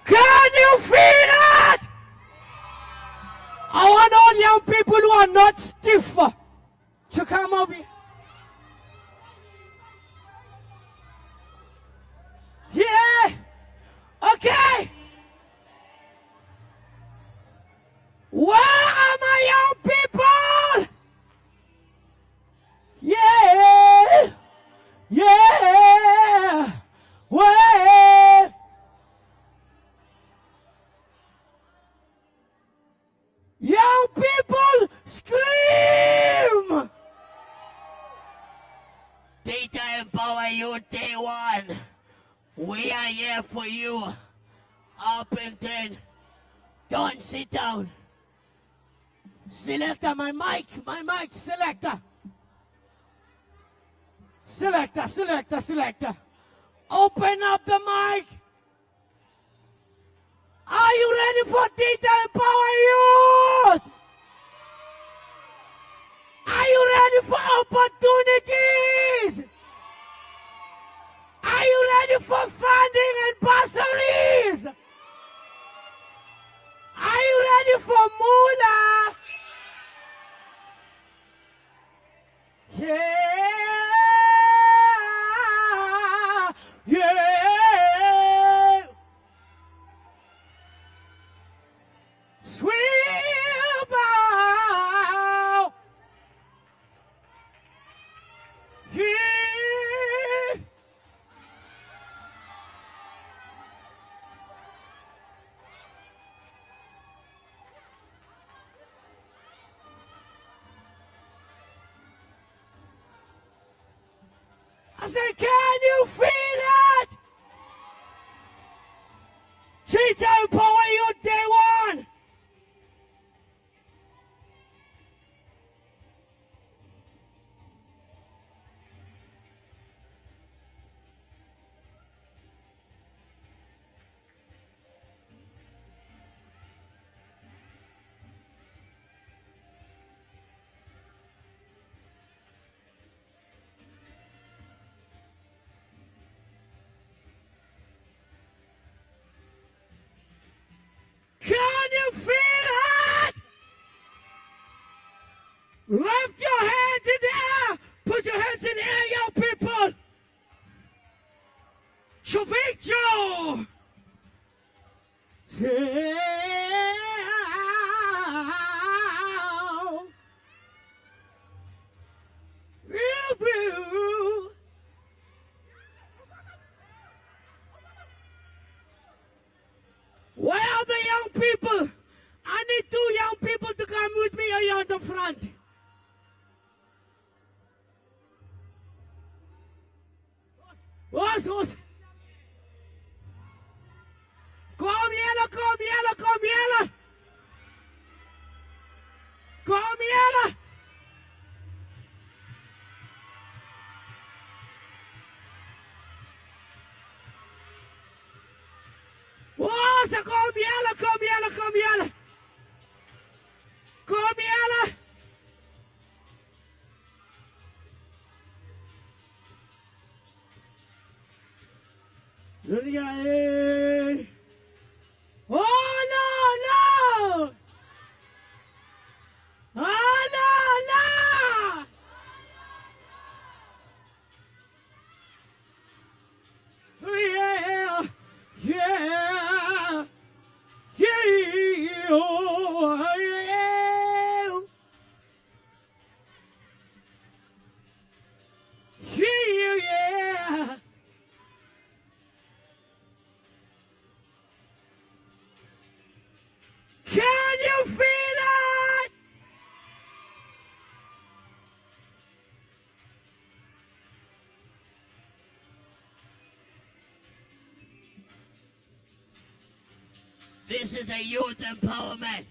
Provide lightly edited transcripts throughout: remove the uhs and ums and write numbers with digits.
Can you feel it? I want all young people who are not stiff to come over here. Yeah. Okay. Where are my young people? Yeah. Yeah. Where? Young people scream. TETA Empowa you day one. We are here for you. Uppington. Don't sit down. Selector, my mic, selector. Selector. Open up the mic. Are you ready for TETA Empowa Youth? Are you ready for opportunities? Are you ready for funding and bursaries? Are you ready for moolah? Yeah. Swim out. Yeah. I said, can you feel it? TETA Empowa you day one. Can you feel it? Lift your hands in the air. Put your hands in the air, young people. Shovicho. Where are the young people? I need 2 young people to come with me here on the front. What? Come here. What's a come here. Oh no! Oh no! Yeah! Can you feel it? This is a youth empowerment.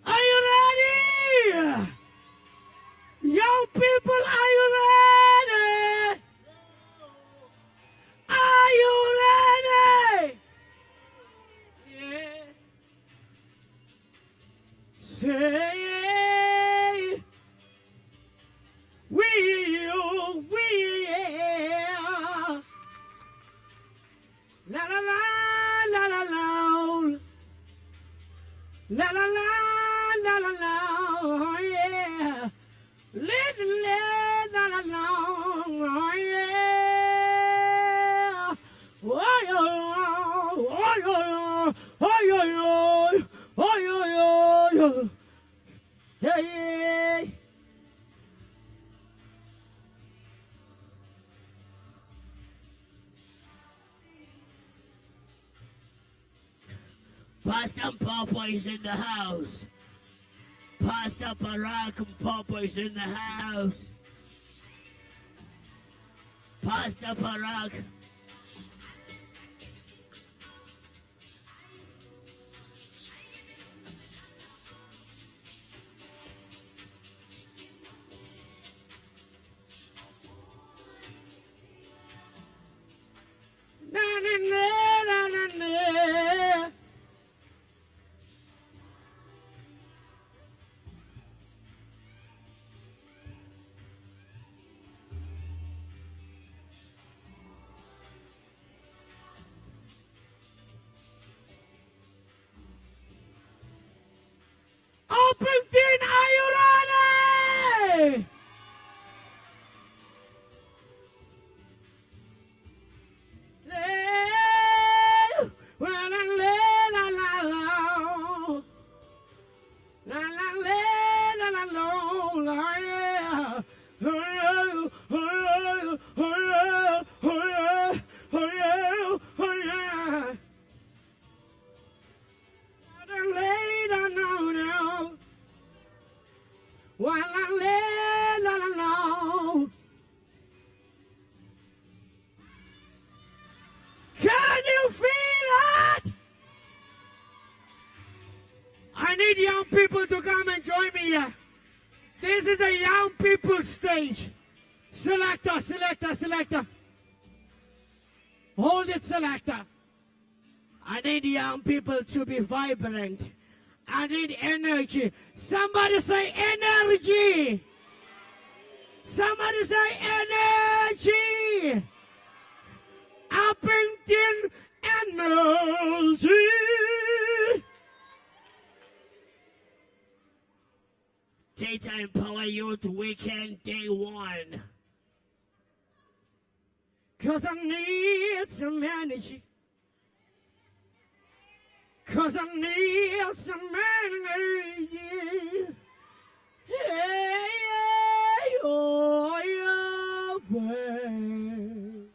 Are you ready? Young people, are Pastor Papa is in the house. Pastor Barack and Papa is in the house. Pastor Barack. Open tin, are you ready? Can you feel it? I need young people to come and join me here. This is the young people stage. Selector, selector, selector. Hold it, selector. I need young people to be vibrant. I need energy. Somebody say energy. Somebody say energy. Uppington energy. TETA Empower Youth Weekend Day 1. Cause I need some energy. Cause I need some energy. Hey, hey, oh, yeah, babe.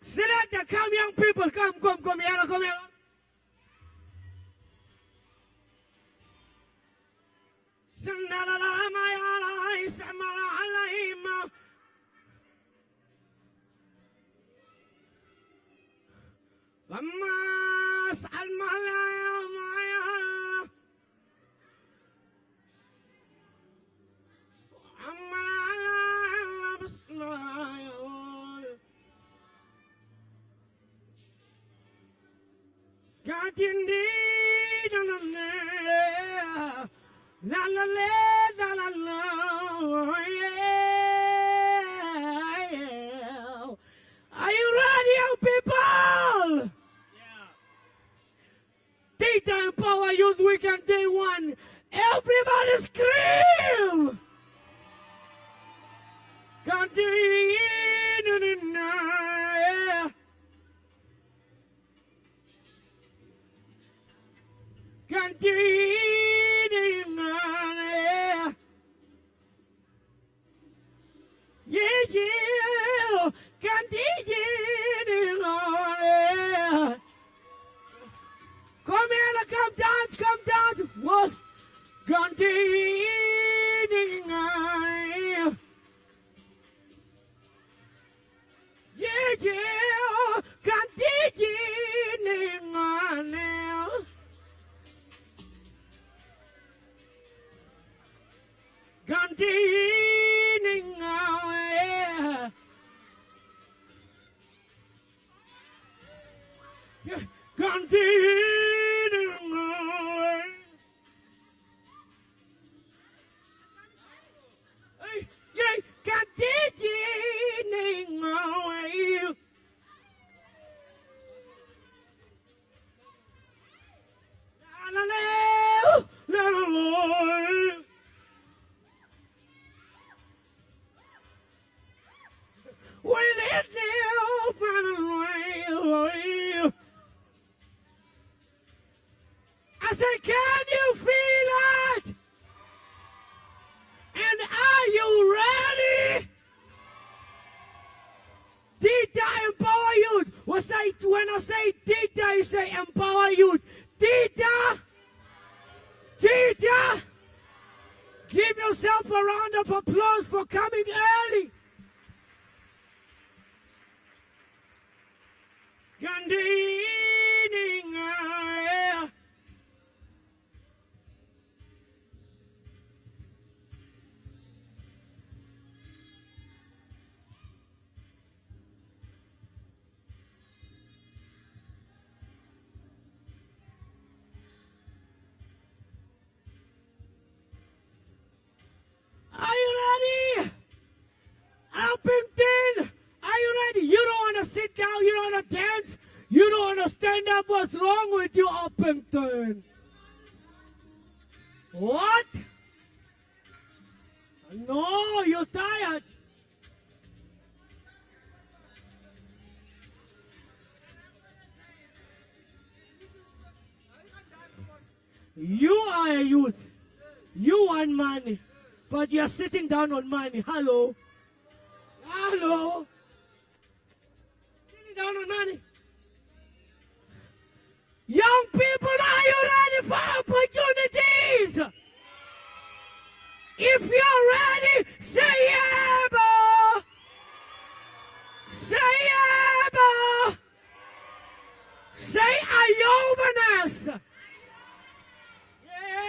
Selector, come young people, come here, come here. La la la la la, yeah. Are you ready, young people? Yeah. TETA Empower Youth Weekend Day 1. Everybody scream! Continue, yeah. Continue. Yeah, continue on. Come here, come down. What? Continue on. Yeah, continue on. Continue on. Continue on. Yeah, continue on. La la la la la. when I say TETA, you say Empower Youth. TETA! TETA! Give yourself a round of applause for coming early. Are you ready? Alpington, are you ready? You don't want to sit down, you don't want to dance, you don't want to stand up. What's wrong with you, Alpington? What? No, you're tired. You are a youth. You want money. But you're sitting down on money. Hello? Hello? Sitting down on money. Young people, are you ready for opportunities? If you're ready, say yeah, boy. Say yeah, boy. Say ayobanas. Yeah.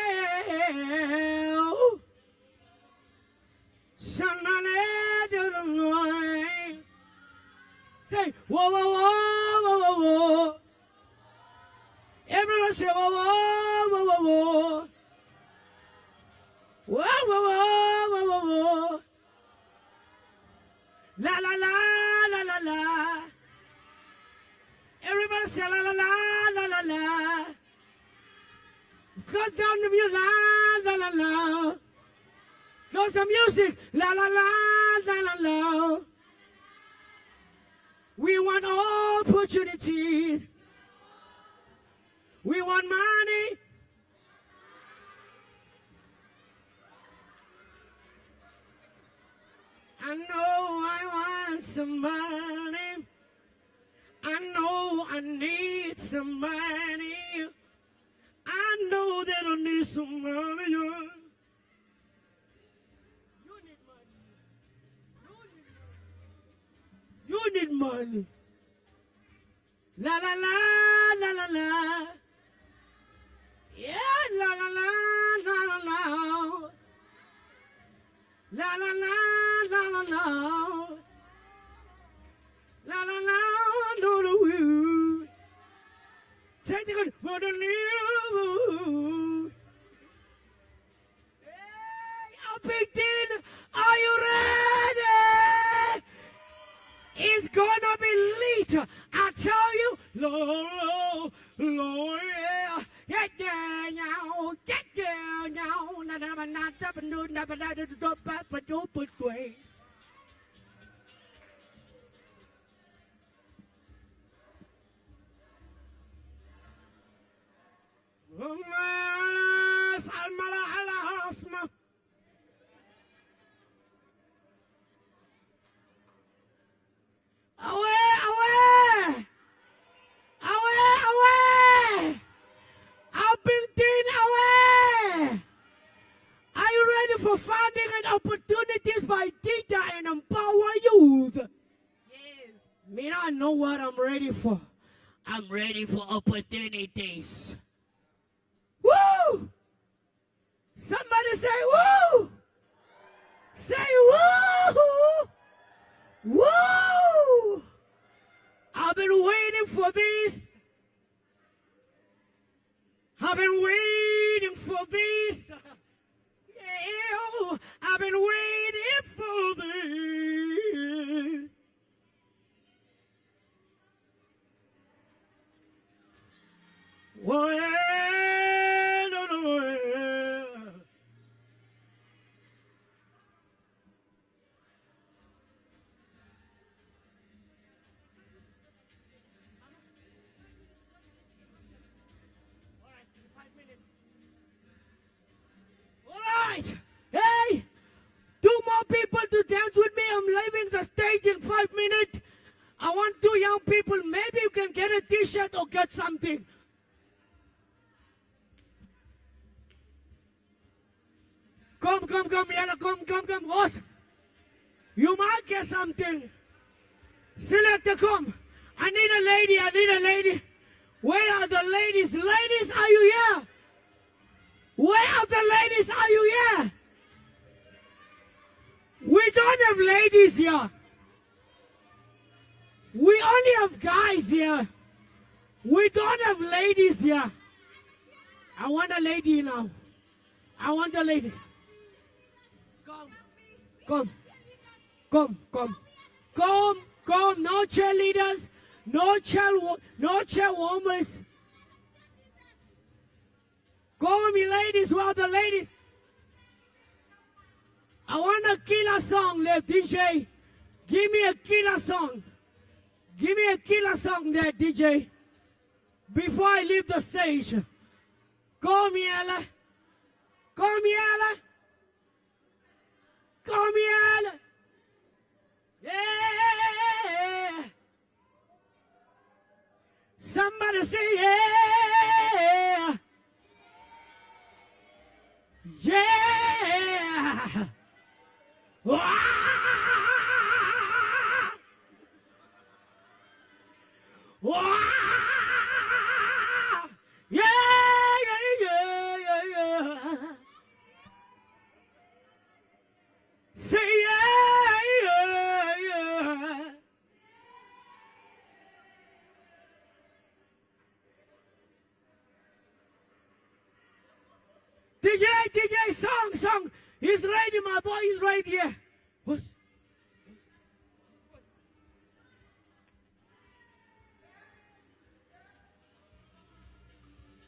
Say, whoa, whoa, whoa, whoa, whoa, whoa. Everyone say, whoa, whoa, whoa, whoa, whoa. Whoa, whoa, whoa, whoa, whoa, whoa. La, la, la, la, la, la. Everybody say, la, la, la, la, la, la. Close down the music, la, la, la, la. Close the music, la, la, la, la, la, la. We want opportunities. We want money. I know I want some money. I know I need some money. I know that I need some money. You need money. La la la la la la. Yeah, la la la la la la. La la la la la la. La la la no no woo. Take the good for the new. Hey, Alpington, are you ready? It's gonna be lit. I tell you, Lord, Lord, yeah. Get down now, get down now. Not up and do, never not to do, but do put way. Away, away, away, away. Alpington, away. Are you ready for funding and opportunities by TETA and Empower Youth? Yes. Me, I know what I'm ready for. I'm ready for opportunities. Woo! Somebody say woo! Say woo! Woo! I've been waiting for this. I've been waiting for this. Yeah, I've been waiting for this. Well, Alright, hey, 2 more people to dance with me. I'm leaving the stage in 5 minutes. I want 2 young people. Maybe you can get a or get something. Come, Yella, come, horse. You might get something. Selector, come. I need a lady. Where are the ladies? Ladies, are you here? Where are the ladies? Are you here? We don't have ladies here. We only have guys here. We don't have ladies here. I want a lady now. I want a lady. Come. No cheerleaders. No chairwomans. Come, you ladies. Where are the ladies? I want a killer song, there, DJ. Give me a killer song. Give me a killer song there, DJ. Before I leave the stage. Come, Yella. Yeah. Somebody say yeah. Yeah. Wah! Wah! Yeah. Say yeah. DJ, song. He's ready, my boy. He's right here. What?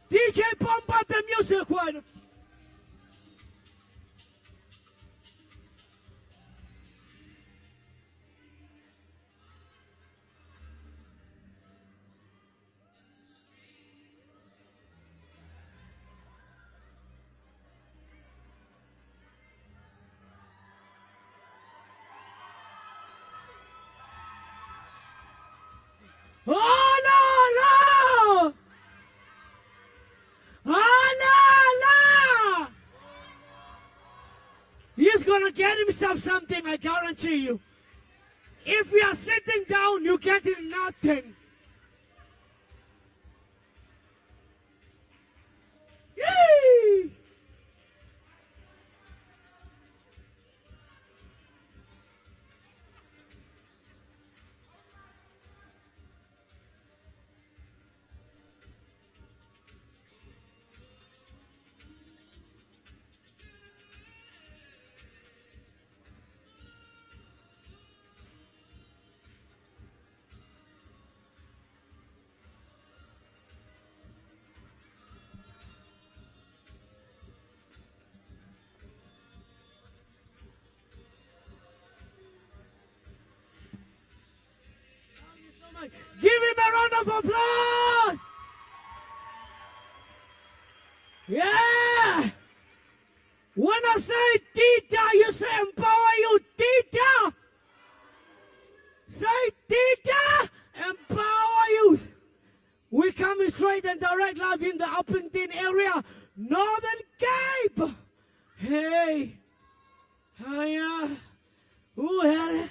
DJ, pump up the music, one. Oh, no. He's going to get himself something, I guarantee you. If we are sitting down, you get nothing. Yay! Give him a round of applause. Yeah. When I say TETA, you say empower you. TETA. Say TETA, empower youth. We coming straight and direct live in the Uppington area, Northern Cape. Hey. Hiya. Ooh, hell.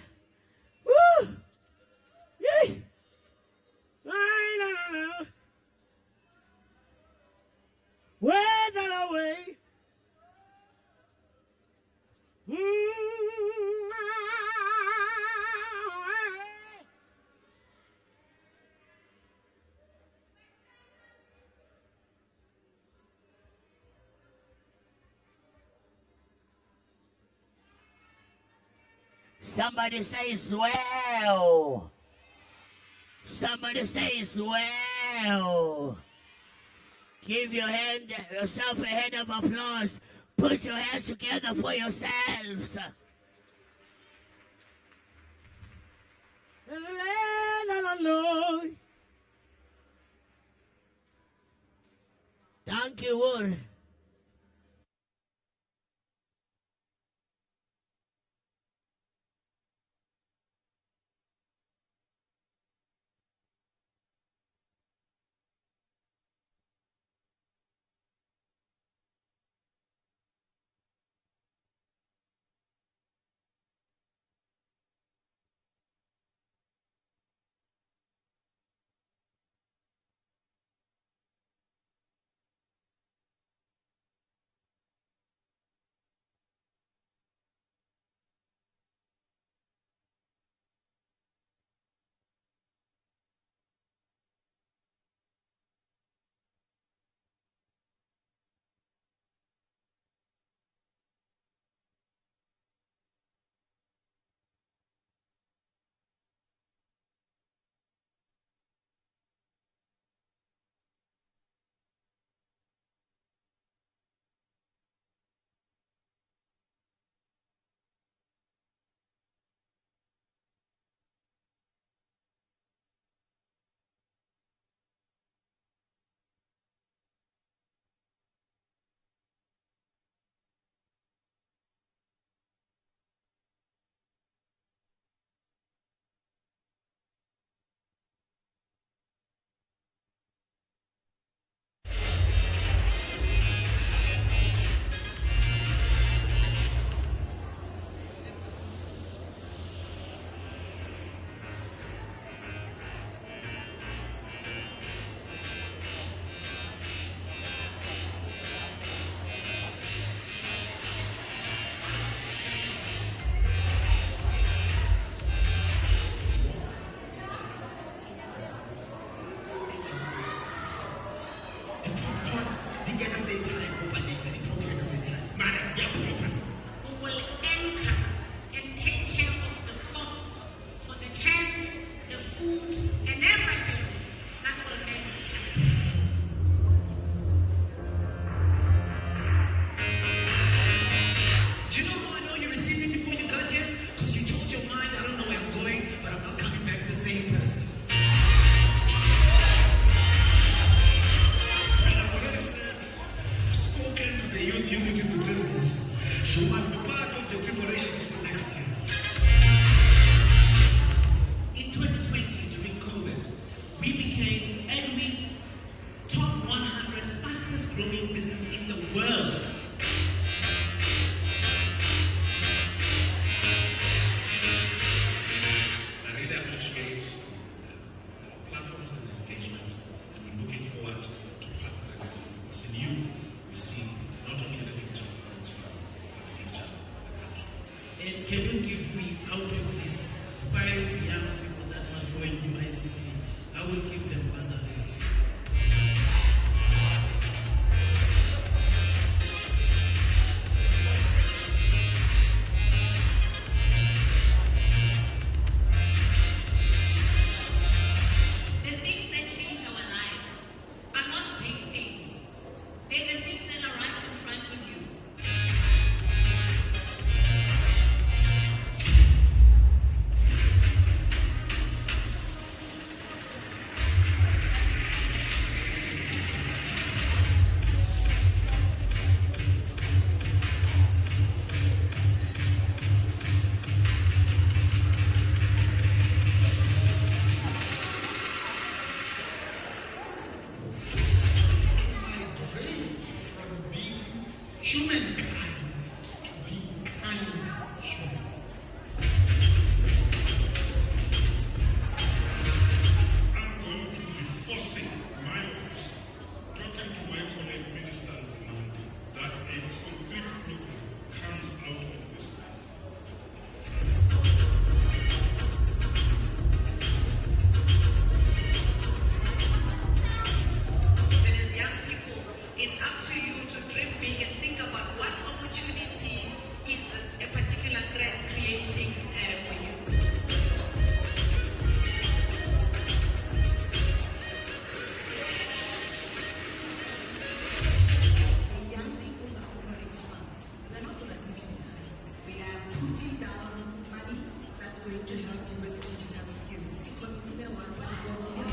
Woo. Yay. No. Wait that away. Somebody say swell. Somebody say swell. Give yourself a hand of applause. Put your hands together for yourselves. Thank you, Lord. must be part of the preparations for next year. In 2020, during COVID, we became Edwin's top 100 fastest growing business in the world. I really appreciate the platforms and engagement, and we're looking forward to partnering with you. Because in you, we see not only the future of Orange Farm, but the future of the country. And can you give me, out of these 5 young people that must go into ICT, I will give them bursaries. The things that change our lives are not big things. They're the things that are right in front of you. Migrate from being humankind to being kind humans. I'm going to be forcing my office, talking to my colleague ministers in Monday, that a concrete program comes out of this place. But as young people, it's up to you to dream big and think about what opportunity is a particular threat creating for you. The young people of Orange Farm, we're not going to leave you behind. We are putting down money that's going to help you with digital skills. Committee 1.4 million.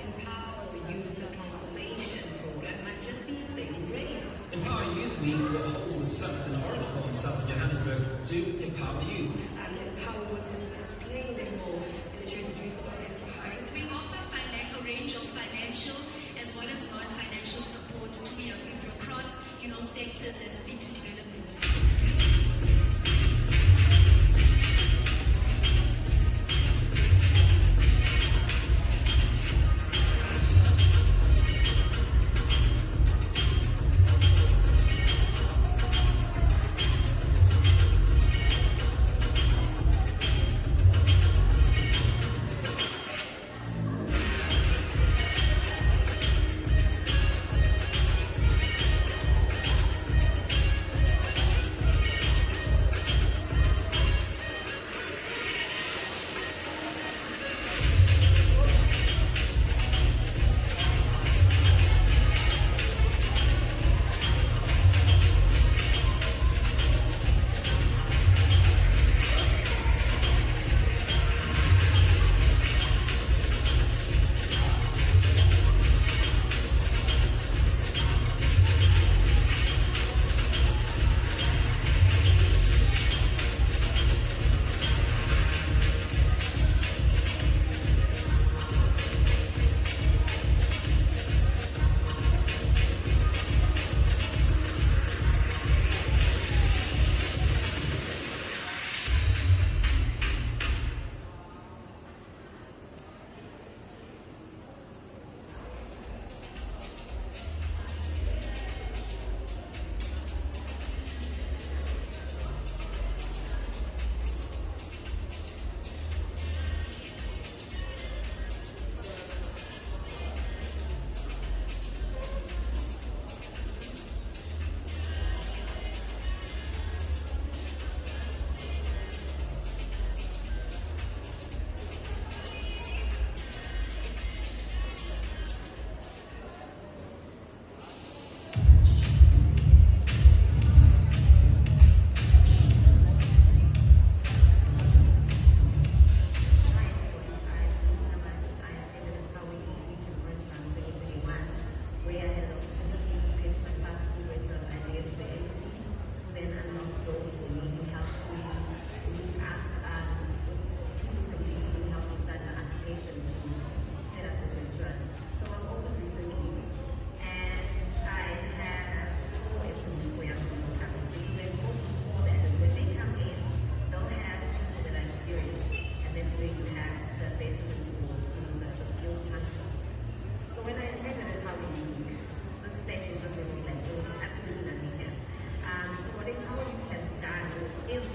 Empower the Youth Transformation Program might just be saving grace. Empower Youth Week will hold the summit in Orange Farm, South Johannesburg, to empower youth. And empowerment is playing their role in the journey youth are left behind. We offer a range of financial as well as non-financial support to young people across, sectors that speak to development.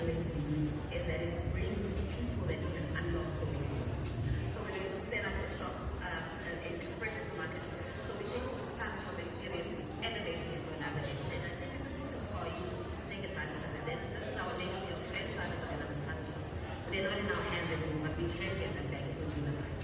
with the youth is that it brings people that can unlock potential. So we're going to set up a shop, an express supermarket. So we take all this past shop experience and elevating it to another level. And I think it's a mission for you to take advantage of it. Then this is our legacy of grandfathers and other past shops. They're not in our hands anymore, but we can get them back if we do them right.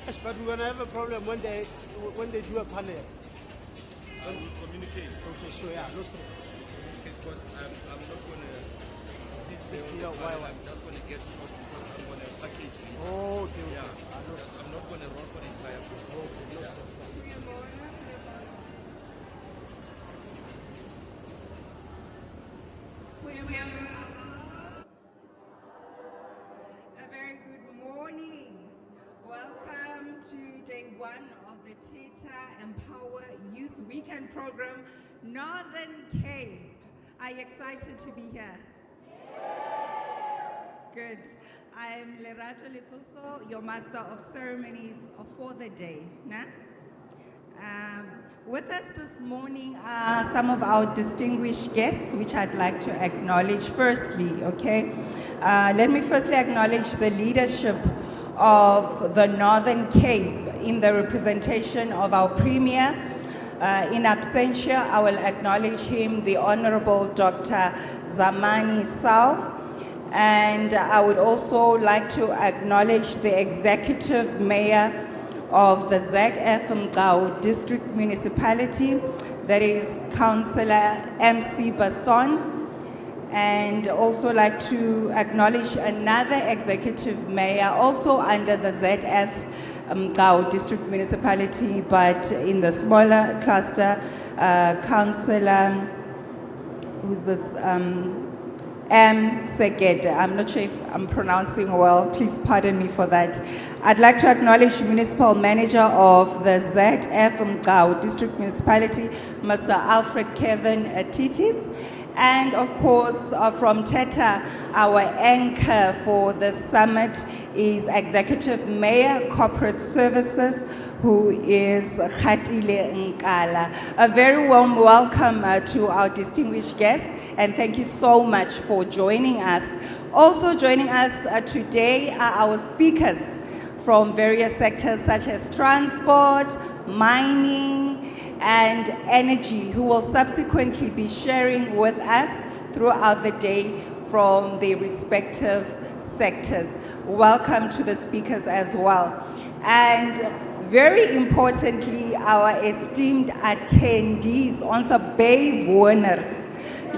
Yes, but we're gonna have a problem when they do a panel. I will communicate. Okay, sure, yeah, no stress. Because I'm not going to sit there on Yeah, the why? panel. I'm just going to get shot because I'm going to package later. Oh, okay, okay. Yeah. I know. I'm not going to run for the entire show. Okay, no Yeah. stress. A very good morning. Welcome to day one of the TETA Empowa Youth Weekend program, Northern Cape. Are you excited to be here? Good. I'm Lerato Letoso, your Master of Ceremonies for the day. Nah? With us this morning are some of our distinguished guests, which I'd like to acknowledge firstly, okay? Let me firstly acknowledge the leadership of the Northern Cape in the representation of our Premier. In absentia, I will acknowledge him, the Honorable Dr. Zamani Sao. And I would also like to acknowledge the Executive Mayor of the ZF Mgao District Municipality, that is Councillor MC Basson, and also like to acknowledge another Executive Mayor also under the ZF Mgao District Municipality, but in the smaller cluster, Councillor, who's this, M. Segede. I'm not sure if I'm pronouncing well. Please pardon me for that. I'd like to acknowledge Municipal Manager of the ZF Mgao District Municipality, Mr. Alfred Kevin Titis. And of course, from TETA, our anchor for the summit is Executive Mayor, Corporate Services, who is Khatile Nkala. A very warm welcome to our distinguished guests, and thank you so much for joining us. Also joining us today are our speakers from various sectors such as transport, mining, and energy, who will subsequently be sharing with us throughout the day from their respective sectors. welcome to the speakers as well. And very importantly, our esteemed attendees, ons bijwoners.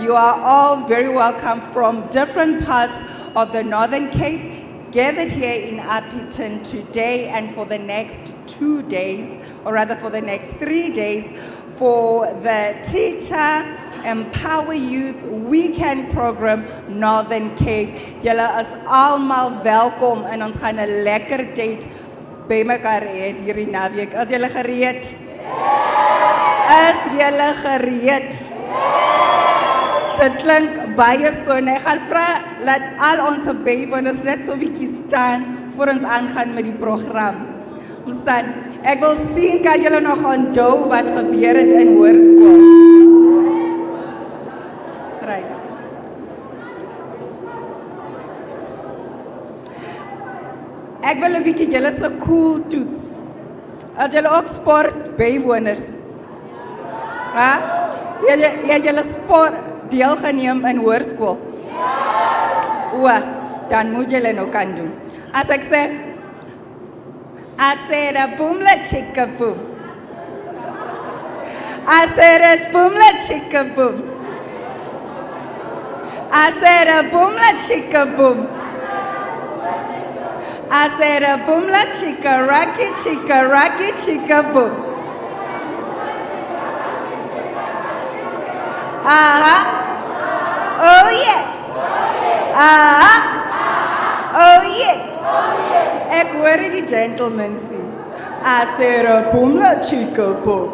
You are all very welcome from different parts of the Northern Cape, gathered here in Appleton today and for the next 2 days, or rather for the next 3 days, for the TETA Empower Youth Weekend Program Northern Cape. Julle is almal welkom en ons gaan 'n lekker tyd by mekaar hê hierdie naweek. Is julle gereed? Is julle gereed? Dit klink baie son. Ek gaan vra laat al ons bywoners net so 'n bietjie staan voor ons aangaan met die program. Ons staan. Ek wil sien kan julle nog onthou wat gebeur het in hoërskool. Right. Ek wil 'n bietjie julle se cool toets. As julle ook sport bywoners. Ja? Julle sport deelgeneem in hoërskool? Ja. O, dan moet julle nou kan doen. As ek sê, I said a boom la chicka boom. I said a boom la chicka boom. I said a boom la chicka boom. I said a boom la chicka rocky chicka boom. Oh yeah. Oh yeah. Ek hoor die gentleman sing. I said a boom la chicka boom.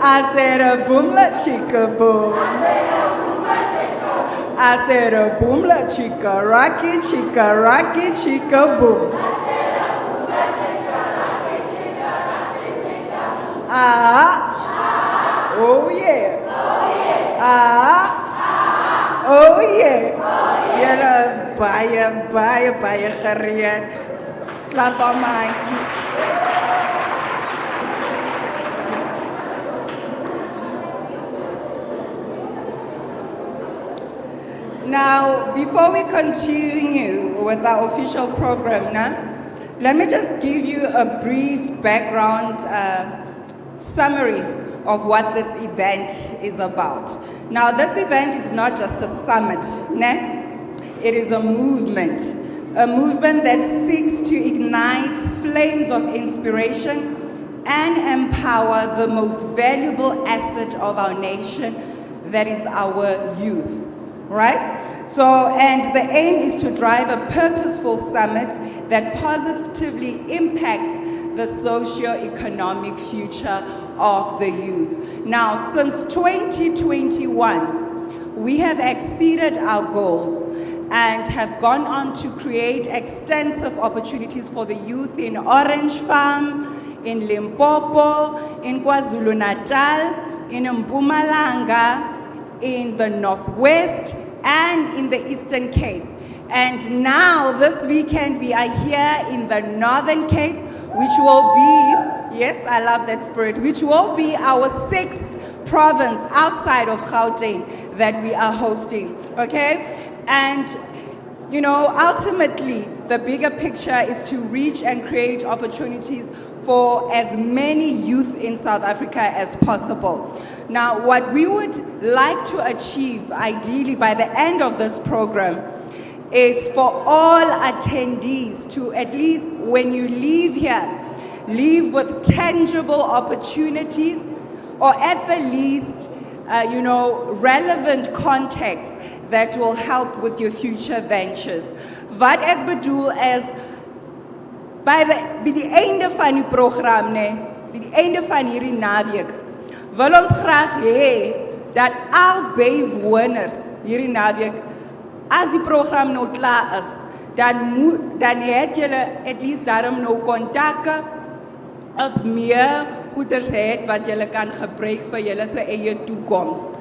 I said a boom la chicka boom. I said a boom la chicka rocky chicka boom. Oh yeah. Oh yeah. Julle is baie gereed. Klap aan my handjies. Now, before we continue with our official program, let me just give you a brief background summary of what this event is about. Now, this event is not just a summit, it is a movement that seeks to ignite flames of inspiration and empower the most valuable asset of our nation, that is our youth. Right? So, and the aim is to drive a purposeful summit that positively impacts the socio-economic future of the youth. Now, since 2021, we have exceeded our goals and have gone on to create extensive opportunities for the youth in Orange Farm, in Limpopo, in KwaZulu-Natal, in Mpumalanga, in the Northwest, and in the Eastern Cape. And now, this weekend, we are here in the Northern Cape, which will be, yes, I love that spirit, which will be our 6th province outside of Gauteng that we are hosting, okay? And, you know, ultimately, the bigger picture is to reach and create opportunities for as many youth in South Africa as possible. Now, what we would like to achieve, ideally, by the end of this program, is for all attendees to, at least when you leave here, leave with tangible opportunities, or at the least, you know, relevant context that will help with your future ventures. Wat ek bedoel is, by die einde van die program, by die einde van hierdie naweek, wil ons graag hê dat al bywoners hierdie naweek, as die program nou klaar is, dan het julle at least daarom nou kontakke of meer goeders het wat julle kan gebruik vir julle se eie toekoms.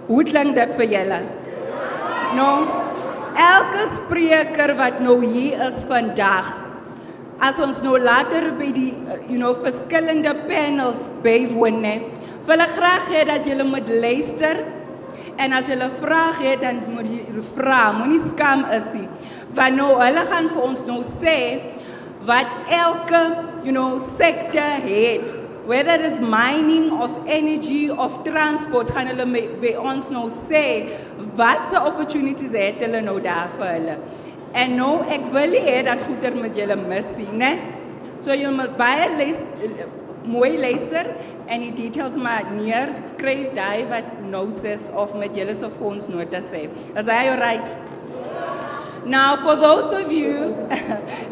Hoe klink dit vir julle? Nou, elke spreker wat nou hier is vandag, as ons nou later by die verskillende panels bywoon, wil ek graag hê dat julle moet luister, en as julle vraag het, dan moet julle vra, moenie skam is nie. Want nou, hulle gaan vir ons nou sê wat elke, sector het. Whether it is mining, of energy, of transport, gaan hulle by ons nou sê wat se opportunities het hulle nou daar vir hulle. En nou, ek wil nie hê dat goeder met julle mis sien, né? So julle moet baie mooi luister en die details maar neerskryf daai wat notes is of met julle se phones notas sê. Is that all right? Now, for those of you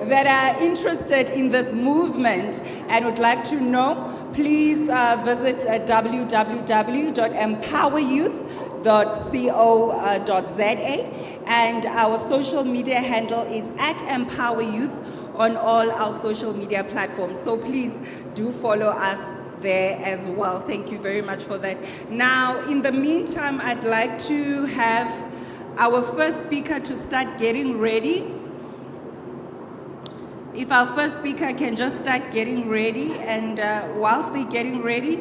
that are interested in this movement and would like to know, please visit www.empoweryouth.co.za, and our social media handle is @empoweryouth on all our social media platforms. So please do follow us there as well. Thank you very much for that. Now, in the meantime, I'd like to have our first speaker to start getting ready. If our first speaker can just start getting ready, and whilst they're getting ready,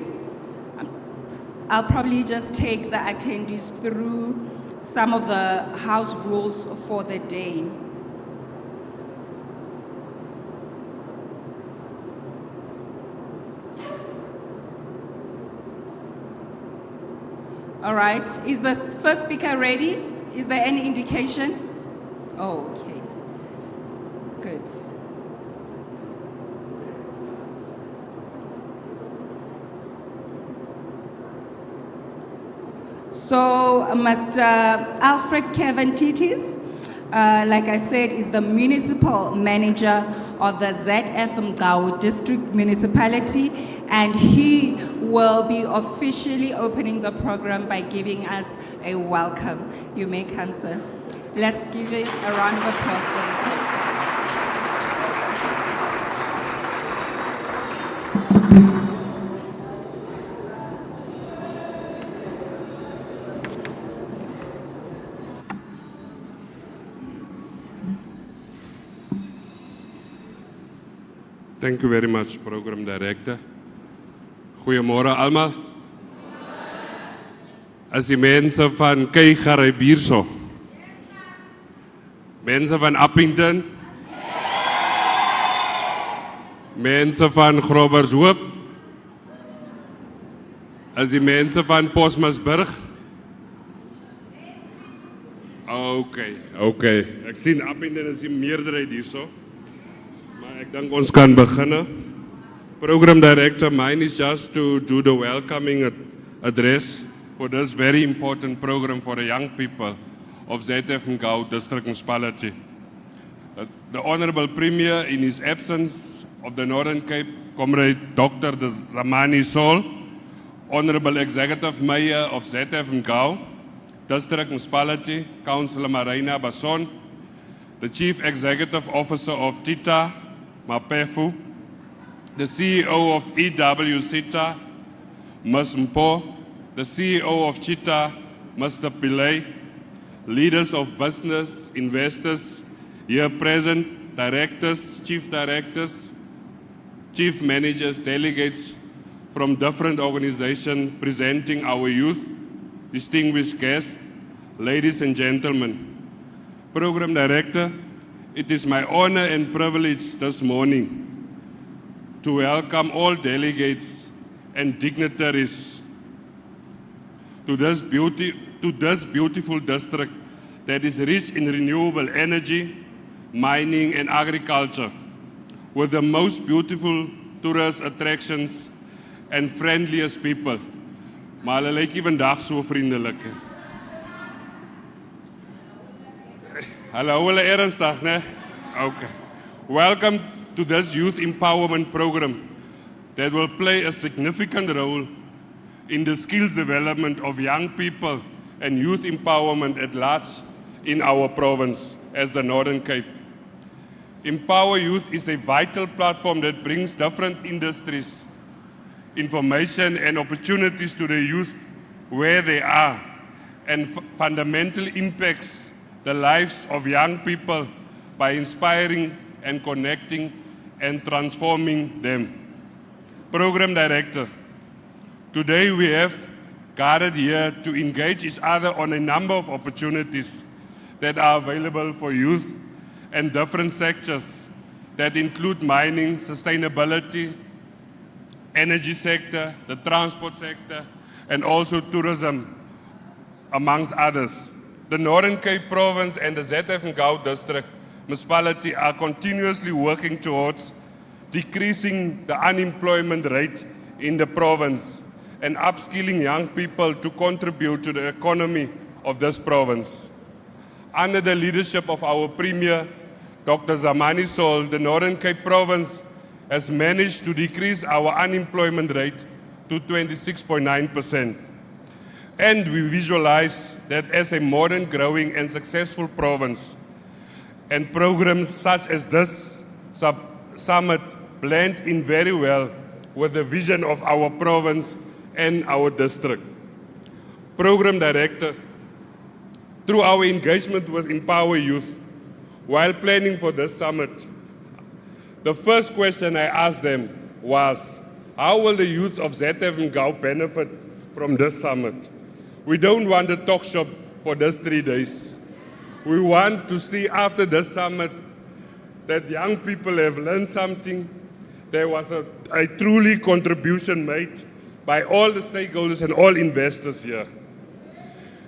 I'll probably just take the attendees through some of the house rules for the day. All right, is the first speaker ready? Is there any indication? Oh, okay, good. So, Mr. Alfred Kevin Titis, like I said, is the municipal manager of the ZF Mgao District Municipality, and he will be officially opening the program by giving us a welcome. You may come, sir. Let's give it a round of applause for the kids. Thank you very much, Program Director. Goeiemôre almal. As die mense van Keigerib hierso. Mense van Appington. Mense van Groblershoop. As die mense van Posmasburg. Okay. Ek sien Appington is die meerderheid hierso. Maar ek dink ons kan begin. Program Director, mine is just to do the welcoming address for this very important program for the young people of ZF Mgao District Municipality. The Honorable Premier, in his absence of the Northern Cape, Comrade Dr. Zamani Sol, Honorable Executive Mayor of ZF Mgao District Municipality, Councillor Marina Bason, the Chief Executive Officer of TETA, Mapefu, the CEO of TETA, Ms. Mpo, the CEO of TETA, Mr. Pillay, leaders of business, investors, here present, directors, chief managers, delegates from different organizations presenting our youth, distinguished guests, ladies and gentlemen. Program Director, it is my honor and privilege this morning to welcome all delegates and dignitaries to this beautiful district that is rich in renewable energy, mining and agriculture, with the most beautiful tourist attractions and friendliest people. Maar hulle lyk nie vandag so vriendelik. Hallo hulle ernstig, né? Okay. Welcome to this youth empowerment program that will play a significant role in the skills development of young people and youth empowerment at large in our province as the Northern Cape. Empower Youth is a vital platform that brings different industries, information and opportunities to the youth where they are and fundamentally impacts the lives of young people by inspiring and connecting and transforming them. Program Director, today we have gathered here to engage each other on a number of opportunities that are available for youth and different sectors that include mining, sustainability, energy sector, the transport sector, and also tourism, amongst others. The Northern Cape Province and the ZF District Municipality are continuously working towards decreasing the unemployment rate in the province and upskilling young people to contribute to the economy of this province. Under the leadership of our Premier, Dr. Zamani Sol, the Northern Cape Province has managed to decrease our unemployment rate to 26.9%. And we visualize that as a modern, growing and successful province, and programs such as this summit blend in very well with the vision of our province and our district. Program Director, through our engagement with Empowa Youth, while planning for this summit, the first question I asked them was, how will the youth of ZF and Gau benefit from this summit? We don't want a talk shop for these 3 days. We want to see after this summit that young people have learned something. There was a truly contribution made by all the stakeholders and all investors here.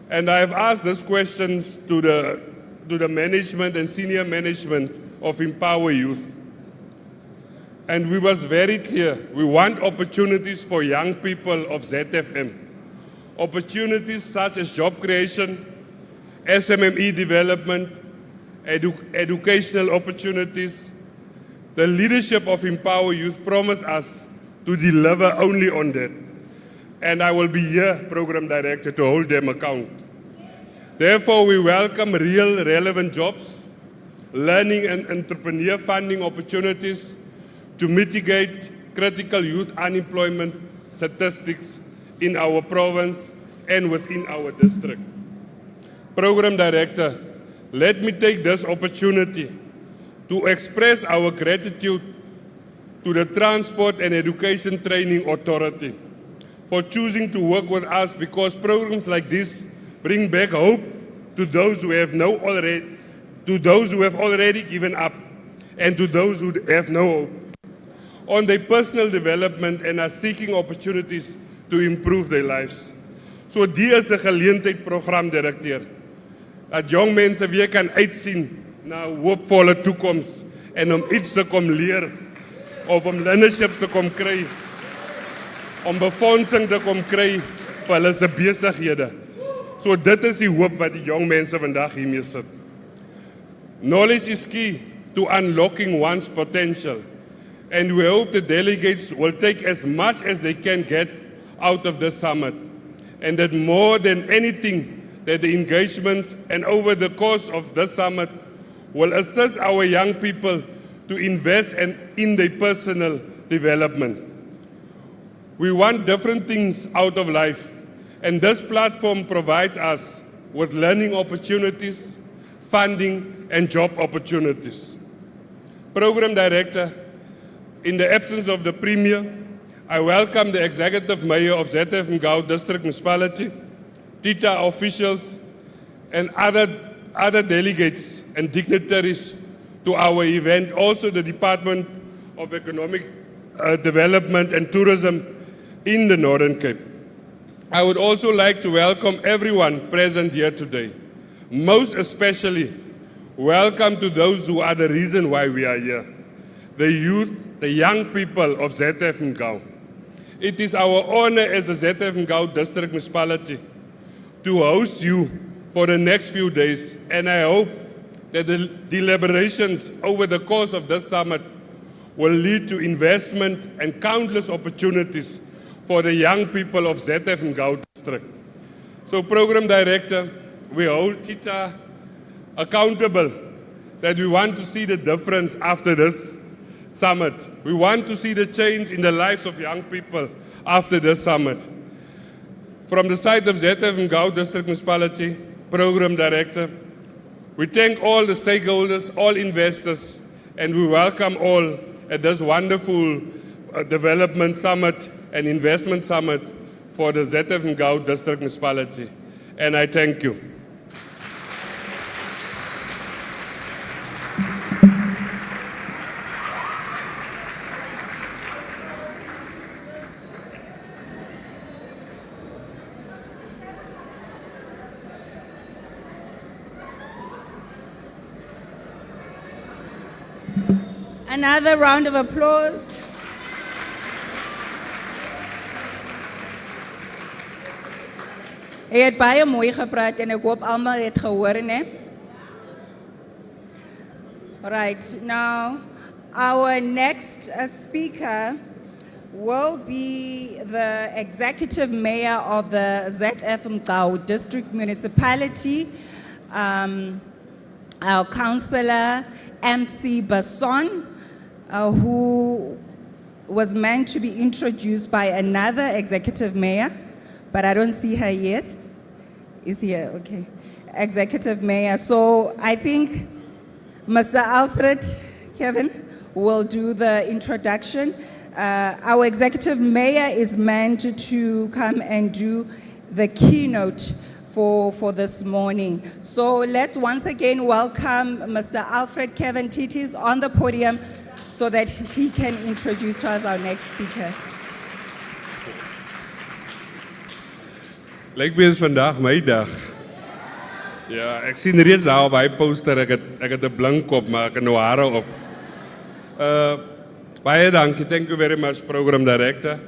And I've asked these questions to the management and senior management of Empowa Youth. And we was very clear, we want opportunities for young people of ZFM. Opportunities such as job creation, SMME development, educational opportunities. The leadership of Empowa Youth promised us to deliver only on that. And I will be here, Program Director, to hold them account. Therefore, we welcome real, relevant jobs, learning and entrepreneur funding opportunities to mitigate critical youth unemployment statistics in our province and within our district. Program Director, let me take this opportunity to express our gratitude to the Transport and Education Training Authority for choosing to work with us, because programs like this bring back hope to those who have already given up, and to those who have no hope on their personal development and are seeking opportunities to improve their lives. So die is 'n geleentheid, programdirekteur, dat jong mense weer kan uitsien na 'n hoopvolle toekoms en om iets te kom leer, of om learnerships te kom kry, om befondsing te kom kry vir hulle se besighede. So dit is die hoop wat die jong mense vandag hiermee sit. Knowledge is key to unlocking one's potential, and we hope the delegates will take as much as they can get out of this summit, and that more than anything, that the engagements and over the course of this summit will assist our young people to invest in their personal development. We want different things out of life, and this platform provides us with learning opportunities, funding, and job opportunities. Program Director, in the absence of the Premier, I welcome the Executive Mayor of ZF Ngau District Municipality, TETA officials, and other delegates and dignitaries to our event, also the Department of Economic Development and Tourism in the Northern Cape. I would also like to welcome everyone present here today. Most especially, welcome to those who are the reason why we are here, the youth, the young people of ZF Ngau. It is our honor as the ZF Ngau District Municipality to host you for the next few days, and I hope that the deliberations over the course of this summit will lead to investment and countless opportunities for the young people of ZF Ngau District. So, Program Director, we hold TETA accountable that we want to see the difference after this summit. We want to see the change in the lives of young people after this summit. From the side of ZF Ngau District Municipality, Program Director, we thank all the stakeholders, all investors, and we welcome all at this wonderful development summit and investment summit for the ZF Ngau District Municipality. And I thank you. Another round of applause. Hy het baie mooi gepraat en ek hoop almal het gehoor, né? Right, now our next speaker will be the executive mayor of the ZF Empowa district municipality, our councillor MC Basson, who was meant to be introduced by another executive mayor, but I don't see her yet. Is here, okay. Executive mayor. So I think Mr. Alfred Kevin will do the introduction. Our executive mayor is meant to come and do the keynote for this morning. So let's once again welcome Mr. Alfred Kevin Titis on the podium so that he can introduce to us our next speaker. Lyk my is vandag my dag. Ja, ek sien reeds daar op hy poster, ek het 'n blink kop, maar ek het nou hare op. Baie dankie, thank you very much, program director.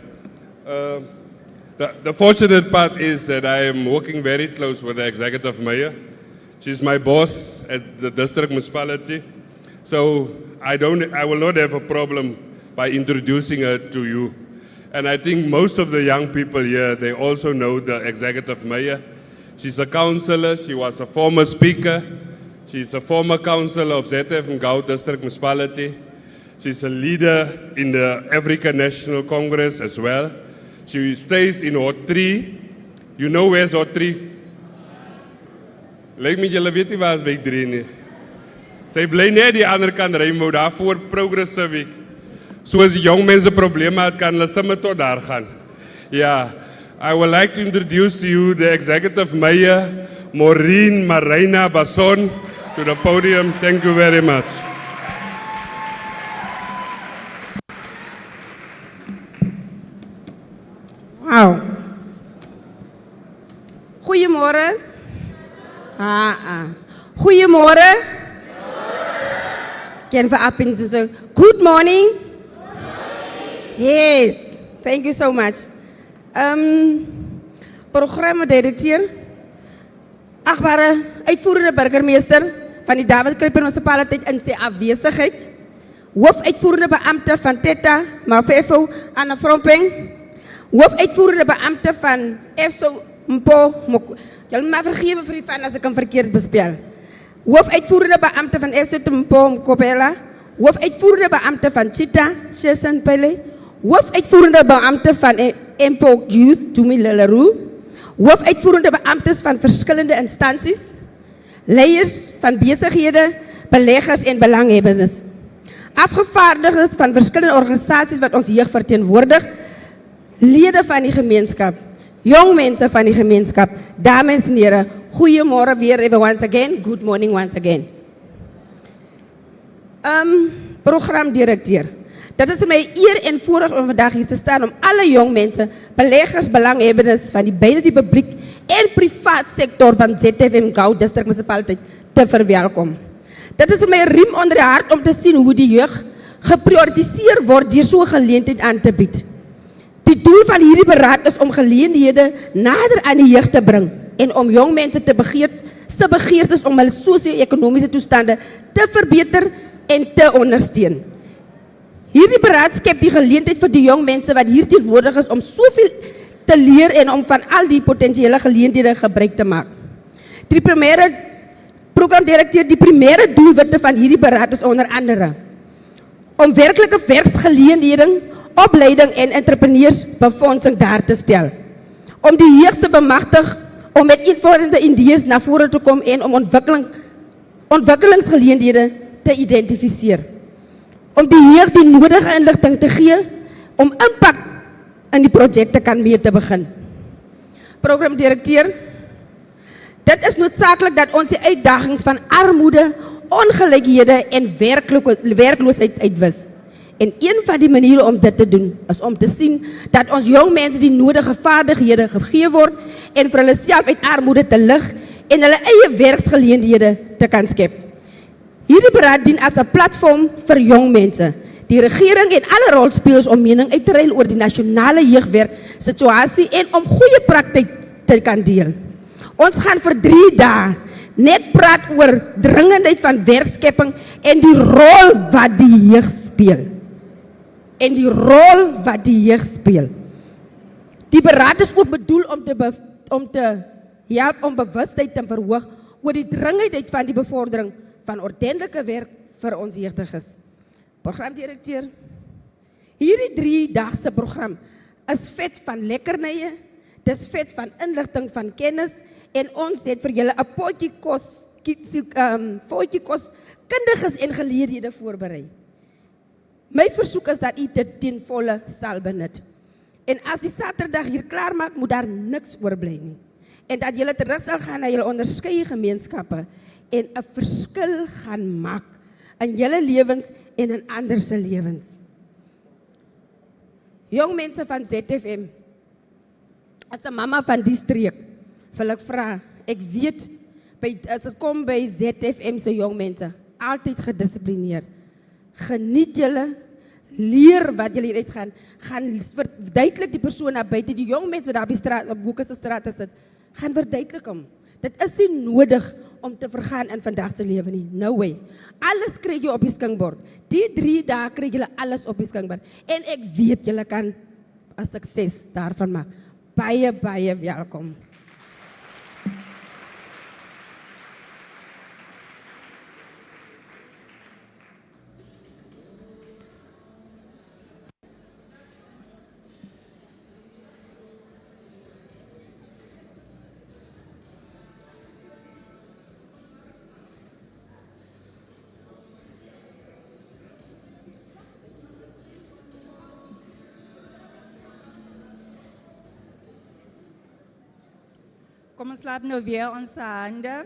The fortunate part is that I am working very close with the executive mayor. She's my boss at the district municipality. So I will not have a problem by introducing her to you. And I think most of the young people here, they also know the executive mayor. She's a councillor, she was a former speaker, she's a former councillor of ZF Empowa District Municipality. She's a leader in the African National Congress as well. She stays in Ward 3. You know where's Ward 3? Lyk my julle weet nie waar is Wijk 3 nie. Sy bly net die ander kant Rainbow, daar voor Progress Civic. So as die jong mense probleme het, kan hulle sommer tot daar gaan. Ja, I would like to introduce to you the executive mayor, Maureen Marina Basson, to the podium. Thank you very much. Wow. Goedemorgen. Goedemorgen. Can we up into the good morning? Yes. Thank you so much. Programma-directeur, achtbare uitvoerende burgemeester van die David Kruiper municipaliteit in sy afwesigheid, hoofuitvoerende beampte van TETA, Mafefo, Anna Frompeng, hoofuitvoerende beampte van EFSO, Julle maar vergewe vir die van as ek hom verkeerd bespel. Hoofuitvoerende beampte van EFSO Kopela, hoofuitvoerende beampte van TETA, Shesan Pele, hoofuitvoerende beampte van Empowa Youth, Tumi Lelaru, hoofuitvoerende beamptes van verskillende instansies, leiers van besighede, beleggers en belanghebbendes, afgevaardigdes van verskillende organisasies wat ons jeug verteenwoordig, lede van die gemeenskap, jong mense van die gemeenskap, dames en heren, goeiemorgen weer even once again, good morning once again. Programdirecteur, dat is my eer en voorrecht om vandaag hier te staan om alle jong mense, beleggers, belanghebbendes van die publiek en privaat sector van ZF Empowa District Municipaliteit te verwelkom. Dat is my riem onder die hart om te sien hoe die jeug geprioritiseer word deur so 'n geleentheid aan te bied. Die doel van hierdie beraad is om geleenthede nader aan die jeug te bring en om jong mense se begeertes om hulle sosio-ekonomiese toestande te verbeter en te ondersteun. Hierdie beraad skep die geleentheid vir die jong mense wat hier teenwoordig is om soveel te leer en om van al die potensiële geleenthede gebruik te maak. Die programdirekteur, die primêre doelwitte van hierdie beraad is onder andere om werklike werksgeleenthede, opleiding en entrepreneursbefondsing daar te stel. Om die jeug te bemagtig om met eenvoudige idees na vore te kom en om ontwikkelingsgeleenthede te identifiseer. Om die jeug die nodige inligting te gee om impak in die projekte kan mee te begin. Programdirekteur, dit is noodsaaklik dat ons die uitdagings van armoede, ongelykhede en werkloosheid uitwis. En een van die maniere om dit te doen is om te sien dat ons jong mense die nodige vaardighede gegee word en vir hulle self uit armoede te lig en hulle eie werksgeleenthede te kan skep. Hierdie beraad dien as 'n platform vir jong mense. Die regering en alle rolspelers om mening uit te ruil oor die nasionale jeugwerk situasie en om goeie praktyk te kan deel. Ons gaan vir 3 dae net praat oor dringendheid van werkskepping en die rol wat die jeug speel. En die rol wat die jeug speel. Die beraad is ook bedoel om te help om bewustheid te verhoog oor die dringendheid van die bevordering van ordentlike werk vir ons jeugdiges. Programdirekteur, hierdie 3-dagse program is vet van lekkernye, dis vet van inligting van kennis en ons het vir julle 'n potjie kos kundiges en geleerdhede voorberei. My versoek is dat u dit ten volle sal benut. En as die Saterdag hier klaar maak, moet daar niks oorbly nie. En dat julle terug sal gaan na julle onderskeie gemeenskappe en 'n verskil gaan maak in julle lewens en in ander se lewens. Jong mense van ZFM, as 'n mamma van die streek, wil ek vra, ek weet, as dit kom by ZFM se jong mense, altyd gedissiplineer. Geniet julle, leer wat julle hieruit gaan verduidelik die persoon daar buite, die jong mense wat daar op die straat, op Boeke se straat is dit, gaan verduidelik hom. Dit is nie nodig om te vergaan in vandag se lewe nie. No way. Alles kry jy op die skinkbord. Die 3 dae kry julle alles op die skinkbord. En ek weet julle kan 'n sukses daarvan maak. Baie, baie welkom. Kom ons laat nou weer ons hande.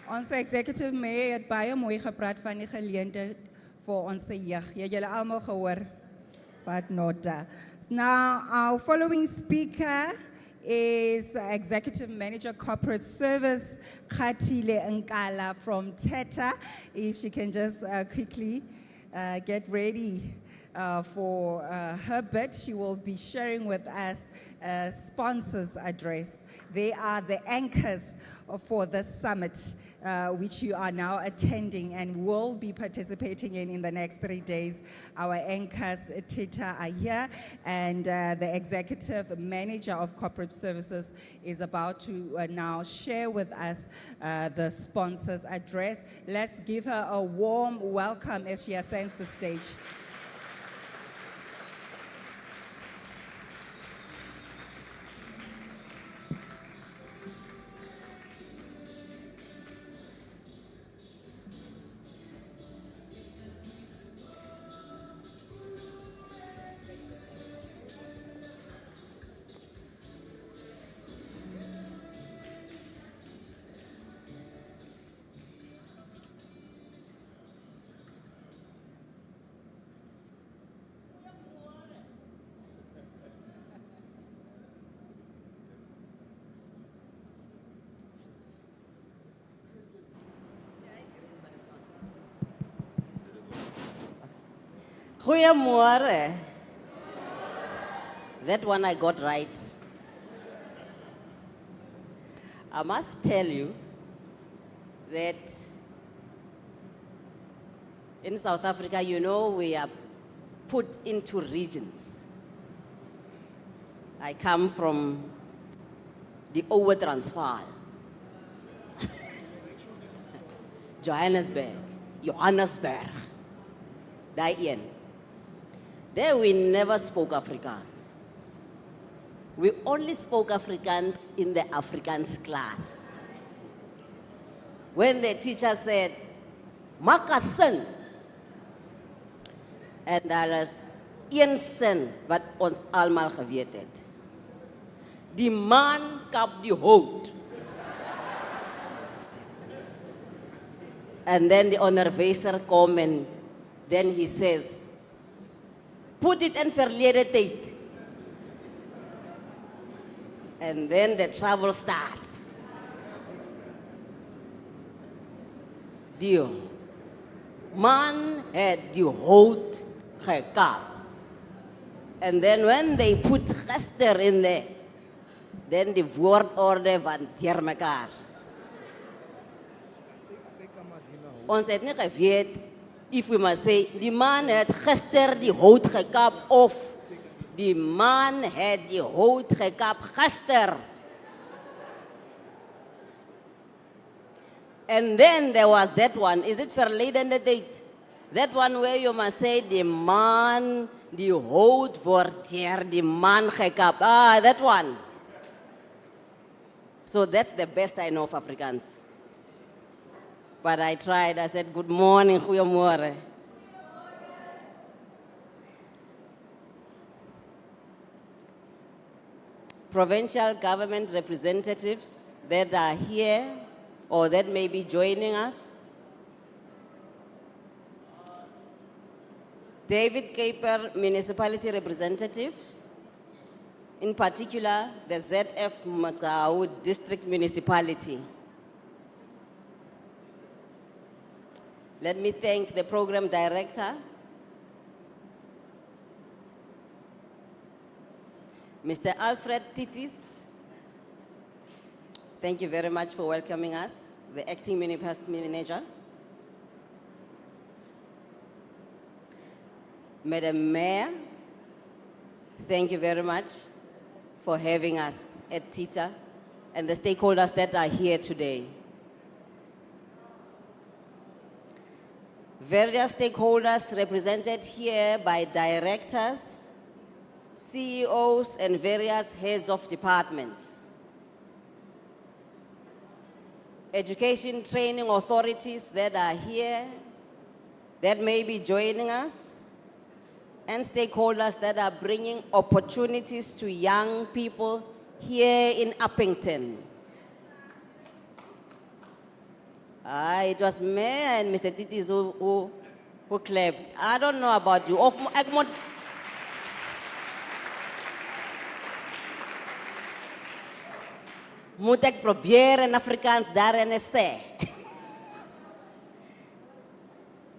Onze executive mayor het baie mooi gepraat van die geleentheid vir ons jeug. Jy het julle almal gehoor. Wat nota. Now our following speaker is Executive Manager Corporate Service Khatile Nkala from TETA. If she can just quickly get ready for her bit, she will be sharing with us a sponsor's address. They are the anchors for this summit, which you are now attending and will be participating in the next 3 days. Our anchors, TETA, are here, and the Executive Manager of Corporate Services is about to now share with us the sponsor's address. Let's give her a warm welcome as she ascends the stage. Goeiemôre. That one I got right. I must tell you that in South Africa, you know, we are put into regions. I come from the Owe Transvaal, Johannesburg, Daien. There we never spoke Afrikaans. We only spoke Afrikaans in the Afrikaans class. When the teacher said, Makasin, en daar is een sin wat ons almal geweet het. Die man kap die hout. And then the onderwyser kom and then he says, put it in verlede tyd. And then the trouble starts. die man het die hout gekap. And then when they put gister in there, then die woordorde van teer mekaar. Ons het nie geweet if we must say die man het gister die hout gekap of die man het die hout gekap gister. And then there was that one, is it verleden date? That one where you must say die man die hout word teer die man gekap. Ah, that one. So that's the best I know of Afrikaans. But I tried, I said, good morning, goeiemorgen. Provincial government representatives that are here or that may be joining us. David Caper municipality representative, in particular the ZF Matau district municipality. Let me thank the program director, Mr. Alfred Titis. Thank you very much for welcoming us, the acting municipality manager. Madam Mayor, thank you very much for having us at TETA and the stakeholders that are here today. Various stakeholders represented here by directors, CEOs, and various heads of departments. Education training authorities that are here, that may be joining us, and stakeholders that are bringing opportunities to young people here in Uppington. It was Mayor and Mr. Titis who clapped. I don't know about you. Moet ek probeer in Afrikaans daarin sê.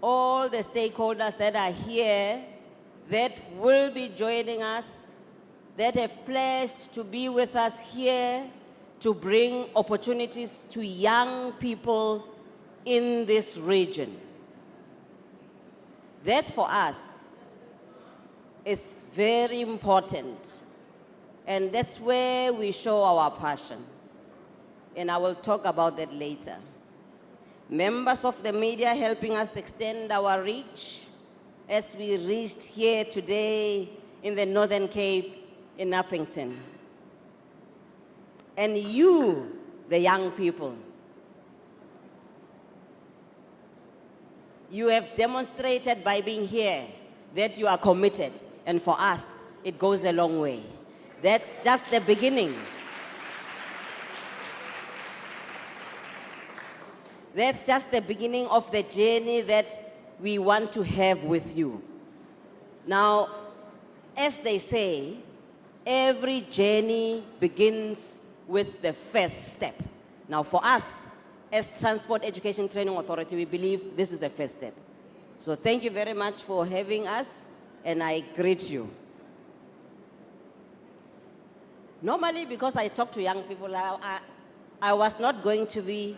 All the stakeholders that are here, that will be joining us, that have pledged to be with us here to bring opportunities to young people in this region. That for us is very important, and that's where we show our passion. And I will talk about that later. Members of the media helping us extend our reach as we reached here today in the Northern Cape in Uppington. And you, the young people, you have demonstrated by being here that you are committed. And for us, it goes a long way. That's just the beginning. That's just the beginning of the journey that we want to have with you. Now, as they say, every journey begins with the first step. Now, for us, as Transport Education Training Authority, we believe this is the first step. So thank you very much for having us, and I greet you. Normally, because I talk to young people, I was not going to be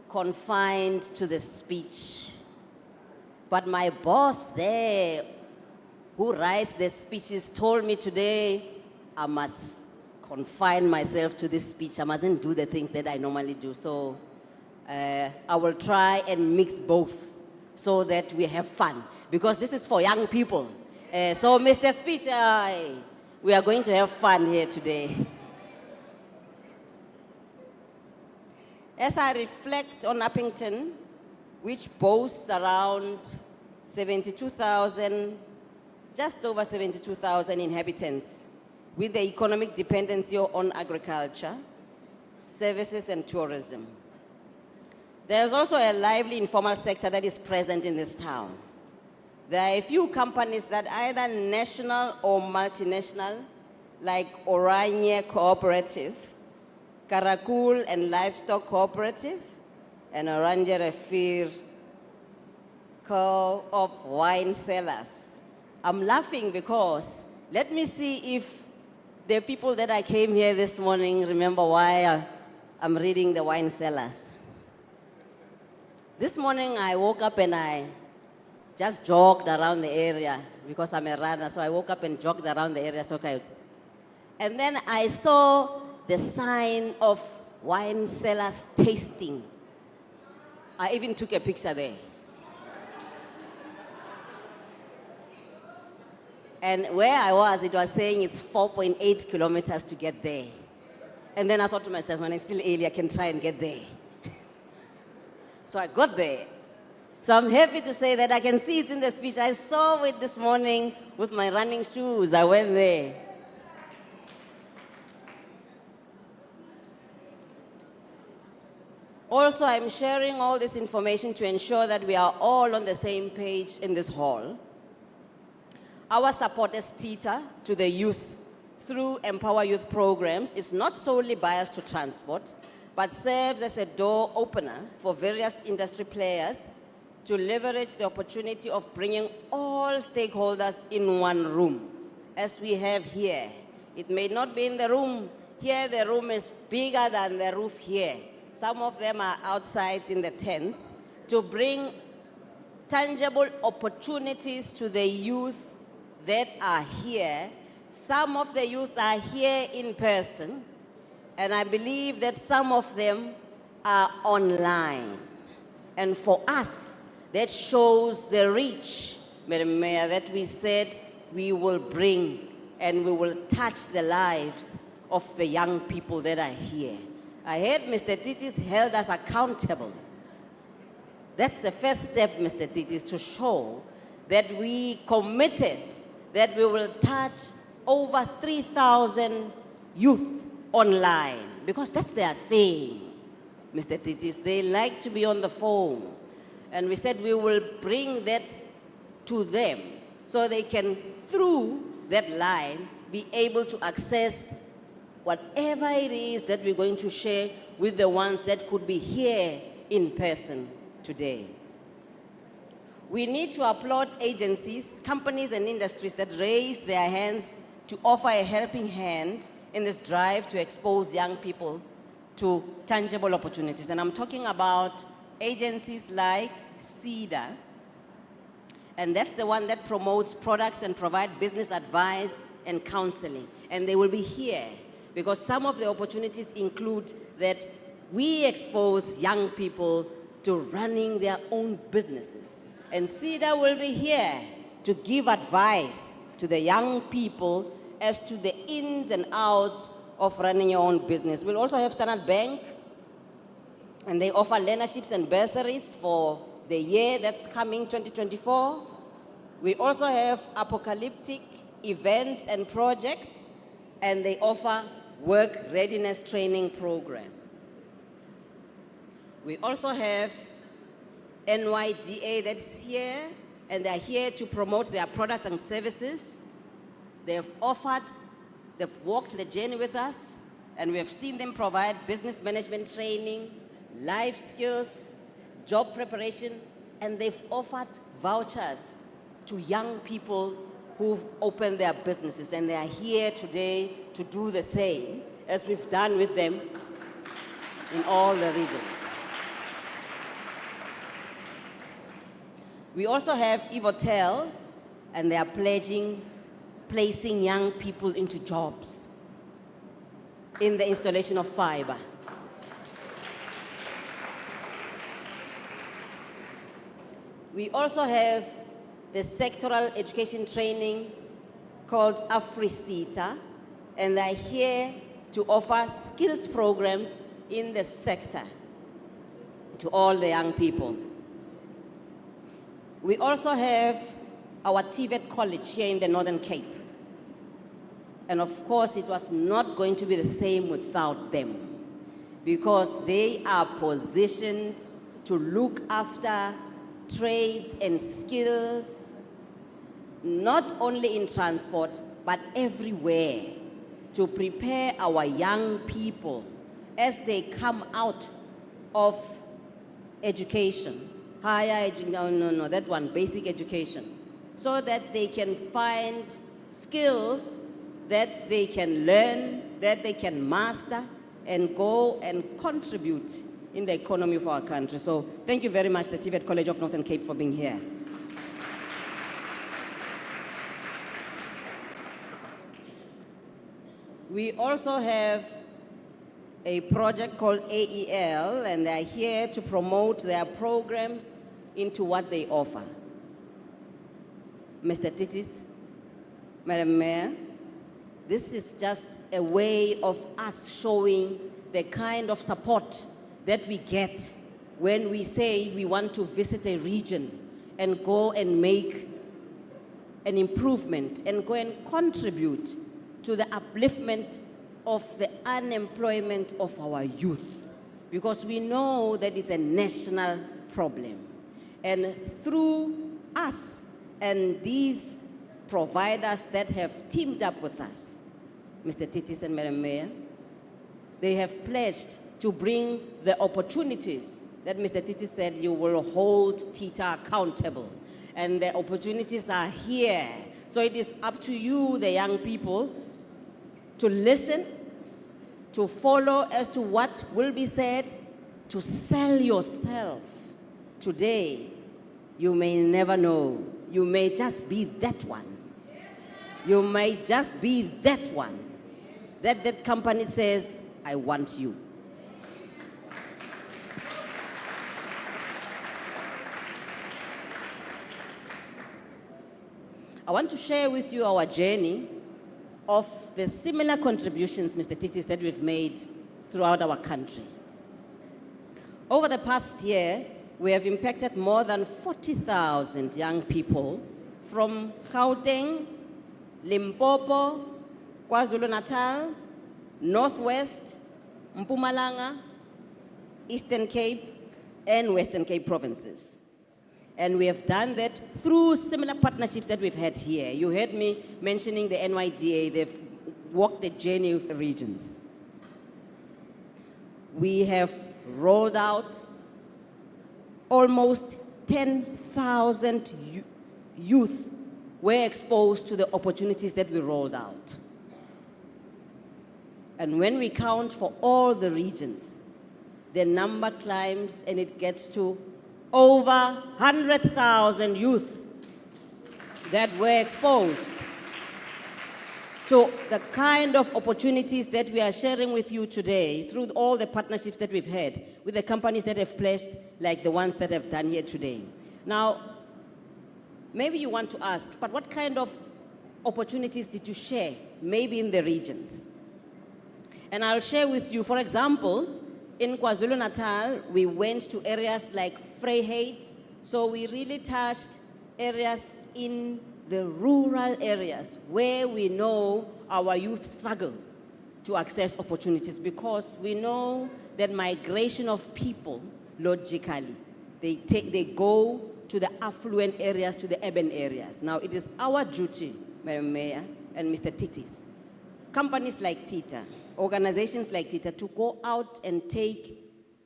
confined to the speech. But my boss there, who writes the speeches, told me today I must confine myself to this speech. I mustn't do the things that I normally do. So I will try and mix both so that we have fun. Because this is for young people. So Mr. Speaker, we are going to have fun here today. As I reflect on Uppington, which boasts around 72,000, just over 72,000 inhabitants, with the economic dependency on agriculture, services, and tourism. There's also a lively informal sector that is present in this town. There are a few companies that are either national or multinational, like Oranje Cooperative, Karakul and Livestock Cooperative, and Oranje Refir of wine cellars. I'm laughing because let me see if the people that I came here this morning remember why I'm reading the wine cellars. This morning I woke up and I just jogged around the area because I'm a runner, so I woke up and jogged around the area. And then I saw the sign of wine cellars tasting. I even took a picture there. And where I was, it was saying it's 4.8 kilometers to get there. And then I thought to myself, when I'm still early, I can try and get there. So I got there. So I'm happy to say that I can see it in the speech. I saw it this morning with my running shoes. I went there. Also, I'm sharing all this information to ensure that we are all on the same page in this hall. Our support as TETA to the youth through Empowa Youth programs is not solely biased to transport, but serves as a door opener for various industry players to leverage the opportunity of bringing all stakeholders in one room, as we have here. It may not be in the room. Here, the room is bigger than the roof here. Some of them are outside in the tents to bring tangible opportunities to the youth that are here. Some of the youth are here in person, and I believe that some of them are online. And for us, that shows the reach, Madam Mayor, that we said we will bring and we will touch the lives of the young people that are here. I heard Mr. Titis held us accountable. That's the first step, Mr. Titis, to show that we committed that we will touch over 3,000 youth online, because that's their thing, Mr. Titis. They like to be on the phone. And we said we will bring that to them so they can, through that line, be able to access whatever it is that we're going to share with the ones that could be here in person today. We need to applaud agencies, companies, and industries that raise their hands to offer a helping hand in this drive to expose young people to tangible opportunities. And I'm talking about agencies like CEDA, and that's the one that promotes products and provides business advice and counseling. And they will be here because some of the opportunities include that we expose young people to running their own businesses. And CEDA will be here to give advice to the young people as to the ins and outs of running your own business. We'll also have Standard Bank, and they offer learnerships and bursaries for the year that's coming, 2024. We also have apocalyptic events and projects, and they offer work readiness training program. We also have NYDA that's here, and they're here to promote their products and services. They've walked the journey with us, and we have seen them provide business management training, life skills, job preparation, and they've offered vouchers to young people who've opened their businesses, and they are here today to do the same as we've done with them in all the regions. We also have Evotel, and they are placing young people into jobs in the installation of fiber. We also have the sectoral education training called AfriCETA, and they're here to offer skills programs in the sector to all the young people. We also have our TVET college here in the Northern Cape. And of course, it was not going to be the same without them, because they are positioned to look after trades and skills, not only in transport, but everywhere, to prepare our young people as they come out of education, that one, basic education, so that they can find skills that they can learn, that they can master, and go and contribute in the economy of our country. So thank you very much, the TVET College of Northern Cape, for being here. We also have a project called AEL, and they're here to promote their programs into what they offer. Mr. Titis, Madam Mayor, this is just a way of us showing the kind of support that we get when we say we want to visit a region and go and make an improvement and go and contribute to the upliftment of the unemployment of our youth, because we know that it's a national problem. And through us and these providers that have teamed up with us, Mr. Titis and Madam Mayor, they have pledged to bring the opportunities that Mr. Titis said you will hold TETA accountable. And the opportunities are here. So it is up to you, the young people, to listen, to follow as to what will be said, to sell yourself. Today, you may never know. You may just be that one. You may just be that one. That company says, I want you. I want to share with you our journey of the similar contributions, Mr. Titis, that we've made throughout our country. Over the past year, we have impacted more than 40,000 young people from Gauteng, Limpopo, KwaZulu-Natal, Northwest, Mpumalanga, Eastern Cape, and Western Cape provinces. And we have done that through similar partnerships that we've had here. You heard me mentioning the NYDA. They've walked the journey of the regions. We have rolled out almost 10,000 youth were exposed to the opportunities that we rolled out. And when we count for all the regions, the number climbs and it gets to over 100,000 youth that were exposed to the kind of opportunities that we are sharing with you today through all the partnerships that we've had with the companies that have pledged, like the ones that have done here today. Now, maybe you want to ask, but what kind of opportunities did you share, maybe in the regions? And I'll share with you, for example, in KwaZulu-Natal, we went to areas like Vryheid, so we really touched areas in the rural areas where we know our youth struggle to access opportunities, because we know that migration of people, logically, they go to the affluent areas, to the urban areas. Now, it is our duty, Madam Mayor and Mr. Titis, companies like TETA, organizations like TETA, to go out and take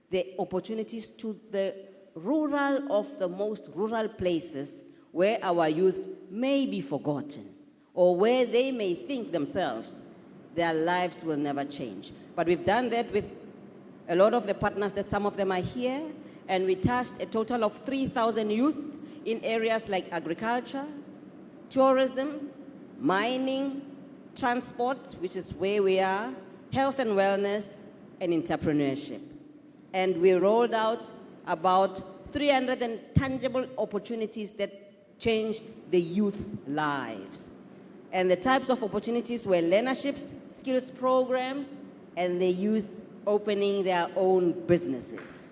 the opportunities to the rural of the most rural places where our youth may be forgotten, or where they may think themselves their lives will never change. But we've done that with a lot of the partners, that some of them are here, and we touched a total of 3,000 youth in areas like agriculture, tourism, mining, transport, which is where we are, health and wellness, and entrepreneurship. And we rolled out about 300 tangible opportunities that changed the youth's lives. And the types of opportunities were learnerships, skills programs, and the youth opening their own businesses.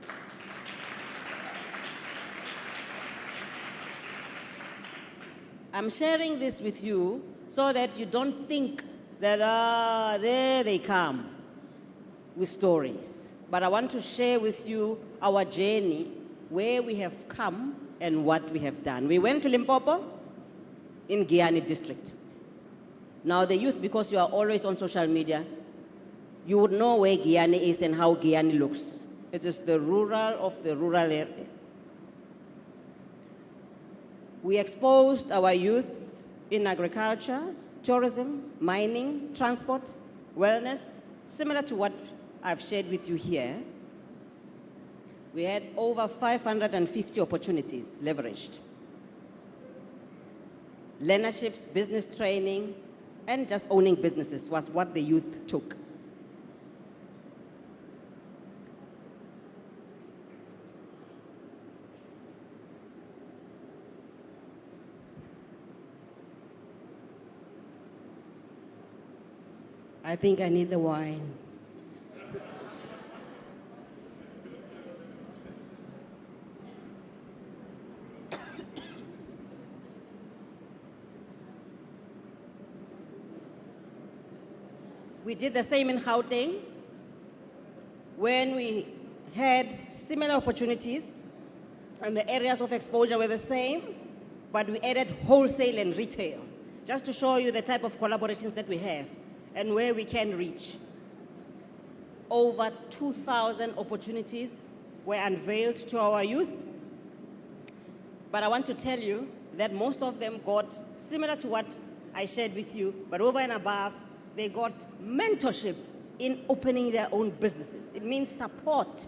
I'm sharing this with you so that you don't think that, there they come with stories. But I want to share with you our journey, where we have come and what we have done. We went to Limpopo in Giani district. Now the youth, because you are always on social media, you would know where Giani is and how Giani looks. It is the rural of the rural area. We exposed our youth in agriculture, tourism, mining, transport, wellness, similar to what I've shared with you here. We had over 550 opportunities leveraged. Learnerships, business training, and just owning businesses was what the youth took. I think I need the wine. We did the same in Gauteng when we had similar opportunities and the areas of exposure were the same, but we added wholesale and retail, just to show you the type of collaborations that we have and where we can reach. Over 2,000 opportunities were unveiled to our youth, but I want to tell you that most of them got similar to what I shared with you, but over and above, they got mentorship in opening their own businesses. It means support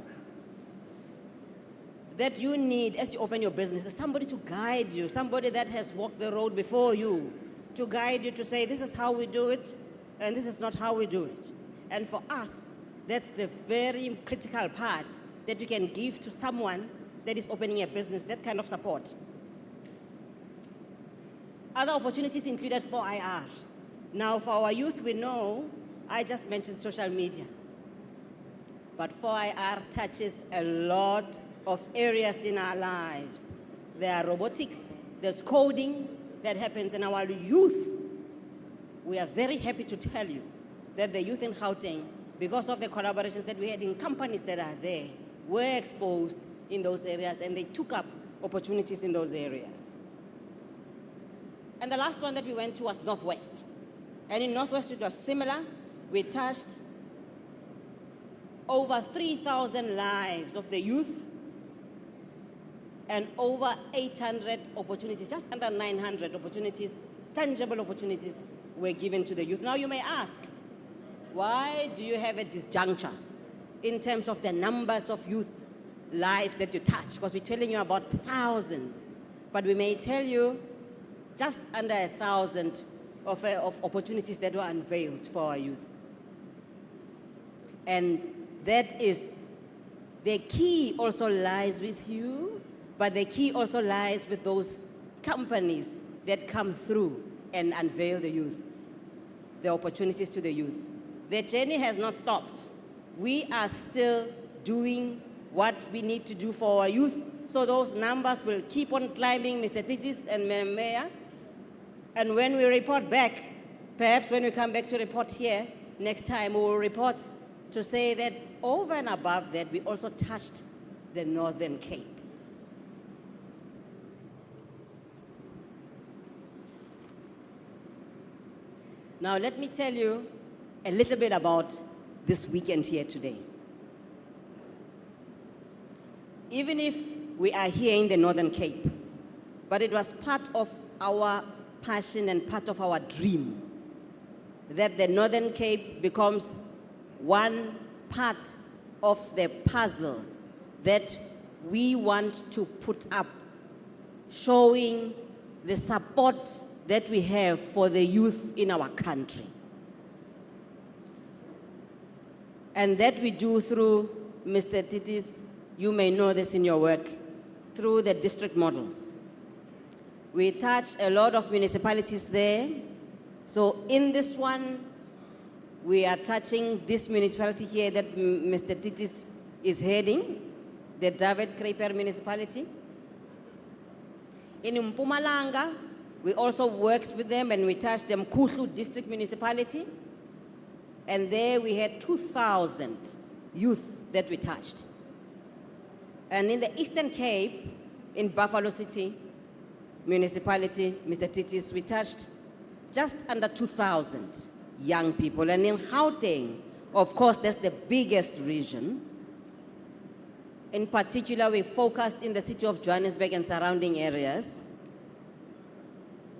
that you need as you open your business, somebody to guide you, somebody that has walked the road before you, to guide you to say, this is how we do it, and this is not how we do it. And for us, that's the very critical part that you can give to someone that is opening a business, that kind of support. Other opportunities included 4IR. Now, for our youth, we know, I just mentioned social media, but 4IR touches a lot of areas in our lives. There are robotics, there's coding that happens in our youth. We are very happy to tell you that the youth in Gauteng, because of the collaborations that we had in companies that are there, were exposed in those areas and they took up opportunities in those areas. And the last one that we went to was Northwest. And in Northwest, it was similar. We touched over 3,000 lives of the youth and over 800 opportunities, just under 900 opportunities, tangible opportunities were given to the youth. Now you may ask, why do you have a disjuncture in terms of the numbers of youth lives that you touch? Because we're telling you about thousands, but we may tell you just under 1,000 of opportunities that were unveiled for our youth. And that is, the key also lies with you, but the key also lies with those companies that come through and unveil the youth, the opportunities to the youth. The journey has not stopped. We are still doing what we need to do for our youth, so those numbers will keep on climbing, Mr. Titis and Madam Mayor. And when we report back, perhaps when we come back to report here, next time we will report to say that over and above that, we also touched the Northern Cape. Now let me tell you a little bit about this weekend here today. Even if we are here in the Northern Cape, but it was part of our passion and part of our dream that the Northern Cape becomes one part of the puzzle that we want to put up, showing the support that we have for the youth in our country. And that we do through, Mr. Titis, you may know this in your work, through the district model. We touch a lot of municipalities there. So in this one, we are touching this municipality here that Mr. Titis is heading, the David Kruger municipality. In Mpumalanga, we also worked with them and we touched the Mkuhlu district municipality. And there we had 2,000 youth that we touched. And in the Eastern Cape, in Buffalo City municipality, Mr. Titis, we touched just under 2,000 young people. And in Gauteng, of course, that's the biggest region. In particular, we focused in the city of Johannesburg and surrounding areas.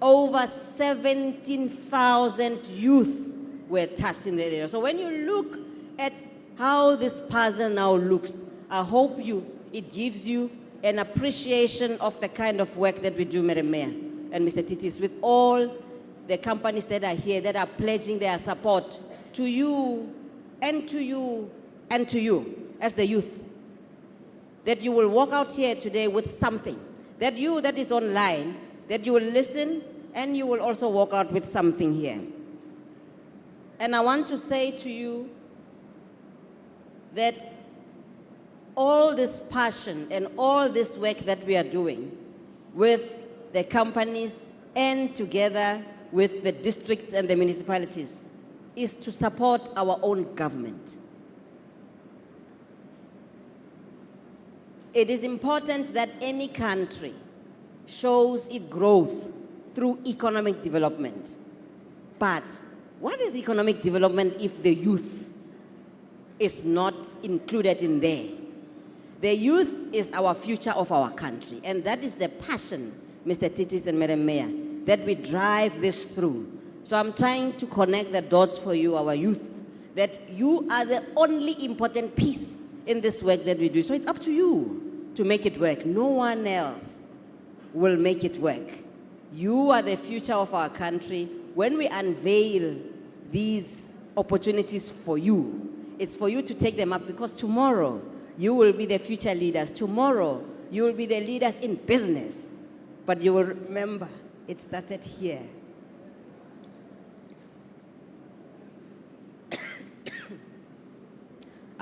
Over 17,000 youth were touched in the area. So when you look at how this puzzle now looks, I hope it gives you an appreciation of the kind of work that we do, Madam Mayor and Mr. Titis, with all the companies that are here that are pledging their support to you and to you and to you as the youth. That you will walk out here today with something. That you that is online, that you will listen and you will also walk out with something here. And I want to say to you that all this passion and all this work that we are doing with the companies and together with the districts and the municipalities is to support our own government. It is important that any country shows its growth through economic development. But what is economic development if the youth is not included in there? The youth is our future of our country, and that is the passion, Mr. Titis and Madam Mayor, that we drive this through. So I'm trying to connect the dots for you, our youth, that you are the only important piece in this work that we do. So it's up to you to make it work. No one else will make it work. You are the future of our country. When we unveil these opportunities for you, it's for you to take them up, because tomorrow you will be the future leaders. Tomorrow you will be the leaders in business. But you will remember, it started here.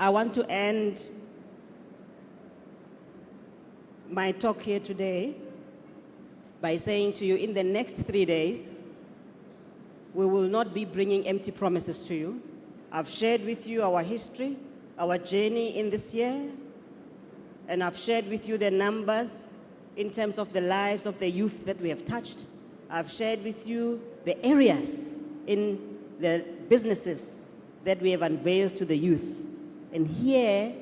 I want to end my talk here today by saying to you, in the next 3 days, we will not be bringing empty promises to you. I've shared with you our history, our journey in this year, and I've shared with you the numbers in terms of the lives of the youth that we have touched. I've shared with you the areas in the businesses that we have unveiled to the youth. And here,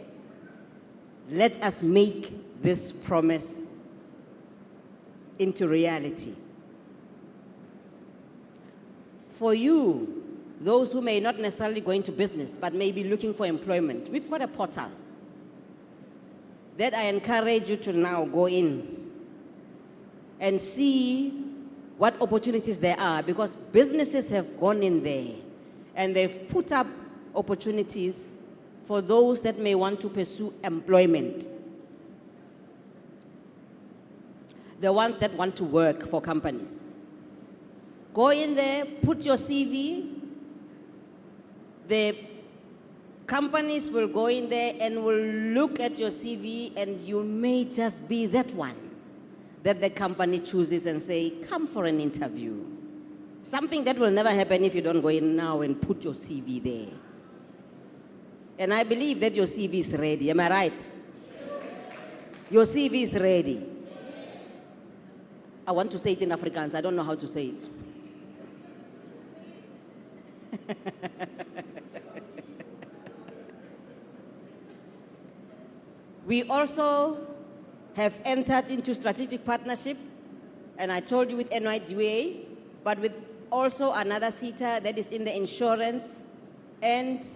let us make this promise into reality. For you, those who may not necessarily go into business, but may be looking for employment, we've got a portal that I encourage you to now go in and see what opportunities there are, because businesses have gone in there and they've put up opportunities for those that may want to pursue employment. The ones that want to work for companies. Go in there, put your CV. The companies will go in there and will look at your CV, and you may just be that one that the company chooses and say, come for an interview. Something that will never happen if you don't go in now and put your CV there. And I believe that your CV is ready. Am I right? Your CV is ready. I want to say it in Afrikaans. I don't know how to say it. We also have entered into strategic partnership, and I told you with NYDA, but with also another TETA that is in the insurance and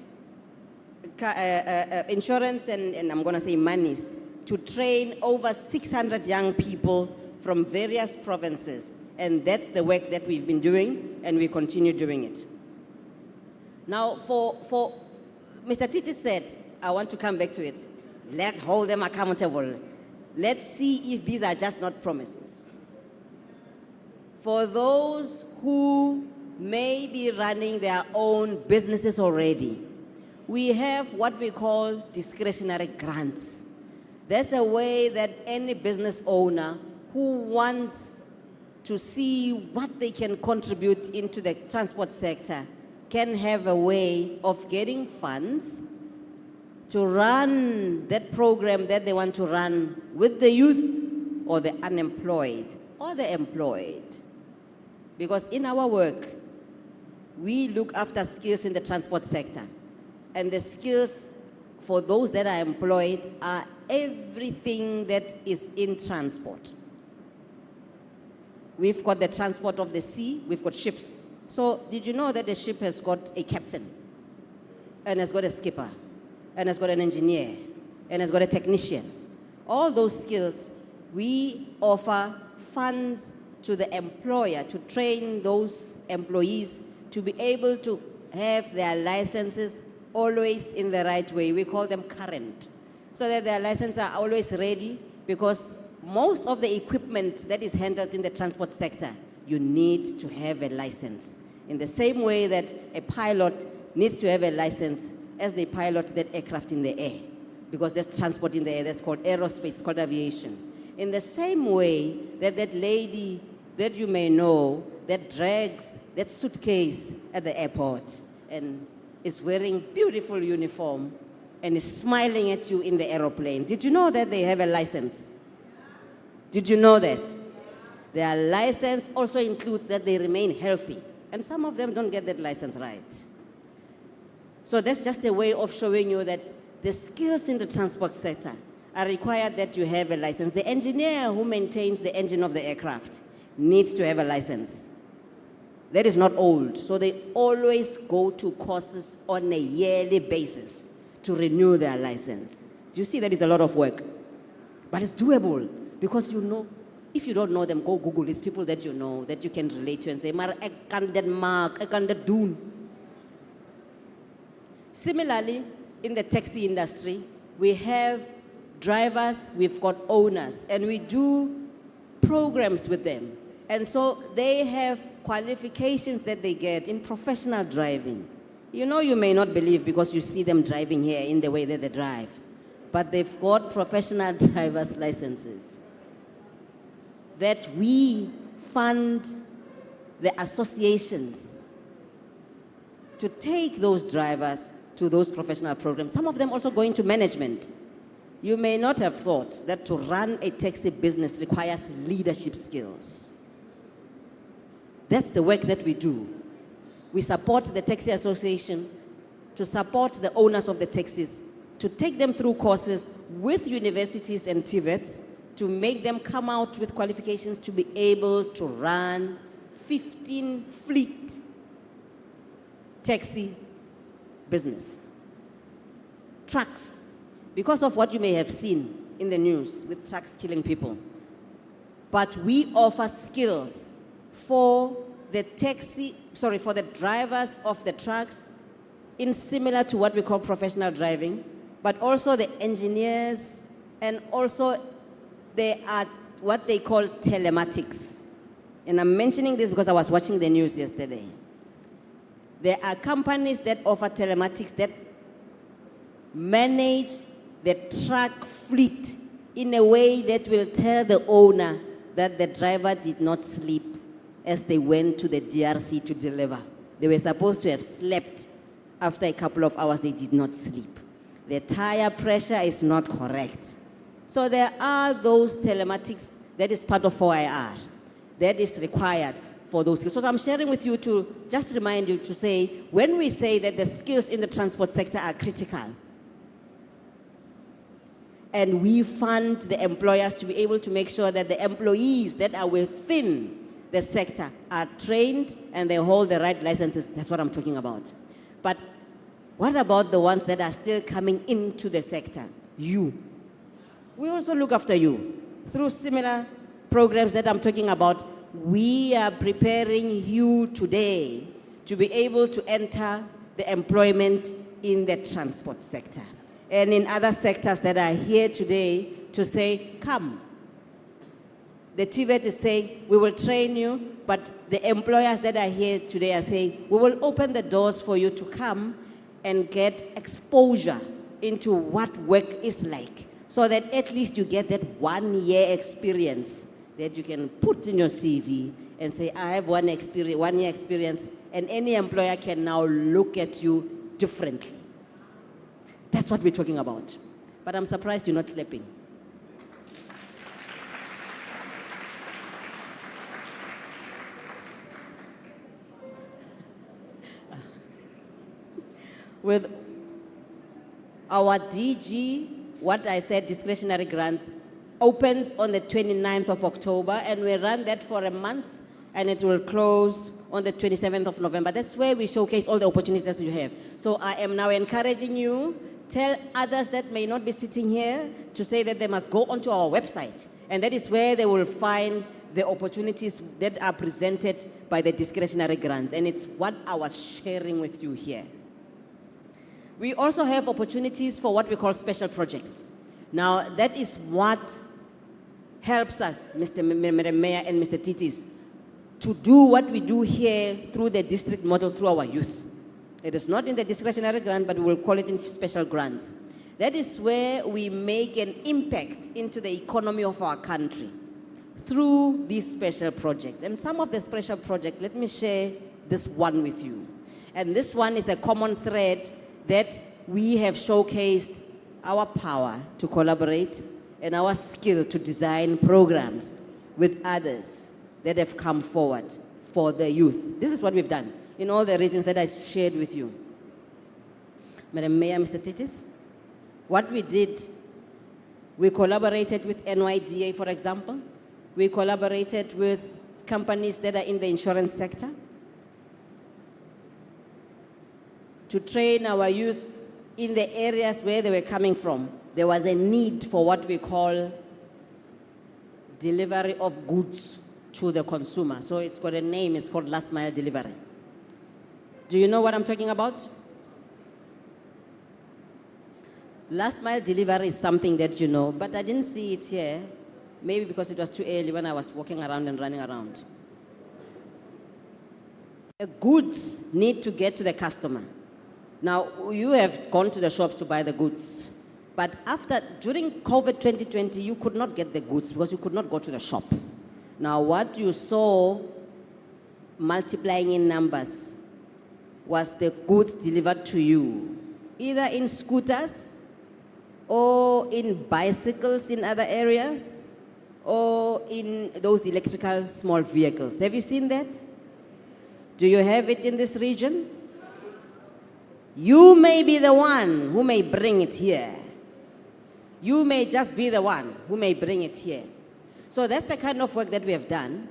I'm going to say monies, to train over 600 young people from various provinces. And that's the work that we've been doing, and we continue doing it. Now, for Mr. Titis said, I want to come back to it. Let's hold them accountable. Let's see if these are just not promises. For those who may be running their own businesses already, we have what we call discretionary grants. That's a way that any business owner who wants to see what they can contribute into the transport sector can have a way of getting funds to run that program that they want to run with the youth or the unemployed or the employed. Because in our work, we look after skills in the transport sector. And the skills for those that are employed are everything that is in transport. We've got the transport of the sea, we've got ships. So did you know that the ship has got a captain, and has got a skipper, and has got an engineer, and has got a technician? All those skills, we offer funds to the employer to train those employees to be able to have their licenses always in the right way. We call them current, so that their licenses are always ready, because most of the equipment that is handled in the transport sector, you need to have a license. In the same way that a pilot needs to have a license as they pilot that aircraft in the air, because there's transport in the air, that's called aerospace, called aviation. In the same way that that lady that you may know that drags that suitcase at the airport and is wearing beautiful uniform and is smiling at you in the aeroplane, did you know that they have a license? Did you know that? Their license also includes that they remain healthy, and some of them don't get that license right. So that's just a way of showing you that the skills in the transport sector are required that you have a license. The engineer who maintains the engine of the aircraft needs to have a license. That is not old, so they always go to courses on a yearly basis to renew their license. Do you see that is a lot of work? But it's doable, because you know, if you don't know them, go Google. It's people that you know, that you can relate to and say, "Maar ek kan dit maak, ek kan dit doen." Similarly, in the taxi industry, we have drivers, we've got owners, and we do programs with them. And so they have qualifications that they get in professional driving. You know, you may not believe because you see them driving here in the way that they drive, but they've got professional driver's licenses that we fund the associations to take those drivers to those professional programs. Some of them also go into management. You may not have thought that to run a taxi business requires leadership skills. That's the work that we do. We support the Taxi Association to support the owners of the taxis, to take them through courses with universities and TVETs, to make them come out with qualifications to be able to run 15 fleet taxi business. Trucks, because of what you may have seen in the news with trucks killing people. But we offer skills for the for the drivers of the trucks, in similar to what we call professional driving, but also the engineers, and also there are what they call telematics. And I'm mentioning this because I was watching the news yesterday. There are companies that offer telematics that manage the truck fleet in a way that will tell the owner that the driver did not sleep as they went to the DRC to deliver. They were supposed to have slept. After a couple of hours, they did not sleep. The tire pressure is not correct. So there are those telematics that is part of 4IR that is required for those skills. So I'm sharing with you to just remind you to say, when we say that the skills in the transport sector are critical, and we fund the employers to be able to make sure that the employees that are within the sector are trained and they hold the right licenses, that's what I'm talking about. But what about the ones that are still coming into the sector? You. We also look after you through similar programs that I'm talking about. We are preparing you today to be able to enter the employment in the transport sector and in other sectors that are here today to say, come. The TVET is saying, we will train you, but the employers that are here today are saying, we will open the doors for you to come and get exposure into what work is like, so that at least you get that 1 year experience that you can put in your CV and say, I have 1 year experience, and any employer can now look at you differently. That's what we're talking about. But I'm surprised you're not clapping. Our DG, what I said, discretionary grants, opens on the 29th of October, and we run that for a month, and it will close on the 27th of November. That's where we showcase all the opportunities you have. So I am now encouraging you, tell others that may not be sitting here to say that they must go onto our website, and that is where they will find the opportunities that are presented by the discretionary grants, and it's what I was sharing with you here. We also have opportunities for what we call special projects. Now, that is what helps us, Mr. Mayor and Mr. Titis, to do what we do here through the district model through our youth. It is not in the discretionary grant, but we will call it in special grants. That is where we make an impact into the economy of our country through these special projects. And some of the special projects, let me share this one with you. And this one is a common thread that we have showcased our power to collaborate and our skill to design programs with others that have come forward for the youth. This is what we've done in all the regions that I shared with you. Madam Mayor, Mr. Titis, what we did, we collaborated with NYDA, for example. We collaborated with companies that are in the insurance sector to train our youth in the areas where they were coming from. There was a need for what we call delivery of goods to the consumer. So it's got a name, it's called last mile delivery. Do you know what I'm talking about? Last mile delivery is something that you know, but I didn't see it here, maybe because it was too early when I was walking around and running around. The goods need to get to the customer. Now, you have gone to the shops to buy the goods, but during COVID 2020, you could not get the goods because you could not go to the shop. Now, what you saw multiplying in numbers was the goods delivered to you, either in scooters or in bicycles in other areas, or in those electrical small vehicles. Have you seen that? Do you have it in this region? You may be the one who may bring it here. You may just be the one who may bring it here. So that's the kind of work that we have done.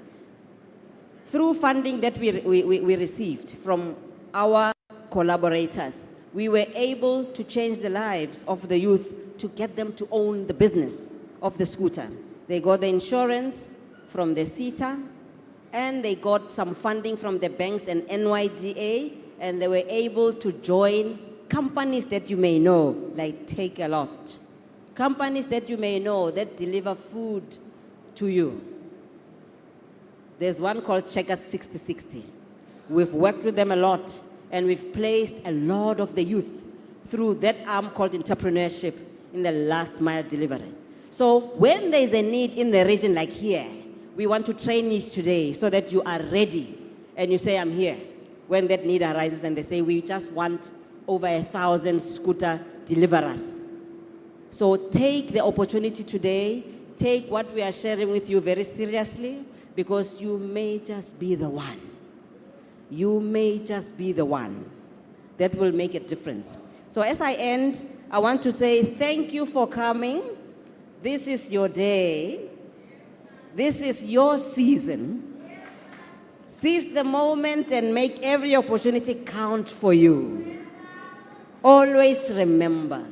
Through funding that we received from our collaborators, we were able to change the lives of the youth to get them to own the business of the scooter. They got the insurance from the TETA, and they got some funding from the banks and NYDA, and they were able to join companies that you may know, like Take a Lot. Companies that you may know that deliver food to you. There's one called Checkers 6060. We've worked with them a lot, and we've placed a lot of the youth through that arm called entrepreneurship in the last mile delivery. So when there's a need in the region like here, we want to train you today so that you are ready and you say, I'm here. When that need arises and they say, we just want over 1,000 scooter deliverers. So take the opportunity today, take what we are sharing with you very seriously, because you may just be the one. You may just be the one that will make a difference. So as I end, I want to say thank you for coming. This is your day. This is your season. Seize the moment and make every opportunity count for you. Always remember,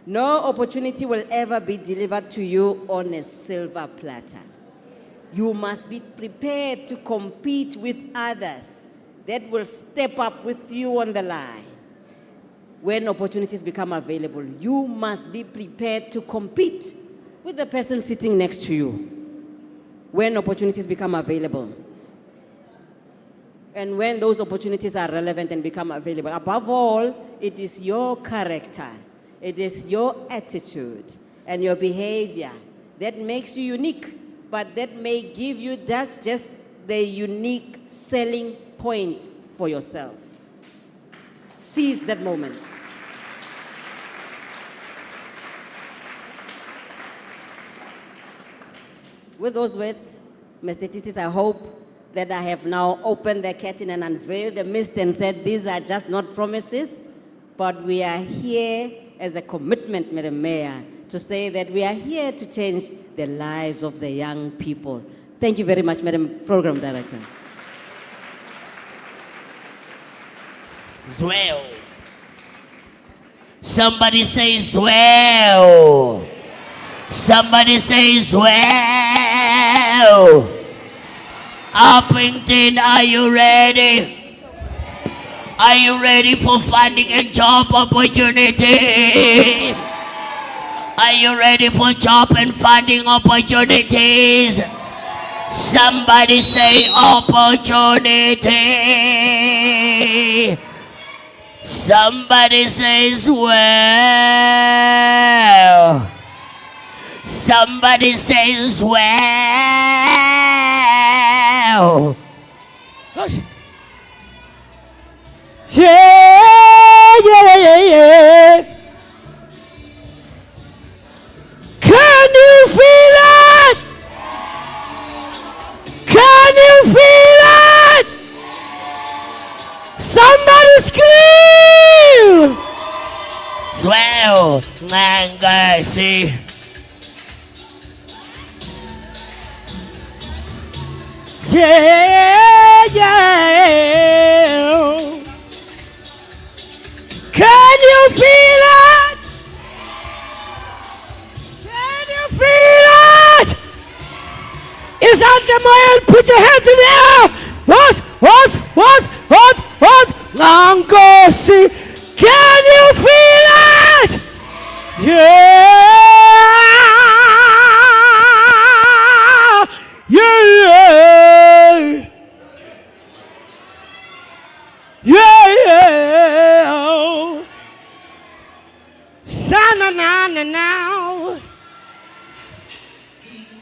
no opportunity will ever be delivered to you on a silver platter. You must be prepared to compete with others that will step up with you on the line. When opportunities become available, you must be prepared to compete with the person sitting next to you when opportunities become available. And when those opportunities are relevant and become available. Above all, it is your character, it is your attitude and your behavior that makes you unique, but that may give you, that's just the unique selling point for yourself. Seize that moment. With those words, Mr. Titis, I hope that I have now opened the curtain and unveiled the mist and said these are just not promises, but we are here as a commitment, Madam Mayor, to say that we are here to change the lives of the young people. Thank you very much, Madam Program Director. Zwell. Somebody say Zwell. Somebody say Zwell. Uppington, are you ready? Are you ready for funding and job opportunity? Are you ready for job and funding opportunities? Somebody say opportunity. Somebody says well. Somebody says well. Yeah. Can you feel it? Can you feel it? Somebody scream! Swell, Ngangasi. Yeah. Can you feel it? Can you feel it? Is that the man? Put your hands in the air. What? Ngangasi. Can you feel it? Yeah. Sa-na-na-na now.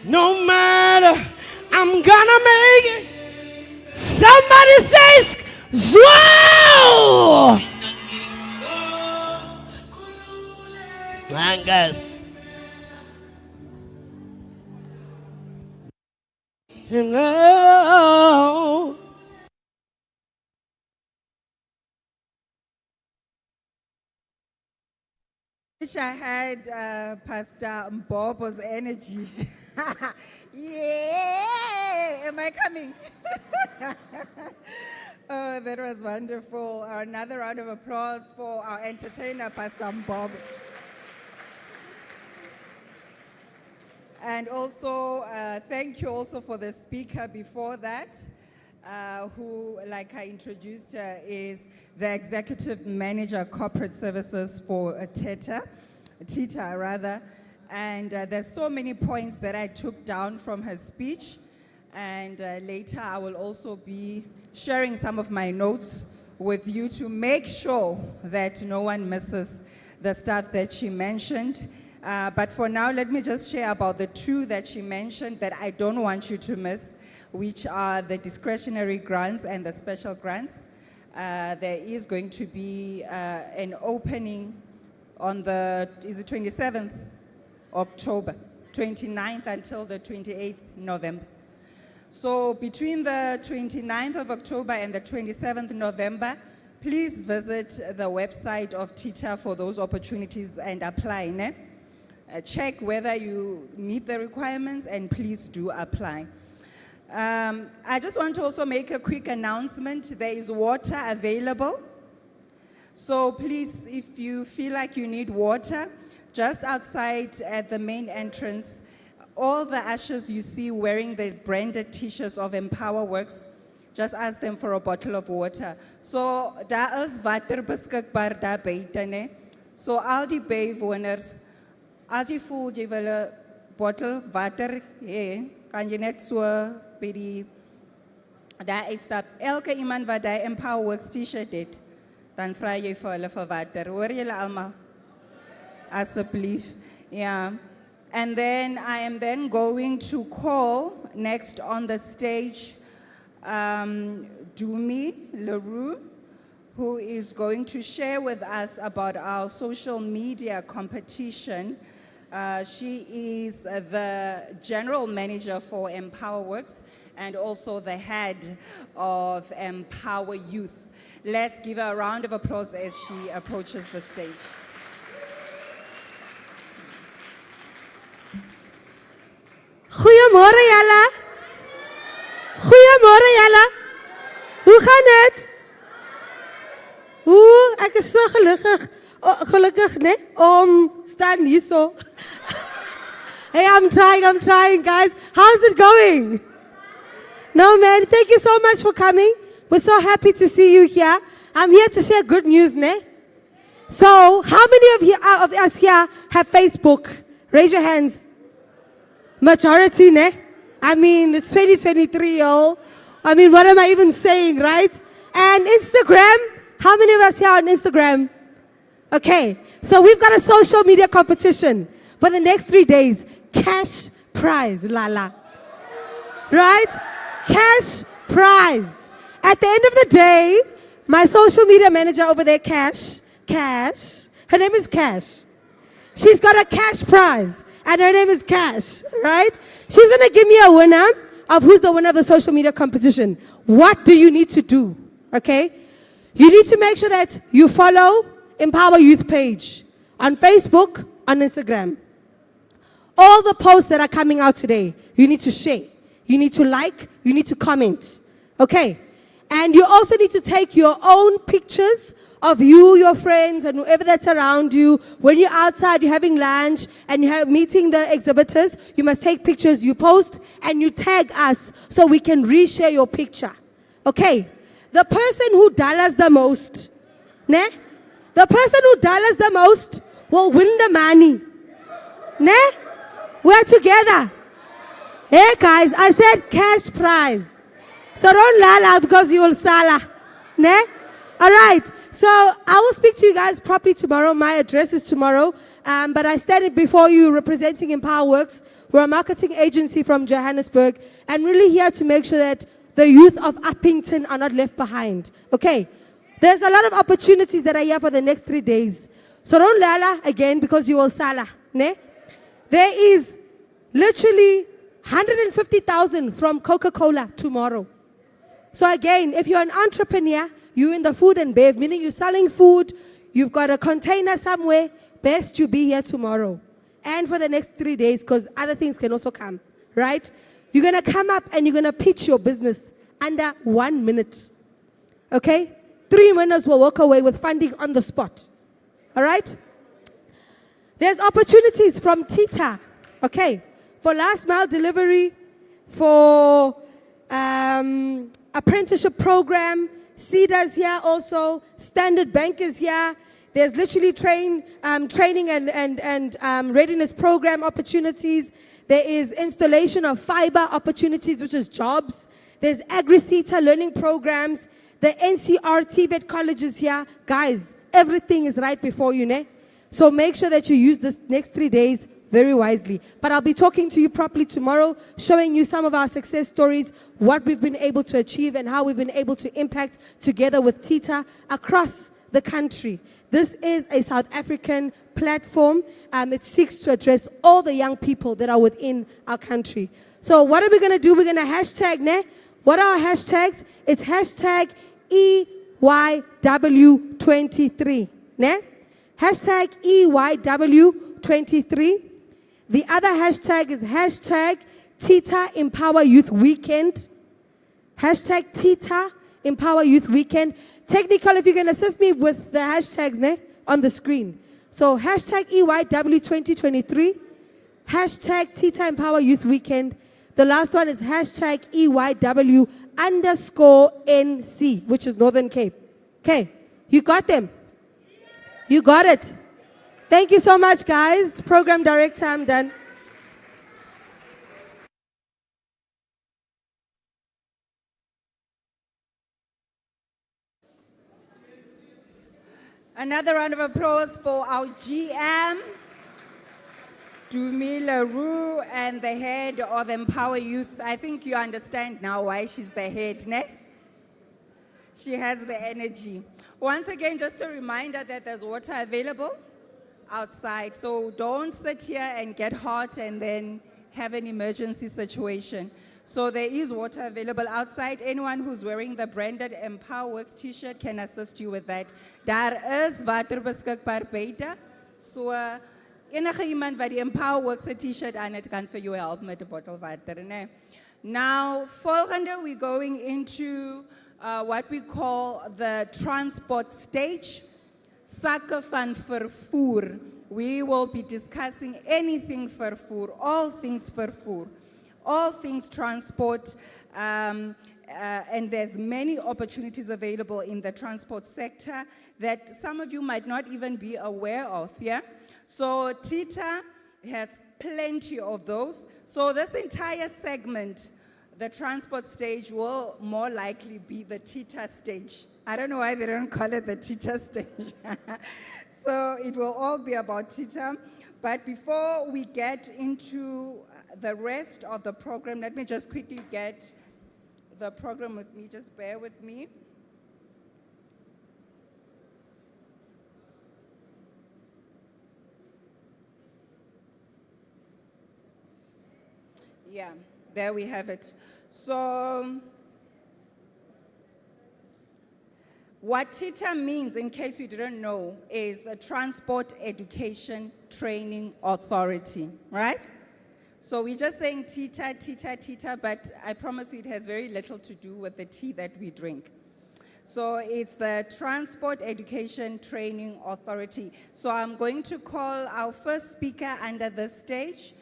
No matter, I'm gonna make it. Somebody says, Zwell! Angus. No. Wish I had Pastor Mbobo's energy. Yeah, am I coming? Oh, that was wonderful. Another round of applause for our entertainer, Pastor Mbobo. And also, thank you also for the speaker before that, who, like I introduced her, is the Executive Manager Corporate Services for TETA, rather. And there's so many points that I took down from her speech. And later I will also be sharing some of my notes with you to make sure that no one misses the stuff that she mentioned. But for now, let me just share about the two that she mentioned that I don't want you to miss, which are the discretionary grants and the special grants. There is going to be an opening on the, is it 27th October, 29th until the 28th November. So between the 29th of October and the 27th November, please visit the website of TETA for those opportunities and apply. Ne? Check whether you meet the requirements and please do apply. I just want to also make a quick announcement. There is water available. So please, if you feel like you need water, just outside at the main entrance, all the ushers you see wearing the branded t-shirts of Empowa Works, just ask them for a bottle of water. So daar is water beskikbaar daar buite, ne? So al die bywoners, as jy voel jy wil 'n bottle water hê, kan jy net so by die daar uitstap. Elke iemand wat daai Empowa Works t-shirt het, dan vra jy vir hulle vir water. Hoor julle almal? Asseblief. Yeah. And then I am then going to call next on the stage Dumi Leroux, who is going to share with us about our social media competition. She is the general manager for Empowa Works and also the head of Empowa Youth. Let's give her a round of applause as she approaches the stage. Goeiemôre julle. Goeiemôre julle. Hoe gaan dit? Ek is so gelukkig, né? Staan hier so. Hey, I'm trying, guys. How's it going? No, man, thank you so much for coming. We're so happy to see you here. I'm here to share good news, ne? So, how many of us here have Facebook? Raise your hands. Majority, ne? I mean, it's 2023, yo. I mean, what am I even saying, right? And Instagram, how many of us here on Instagram? Okay, so we've got a social media competition for the next 3 days. Cash prize, lala. Right? Cash prize. At the end of the day, my social media manager over there, Cash, her name is Cash. She's got a cash prize, and her name is Cash, right? She's gonna give me a winner of who's the winner of the social media competition. What do you need to do? Okay? You need to make sure that you follow Empowa Youth page on Facebook, on Instagram. All the posts that are coming out today, you need to share. You need to like, you need to comment. Okay? And you also need to take your own pictures of you, your friends, and whoever that's around you. When you're outside, you're having lunch, and you're meeting the exhibitors, you must take pictures, you post, and you tag us so we can reshare your picture. Okay? The person who dollars the most, ne? The person who dollars the most will win the money. Ne? We're together. Hey guys, I said cash prize. So don't lala because you will sala. Ne? Alright, so I will speak to you guys properly tomorrow. My address is tomorrow. But I stand before you representing Empowa Works. We're a marketing agency from Johannesburg and really here to make sure that the youth of Uppington are not left behind. Okay? There's a lot of opportunities that are here for the next 3 days. So don't lala again because you will sala. Ne? There is literally 150,000 from Coca-Cola tomorrow. So again, if you're an entrepreneur, you're in the food and bev, meaning you're selling food, you've got a container somewhere, best you be here tomorrow. And for the next 3 days, because other things can also come, right? You're going to come up and you're going to pitch your business under 1 minute. Okay? 3 winners will walk away with funding on the spot. All right? There's opportunities from TETA. Okay? For last mile delivery, for apprenticeship program, CEDA's here also, Standard Bank is here. There's literally training and readiness program opportunities. There is installation of fiber opportunities, which is jobs. There's Agri-CETA learning programs. The NCR TVET college is here. Guys, everything is right before you, ne? So make sure that you use this next 3 days very wisely. But I'll be talking to you properly tomorrow, showing you some of our success stories, what we've been able to achieve and how we've been able to impact together with TETA across the country. This is a South African platform. It seeks to address all the young people that are within our country. So what are we going to do? We're going to hashtag, ne? What are our hashtags? It's hashtag EYW23, ne? Hashtag EYW23. The other hashtag is hashtag TETA Empowa Youth Weekend. Hashtag TETA Empowa Youth Weekend. Technical, if you can assist me with the hashtags, ne, on the screen. So hashtag EYW2023. Hashtag TETA Empowa Youth Weekend. The last one is hashtag EYW_NC, which is Northern Cape. Okay, you got them? You got it. Thank you so much, guys. Program director, I'm done. Another round of applause for our GM, Dumi LaRue, and the head of Empowa Youth. I think you understand now why she's the head, ne? She has the energy. Once again, just a reminder that there's water available outside. So don't sit here and get hot and then have an emergency situation. So there is water available outside. Anyone who's wearing the branded Empowa Works t-shirt can assist you with that. Daar is water beskikbaar buite. So enige iemand wat die Empowa Works a t-shirt aan het kan vir jou help met 'n bottel water, né? Now, volgende, we're going into what we call the transport stage. Sake van vervoer. We will be discussing anything vervoer, all things vervoer, all things transport, and there's many opportunities available in the transport sector that some of you might not even be aware of, yeah? So TETA has plenty of those. So this entire segment, the transport stage, will more likely be the TETA stage. I don't know why they don't call it the TETA stage. So it will all be about TETA. But before we get into the rest of the program, let me just quickly get the program with me. Just bear with me. Yeah, there we have it. So what TETA means, in case you didn't know, is a Transport Education Training Authority, right? So we're just saying TETA, TETA, TETA, but I promise you it has very little to do with the tea that we drink. So it's the Transport Education Training Authority. So I'm going to call our first speaker under the stage,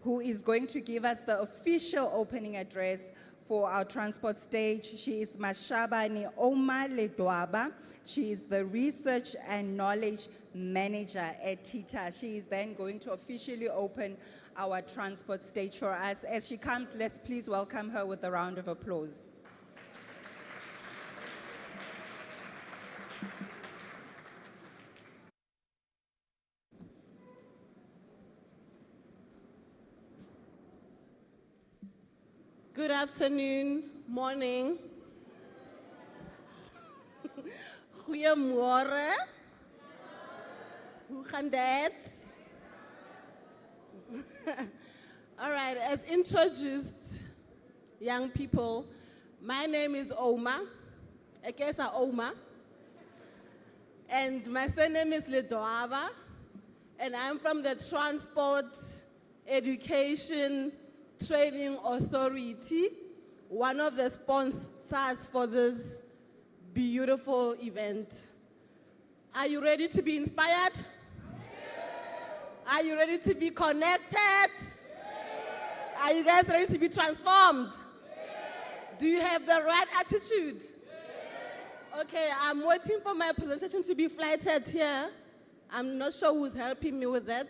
who is going to give us the official opening address for our transport stage. She is Mashabane Oma Ledwaba. She is the Research and Knowledge Manager at TETA. She is then going to officially open our transport stage for us. As she comes, let's please welcome her with a round of applause. Good afternoon, morning. Goeiemôre. Hoe gaan dit? All right, as introduced, young people, my name is Oma. Ekesa Oma. And my surname is Ledoava. And I'm from the Transport Education Training Authority, one of the sponsors for this beautiful event. Are you ready to be inspired? Are you ready to be connected? Are you guys ready to be transformed? Do you have the right attitude? Okay, I'm waiting for my presentation to be flighted here. I'm not sure who's helping me with that.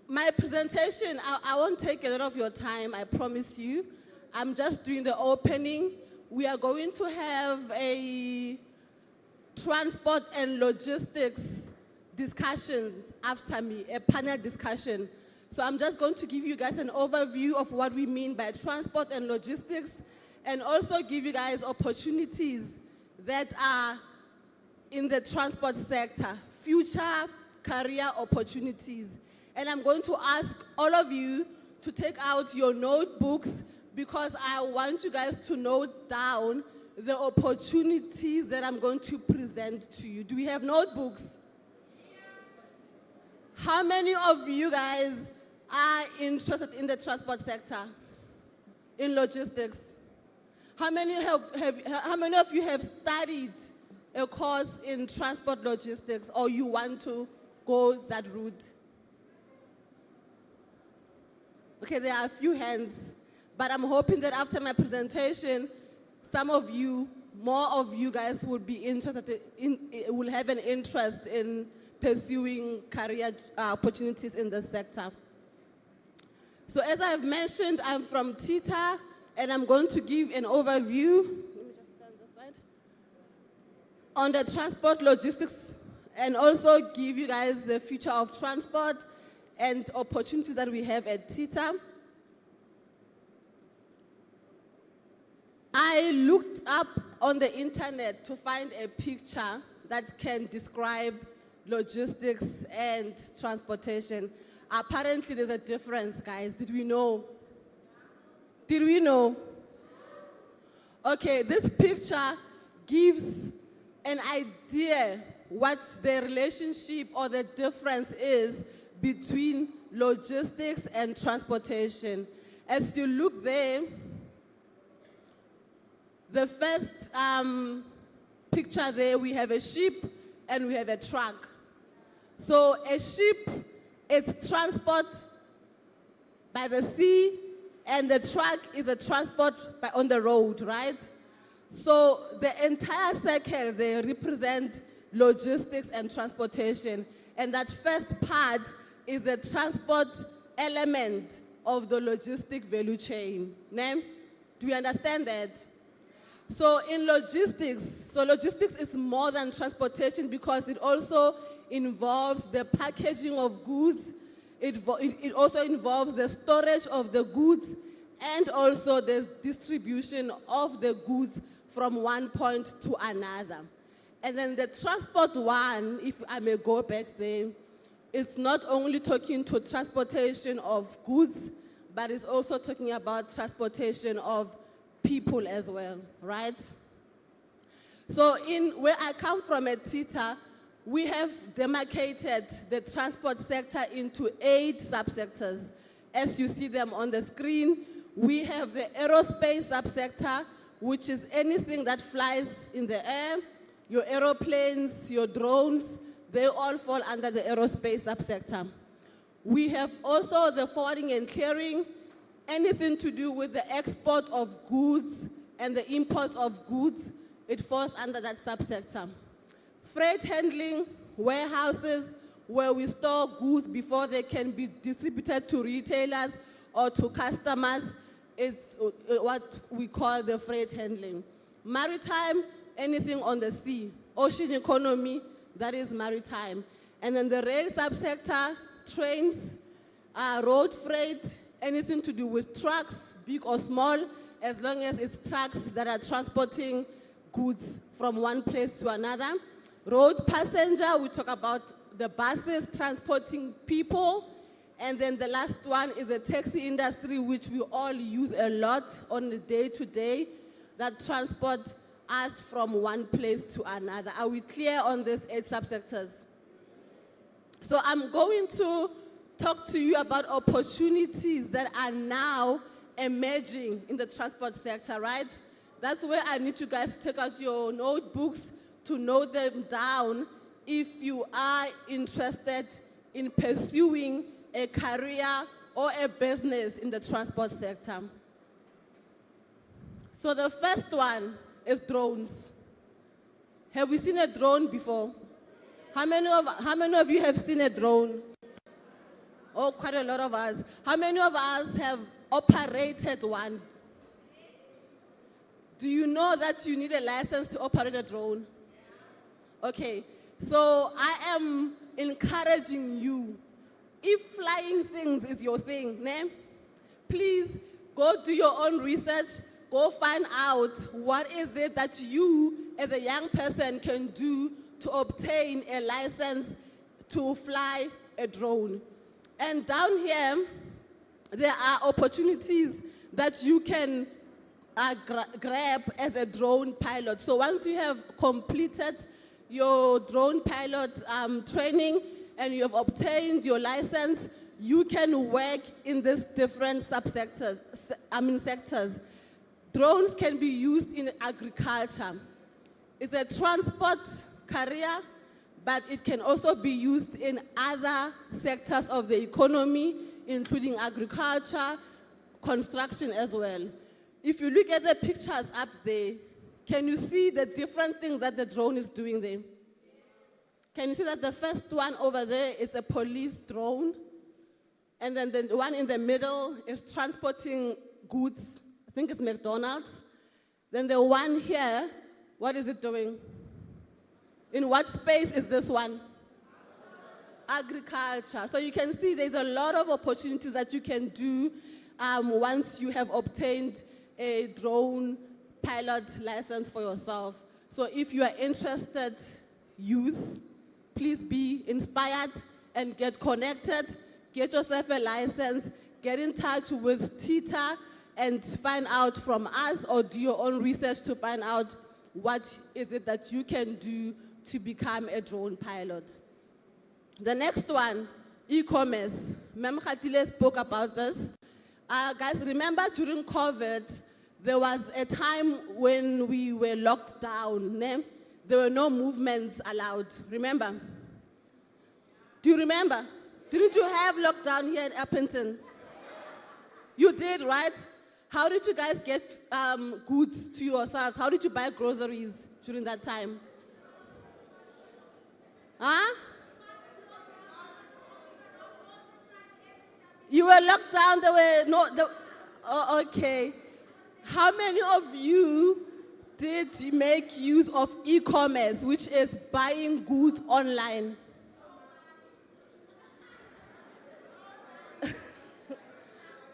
My presentation, I won't take a lot of your time, I promise you. I'm just doing the opening. We are going to have a transport and logistics discussions after me, a panel discussion. So I'm just going to give you guys an overview of what we mean by transport and logistics, and also give you guys opportunities that are in the transport sector, future career opportunities. And I'm going to ask all of you to take out your notebooks, because I want you guys to note down the opportunities that I'm going to present to you. Do we have notebooks? How many of you guys are interested in the transport sector, in logistics? How many of you have studied a course in transport logistics, or you want to go that route? Okay, there are a few hands, but I'm hoping that after my presentation, some of you, more of you guys will be interested will have an interest in pursuing career opportunities in the sector. So as I've mentioned, I'm from TETA, and I'm going to give an overview, let me just stand this side, on the transport logistics, and also give you guys the future of transport and opportunities that we have at TETA. I looked up on the internet to find a picture that can describe logistics and transportation. Apparently there's a difference, guys. Did we know? Did we know? Okay, this picture gives an idea what the relationship or the difference is between logistics and transportation. As you look there, the first picture there, we have a ship and we have a truck. So a ship is transport by the sea, and the truck is a transport on the road, right? So the entire circle there represents logistics and transportation. And that first part is the transport element of the logistic value chain. Né? Do you understand that? So in logistics, logistics is more than transportation because it also involves the packaging of goods. It also involves the storage of the goods and also the distribution of the goods from one point to another. And then the transport one, if I may go back there, it's not only talking to transportation of goods, but it's also talking about transportation of people as well, right? So where I come from at TETA, we have demarcated the transport sector into 8 subsectors. As you see them on the screen, we have the aerospace subsector, which is anything that flies in the air. Your aeroplanes, your drones, they all fall under the aerospace subsector. We have also the forwarding and clearing, anything to do with the export of goods and the import of goods, it falls under that subsector. Freight handling, warehouses, where we store goods before they can be distributed to retailers or to customers, is what we call the freight handling. Maritime, anything on the sea. Ocean economy, that is maritime. And then the rail subsector, trains, road freight, anything to do with trucks, big or small, as long as it's trucks that are transporting goods from one place to another. Road passenger, we talk about the buses transporting people. And then the last one is the taxi industry, which we all use a lot on the day-to-day, that transport us from one place to another. Are we clear on these 8 subsectors? So I'm going to talk to you about opportunities that are now emerging in the transport sector, right? That's where I need you guys to take out your notebooks to note them down if you are interested in pursuing a career or a business in the transport sector. So the first one is drones. Have we seen a drone before? How many of you have seen a drone? Oh, quite a lot of us. How many of us have operated one? Do you know that you need a license to operate a drone? Okay, so I am encouraging you, if flying things is your thing, please go do your own research, go find out what is it that you as a young person can do to obtain a license to fly a drone. And down here, there are opportunities that you can grab as a drone pilot. So once you have completed your drone pilot training and you have obtained your license, you can work in these different sectors. Drones can be used in agriculture. It's a transport career, but it can also be used in other sectors of the economy, including agriculture, construction as well. If you look at the pictures up there, can you see the different things that the drone is doing there? Can you see that the first one over there is a police drone? And then the one in the middle is transporting goods. I think it's McDonald's. Then the one here, what is it doing? In what space is this one? Agriculture. So you can see there's a lot of opportunities that you can do once you have obtained a drone pilot license for yourself. So if you are interested, youth, please be inspired and get connected, get yourself a license, get in touch with TETA and find out from us, or do your own research to find out what is it that you can do to become a drone pilot. The next one, e-commerce. Mem Khatile spoke about this. Guys, remember during COVID, there was a time when we were locked down. Ne? There were no movements allowed. Remember? Do you remember? Didn't you have lockdown here in Appleton? You did, right? How did you guys get goods to yourselves? How did you buy groceries during that time? Huh? You were locked down, there were no, oh, okay. How many of you did make use of e-commerce, which is buying goods online?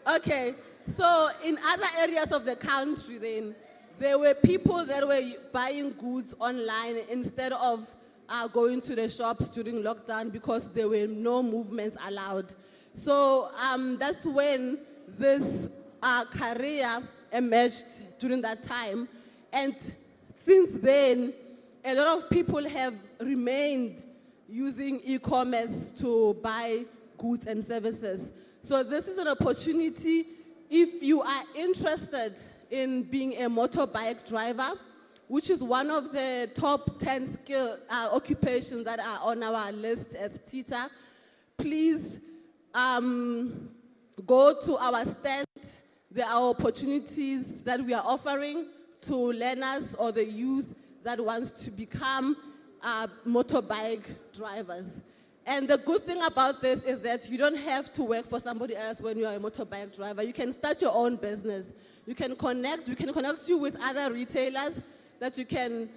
Okay, so in other areas of the country then, there were people that were buying goods online instead of going to the shops during lockdown because there were no movements allowed. So that's when this career emerged during that time. And since then, a lot of people have remained using e-commerce to buy goods and services. So this is an opportunity if you are interested in being a motorbike driver, which is one of the top 10 skill occupations that are on our list as TETA. Please go to our stand. There are opportunities that we are offering to learners or the youth that wants to become motorbike drivers. And the good thing about this is that you don't have to work for somebody else when you are a motorbike driver. You can start your own business. We can connect you with other retailers that you can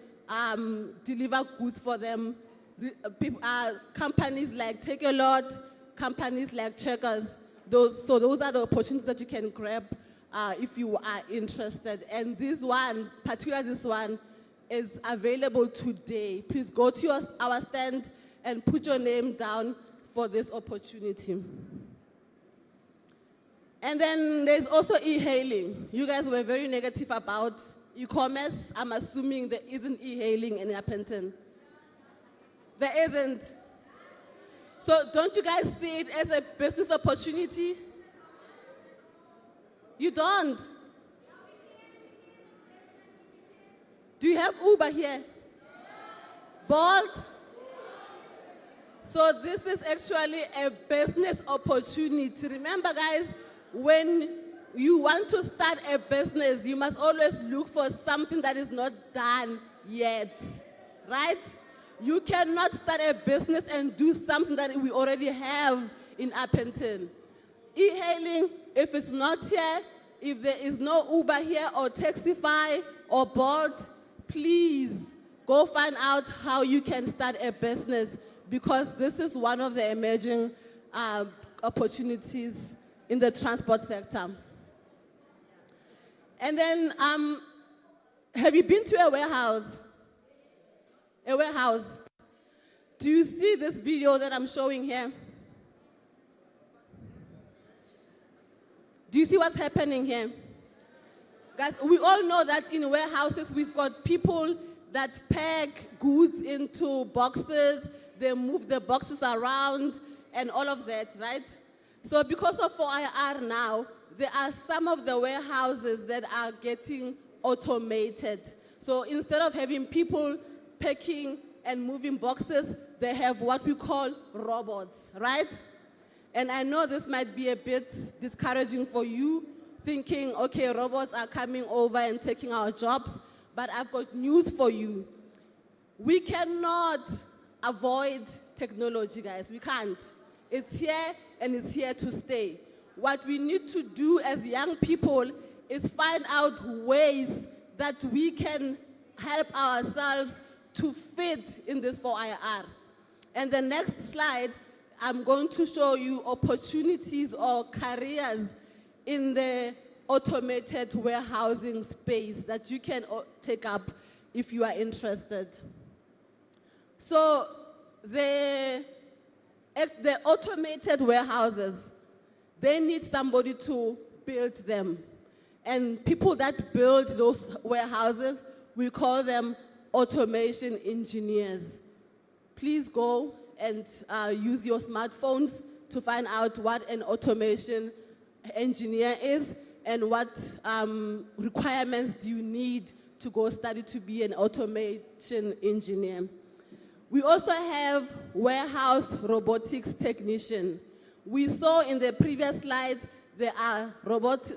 deliver goods for them. Companies like Take a Lot, companies like Checkers. Those are the opportunities that you can grab if you are interested. And this one, particularly this one, is available today. Please go to our stand and put your name down for this opportunity. And then there's also e-hailing. You guys were very negative about e-commerce. I'm assuming there isn't e-hailing in Appleton. There isn't. So don't you guys see it as a business opportunity? You don't. Do you have Uber here? Bolt? So this is actually a business opportunity. Remember, guys, when you want to start a business, you must always look for something that is not done yet, right? You cannot start a business and do something that we already have in Appleton. E-hailing, if it's not here, if there is no Uber here or Taxify or Bolt, please go find out how you can start a business, because this is one of the emerging opportunities in the transport sector. And then, have you been to a warehouse? A warehouse. Do you see this video that I'm showing here? Do you see what's happening here? Guys, we all know that in warehouses, we've got people that pack goods into boxes, they move the boxes around and all of that, right? So because of 4IR now, there are some of the warehouses that are getting automated. So instead of having people packing and moving boxes, they have what we call robots, right? And I know this might be a bit discouraging for you, thinking, okay, robots are coming over and taking our jobs, but I've got news for you. We cannot avoid technology, guys. We can't. It's here and it's here to stay. What we need to do as young people is find out ways that we can help ourselves to fit in this 4IR. And the next slide, I'm going to show you opportunities or careers in the automated warehousing space that you can take up if you are interested. So the automated warehouses, they need somebody to build them. And people that build those warehouses, we call them automation engineers. please go and use your smartphones to find out what an automation engineer is and what requirements do you need to go study to be an automation engineer. We also have warehouse robotics technician. We saw in the previous slides there are robots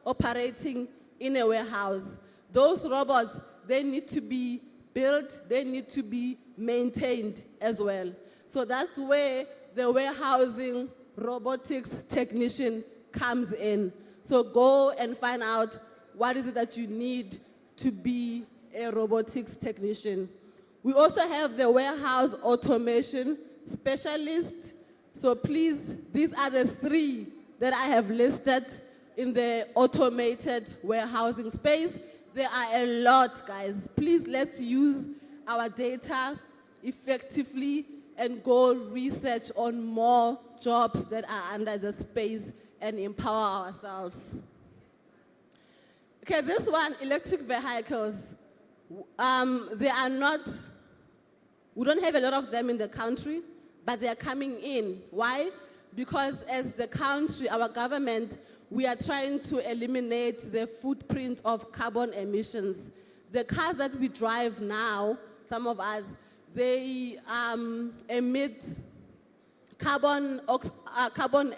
operating in a warehouse. Those robots, they need to be built, they need to be maintained as well. So that's where the warehousing robotics technician comes in. So go and find out what is it that you need to be a robotics technician. We also have the warehouse automation specialist. So please, these are the 3 that I have listed in the automated warehousing space. There are a lot, guys. Please, let's use our data effectively and go research on more jobs that are under the space and empower ourselves. Okay, this one, electric vehicles. They are not, we don't have a lot of them in the country, but they are coming in. Why? Because as the country, our government, we are trying to eliminate the footprint of carbon emissions. The cars that we drive now, some of us, they emit carbon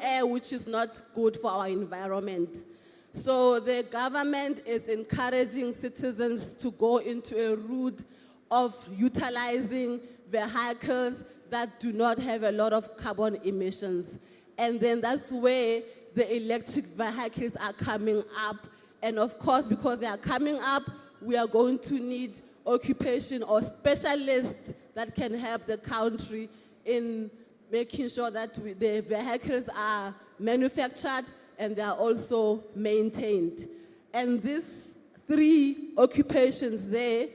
air, which is not good for our environment. So the government is encouraging citizens to go into a route of utilizing vehicles that do not have a lot of carbon emissions. And then that's where the electric vehicles are coming up. And of course, because they are coming up, we are going to need occupation or specialists that can help the country in making sure that the vehicles are manufactured and they are also maintained. And these 3 occupations there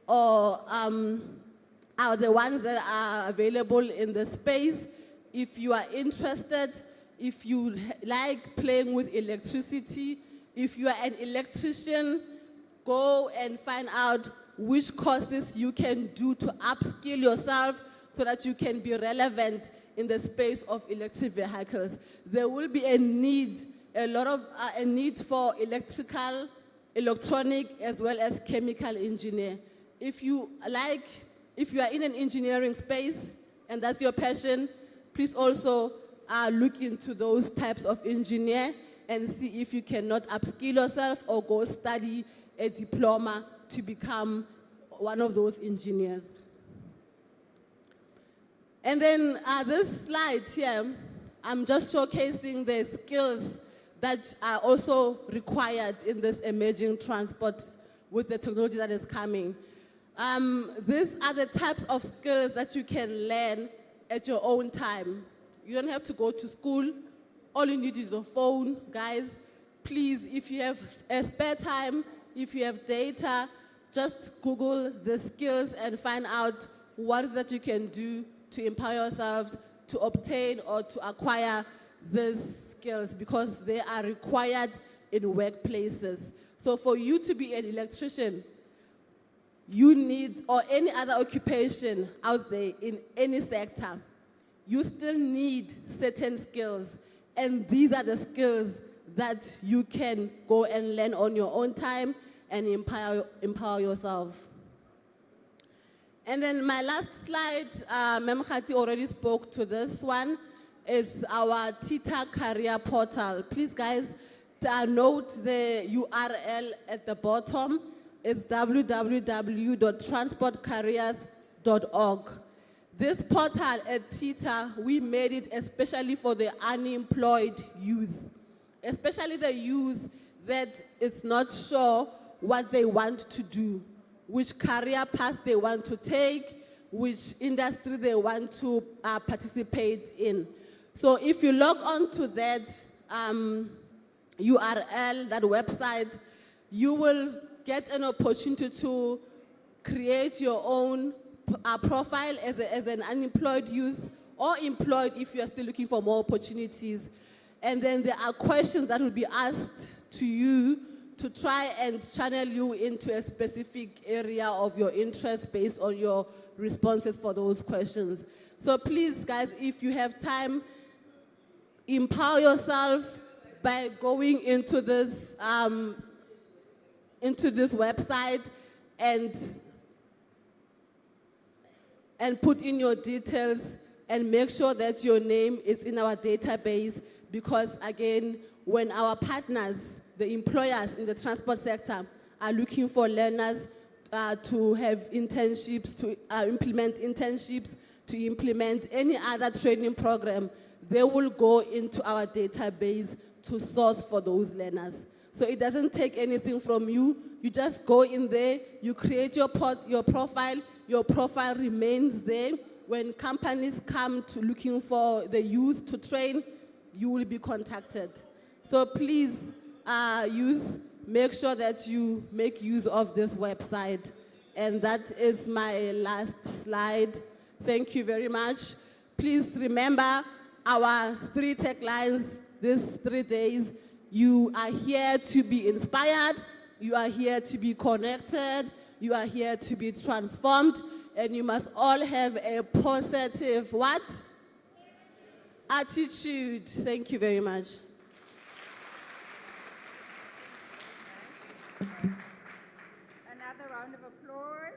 are the ones that are available in the space. If you are interested, if you like playing with electricity, if you are an electrician, go and find out which courses you can do to upskill yourself so that you can be relevant in the space of electric vehicles. There will be a need, a need for electrical, electronic, as well as chemical engineer. If you are in an engineering space and that's your passion, please also look into those types of engineer and see if you cannot upskill yourself or go study a diploma to become one of those engineers. And then this slide here, I'm just showcasing the skills that are also required in this emerging transport with the technology that is coming. These are the types of skills that you can learn at your own time. You don't have to go to school. All you need is your phone, guys. Please, if you have a spare time, if you have data, just Google the skills and find out what is that you can do to empower yourselves to obtain or to acquire these skills because they are required in workplaces. So for you to be an electrician, you need, or any other occupation out there in any sector, you still need certain skills. And these are the skills that you can go and learn on your own time and empower yourself. And then my last slide, Memkhati already spoke to this one, is our TETA career portal. Please guys, note the URL at the bottom. It's www.transportcareers.org. This portal at TETA, we made it especially for the unemployed youth, especially the youth that is not sure what they want to do, which career path they want to take, which industry they want to participate in. So if you log on to that URL, that website, you will get an opportunity to create your own profile as an unemployed youth or employed if you are still looking for more opportunities. And then there are questions that will be asked to you to try and channel you into a specific area of your interest based on your responses for those questions. So please, guys, if you have time, empower yourself by going into this website and put in your details and make sure that your name is in our database, because again, when our partners, the employers in the transport sector, are looking for learners to have internships, to implement internships, to implement any other training program, they will go into our database to source for those learners. So it doesn't take anything from you. You just go in there, you create your profile remains there. When companies come to looking for the youth to train, you will be contacted. So please, youth, make sure that you make use of this website. And that is my last slide. Thank you very much. Please remember our 3 taglines these 3 days. You are here to be inspired, you are here to be connected, you are here to be transformed, and you must all have a positive what? Attitude. Thank you very much. Another round of applause.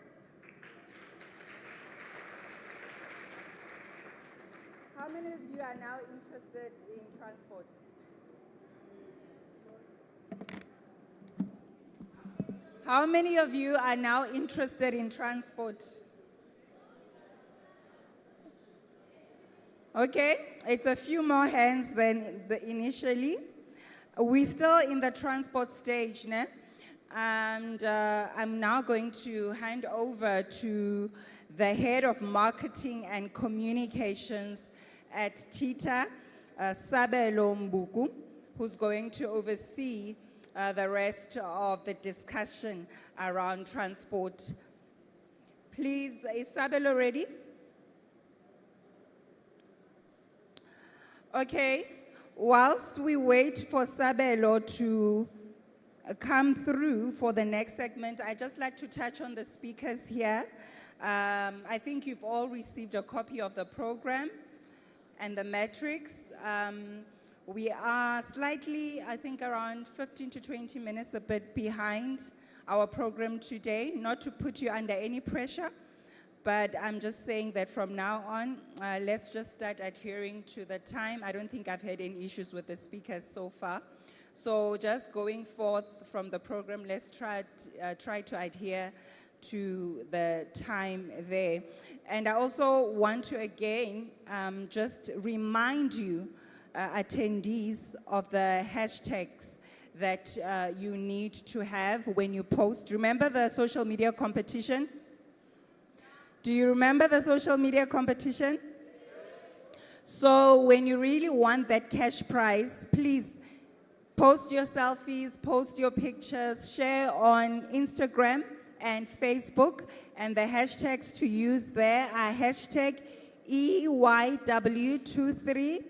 How many of you are now interested in transport? How many of you are now interested in transport? Okay, it's a few more hands than initially. We're still in the transport stage, né? And I'm now going to hand over to the head of marketing and communications at TETA, Sabelo Mbuku, who's going to oversee the rest of the discussion around transport. Please, is Sabelo ready? Okay, whilst we wait for Sabelo to come through for the next segment, I'd just like to touch on the speakers here. I think you've all received a copy of the program and the metrics. We are slightly, I think around 15 to 20 minutes a bit behind our program today, not to put you under any pressure, but I'm just saying that from now on, let's just start adhering to the time. I don't think I've had any issues with the speakers so far. So just going forth from the program, let's try to adhere to the time there. And I also want to again just remind you, attendees, of the hashtags that you need to have when you post. Remember the social media competition? Do you remember the social media competition? So when you really want that cash prize, please post your selfies, post your pictures, share on Instagram and Facebook, and the hashtags to use there are hashtag EYW23,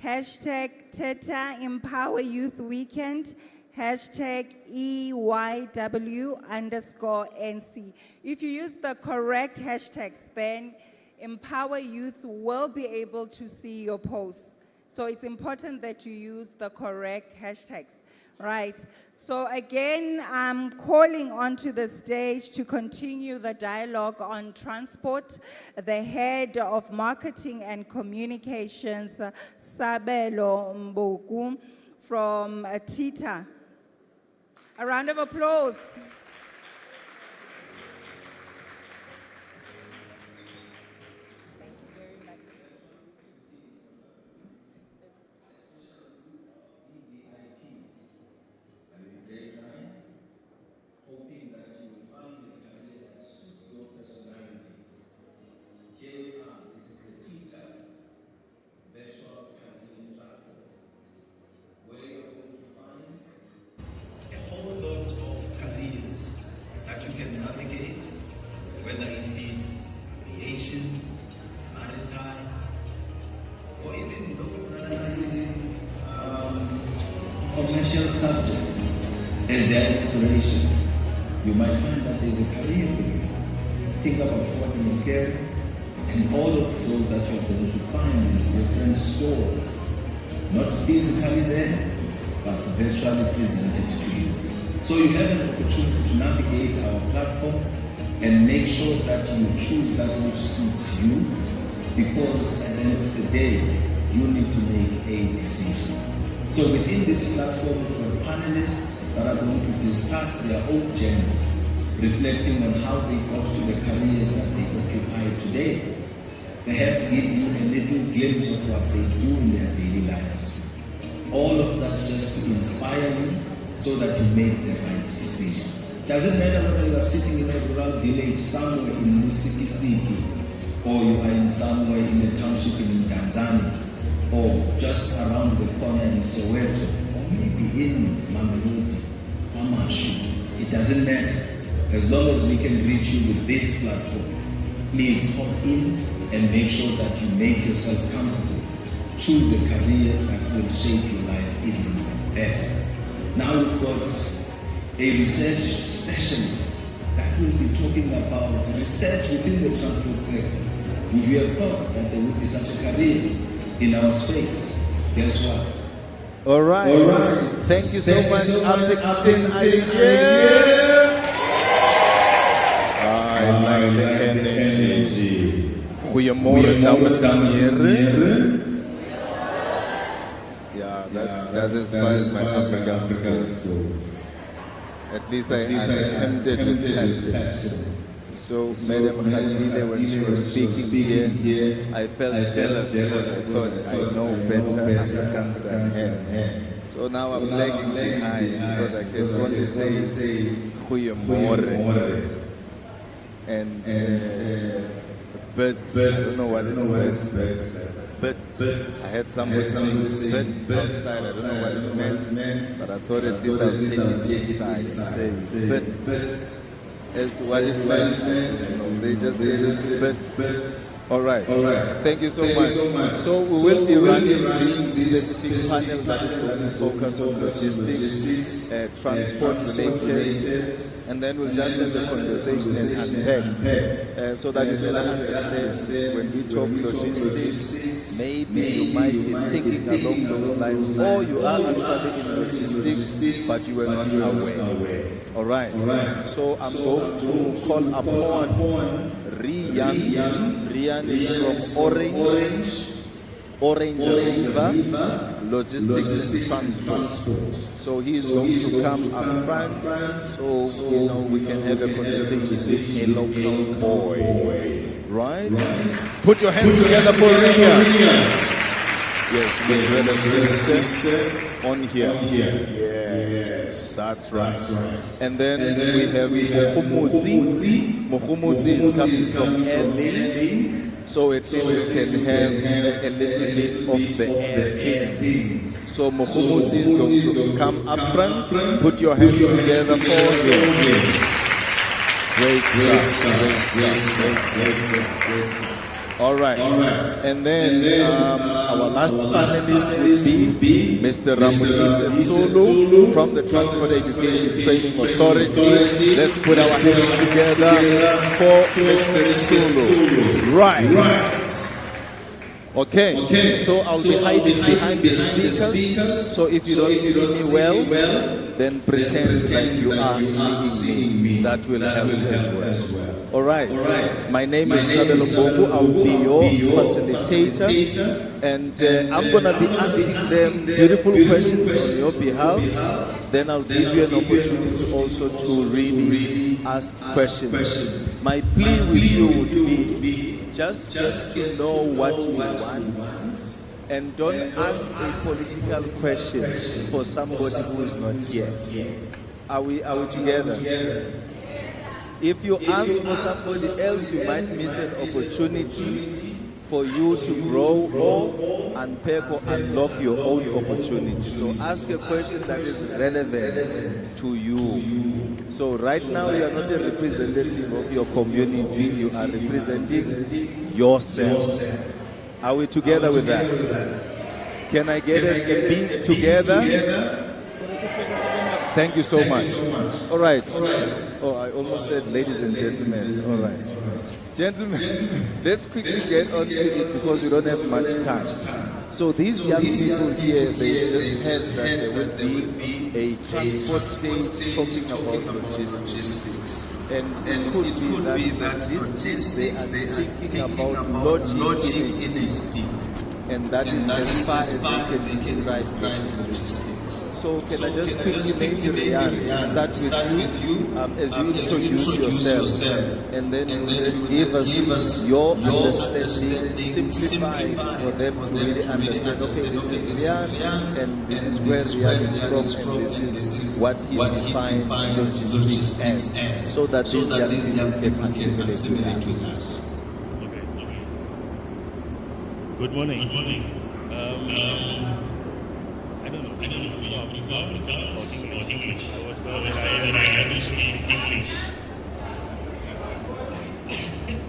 hashtag TETA Empower Youth Weekend, hashtag EYW_NC. If you use the correct hashtags, then Empower Youth will be able to see your posts. So it's important that you use the correct hashtags. Right, so again, I'm calling onto the stage to continue the dialogue on transport, the head of marketing and communications, Sabelo Mbuku from TETA. A round of applause. Whether it means aviation, maritime, or even those commercial subjects. as their inspiration. You might find that there's a career for you. Think about working a career and all of those that you're going to find in different stores, not physically there, but virtually presented to you. So you have an opportunity to navigate our platform and make sure that you choose that which suits you, because at the end of the day, you need to make a decision. So within this platform, we have panelists that are going to discuss their own journeys, reflecting on how they got to the careers that they occupy today. Perhaps give you a little glimpse of what they do in their daily lives. All of that just to inspire you so that you make the right decision. Doesn't matter whether you are sitting in a rural village somewhere in Musikisiki, or you are in somewhere in a township in Tanzania, or just around the corner in Soweto, or maybe in Mamelodi, Mamashu. It doesn't matter. As long as we can reach you with this platform, please hop in and make sure that you make yourself comfortable. Choose a career that will shape your life even better. Now we've got a research specialist that will be talking about research within the transport sector. Would you have thought that there would be such a career in our space? Guess what? All right. Thank you so much, Abdictin. I like the energy. Goeiemorgen, dames en heren. Yeah, that is why my Afrikaans goes. At least I attempted with passion. So, Madam Khatile, when she was speaking here, I felt jealous because I thought I know better Afrikaans than her. So now I'm lagging behind because I can only say goeiemorgen. And but I don't know what is but I had somebody saying but outside, I don't know what it meant, but I thought at least I'll take it inside and say but as to what it meant, they just say but. All right. Thank you so much. So we will be running this specific panel that is going to focus on logistics, transport related, and then we'll just have the conversation and unpack so that you can understand when we talk logistics, maybe you might be thinking along those lines, or you are actually in logistics, but you were not aware. All right. So I'm going to call upon Rian is from Orange River, Logistics and Transport. So he is going to come up front, so we can have a conversation with a local boy. Right? Put your hands together for Rian. Yes, we on here. Yes, that's right. And then we have Mukhumudzi. Mukhumudzi is coming from LA. So at least you can have a little bit of the air. So Mukhumudzi is going to come up front. Put your hands together for him. Great stuff. All right. And then our last panelist will be Mr. Ramulise Zulu from the Transport Education Training Authority. Let's put our hands together for Mr. Zulu. Right. Okay. So I'll be hiding behind the speakers. So if you don't see me well, then pretend like you are seeing me. That will help as well. All right. My name is Sabelo Bogu. I'll be your facilitator, and I'm gonna be asking them beautiful questions on your behalf. Then I'll give you an opportunity also to really ask questions. My plea with you would be just get to know what you want, and don't ask a political question for somebody who is not here. Are we together? If you ask for somebody else, you might miss an opportunity for you to grow or unpack or unlock your own opportunity. So ask a question that is relevant to you. So right now you are not a representative of your community, you are representing yourself. Are we together with that? Can I get a big together? Thank you so much. All right. Oh, I almost said ladies and gentlemen. All right. Gentlemen, let's quickly get on to it because we don't have much time. So these young people here, they just heard that there will be a transport stage talking about logistics. And it could be that logistics, they are thinking about logic in a stick. And that is as far as they can describe logistics. So can I just quickly maybe Rian, start with you as you introduce yourself and then give us your understanding, simplified for them to really understand, okay, this is Rian and this is where Rian is from and this is what he defines logistics as, so that these young people can assimilate with us. Good morning. I don't know. English. I was told that I had to speak English.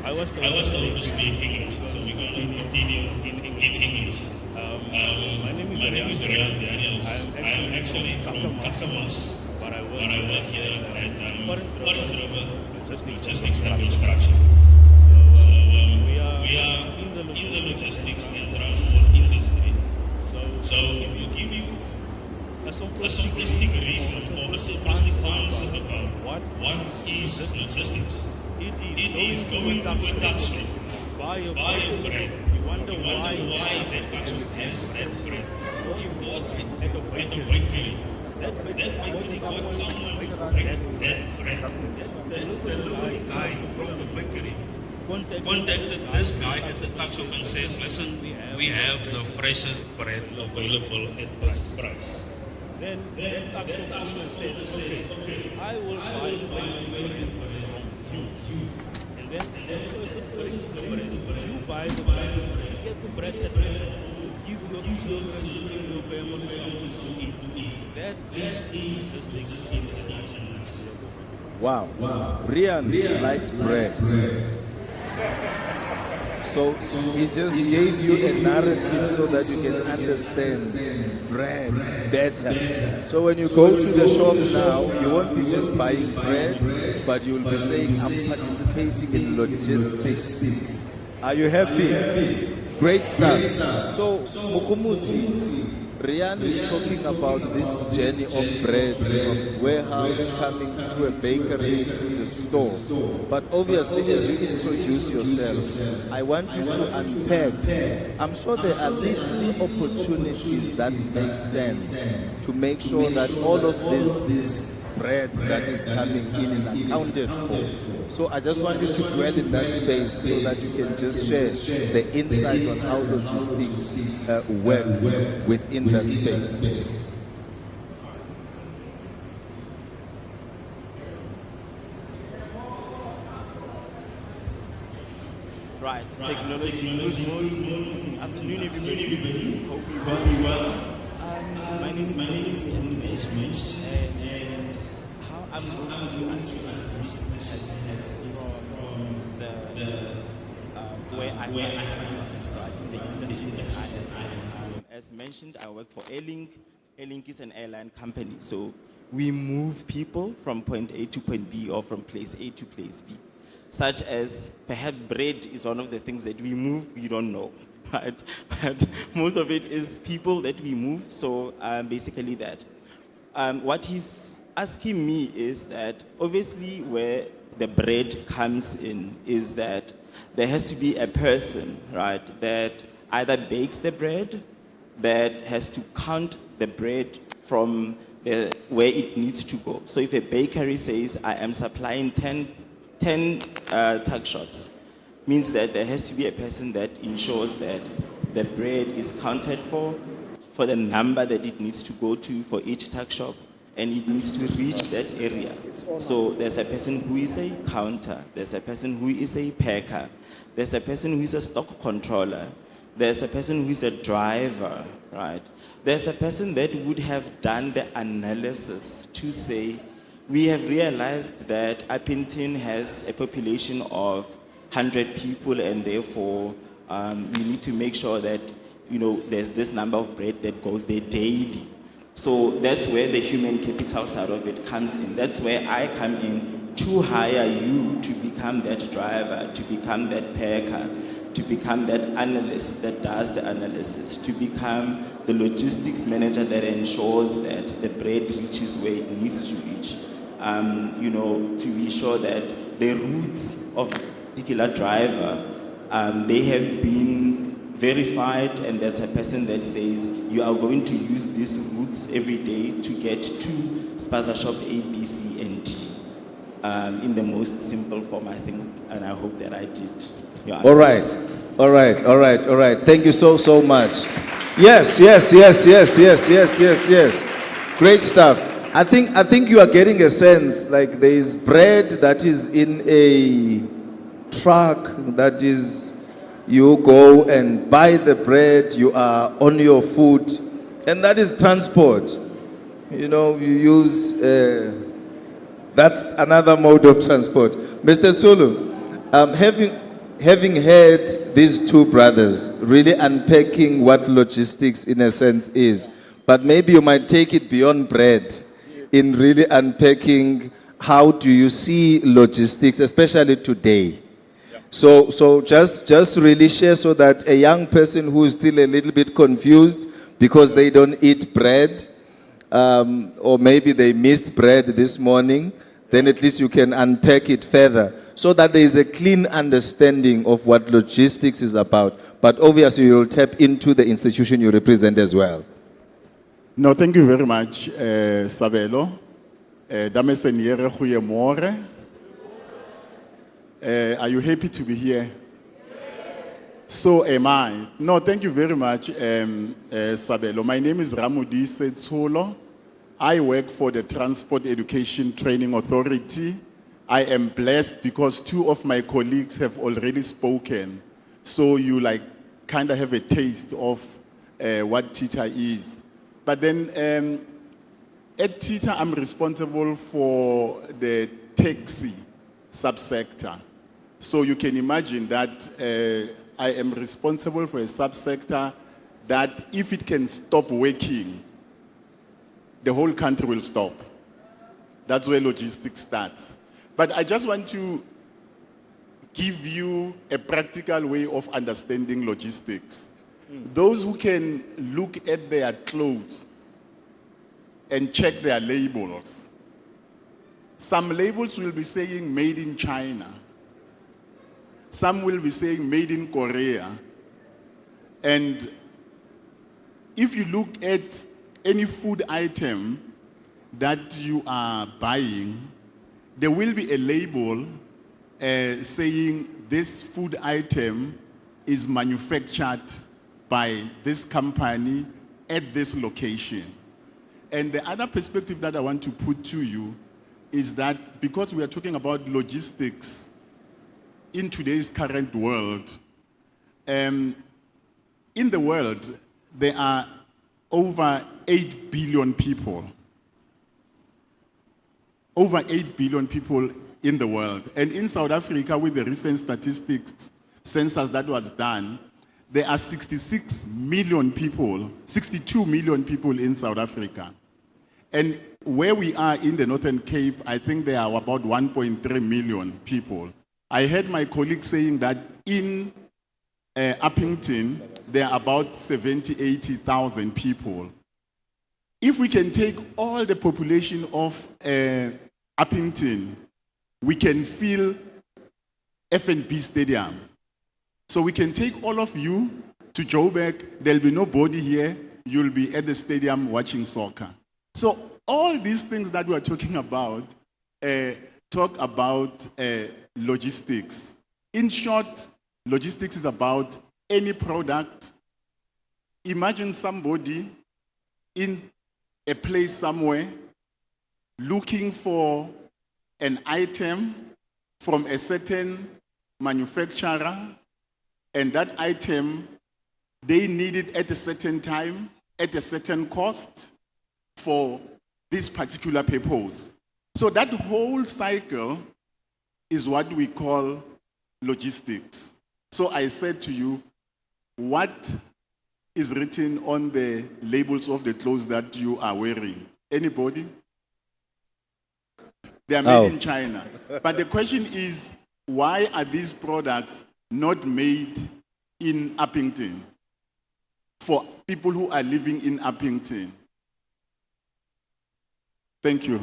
I was told to speak English, so we're going to continue in English. My name is Northen. I'm actually from Kakamas, but I work here at Forest River Logistics and Construction. We are in the logistics and transport industry. So if you give you a simplistic reason or a simplistic answer about what is logistics, it is going to a tax shop, buy a bread. You wonder why that tax shop has that bread. Or you bought it at a bakery. That bakery got someone to bake that bread. The little guy from the bakery contacted this guy at the tax shop and says, listen, we have the freshest bread available at this price. Then that tax shop owner says, okay, I will buy the bread from you. And then the person brings the bread, you buy the bread, you get the bread at home, you give your children, you give your family something to eat. That is logistics in action. Wow. Rian likes bread. So he just gave you a narrative so that you can understand bread better. So when you go to the shop now, you won't be just buying bread, but you will be saying, I'm participating in logistics. Are you happy? Great stuff. So, Mukumutsi, Rian is talking about this journey of bread from warehouse coming to a bakery to the store. But obviously, as you introduce yourself, I want you to unpack. I'm sure there are little opportunities that make sense to make sure that all of this bread that is coming in is accounted for. So I just want you to dwell in that space so that you can just share the insight on how logistics work within that space. Right, technology. Good morning, afternoon, everybody. Hope you're well. My name is Mesh, and how I'm going to answer this question as from the where I started the industry that I am. As mentioned, I work for Airlink. Airlink is an airline company, so we move people from point A to point B or from place A to place B. Such as perhaps bread is one of the things that we move, we don't know. Right? But most of it is people that we move, so basically that. What he's asking me is that obviously where the bread comes in is that there has to be a person, right, that either bakes the bread, that has to count the bread from where it needs to go. So if a bakery says, I am supplying 10 tuck shops, means that there has to be a person that ensures that the bread is counted for the number that it needs to go to for each tuck shop, and it needs to reach that area. So there's a person who is a counter, there's a person who is a packer, there's a person who is a stock controller, there's a person who is a driver, right? There's a person that would have done the analysis to say, we have realized that Appington has a population of 100 people, and therefore we need to make sure that there's this number of bread that goes there daily. So that's where the human capital side of it comes in. That's where I come in to hire you to become that driver, to become that packer, to become that analyst that does the analysis, to become the logistics manager that ensures that the bread reaches where it needs to reach. To be sure that the routes of a particular driver, they have been verified, and there's a person that says you are going to use these routes every day to get to spaza shop A, B, C, and D. In the most simple form, I think, and I hope that I did. All right. Thank you so much. Yes. Great stuff. I think you are getting a sense like there is bread that is in a truck, that is, you go and buy the bread, you are on your foot, and that is transport. You use, that's another mode of transport. Mr. Sulu, having heard these two brothers really unpacking what logistics in a sense is, but maybe you might take it beyond bread in really unpacking how do you see logistics, especially today. So just really share so that a young person who is still a little bit confused because they don't eat bread, or maybe they missed bread this morning, then at least you can unpack it further so that there is a clean understanding of what logistics is about. But obviously you'll tap into the institution you represent as well. No, thank you very much, Sabelo. Dames en heren, goeiemorgen. Are you happy to be here? So am I. No, thank you very much, Sabelo. My name is Ramudi Setsulo. I work for the Transport Education Training Authority. I am blessed because two of my colleagues have already spoken. So you kind of have a taste of what TETA is. But then at TETA, I'm responsible for the taxi subsector. So you can imagine that I am responsible for a subsector that if it can stop working, the whole country will stop. That's where logistics starts. But I just want to give you a practical way of understanding logistics. Those who can look at their clothes and check their labels. Some labels will be saying made in China. Some will be saying made in Korea. And if you look at any food item that you are buying, there will be a label saying this food item is manufactured by this company at this location. And the other perspective that I want to put to you is that because we are talking about logistics in today's current world, in the world, there are over 8 billion people. Over 8 billion people in the world. And in South Africa, with the recent statistics, census that was done, there are 66 million people, 62 million people in South Africa. And where we are in the Northern Cape, I think there are about 1.3 million people. I heard my colleague saying that in Uppington, there are about 70, 80,000 people. If we can take all the population of Uppington, we can fill F&B Stadium. So we can take all of you to Joburg, there'll be nobody here, you'll be at the stadium watching soccer. So all these things that we're talking about, talk about logistics. In short, logistics is about any product. Imagine somebody in a place somewhere looking for an item from a certain manufacturer, and that item, they need it at a certain time, at a certain cost for this particular purpose. So that whole cycle is what we call logistics. So I said to you, what is written on the labels of the clothes that you are wearing? Anybody? They are made in China. But the question is, why are these products not made in Uppington for people who are living in Uppington? Thank you.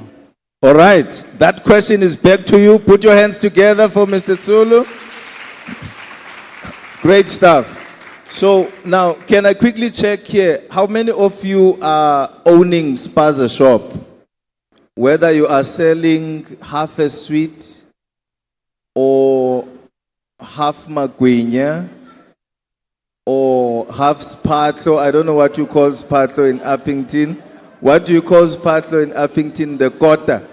All right, that question is back to you. Put your hands together for Mr. Tsulu. Great stuff. So now, can I quickly check here? How many of you are owning spaza shop? Whether you are selling half a sweet or half magwinya or half spatlo. I don't know what you call spatlo in Uppington. What do you call spatlo in Uppington? The quarter.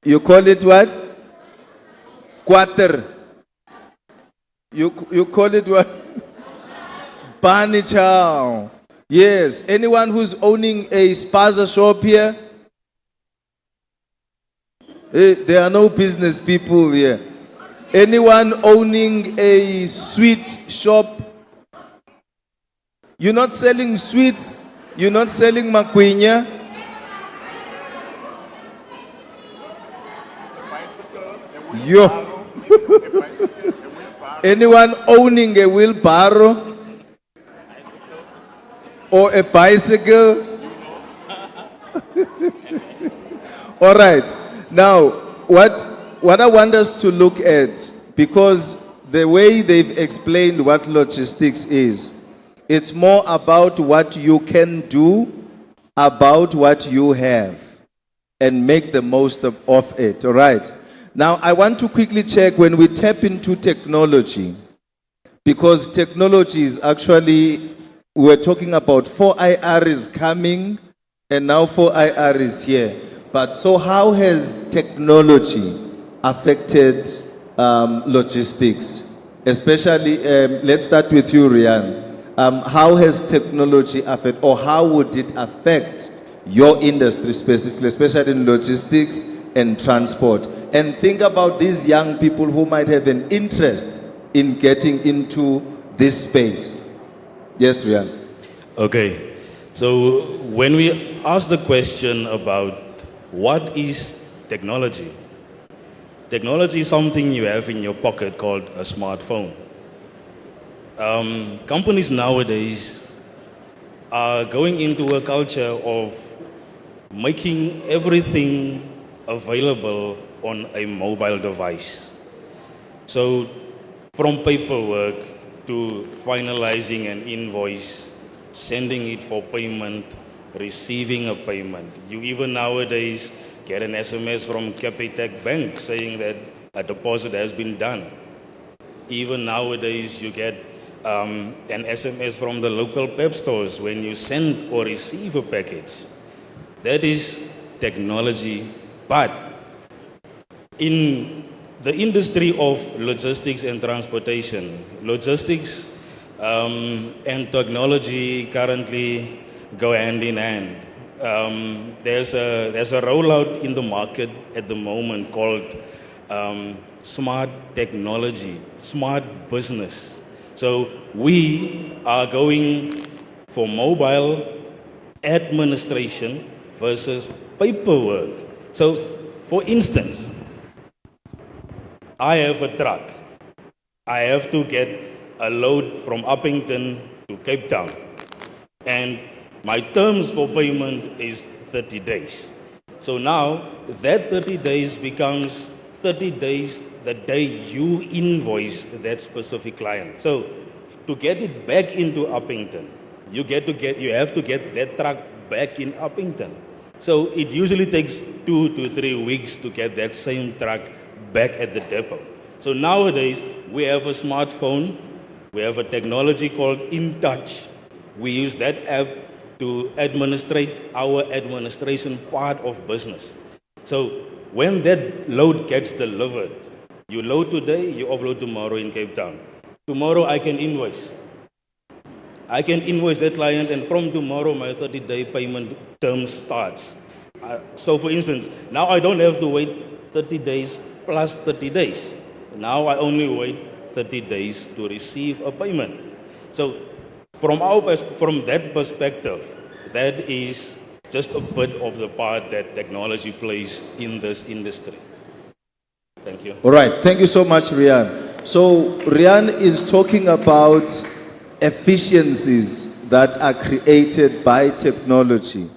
You call it what? Quarter. You call it what? Bani chow. Yes. Anyone who's owning a spaza shop here? There are no business people here. Anyone owning a sweet shop? You're not selling sweets? You're not selling makwinya? Yo. Anyone owning a wheelbarrow? Or a bicycle? All right. Now, what I want us to look at, because the way they've explained what logistics is, it's more about what you can do, about what you have, and make the most of it, all right? Now, I want to quickly check when we tap into technology, because technology is actually, we're talking about 4IR is coming, and now 4IR is here. But so how has technology affected logistics? Especially, let's start with you, Rian. How has technology affected, or how would it affect your industry specifically, especially in logistics and transport? And think about these young people who might have an interest in getting into this space. Yes, Rian. Okay, so when we ask the question about what is technology? Technology is something you have in your pocket called a smartphone. Companies nowadays are going into a culture of making everything available on a mobile device. So from paperwork to finalizing an invoice, sending it for payment, receiving a payment. You even nowadays get an SMS from Capitec Bank saying that a deposit has been done. Even nowadays you get an SMS from the local pep stores when you send or receive a package. That is technology, but in the industry of logistics and transportation, logistics and technology currently go hand in hand. There's a rollout in the market at the moment called smart technology, smart business. So we are going for mobile administration versus paperwork. So for instance, I have a truck. I have to get a load from Uppington to Cape Town. And my terms for payment is 30 days. So now that 30 days becomes 30 days the day you invoice that specific client. So to get it back into Uppington, you have to get that truck back in Uppington. So it usually takes 2 to 3 weeks to get that same truck back at the depot. So nowadays we have a smartphone, we have a technology called InTouch. We use that app to administrate our administration part of business. So when that load gets delivered, you load today, you offload tomorrow in Cape Town. Tomorrow I can invoice. I can invoice that client, and from tomorrow my 30-day payment term starts. So for instance, now I don't have to wait 30 days plus 30 days. Now I only wait 30 days to receive a payment. So From that perspective, that is just a bit of the part that technology plays in this industry. Thank you. All right, thank you so much, Rian. So, Rian is talking about efficiencies that are created by technology.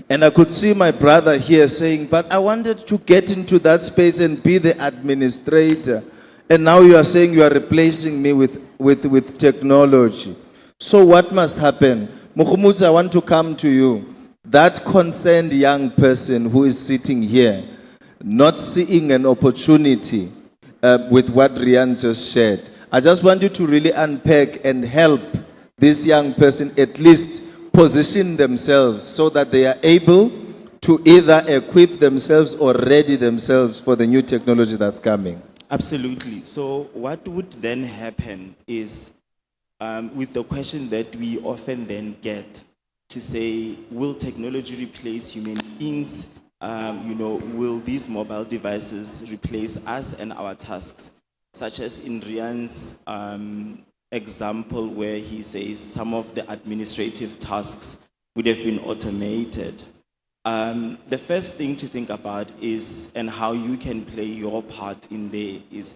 And I could see my brother here saying, but I wanted to get into that space and be the administrator. And now you are saying you are replacing me with technology. So what must happen? Mukhumutsi, I want to come to you. That concerned young person who is sitting here, not seeing an opportunity with what Rian just shared. I just want you to really unpack and help this young person at least position themselves so that they are able to either equip themselves or ready themselves for the new technology that's coming. Absolutely. So what would then happen is, with the question that we often then get to say, will technology replace human beings? Will these mobile devices replace us and our tasks? Such as in Rian's example where he says some of the administrative tasks would have been automated. The first thing to think about is, and how you can play your part in there is,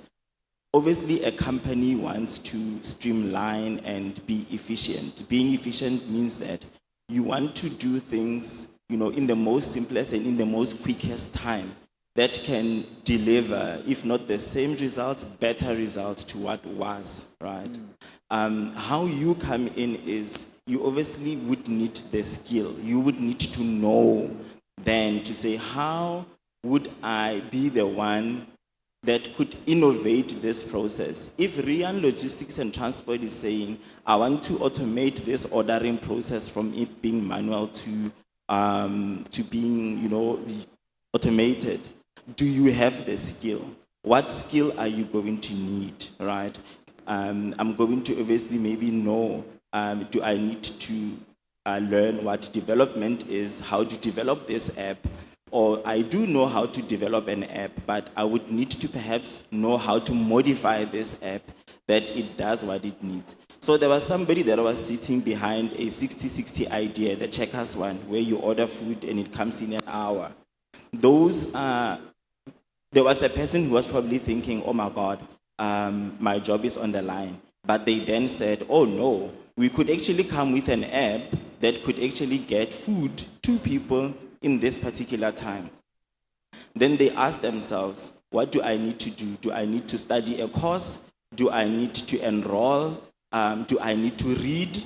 obviously a company wants to streamline and be efficient. Being efficient means that you want to do things, in the most simplest and in the most quickest time that can deliver, if not the same results, better results to what was, right? How you come in is, you obviously would need the skill. You would need to know then to say, how would I be the one that could innovate this process? If Rian Logistics and Transport is saying, I want to automate this ordering process from it being manual to being, automated, do you have the skill? What skill are you going to need, right? I'm going to obviously maybe know, do I need to learn what development is, how to develop this app? Or I do know how to develop an app, but I would need to perhaps know how to modify this app that it does what it needs. So there was somebody that was sitting behind a 60-60 idea, the checkers one, where you order food and it comes in an hour. There was a person who was probably thinking, oh my God, my job is on the line. But they then said, oh no, we could actually come with an app that could actually get food to people in this particular time. Then they asked themselves, what do I need to do? Do I need to study a course? Do I need to enroll? Do I need to read?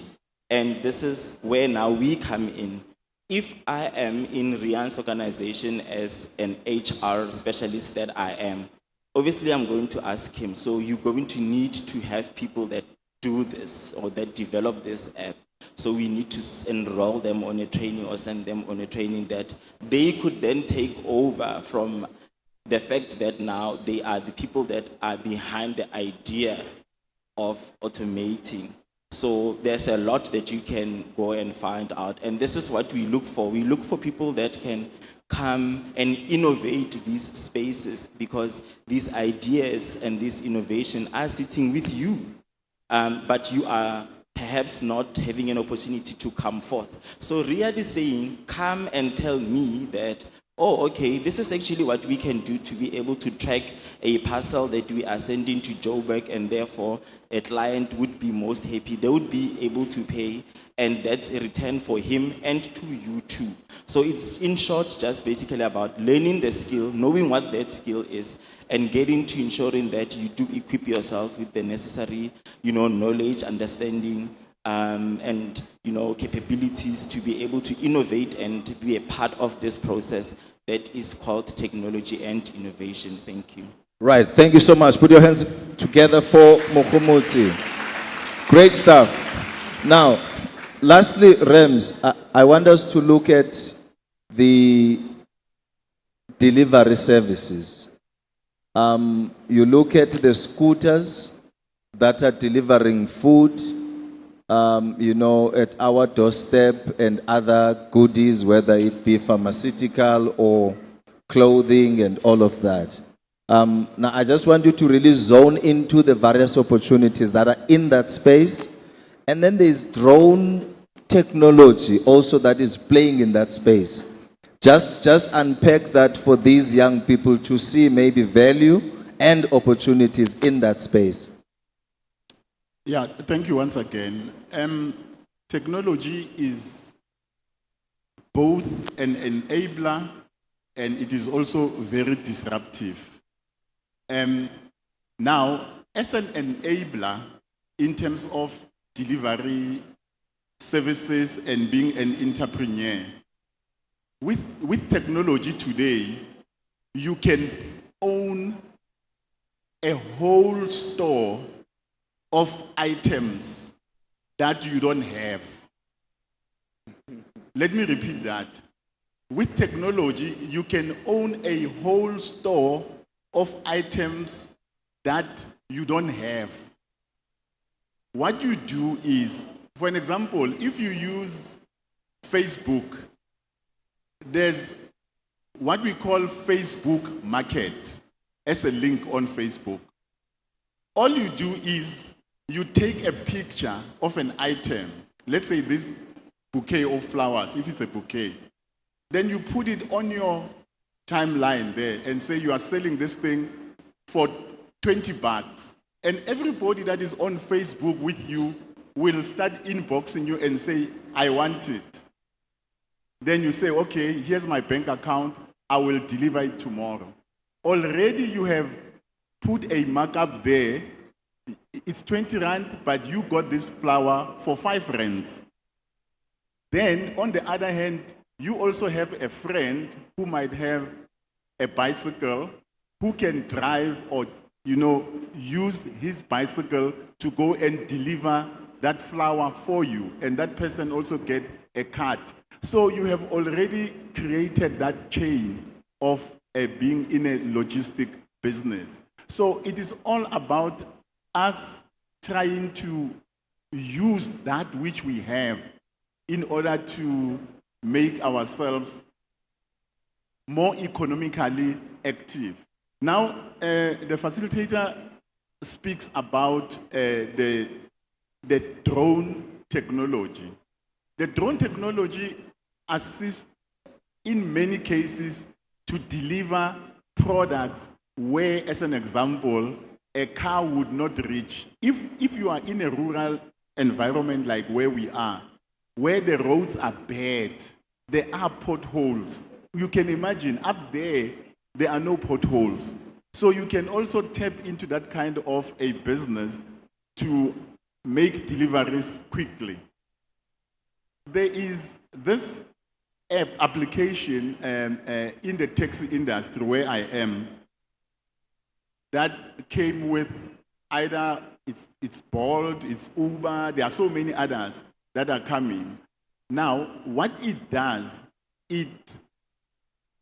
And this is where now we come in. If I am in Rian's organization as an HR specialist that I am, obviously I'm going to ask him, so you're going to need to have people that do this or that develop this app. So we need to enroll them on a training or send them on a training that they could then take over from the fact that now they are the people that are behind the idea of automating. So there's a lot that you can go and find out. And this is what we look for. We look for people that can come and innovate these spaces, because these ideas and this innovation are sitting with you. But you are perhaps not having an opportunity to come forth. So Riyadh is saying, come and tell me that, oh, okay, this is actually what we can do to be able to track a parcel that we are sending to Joburg, and therefore a client would be most happy. They would be able to pay, and that's a return for him and to you too. So it's, in short, just basically about learning the skill, knowing what that skill is, and getting to ensuring that you do equip yourself with the necessary, knowledge, understanding, and capabilities to be able to innovate and to be a part of this process that is called technology and innovation. Thank you. Right, thank you so much. Put your hands together for Mukhumutsi. Great stuff. Now, lastly, Rems, I want us to look at the delivery services. You look at the scooters that are delivering food, at our doorstep, and other goodies, whether it be pharmaceutical or clothing and all of that. Now, I just want you to really zone into the various opportunities that are in that space And then there's drone technology also that is playing in that space. Just unpack that for these young people to see maybe value and opportunities in that space. Yeah, thank you once again. Technology is both an enabler and it is also very disruptive. Now, as an enabler, in terms of delivery services and being an entrepreneur, with technology today, you can own a whole store of items that you don't have. Let me repeat that. With technology, you can own a whole store of items that you don't have. What you do is, for an example, if you use Facebook, there's what we call Facebook Market as a link on Facebook. All you do is you take a picture of an item, let's say this bouquet of flowers, if it's a bouquet, then you put it on your timeline there and say you are selling this thing for $20. And everybody that is on Facebook with you will start inboxing you and say, I want it. Then you say, okay, here's my bank account, I will deliver it tomorrow. Already you have put a markup there. It's 20 rand, but you got this flower for 5 rands. Then, on the other hand, you also have a friend who might have a bicycle who can drive or, use his bicycle to go and deliver that flower for you. And that person also get a cut. So you have already created that chain of being in a logistic business. So it is all about us trying to use that which we have in order to make ourselves more economically active. Now, the facilitator speaks about the drone technology. The drone technology assists in many cases to deliver products where, as an example, a car would not reach. If you are in a rural environment like where we are, where the roads are bad, there are potholes. You can imagine up there are no potholes. So you can also tap into that kind of a business to make deliveries quickly. There is this application in the taxi industry where I am that came with either it's Bolt, it's Uber, there are so many others that are coming. Now, what it does, it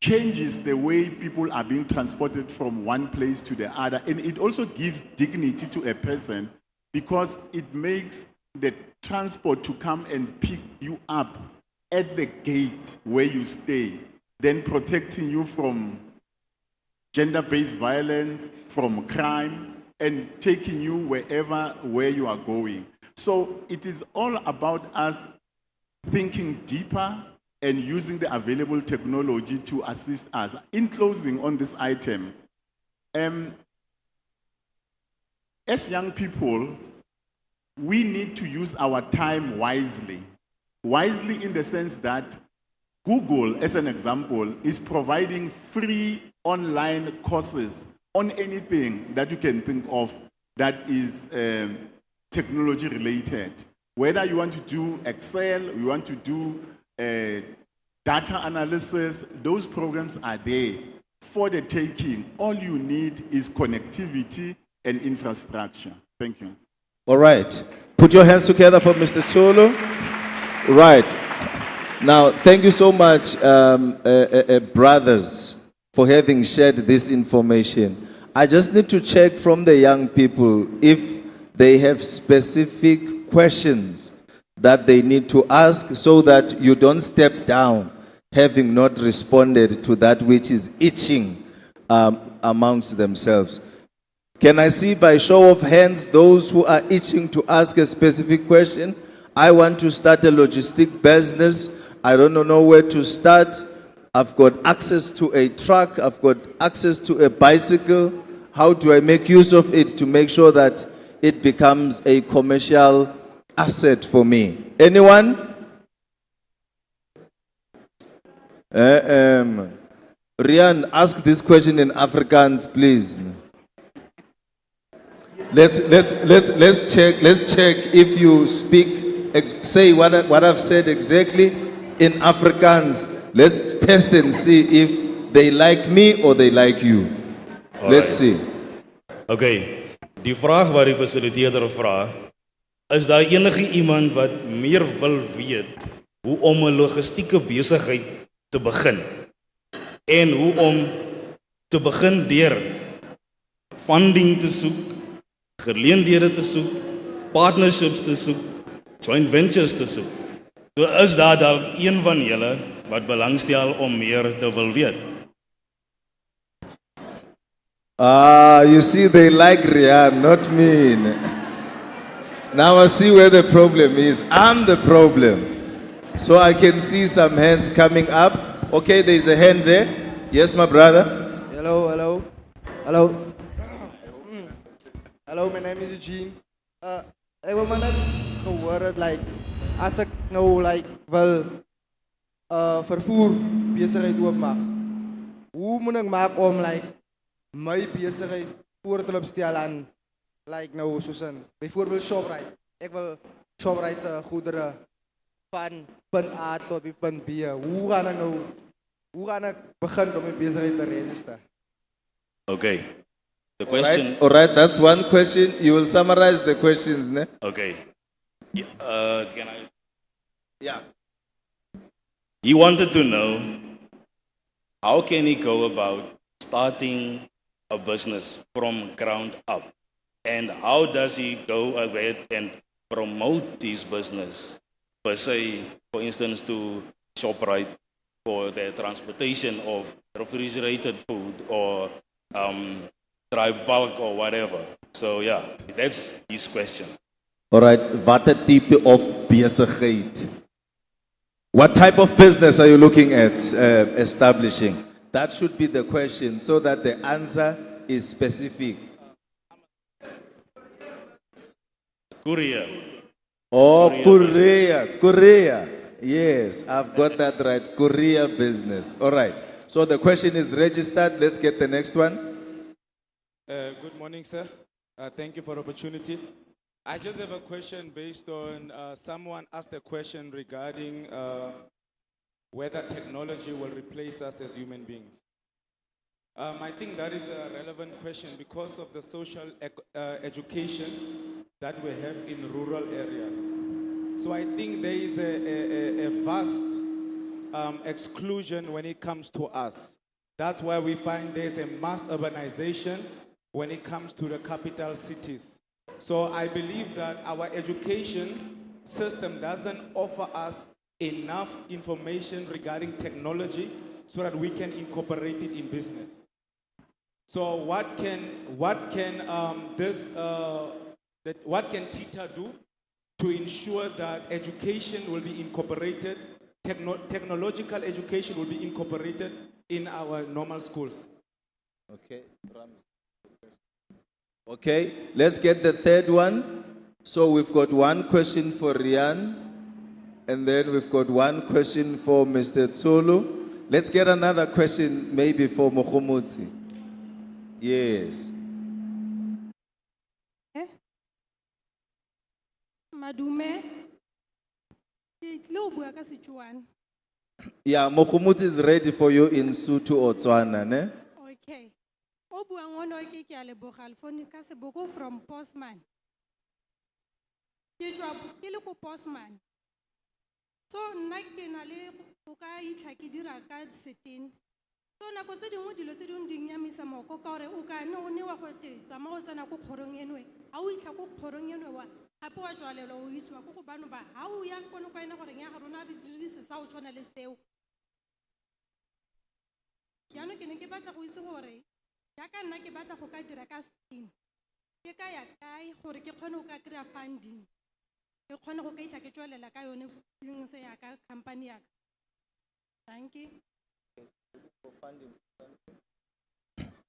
changes the way people are being transported from one place to the other, and it also gives dignity to a person because it makes the transport to come and pick you up at the gate where you stay, then protecting you from gender-based violence, from crime, and taking you where you are going. So it is all about us thinking deeper and using the available technology to assist us. In closing on this item, as young people, we need to use our time wisely. Wisely in the sense that Google, as an example, is providing free online courses on anything that you can think of that is technology related. Whether you want to do Excel, you want to do data analysis, those programs are there for the taking. All you need is connectivity and infrastructure. Thank you. All right. Put your hands together for Mr. Solo. Right. Now, thank you so much, brothers, for having shared this information. I just need to check from the young people if they have specific questions that they need to ask so that you don't step down having not responded to that which is itching amongst themselves. Can I see by show of hands those who are itching to ask a specific question? I want to start a logistic business. I don't know where to start. I've got access to a truck. I've got access to a bicycle. How do I make use of it to make sure that it becomes a commercial asset for me? Anyone? Rian, ask this question in Afrikaans, please. Let's check if you speak, say what I've said exactly in Afrikaans. Let's test and see if they like me or they like you. Let's see. Okay, die vraag wat die facilitator vra, is daar enige iemand wat meer wil weet hoe om 'n logistieke besigheid te begin en hoe om te begin deur funding te soek, geleenthede te soek, partnerships te soek, joint ventures te soek. So is daar dalk een van julle wat belangstel om meer te wil weet? You see, they like Rian, not me. Now I see where the problem is. I'm the problem. So I can see some hands coming up. Okay, there's a hand there. Yes, my brother. Hello. Hello, my name is Eugene. Ek wil maar net gehoor het, like, as ek nou, like, wil vervoer besigheid oopmaak, hoe moet ek maak om, like, my besigheid voor te loop stel aan, like, nou, soos in, bijvoorbeeld Shoprite. Ek wil Shoprite se goedere van punt A tot by punt B. Hoe gaan ek begin om my besigheid te register? Okay. The question. All right, that's one question. You will summarize the questions, ne? Okay. Can I? Yeah. He wanted to know how can he go about starting a business from ground up, and how does he go ahead and promote his business, per se, for instance, to Shoprite for the transportation of refrigerated food or dry bulk or whatever. So yeah, that's his question. All right, wat 'n tipe of besigheid? What type of business are you looking at establishing? That should be the question so that the answer is specific. Korea. Oh, Korea. Yes, I've got that right. Korea business. All right. So the question is registered. Let's get the next one. Good morning, sir. Thank you for the opportunity. I just have a question based on someone asked a question regarding whether technology will replace us as human beings. I think that is a relevant question because of the social education that we have in rural areas. So I think there is a vast exclusion when it comes to us. That's why we find there's a mass urbanization when it comes to the capital cities. So I believe that our education system doesn't offer us enough information regarding technology so that we can incorporate it in business. So what can TETA do to ensure that education will be incorporated, technological education will be incorporated in our normal schools? Okay, let's get the third one. So we've got one question for Rian, and then we've got one question for Mr. Tsulu. Let's get another question maybe for Mokhomotsi. Yes. Madume, ke tlo bua ka Setswana. Yeah, Mokhomotsi is ready for you in Sotho or Tswana, ne? Okay. O buang ono ke a leboga alfoni ka seboko from Postman. Ke tswa ke le ko Postman. So nna ke na le go ka itlha ke dira ka 13. So nako tse dingwe dilo tse dingwe di nyamisa moko ka gore o ka ne o ne wa go tsama go tsena ko kgorong enwe. Ha o itlha ko kgorong enwe wa gape wa jwalelo o isiwa ko go bano ba ha o ya kono kwa ena gore nya ga rona di dirise sa o tshwana le seo. Yana ke ne ke batla go itse gore ya ka nna ke batla go ka dira ka 16 ke ka ya kae gore ke kgone go ka kry-a funding ke kgone go ka itla ke tswelela ka yone business ya ka company ya ka. Thank you.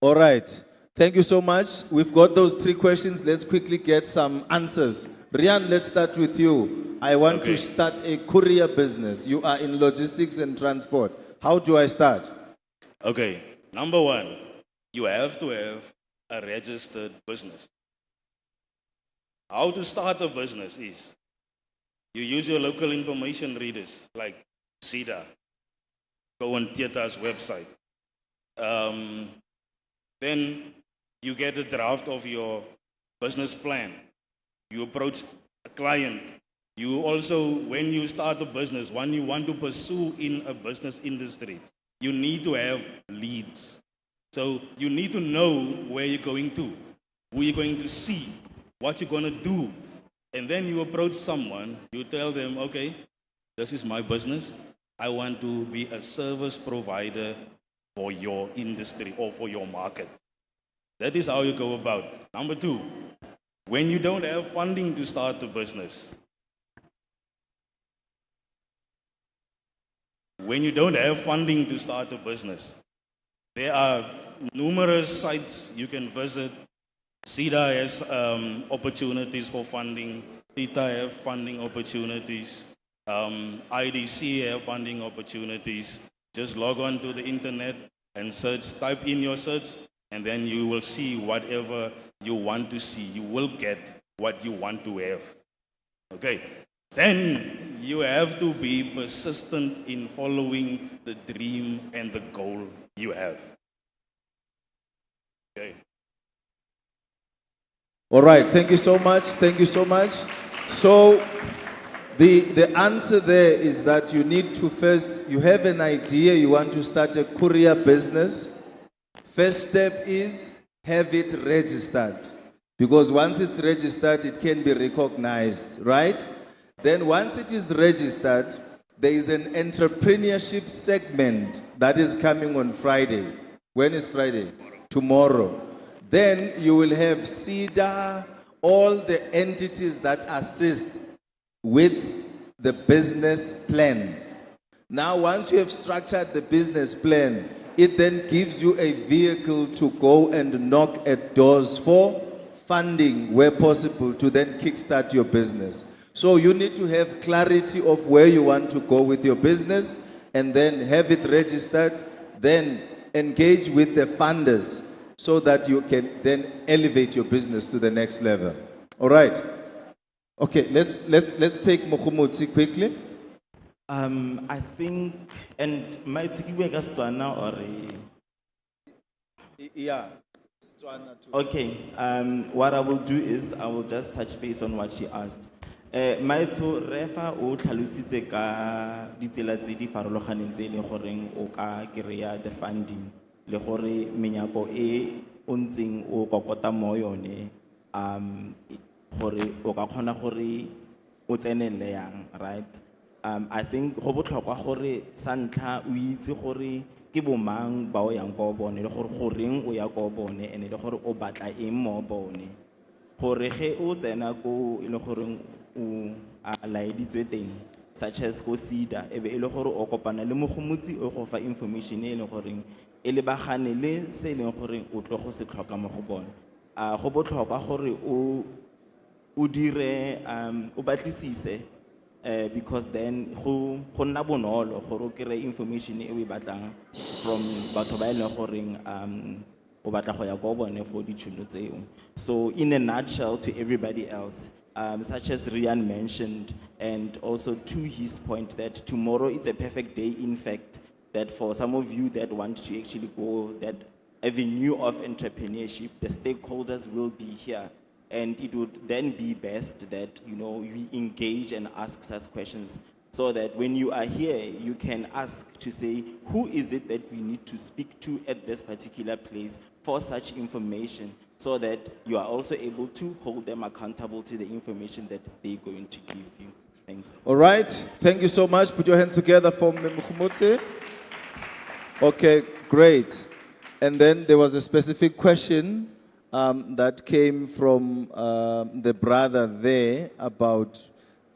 All right. Thank you so much. We've got those 3 questions. Let's quickly get some answers. Rian, let's start with you. I want to start a courier business. You are in logistics and transport. How do I start? Okay, number 1, you have to have a registered business. How to start a business is you use your local information readers like TETA. Go on TETA's website. Then you get a draft of your business plan. You approach a client. You also, when you start a business, when you want to pursue in a business industry, you need to have leads. So you need to know where you're going to, who you're going to see, what you're going to do. And then you approach someone, you tell them, okay, this is my business. I want to be a service provider for your industry or for your market. That is how you go about. Number 2, when you don't have funding to start a business, there are numerous sites you can visit. TETA has opportunities for funding. TETA have funding opportunities. IDC have funding opportunities. Just log on to the internet and search, type in your search, and then you will see whatever you want to see. You will get what you want to have. Okay. Then you have to be persistent in following the dream and the goal you have. Okay. All right, thank you so much. Thank you so much. So the answer there is that you need to first, you have an idea, you want to start a courier business. First step is have it registered. Because once it's registered, it can be recognized, right? Then once it is registered, there is an entrepreneurship segment that is coming on Friday. When is Friday? Tomorrow. Then you will have CEDA, all the entities that assist with the business plans. Now, once you have structured the business plan, it then gives you a vehicle to go and knock at doors for funding where possible to then kickstart your business. So you need to have clarity of where you want to go with your business and then have it registered, then engage with the funders so that you can then elevate your business to the next level. All right. Okay, let's take Mokhomotsi quickly. I think, and my Tswana or yeah. Okay, what I will do is I will just touch base on what she asked. Maitso refa o tlhalositse ka ditsela tse di farologaneng tse le goreng o ka kry-a the funding le gore menyako e o ntseng o kokota mo yone gore o ka kgona gore o tsenelle yang, right? I think go botlhokwa gore sa ntlha o itse gore ke bomang ba o yang ko bone le gore goreng o ya ko bone ene le gore o batla eng mo bone gore ge o tsena ko le gore o a laeditswe teng such as go CEDA ebe e le gore o kopana le mogomotsi o go fa information e le gore e le bagane le se e leng gore o tlo go se tlhoka mo go bone go botlhokwa gore o dire o batlisise because then go nna bonolo gore o kry information e o e batlang from batho ba e leng gore o batla go ya go bone for ditšhono tseo. So in a nutshell, to everybody else, such as Rian mentioned, and also to his point that tomorrow it's a perfect day, in fact, that for some of you that want to actually go that avenue of entrepreneurship, the stakeholders will be here. And it would then be best that, you know, we engage and ask such questions so that when you are here, you can ask to say, who is it that we need to speak to at this particular place for such information, so that you are also able to hold them accountable to the information that they're going to give you. Thanks. All right. Thank you so much. Put your hands together for Mkhumutse. Okay, great. And then there was a specific question that came from the brother there about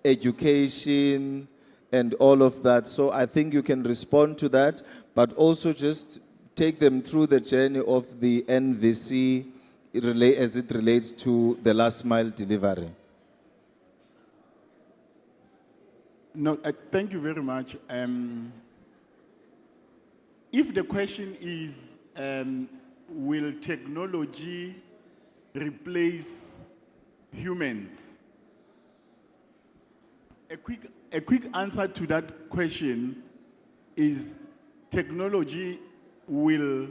education and all of that. So I think you can respond to that, but also just take them through the journey of the NVC as it relates to the last mile delivery. No, thank you very much. If the question is, will technology replace humans? A quick answer to that question is technology will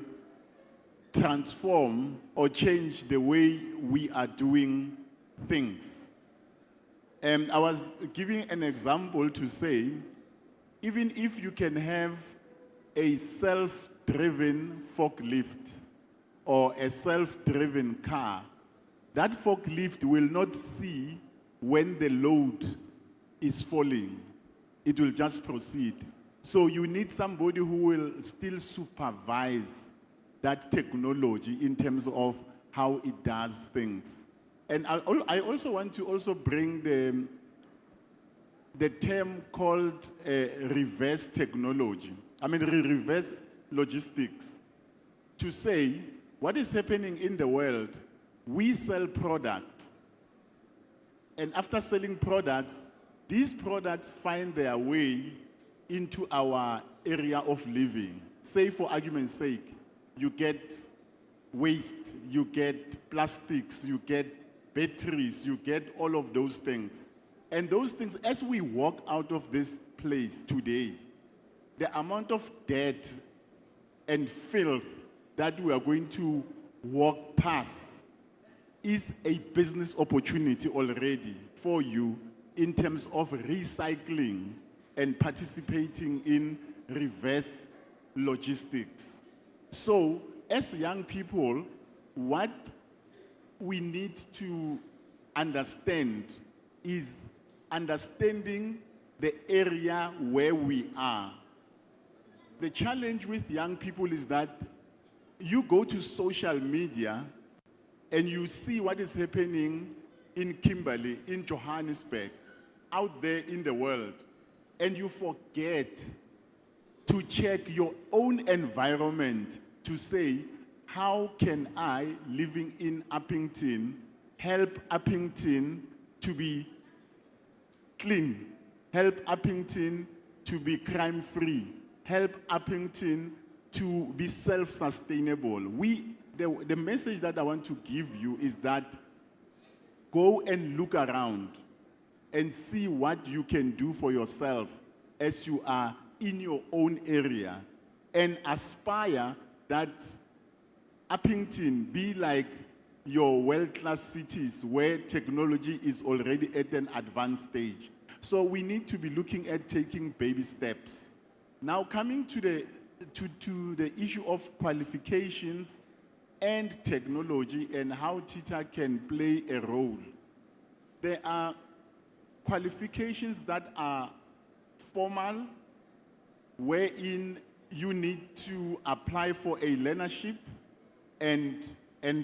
transform or change the way we are doing things. I was giving an example to say, even if you can have a self-driven forklift or a self-driven car, that forklift will not see when the load is falling. It will just proceed. So you need somebody who will still supervise that technology in terms of how it does things. And I also want to also bring the term called reverse technology. Reverse logistics. To say, what is happening in the world, we sell products. And after selling products, these products find their way into our area of living. Say, for argument's sake, you get waste, you get plastics, you get batteries, you get all of those things. And those things, as we walk out of this place today, the amount of dirt and filth that we are going to walk past is a business opportunity already for you in terms of recycling and participating in reverse logistics. So, as young people, what we need to understand is understanding the area where we are. The challenge with young people is that you go to social media and you see what is happening in Kimberley, in Johannesburg, out there in the world, and you forget to check your own environment to say, how can I, living in Uppington, help Uppington to be clean, help Uppington to be crime-free, help Uppington to be self-sustainable. The message that I want to give you is that go and look around and see what you can do for yourself as you are in your own area, and aspire that Uppington be like your world-class cities where technology is already at an advanced stage. So we need to be looking at taking baby steps. Now coming to the issue of qualifications and technology and how TETA can play a role. There are qualifications that are formal, wherein you need to apply for a learnership and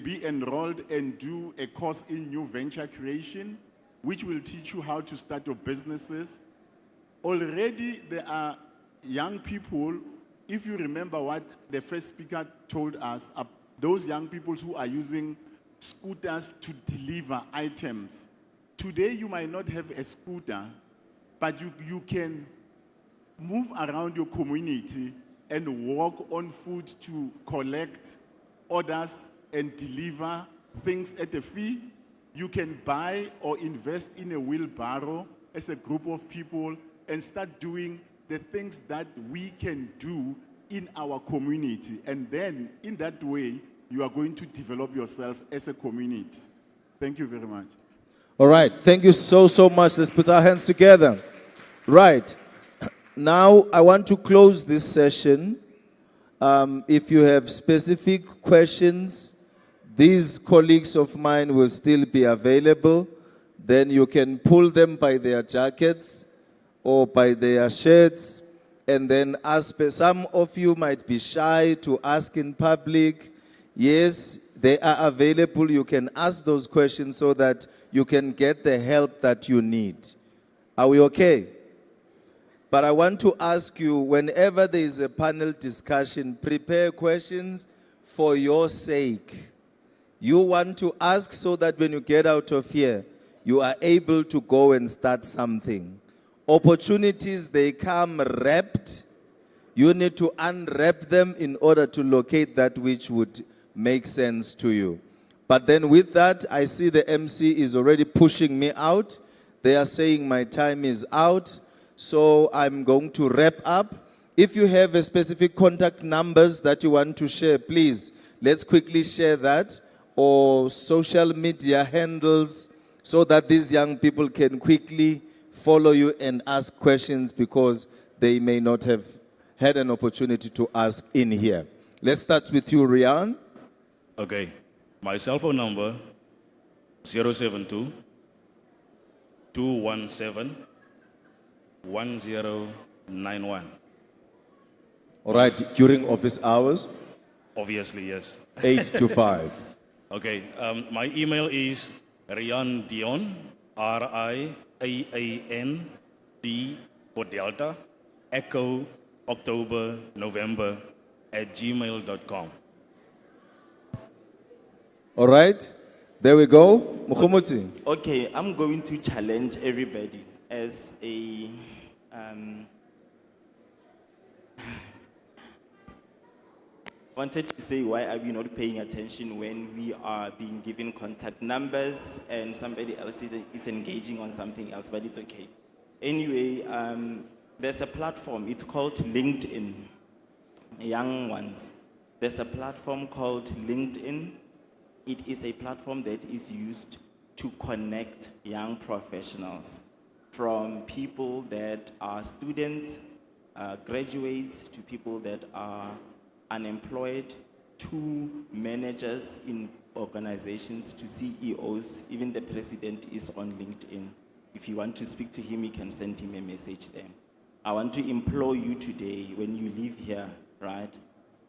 be enrolled and do a course in new venture creation, which will teach you how to start your businesses. Already there are young people, if you remember what the first speaker told us, those young people who are using scooters to deliver items. Today you might not have a scooter, but you can move around your community and walk on foot to collect orders and deliver things at a fee. You can buy or invest in a wheelbarrow as a group of people and start doing the things that we can do in our community. And then, in that way, you are going to develop yourself as a community. Thank you very much. All right. Thank you so much. Let's put our hands together. Right. Now, I want to close this session. If you have specific questions, these colleagues of mine will still be available. Then you can pull them by their jackets or by their shirts, and then ask. Some of you might be shy to ask in public. Yes, they are available. You can ask those questions so that you can get the help that you need. Are we okay? But I want to ask you, whenever there is a panel discussion, prepare questions for your sake. You want to ask so that when you get out of here, you are able to go and start something. Opportunities, they come wrapped. You need to unwrap them in order to locate that which would make sense to you. But then with that, I see the MC is already pushing me out. They are saying my time is out. So I'm going to wrap up. If you have a specific contact numbers that you want to share, please, let's quickly share that, or social media handles, so that these young people can quickly follow you and ask questions because they may not have had an opportunity to ask in here. Let's start with you, Rian. Okay. My cell phone number, 072 217 1091. All right, during office hours? Obviously, yes. 8 to 5. Okay, my email is Rian Dion, RIAAN D for Delta, Echo, October, November, @gmail.com. All right, there we go. Mukhumuti. Okay, I'm going to challenge everybody as a wanted to say, why are we not paying attention when we are being given contact numbers and somebody else is engaging on something else, but it's okay. Anyway, there's a platform, it's called LinkedIn. Young ones, there's a platform called LinkedIn. It is a platform that is used to connect young professionals, from people that are students, graduates, to people that are unemployed, to managers in organizations, to CEOs. Even the president is on LinkedIn. If you want to speak to him, you can send him a message there. I want to implore you today, when you leave here, right,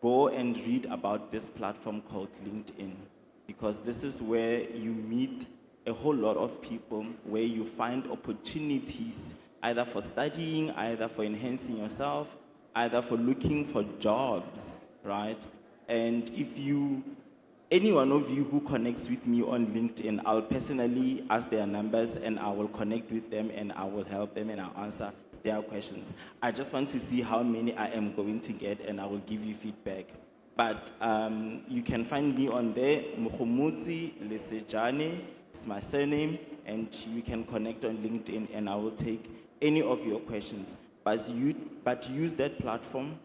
go and read about this platform called LinkedIn, because this is where you meet a whole lot of people, where you find opportunities, either for studying, either for enhancing yourself, either for looking for jobs, right? And if any one of you who connects with me on LinkedIn, I'll personally ask their numbers and I will connect with them and I will help them and I'll answer their questions. I just want to see how many I am going to get and I will give you feedback. But you can find me on there, Mukhumuti Lesejane, it's my surname, and you can connect on LinkedIn and I will take any of your questions. But use that platform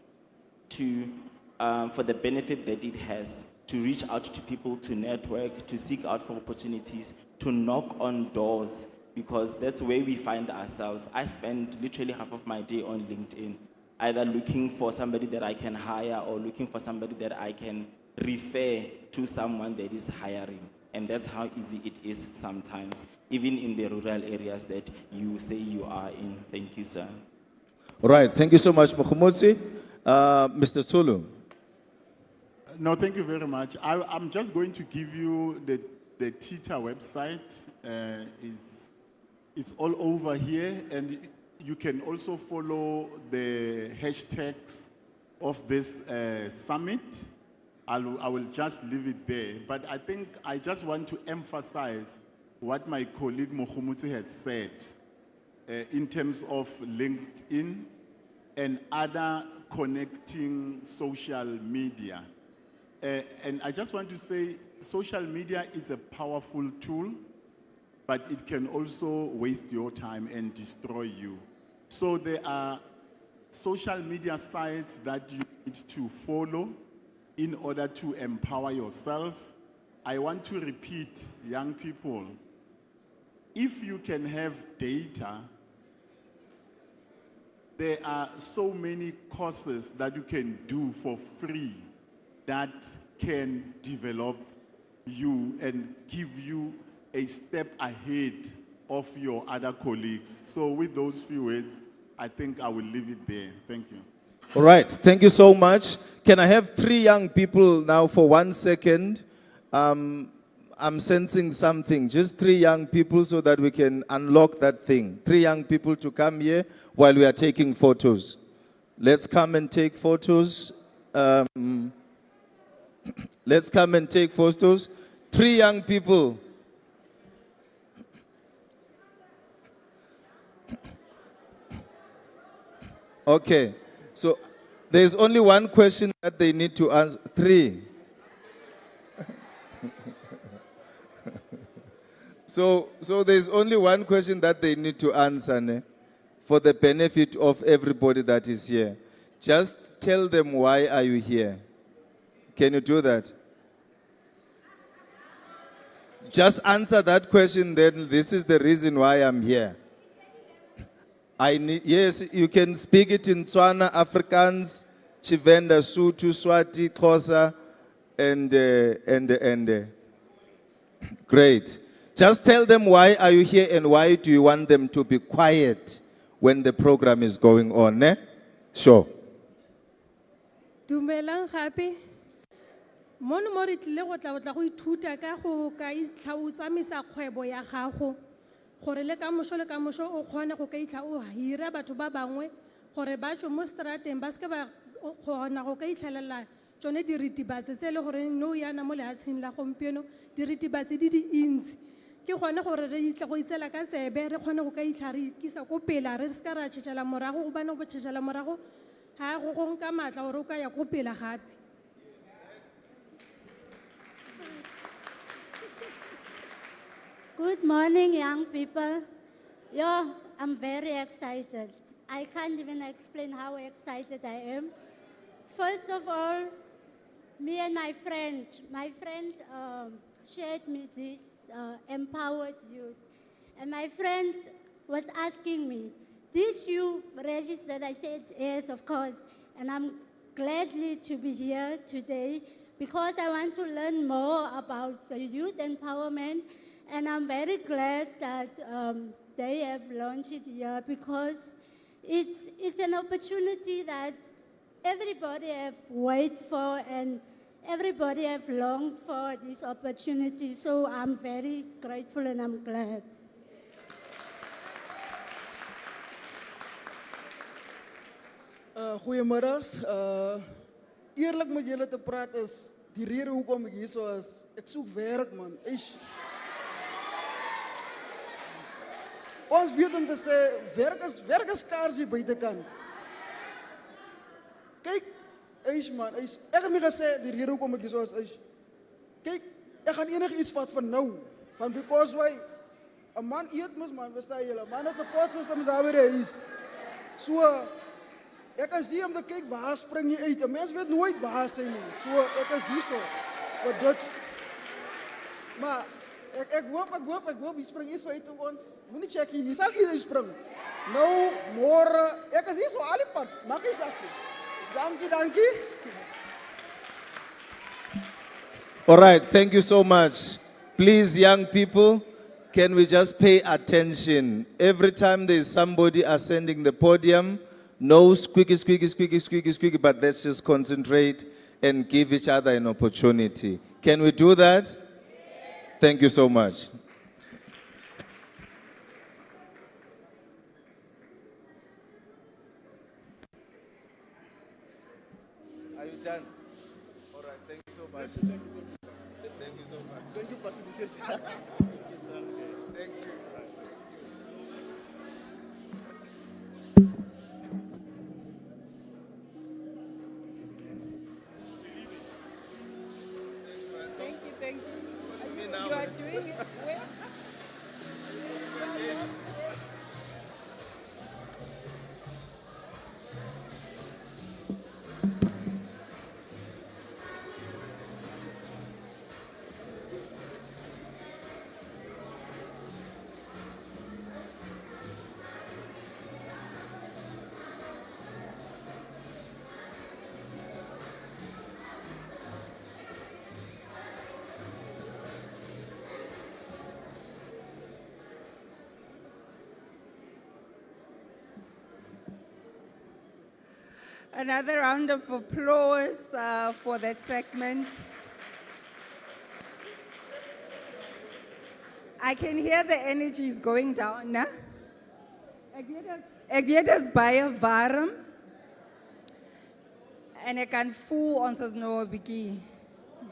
for the benefit that it has, to reach out to people, to network, to seek out for opportunities, to knock on doors, because that's where we find ourselves. I spend literally half of my day on LinkedIn, either looking for somebody that I can hire or looking for somebody that I can refer to someone that is hiring. And that's how easy it is sometimes, even in the rural areas that you say you are in. Thank you, sir. All right, thank you so much, Mukhumuti. Mr. Tsulu. No, thank you very much. I'm just going to give you the TETA website. It's all over here, and you can also follow the hashtags of this summit. I will just leave it there. But I think I just want to emphasize what my colleague Mukhumuti has said in terms of LinkedIn and other connecting social media. And I just want to say, social media is a powerful tool, but it can also waste your time and destroy you. So there are social media sites that you need to follow in order to empower yourself. I want to repeat, young people, if you can have data, there are so many courses that you can do for free that can develop you and give you a step ahead of your other colleagues. So with those few words, I think I will leave it there. Thank you. All right, thank you so much. Can I have 3 young people now for 1 second? I'm sensing something. Just 3 young people so that we can unlock that thing. 3 young people to come here while we are taking photos. Let's come and take photos. Let's come and take photos. 3 young people. Okay. So there's only one question that they need to answer. 3. So there's only one question that they need to answer, ne, for the benefit of everybody that is here. Just tell them, why are you here? Can you do that? Just answer that question, then this is the reason why I'm here. Yes, you can speak it in Tswana, Afrikaans, Chivenda, Sotho, Swati, Xhosa, and great. Just tell them, why are you here and why do you want them to be quiet when the program is going on, ne? Sure. Dumelang gape. Mono mo re tlile go tla go ithuta ka go ka itlhaotsamisa kgwebo ya gago gore le ka mošo o kgone go ka itlha o hira batho ba bangwe gore ba tswe mo strateng ba se ba kgona go ka itlhalela tsone diritibatsi tse le gore no yana mo lehatsheng la gompieno diritibatsi di intsi ke gone gore re itle go itsela ka tsebe re kgone go ka itlha re ikisa ko pela re se ka ra tšhetšela morago go bana go tšhetšela morago ha go go nka matla gore o ka ya ko pela gape. Good morning, young people. Yeah, I'm very excited. I can't even explain how excited I am. First of all, me and my friend shared me this empowered youth. And my friend was asking me, did you register? I said, yes, of course. And I'm gladly to be here today because I want to learn more about the youth empowerment. And I'm very glad that they have launched it here because it's an opportunity that everybody have waited for and everybody have longed for this opportunity. So I'm very grateful and I'm glad. Goeiemiddag. Eerlijk met jullie te praten is die reden hoekom ik hier zo is. Ik zoek werk, man. Ons weet om te zeggen, werk is kaars hier buiten kan. Kijk, man, ik heb me gezegd, die reden hoekom ik hier zo is. Kijk, ik ga enig iets van nou. Van because why, een man eet mis, man, we staan jullie. Man, dat support system is alweer is. So, ik kan zien om te kijken, waar spring je uit. Een mens weet nooit waar zijn nie. So, ik kan zien zo, voor dit. Maar, ik hoop, die spring is uit ons. Moet niet checken, je zal iedereen springen. Nou, morgen, ik kan zien zo, alle pad, maak je zakje. Dankie. All right, thank you so much. Please, young people, can we just pay attention? Every time there's somebody ascending the podium, no squeaky, but let's just concentrate and give each other an opportunity. Can we do that? Thank you so much. Are you done? All right, thank you so much. Thank you so much. Thank you, facilitator. Thank you. Thank you. You are doing it well. Another round of applause for that segment. I can hear the energy is going down, né? Ek weet dit is baie warm. En ek kan voel ons is nou 'n bietjie,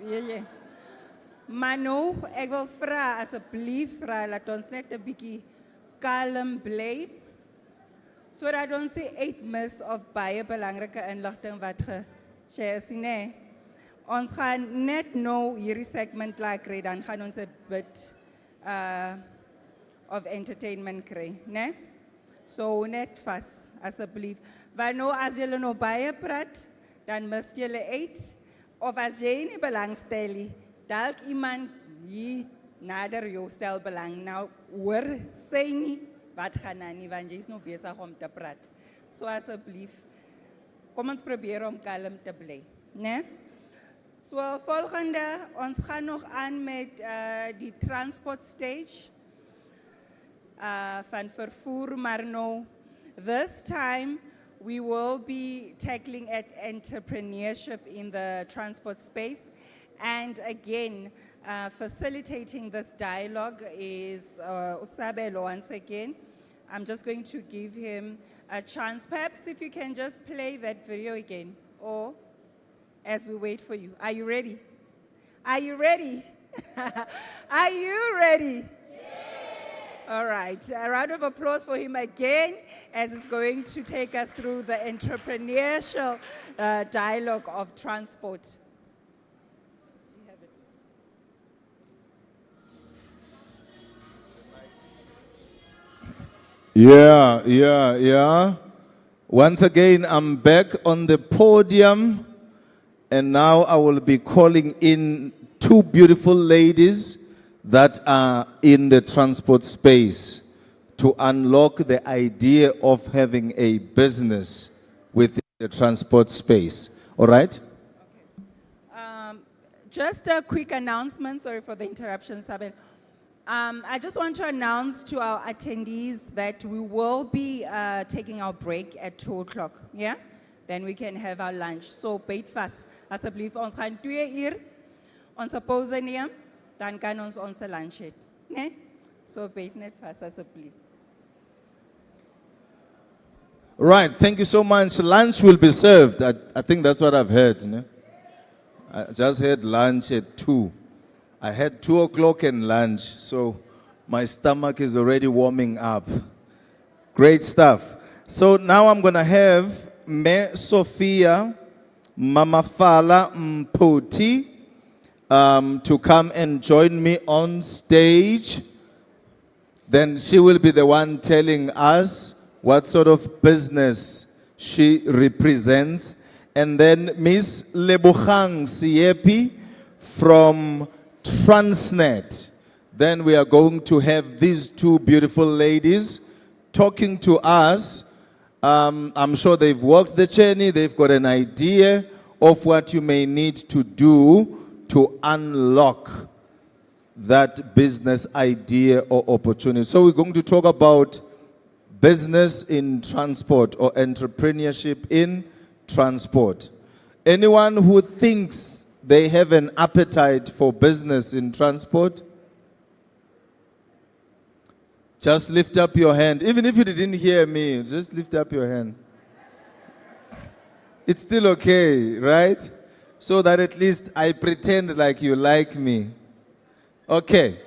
weet jy. Maar nou, ek wil vra asseblief laat ons net 'n bietjie kalm bly. Sodat ons nie uitmis op baie belangrike inligting wat ge-share is nie. Ons gaan net nou hierdie segment klaar kry, dan gaan ons 'n bit of entertainment kry, né? So net vas asseblief. Want nou as julle nou baie praat, dan mis julle uit. Of as jy nie belangstel nie, dalk iemand hier nader jou stel belang. Nou hoor sy nie wat gaan aan nie, want jy is nou besig om te praat. So asseblief, kom ons probeer om kalm te bly, né? So volgende, ons gaan nog aan met die transport stage van vervoer, maar nou, this time we will be tackling at entrepreneurship in the transport space. And again, facilitating this dialogue is Usabelo once again. I'm just going to give him a chance. Perhaps if you can just play that video again, or as we wait for you. Are you ready? Are you ready? Are you ready? All right, a round of applause for him again, as he's going to take us through the entrepreneurial dialogue of transport. You have it. Yeah. Once again, I'm back on the podium, and now I will be calling in two beautiful ladies that are in the transport space to unlock the idea of having a business within the transport space. All right? Just a quick announcement, sorry for the interruption, Sabel. I just want to announce to our attendees that we will be taking our break at 2 o'clock, yeah? Then we can have our lunch. So, byt vas. Asseblief, ons gaan 2 uur, ons pause neem, dan kan ons lunch het, né? So, byt net vas, asseblief. Right, thank you so much. Lunch will be served. I think that's what I've heard. No? I just had lunch at 2. I had 2 o'clock and lunch, so my stomach is already warming up. Great stuff. So now I'm going to have Me Sophia Mamafala Mpoti to come and join me on stage. Then she will be the one telling us what sort of business she represents. And then Miss Lebogang Siepi from Transnet. Then we are going to have these two beautiful ladies talking to us. I'm sure they've walked the journey. They've got an idea of what you may need to do to unlock that business idea or opportunity. So we're going to talk about business in transport or entrepreneurship in transport. Anyone who thinks they have an appetite for business in transport? Just lift up your hand. Even if you didn't hear me, just lift up your hand. It's still okay, right? So that at least I pretend like you like me. Okay.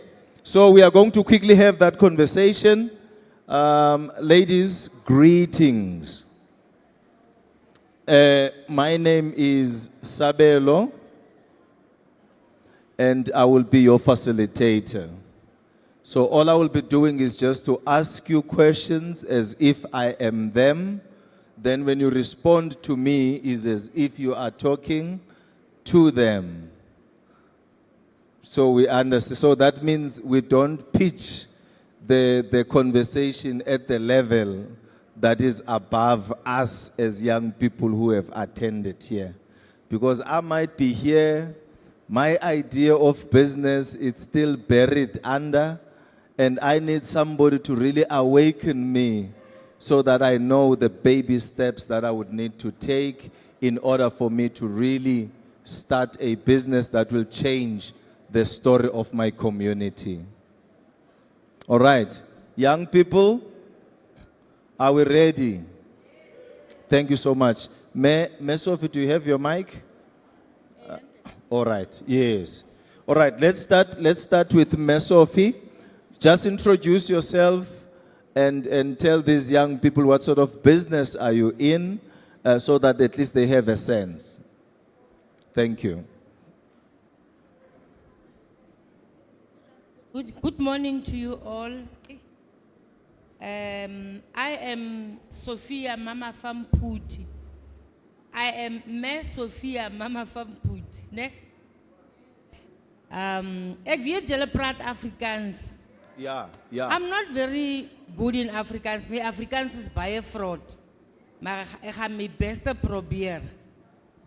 So we are going to quickly have that conversation. Ladies, greetings. My name is Sabelo, and I will be your facilitator. So all I will be doing is just to ask you questions as if I am them. Then when you respond to me is as if you are talking to them. So we understand. So that means we don't pitch the conversation at the level that is above us as young people who have attended here. Because I might be here, my idea of business is still buried under, and I need somebody to really awaken me so that I know the baby steps that I would need to take in order for me to really start a business that will change the story of my community. All right. Young people, are we ready? Thank you so much. Sophie, do you have your mic? All right. Yes. All right. Let's start with Sophie. Just introduce yourself and tell these young people what sort of business are you in, so that at least they have a sense. Thank you. Good morning to you all. I am Sophia Mama from Puti. I am Sophia Mama from Puti. Ne? Ek weet julle praat Afrikaans. Yeah, yeah. I'm not very good in Afrikaans. My Afrikaans is baie fraud. Maar ek gaan my beste probeer.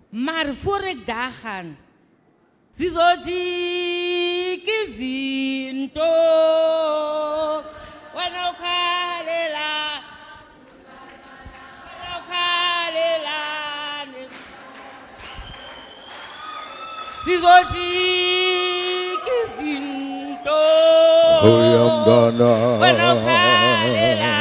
Maar voor ek daar gaan, Sizoji kizinto wanokhalela Sizoji kizinto wanokhalela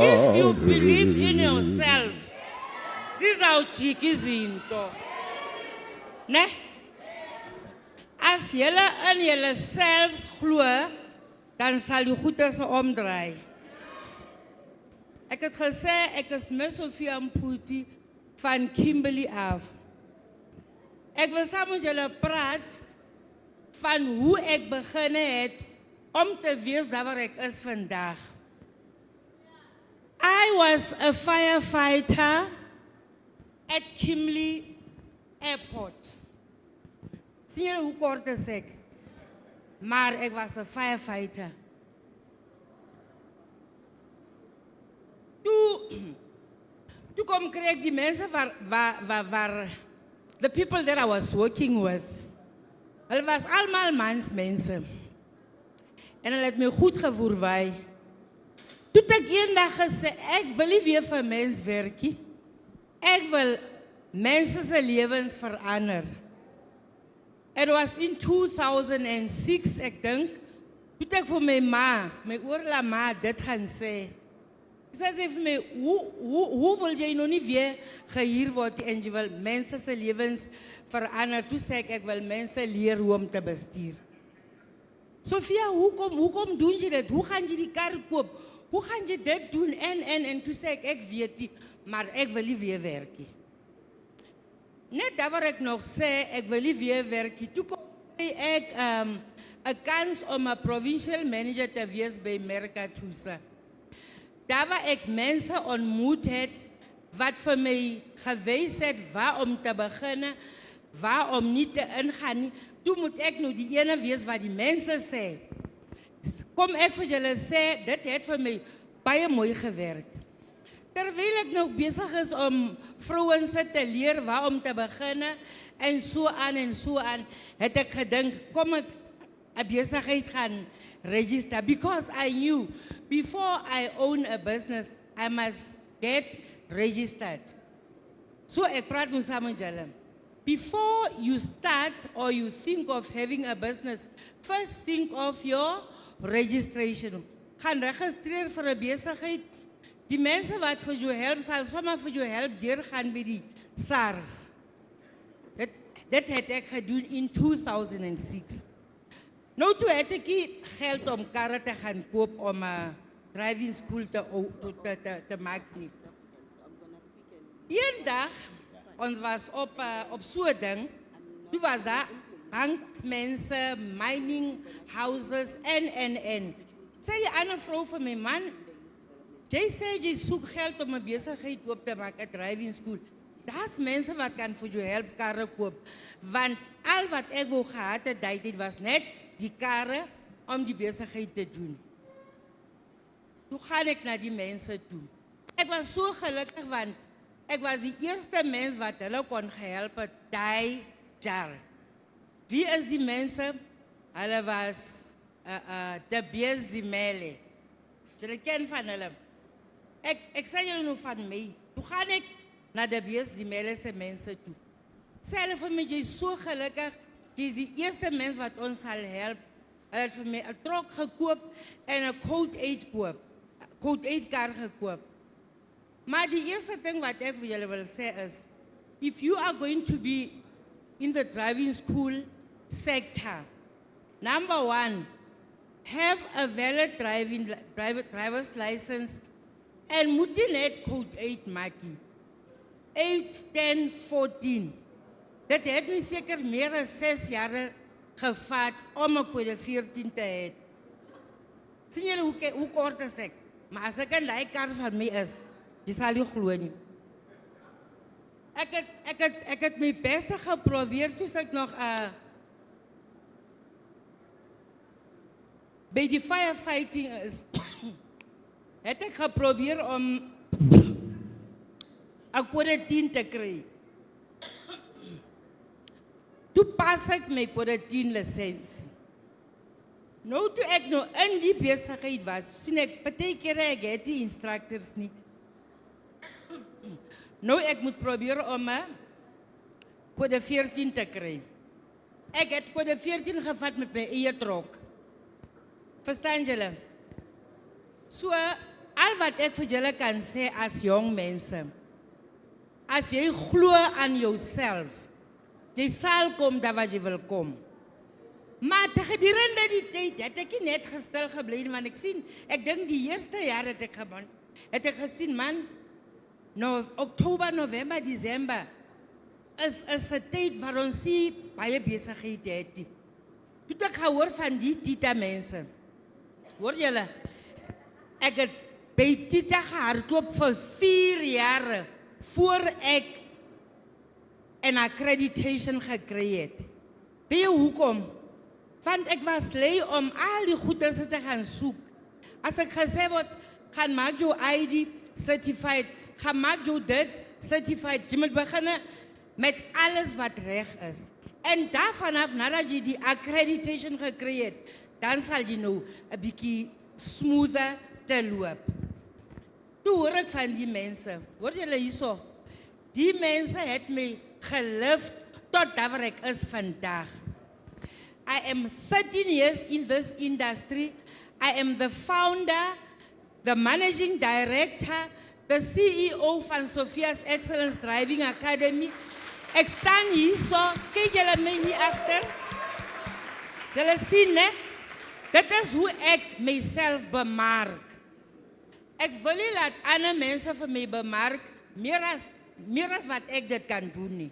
If you believe in yourself, sizawujika ne? As julle in julle selfs glo, dan sal die goeie se omdraai. Ek het gesê ek is Sophia Mputi van Kimberley af. Ek wil saam met julle praat van hoe ek begin het om te wees daar waar ek is vandag. I was a firefighter at Kimberley Airport. Sien julle hoe kort is ek? Maar ek was 'n firefighter. Toe kom kry ek die mense waar the people that I was working with. Hulle was almal mansmense. En hulle het my goed gevoerwaai. Toe het ek eendag gesê, ek wil nie weer vir mens werkie. Ek wil mense se lewens verander. It was in 2006, ek dink, toe ek vir my ma, my oorla ma, dit gaan sê. Sy sê vir my, hoe wil jy nou nie weer gehuur word en jy wil mense se lewens verander? Toe sê ek wil mense leer hoe om te bestuur. Sophia, hoekom doen jy dit? Hoe gaan jy die kar koop? Hoe gaan jy dit doen? En toe sê ek weet nie, maar ek wil nie weer werkie. Net daar waar ek nog sê, ek wil nie weer werkie. Toe kom ek 'n kans om 'n provincial manager te wees by Mercatosa. Daar waar ek mense ontmoet het wat vir my gewys het waar om te begin, waar om nie te ingaan nie. Toe moet ek nou die ene wees wat die mense sê. Kom ek vir julle sê, dit het vir my baie mooi gewerk. Terwyl ek nog besig is om vrouens te leer waar om te begin en so aan, het ek gedink, kom ek 'n besigheid gaan register, because I knew before I own a business, I must get registered. So ek praat nou saam met julle. Before you start or you think of having a business, first think of your registration. Gaan registreer vir 'n besigheid. Die mense wat vir jou help, sal sommer vir jou help deur gaan by die SARS. Dit het ek gedoen in 2006. Nou toe het ek geld om karre te gaan koop om 'n driving school te maak nie. Eendag, ons was op so 'n ding, toe was daar bankmense, mining houses en. Sê die ander vrou vir my man, jy sê jy soek geld om 'n besigheid oop te maak, 'n driving school. Daar's mense wat kan vir jou help karre koop, want al wat ek wou gehad het, dit was net die karre om die besigheid te doen. Toe gaan ek na die mense toe. Ek was so gelukkig want Ek was die eerste mens wat hulle kon gehelp het daai jaar. Wie is die mense? Hulle was de Bezimele. Julle ken van hulle. Ek sê julle nou van my. Toe gaan ek na de Bezimele se mense toe. Sê hulle vir my, jy is so gelukkig, jy is die eerste mens wat ons sal help. Hulle het vir my 'n trok gekoop en 'n Code 8 koop. Code 8 kar gekoop. Maar die eerste ding wat ek vir julle wil sê is, if you are going to be in the driving school sector, number one, have a valid driver's license and moet jy net Code 8 maakie. 8, 10, 14. Dit het my seker meer as 6 jaar gevat om 'n Code 14 te hê. Sien julle hoe kort is ek? Maar as ek 'n leikar van my is, jy sal nie glo nie. Ek het my beste geprobeer toe ek nog by die firefighting is. Het ek geprobeer om 'n Code 10 te kry. Toe pas ek my Code 10 lisensie. Nou toe ek nou in die besigheid was, sien ek partykeer ek het die instructors nie. Nou ek moet probeer om 'n Code 14 te kry. Ek het Code 14 gevat met my eie trok. Verstaan julle? So, al wat ek vir julle kan sê as jong mense, as jy glo aan jouself, jy sal kom daar waar jy wil kom. Maar gedurende die tyd het ek nie net gestil gebly nie, want ek dink die eerste jaar het ek gesien, man, nou Oktober, November, Desember is 'n tyd waar ons nie baie besigheid het nie. Toe ek gehoor van die TETA mense, hoor julle, ek het by TETA gehardloop vir 4 jaar voor ek 'n accreditation gekry het. Weet jy hoekom? Want ek was lei om al die goeders te gaan soek. As ek gesê word, gaan maak jou ID certified, gaan maak jou dit certified, jy moet begin met alles wat reg is. En daarvanaf, nadat jy die accreditation gekry het, dan sal jy nou 'n bietjie smoother te loop. Toe hoor ek van die mense, hoor julle hierso, die mense het my gelift tot waar ek is vandag. I am 13 years in this industry. I am the founder, the managing director, the CEO van Sophia's Excellence Driving Academy. Ek staan hier so, kyk julle my hier agter. Julle sien, né? Dit is hoe ek myself bemark. Ek wil nie laat ander mense vir my bemark, meer as wat ek dit kan doen nie.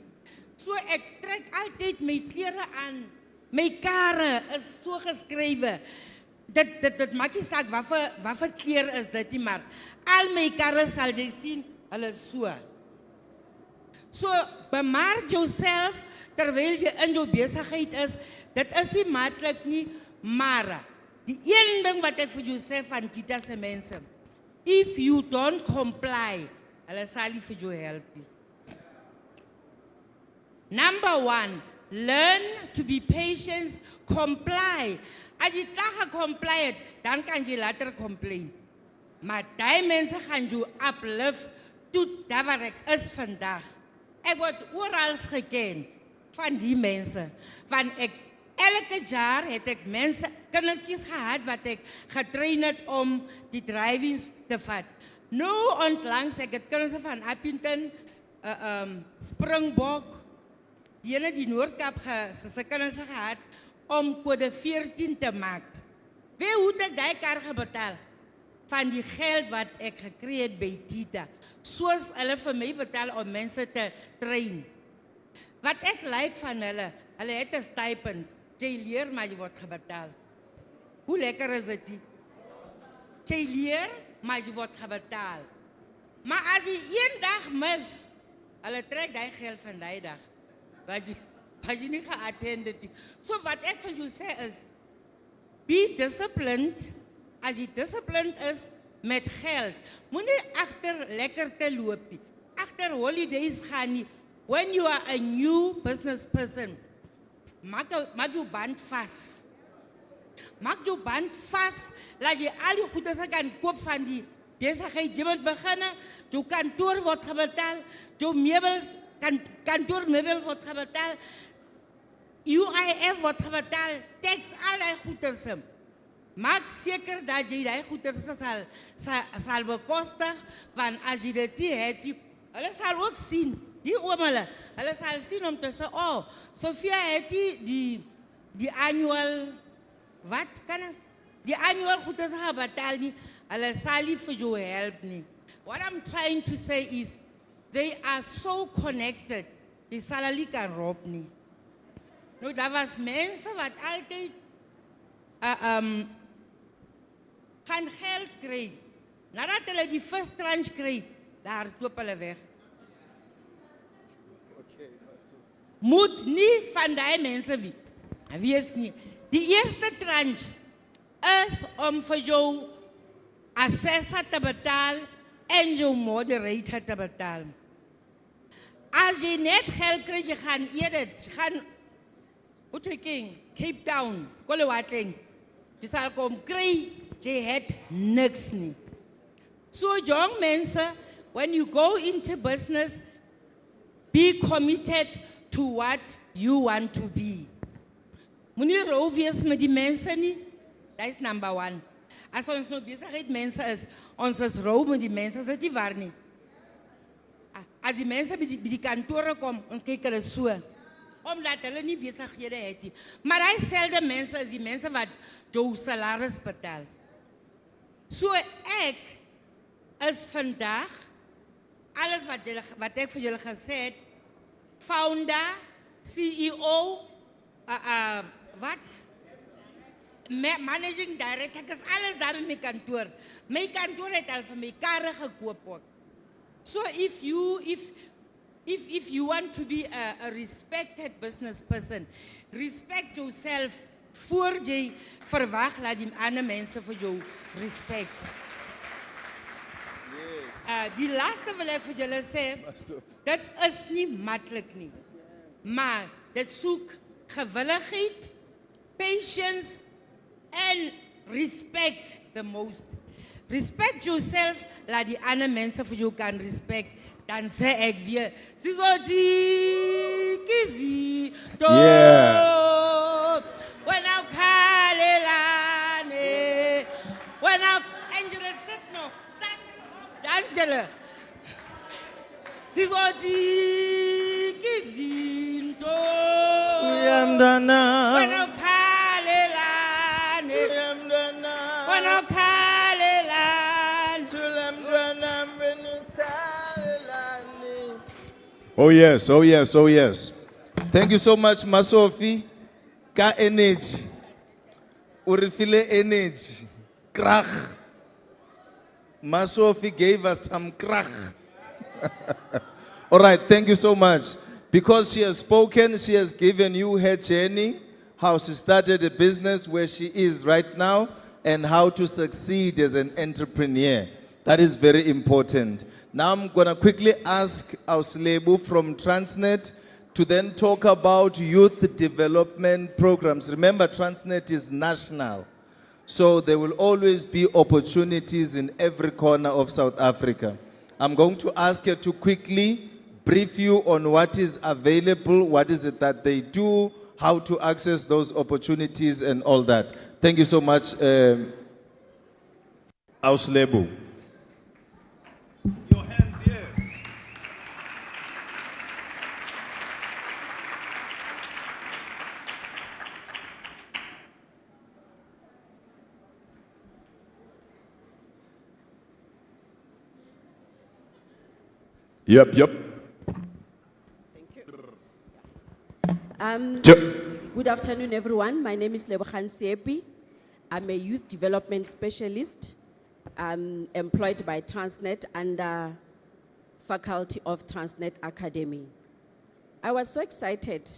So ek trek altyd my klere aan. My karre is so geskrywe. Dit maak nie saak wat vir kleer is dit nie, maar al my karre sal jy sien, hulle is so. So bemark jouself terwyl jy in jou besigheid is. Dit is nie maklik nie, maar die een ding wat ek vir jou sê van TETA se mense, if you don't comply, hulle sal nie vir jou help nie. Number one, learn to be patient, comply. As jy klaar comply het, dan kan jy later complain. Maar die mense gaan jou uplift tot daar waar ek is vandag. Ek word oral geken van die mense. Van elke jaar het ek mense, kindertjies gehad wat ek getrain het om die driving te vat. Nou ontlangs ek het kinders van Appington, Springbok, die ene die Noordkap se kinders gehad om Code 14 te maak. Weet hoe ek die kar gebetaal? Van die geld wat ek gekry het by TETA. Soos hulle vir my betaal om mense te train. Wat ek like van hulle het 'n stipend. Jy leer, maar jy word gebetaal. Hoe lekker is dit? Jy leer, maar jy word gebetaal. Maar as jy een dag mis, hulle trek die geld van die dag. Wat jy nie geattend het. So wat ek vir jou sê is, be disciplined. As jy disciplined is met geld, moenie agter lekker te loop nie. after holidays gaan, when you are a new business person, maak jou band vas. Maak jou band vas, laat jy al die goeders kan koop van die besigheid. Jy moet beginne, jou kantoor word gebetaal, jou meubels, kantoormeubels word gebetaal, UIF word gebetaal, tax, al die goeders. Maak seker dat jy die goeders sal bekostig, want as jy dit het, hulle sal ook sien, die oomele, hulle sal sien om te sê, oh, Sophia het die annual, wat kan het? Die annual goeders gebetaal nie, hulle sal nie vir jou help nie. What I'm trying to say is, they are so connected, die sal hulle nie kan rob nie. Nou, daar was mense wat altyd gaan geld kry. Nadat hulle die first tranche kry, daar koop hulle weg. Moet nie van die mense wees nie. Die eerste tranche is om vir jou assessor te betaal en jou moderator te betaal. As jy net geld kry, jy gaan edit, jy gaan Cape Town, Kolewatling, jy sal kom kry, jy het niks nie. So young mense, when you go into business, be committed to what you want to be. Moenie rou wees met die mense nie, dat is number one. As ons nou besigheid mense is, ons is rou met die mense, is dit nie waar nie. As die mense by die kantore kom, ons kyk hulle so, omdat hulle nie besighede het nie. Maar hy selde mense is die mense wat jou salaris betaal. So ek is vandag, alles wat ek vir julle gesê het, founder, CEO, managing director, ek is alles daar in my kantoor. My kantoor het al vir my karre gekoop ook. So if you want to be a respected business person, respect yourself voor jy verwag dat die ander mense vir jou respect. Die laaste wil ek vir julle sê, dit is nie maklik nie, maar dit soek gewilligheid, patience and respect the most. Respect yourself, laat die ander mense vir jou kan respect. Dan sê ek weer, Sisoji, Kizi, to, when I call Elane, when I, Angela, sit no, dance jelle. Sisoji, Kizi, to, when I call Elane, when I call Elane, to them when you Oh yes, oh yes, oh yes. Thank you so much, Masofi. Ka energy. Urifile energy. Krach. Masofi gave us some krach. All right, thank you so much. Because she has spoken, she has given you her journey, how she started a business, where she is right now, and how to succeed as an entrepreneur. That is very important. Now I'm going to quickly ask our Slebu from Transnet to then talk about youth development programs. Remember, Transnet is national. So there will always be opportunities in every corner of South Africa. I'm going to ask her to quickly brief you on what is available, what is it that they do, how to access those opportunities and all that. Thank you so much, our Slebu. Yep. Good afternoon, everyone. My name is Lebogang Sepi. I'm a youth development specialist. I'm employed by Transnet under faculty of Transnet Academy. I was so excited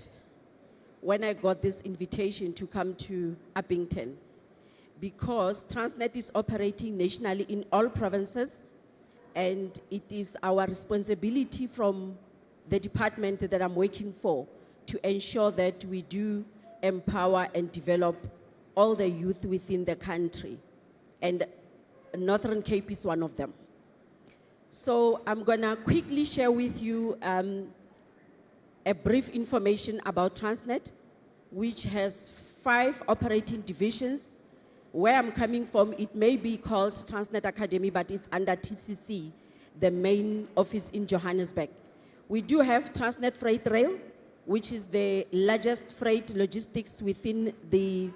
when I got this invitation to come to Abington because Transnet is operating nationally in all provinces And it is our responsibility from the department that I'm working for to ensure that we do empower and develop all the youth within the country. And Northern Cape is one of them. So I'm gonna quickly share with you a brief information about Transnet, which has 5 operating divisions. Where I'm coming from, it may be called Transnet Academy, but it's under TCC, the main office in Johannesburg. We do have Transnet Freight Rail, which is the largest freight logistics within the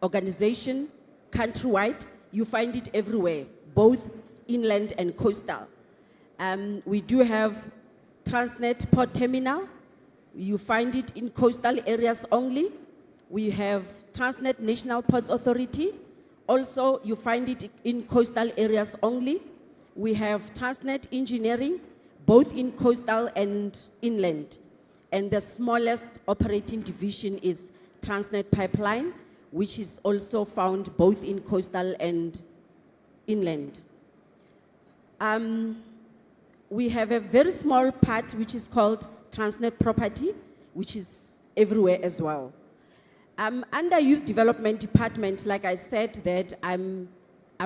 organization countrywide. You find it everywhere, both inland and coastal. We do have Transnet Port Terminal. You find it in coastal areas only. We have Transnet National Ports Authority. Also, you find it in coastal areas only. We have Transnet Engineering, both in coastal and inland. And the smallest operating division is Transnet Pipeline, which is also found both in coastal and inland. We have a very small part which is called Transnet Property, which is everywhere as well. Under Youth Development Department, like I said, that I'm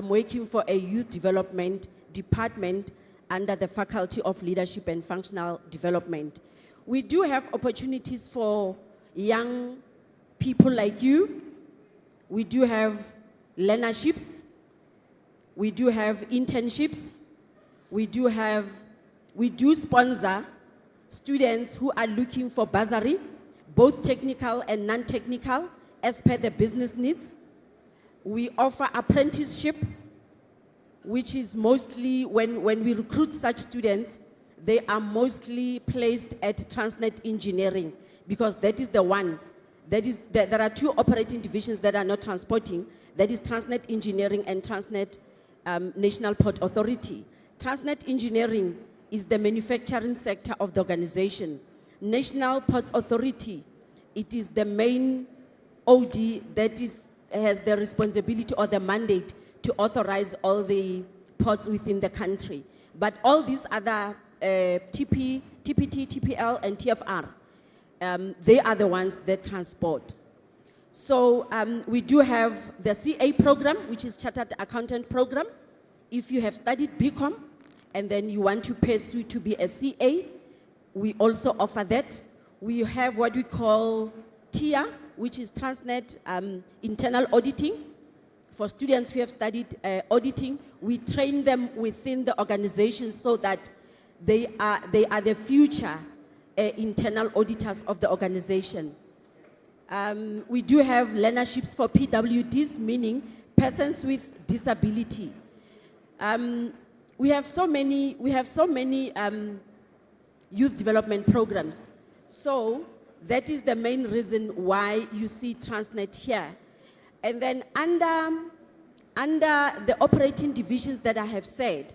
working for a youth development department under the Faculty of Leadership and Functional Development. We do have opportunities for young people like you. We do have learnerships. We do have internships. We do sponsor students who are looking for bursary, both technical and non-technical, as per the business needs. We offer apprenticeship, which is mostly, when we recruit such students, they are mostly placed at Transnet Engineering, because that is the one, there are 2 operating divisions that are not transporting, that is Transnet Engineering and Transnet National Port Authority. Transnet Engineering is the manufacturing sector of the organization. National Ports Authority, it is the main OD that has the responsibility or the mandate to authorize all the ports within the country. But all these other TPT, TPL, and TFR, they are the ones that transport. So we do have the CA program, which is Chartered Accountant program. If you have studied BCom and then you want to pursue to be a CA, we also offer that. We have what we call TIA, which is Transnet Internal Auditing. For students who have studied auditing, we train them within the organization so that they are the future internal auditors of the organization. We do have learnerships for PWDs, meaning persons with disability. We have so many youth development programs. So that is the main reason why you see Transnet here. And then under the operating divisions that I have said,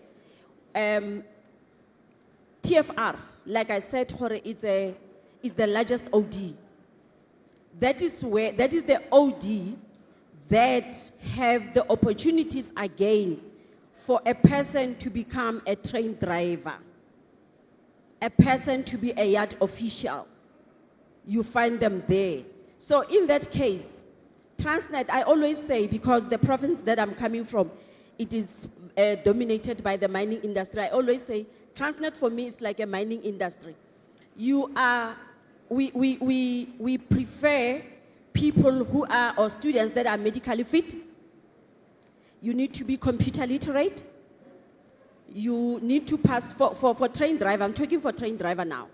TFR, like I said, is the largest OD. That is the OD that have the opportunities again for a person to become a train driver, a person to be a yard official. You find them there. So in that case, Transnet, I always say, because the province that I'm coming from, it is dominated by the mining industry. I always say, Transnet for me is like a mining industry. We prefer people who are, or students that are medically fit. You need to be computer literate. You need to pass, for train driver, I'm talking for train driver now.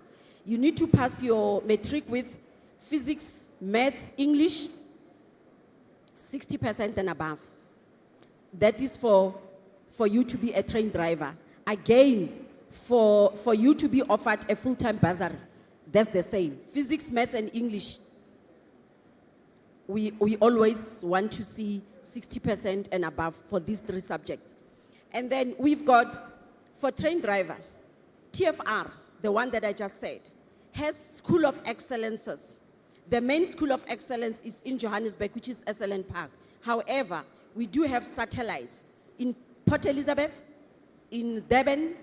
You need to pass your matric with physics, maths, English, 60% and above. That is for you to be a train driver. Again, for you to be offered a full-time bursary, that's the same. Physics, maths, and English. We always want to see 60% and above for these 3 subjects. And then we've got, for train driver, TFR, the one that I just said, has School of Excellences. The main School of Excellence is in Johannesburg, which is SLN Park. However, we do have satellites in Port Elizabeth, in Durban,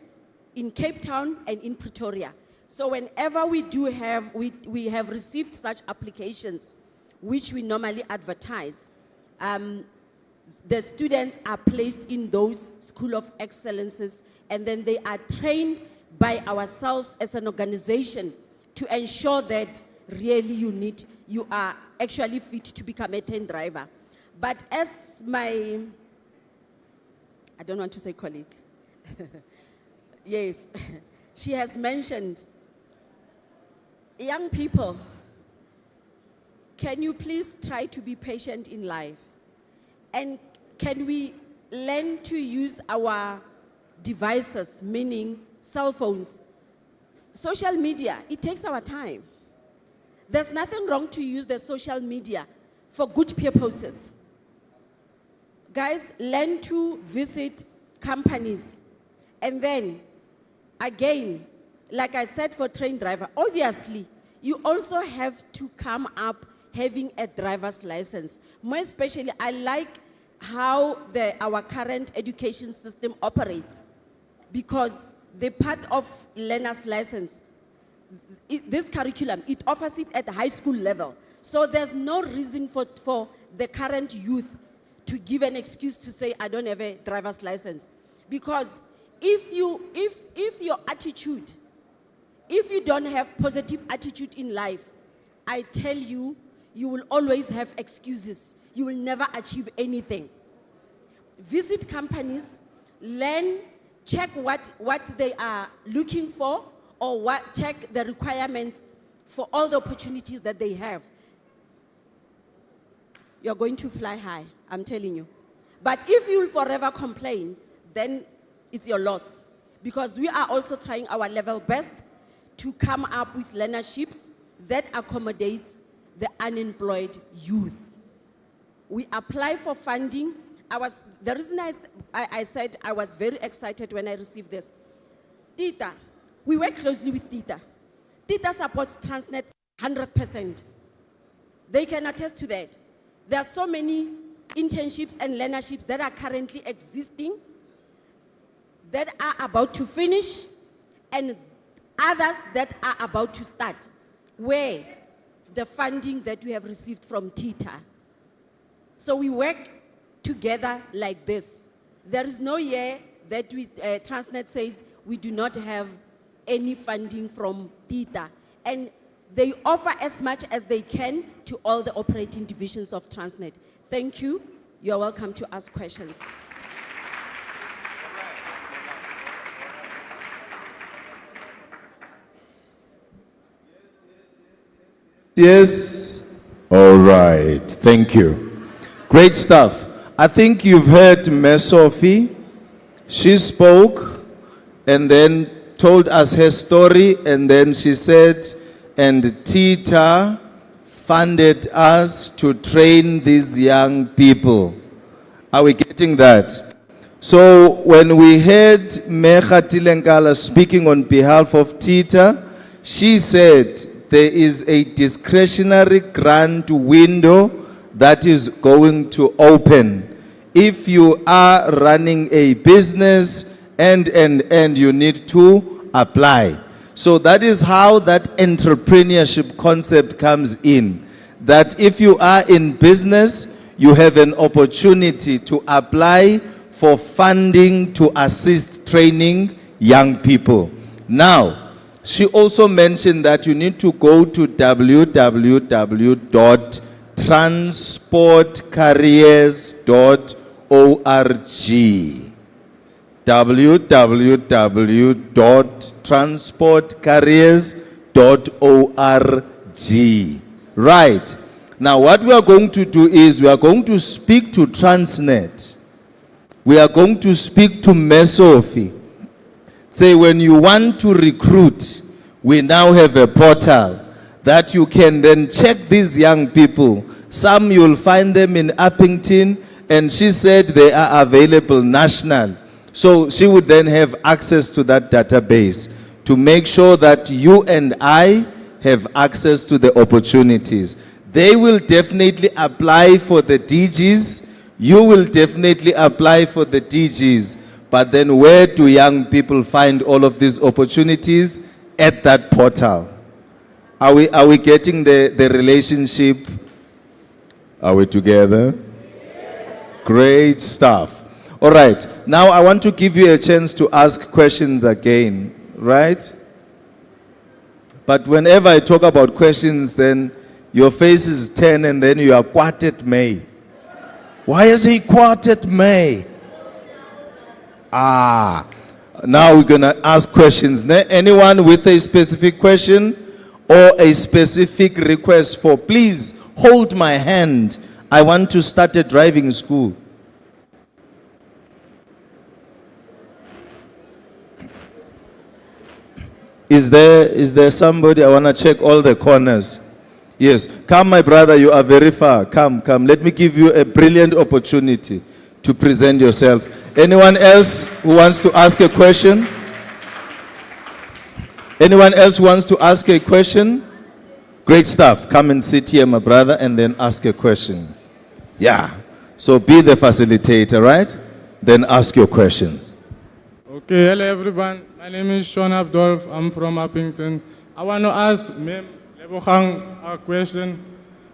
in Cape Town and in Pretoria. So whenever we have received such applications, which we normally advertise, the students are placed in those School of Excellences, and then they are trained by ourselves as an organization to ensure that really you are actually fit to become a 10 driver. But as I don't want to say colleague, yes, she has mentioned, young people, can you please try to be patient in life? And can we learn to use our devices, meaning cell phones, social media? It takes our time. There's nothing wrong to use the social media for good purposes. Guys, learn to visit companies. And then, again, like I said for train driver, obviously, you also have to come up having a driver's license. More especially, I like how our current education system operates, because the part of learner's license, this curriculum, it offers it at the high school level. So there's no reason for the current youth to give an excuse to say, I don't have a driver's license. Because if your attitude, if you don't have positive attitude in life, I tell you, you will always have excuses. You will never achieve anything. Visit companies, learn, check what they are looking for, or check the requirements for all the opportunities that they have. You're going to fly high, I'm telling you. But if you'll forever complain, then it's your loss. Because we are also trying our level best to come up with learnerships that accommodates the unemployed youth. We apply for funding. The reason I said I was very excited when I received this. TETA, we work closely with TETA. TETA supports Transnet 100%. They can attest to that. There are so many internships and learnerships that are currently existing, that are about to finish, and others that are about to start, where the funding that we have received from TETA. So we work together like this. There is no year that Transnet says we do not have any funding from TETA. And they offer as much as they can to all the operating divisions of Transnet. Thank you. You're welcome to ask questions. Yes? All right. Thank you. Great stuff. I think you've heard Ms. Sophie. She spoke and then told us her story, and then she said, and TETA funded us to train these young people. Are we getting that? So when we heard Mecha Tilenkala speaking on behalf of TETA, she said there is a discretionary grant window that is going to open. If you are running a business and you need to apply. So that is how that entrepreneurship concept comes in. That if you are in business, you have an opportunity to apply for funding to assist training young people. Now, she also mentioned that you need to go to www.transportcarriers.org. www.transportcarriers.org. Right. Now what we are going to do is we are going to speak to Transnet. We are going to speak to Ms. Sophie. Say when you want to recruit, we now have a portal that you can then check these young people. Some you'll find them in Uppington, and she said they are available national. So she would then have access to that database to make sure that you and I have access to the opportunities. They will definitely apply for the DGs. You will definitely apply for the DGs. But then where do young people find all of these opportunities? At that portal. Are we getting the relationship? Are we together? Great stuff. All right. Now I want to give you a chance to ask questions again, right? But whenever I talk about questions, then your faces turn and then you are quartet May. Why is he quartet May? Ah, now we're going to ask questions. Anyone with a specific question or a specific request for, please hold my hand. I want to start a driving school. Is there somebody? I want to check all the corners. Yes. Come, my brother, you are very far. Come. Let me give you a brilliant opportunity to present yourself. Anyone else who wants to ask a question? Anyone else who wants to ask a question? Great stuff. Come and sit here, my brother, and then ask a question. Yeah. So be the facilitator, right? Then ask your questions. Okay, hello everyone. My name is Sean Abdolf. I'm from Uppington. I want to ask Ma'am Lebogang a question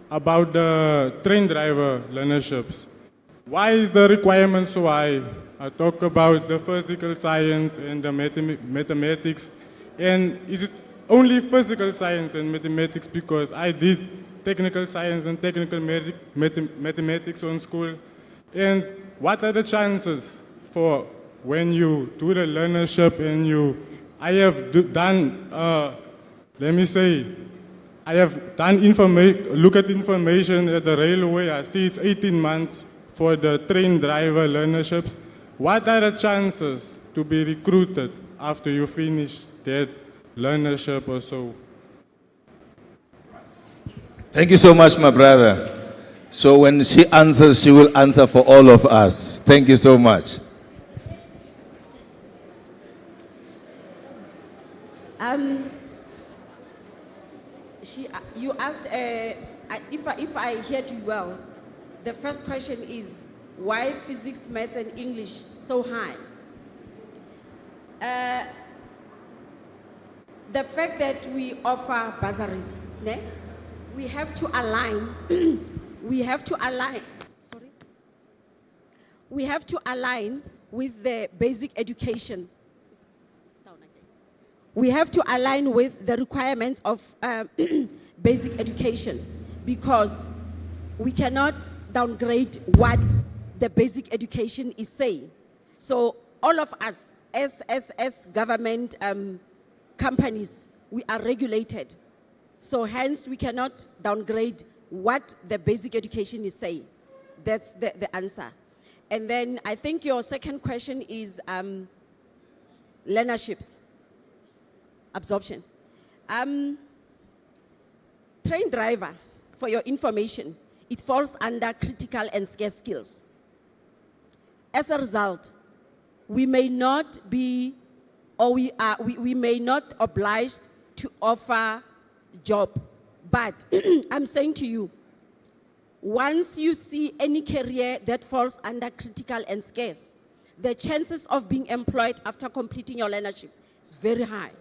about the train driver learnerships. Why is the requirement so high? I talk about the physical science and the mathematics. And is it only physical science and mathematics? Because I did technical science and technical mathematics on school. And what are the chances for when you do the learnership and I have done, let me say, I have done look at information at the railway. I see it's 18 months for the train driver learnerships. What are the chances to be recruited after you finish that learnership or so? Thank you so much, my brother. So when she answers, she will answer for all of us. Thank you so much. You asked, if I heard you well, the first question is, why physics, maths, and English so high? The fact that we offer bursaries, we have to align, we have to align with the basic education. We have to align with the requirements of basic education, because we cannot downgrade what the basic education is saying. So all of us as government companies, we are regulated. So hence we cannot downgrade what the basic education is saying. That's the answer. And then I think your second question is learnerships. Absorption. Train driver, for your information, it falls under critical and scarce skills. As a result, we may not be, or we may not obliged to offer job. But I'm saying to you, once you see any career that falls under critical and scarce, the chances of being employed after completing your learnership is very high.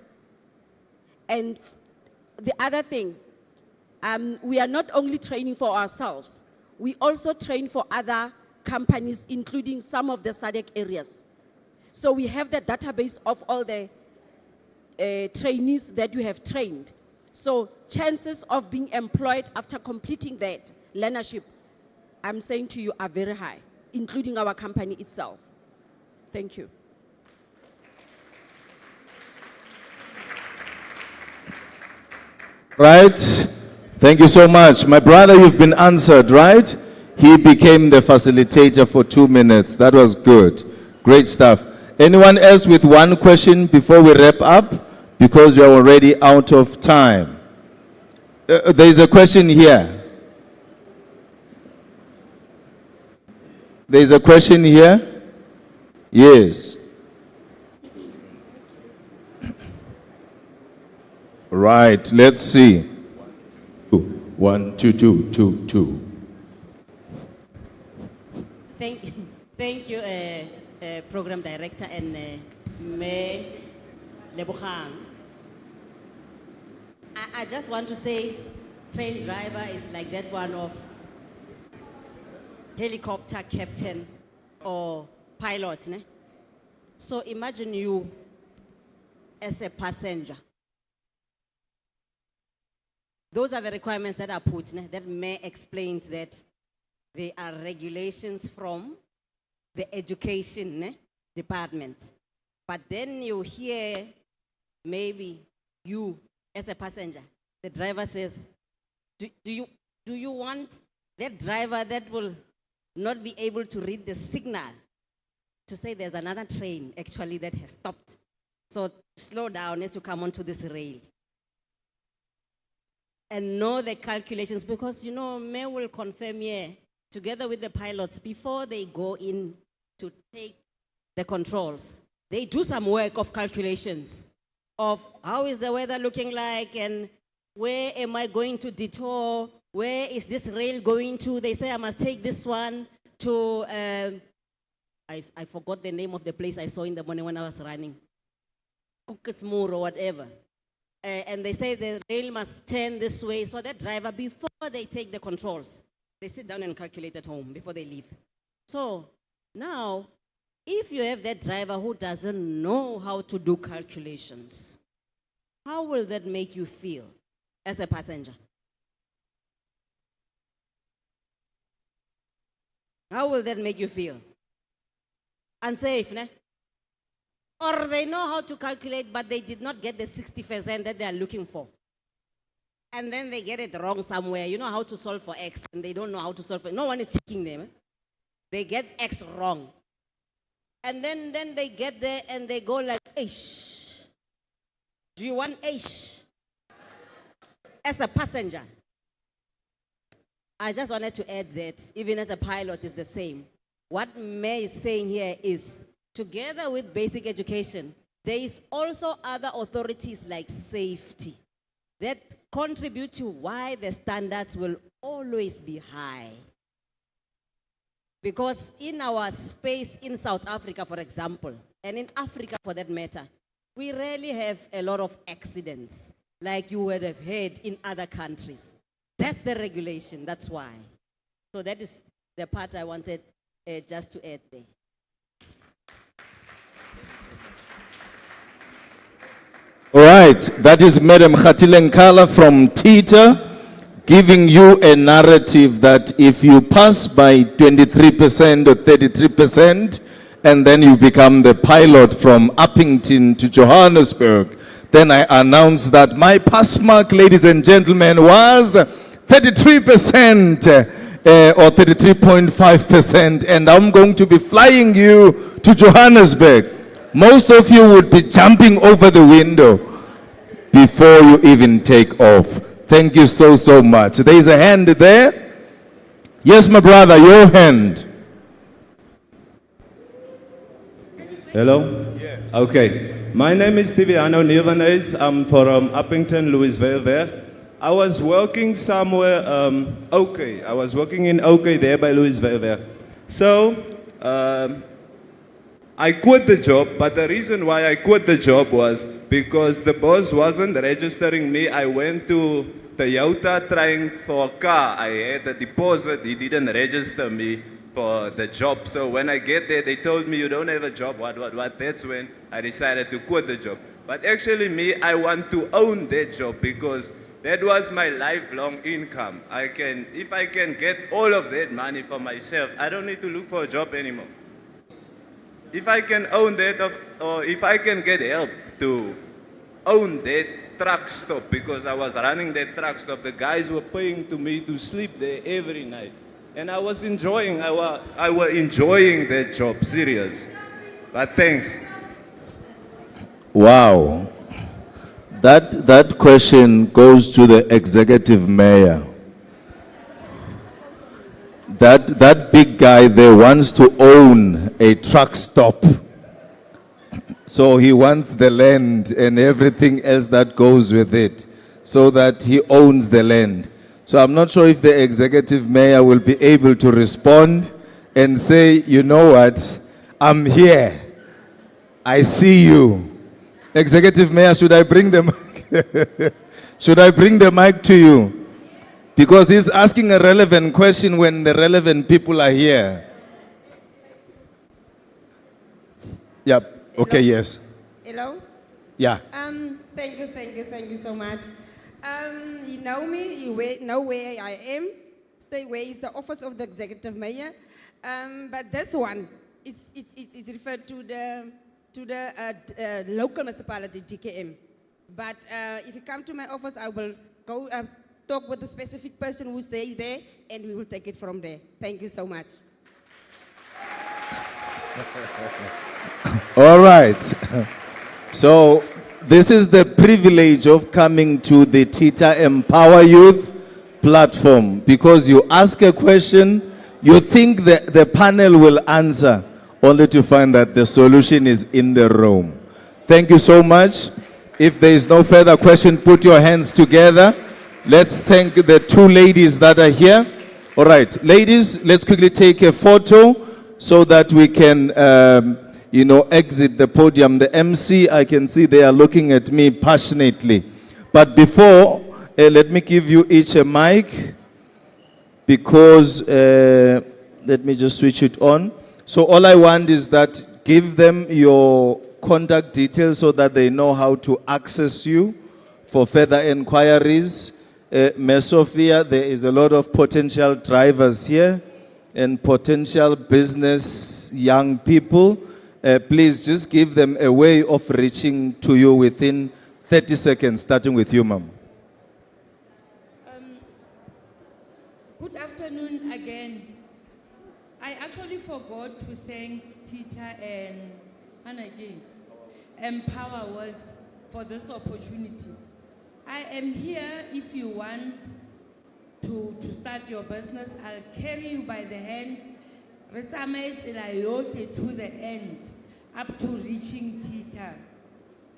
And the other thing, we are not only training for ourselves, we also train for other companies, including some of the SADC areas. So we have the database of all the trainees that you have trained. So chances of being employed after completing that learnership, I'm saying to you, are very high, including our company itself. Thank you. Right? Thank you so much. My brother, you've been answered, right? He became the facilitator for 2 minutes. That was good. Great stuff. Anyone else with one question before we wrap up? Because we are already out of time. There is a question here. There is a question here. Yes. Right, let's see. 1, 2, 2, 2, 2. Thank you, Program Director, and May Lebogang. I just want to say, train driver is like that one of helicopter captain or pilot. Ne? So imagine you as a passenger. Those are the requirements that are put, ne? That May explained that they are regulations from the education, ne, department. But then you hear maybe you as a passenger, the driver says, do you want that driver that will not be able to read the signal to say there's another train actually that has stopped? So slow down as you come onto this rail. And know the calculations, because you know, May will confirm here, together with the pilots, before they go in to take the controls, they do some work of calculations of how is the weather looking like and where am I going to detour, where is this rail going to? They say I must take this one to, I forgot the name of the place I saw in the morning when I was running, Kukismoor or whatever. And they say the rail must turn this way, so that driver, before they take the controls, they sit down and calculate at home before they leave. So now, if you have that driver who doesn't know how to do calculations, how will that make you feel as a passenger? How will that make you feel? Unsafe, ne? Or they know how to calculate, but they did not get the 60% that they are looking for. And then they get it wrong somewhere. You know how to solve for X, and they don't know how to solve for it. No one is checking them. Eh? They get X wrong. And then they get there and they go like, Aish. Do you want Aish? As a passenger. I just wanted to add that, even as a pilot, is the same. What May is saying here is, together with basic education, there is also other authorities like safety that contribute to why the standards will always be high. Because in our space in South Africa, for example, and in Africa for that matter, we rarely have a lot of accidents like you would have heard in other countries. That's the regulation, that's why. So that is the part I wanted just to add there. All right, that is Madam Khatilenkala from TETA, giving you a narrative that if you pass by 23% or 33%, and then you become the pilot from Uppington to Johannesburg, then I announce that my pass mark, ladies and gentlemen, was 33% or 33.5%, and I'm going to be flying you to Johannesburg. Most of you would be jumping over the window before you even take off. Thank you so, so much. There is a hand there. Yes, my brother, your hand. Hello? Yes. Okay. My name is Tiviano Nirvanes. I'm from Uppington, Louisville. I was working somewhere, I was working in OK there by Louisville. So, I quit the job, but the reason why I quit the job was because the boss wasn't registering me. I went to Toyota trying for a car. I had a deposit. He didn't register me for the job. So when I get there, they told me, you don't have a job, what. That's when I decided to quit the job. But actually I want to own that job because that was my lifelong income. If I can get all of that money for myself, I don't need to look for a job anymore. If I can own that, or if I can get help to own that truck stop, because I was running that truck stop, the guys were paying to me to sleep there every night. And I was enjoying, I was enjoying that job, serious. But thanks. Wow. That question goes to the executive mayor. That big guy there wants to own a truck stop. So he wants the land and everything else that goes with it, so that he owns the land. So I'm not sure if the executive mayor will be able to respond and say, you know what, I'm here. I see you. Executive Mayor, should I bring the mic? Should I bring the mic to you? Because he's asking a relevant question when the relevant people are here. Yep. Okay, yes. Hello? Yeah. Thank you so much. You know me, you know where I am. Stay where is the office of the executive mayor. But this one, it's referred to the local municipality, DKM. But if you come to my office, I will go talk with a specific person who's there, and we will take it from there. Thank you so much. All right. So this is the privilege of coming to the TETA Empower Youth platform, because you ask a question, you think that the panel will answer, only to find that the solution is in the room. Thank you so much. If there is no further question, put your hands together. Let's thank the two ladies that are here. All right, ladies, let's quickly take a photo so that we can exit the podium. The MC, I can see they are looking at me passionately. But before, let me give you each a mic, because let me just switch it on. So all I want is that give them your contact details so that they know how to access you for further inquiries. Ms. Sophia, there is a lot of potential drivers here and potential business young people. Please just give them a way of reaching to you within 30 seconds, starting with you, ma'am. Good afternoon again. I actually forgot to thank TETA and again, Empowa Words for this opportunity. I am here if you want to start your business. I'll carry you by the hand, to the end, up to reaching TETA.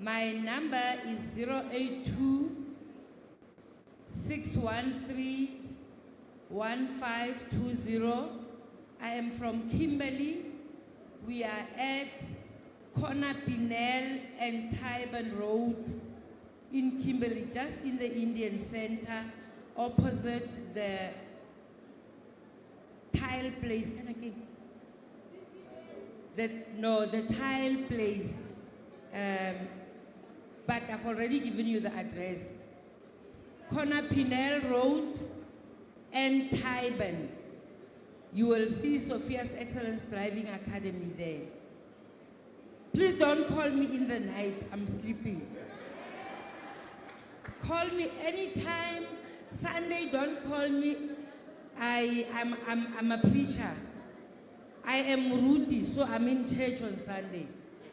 My number is 082 613 1520. I am from Kimberley. We are at Corner Pinel and Tyburn Road in Kimberley, just in the Indian Center, opposite the tile place. The tile place. But I've already given you the address. Corner Pinel Road and Tyburn. You will see Sophia's Excellence Driving Academy there. Please don't call me in the night, I'm sleeping. Call me anytime. Sunday, don't call me. I'm a preacher. I am Rudy, so I'm in church on Sunday.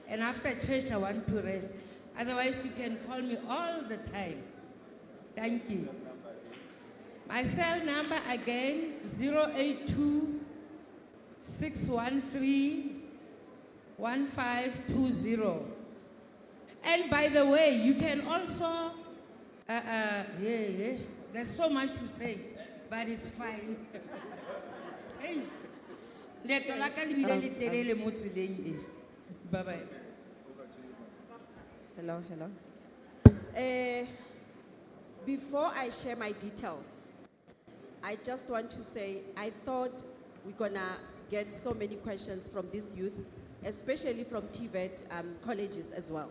And after church, I want to rest. Otherwise, you can call me all the time. Thank you. My cell number again, 082 613 1520. And by the way, you can also, there's so much to say, but it's fine. Hey, bye-bye. Hello. Before I share my details, I just want to say, I thought we're gonna get so many questions from this youth, especially from TVET colleges as well,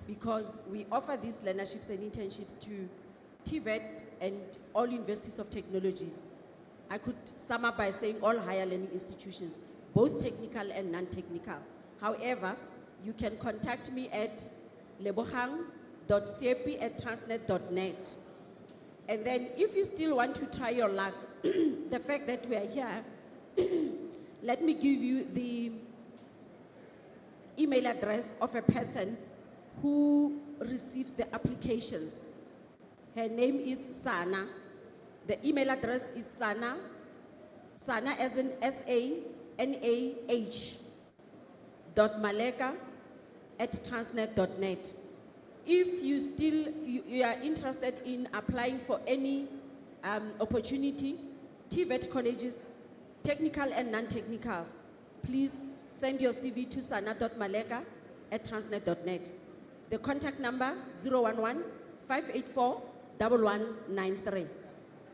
because we offer these learnerships and internships to TVET and all universities of technologies. I could sum up by saying all higher learning institutions, both technical and non-technical. However, you can contact me at lebogang.sepi@transnet.net. And then if you still want to try your luck, the fact that we are here, let me give you the email address of a person who receives the applications. Her name is Sana. The email address is Sana as in SANAH .maleka@transnet.net. If you are interested in applying for any opportunity, TVET colleges, technical and non-technical, please send your CV to sana.maleka@transnet.net. The contact number 011-584-1193.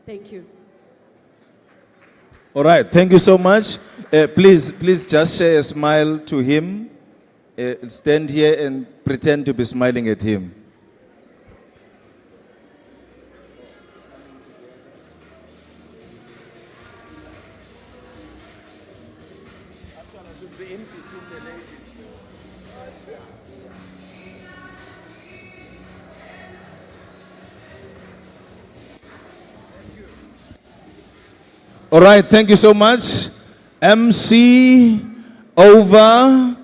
Thank you. All right, thank you so much. Please just share a smile to him. Stand here and pretend to be smiling at him. All right, thank you so much. MC, over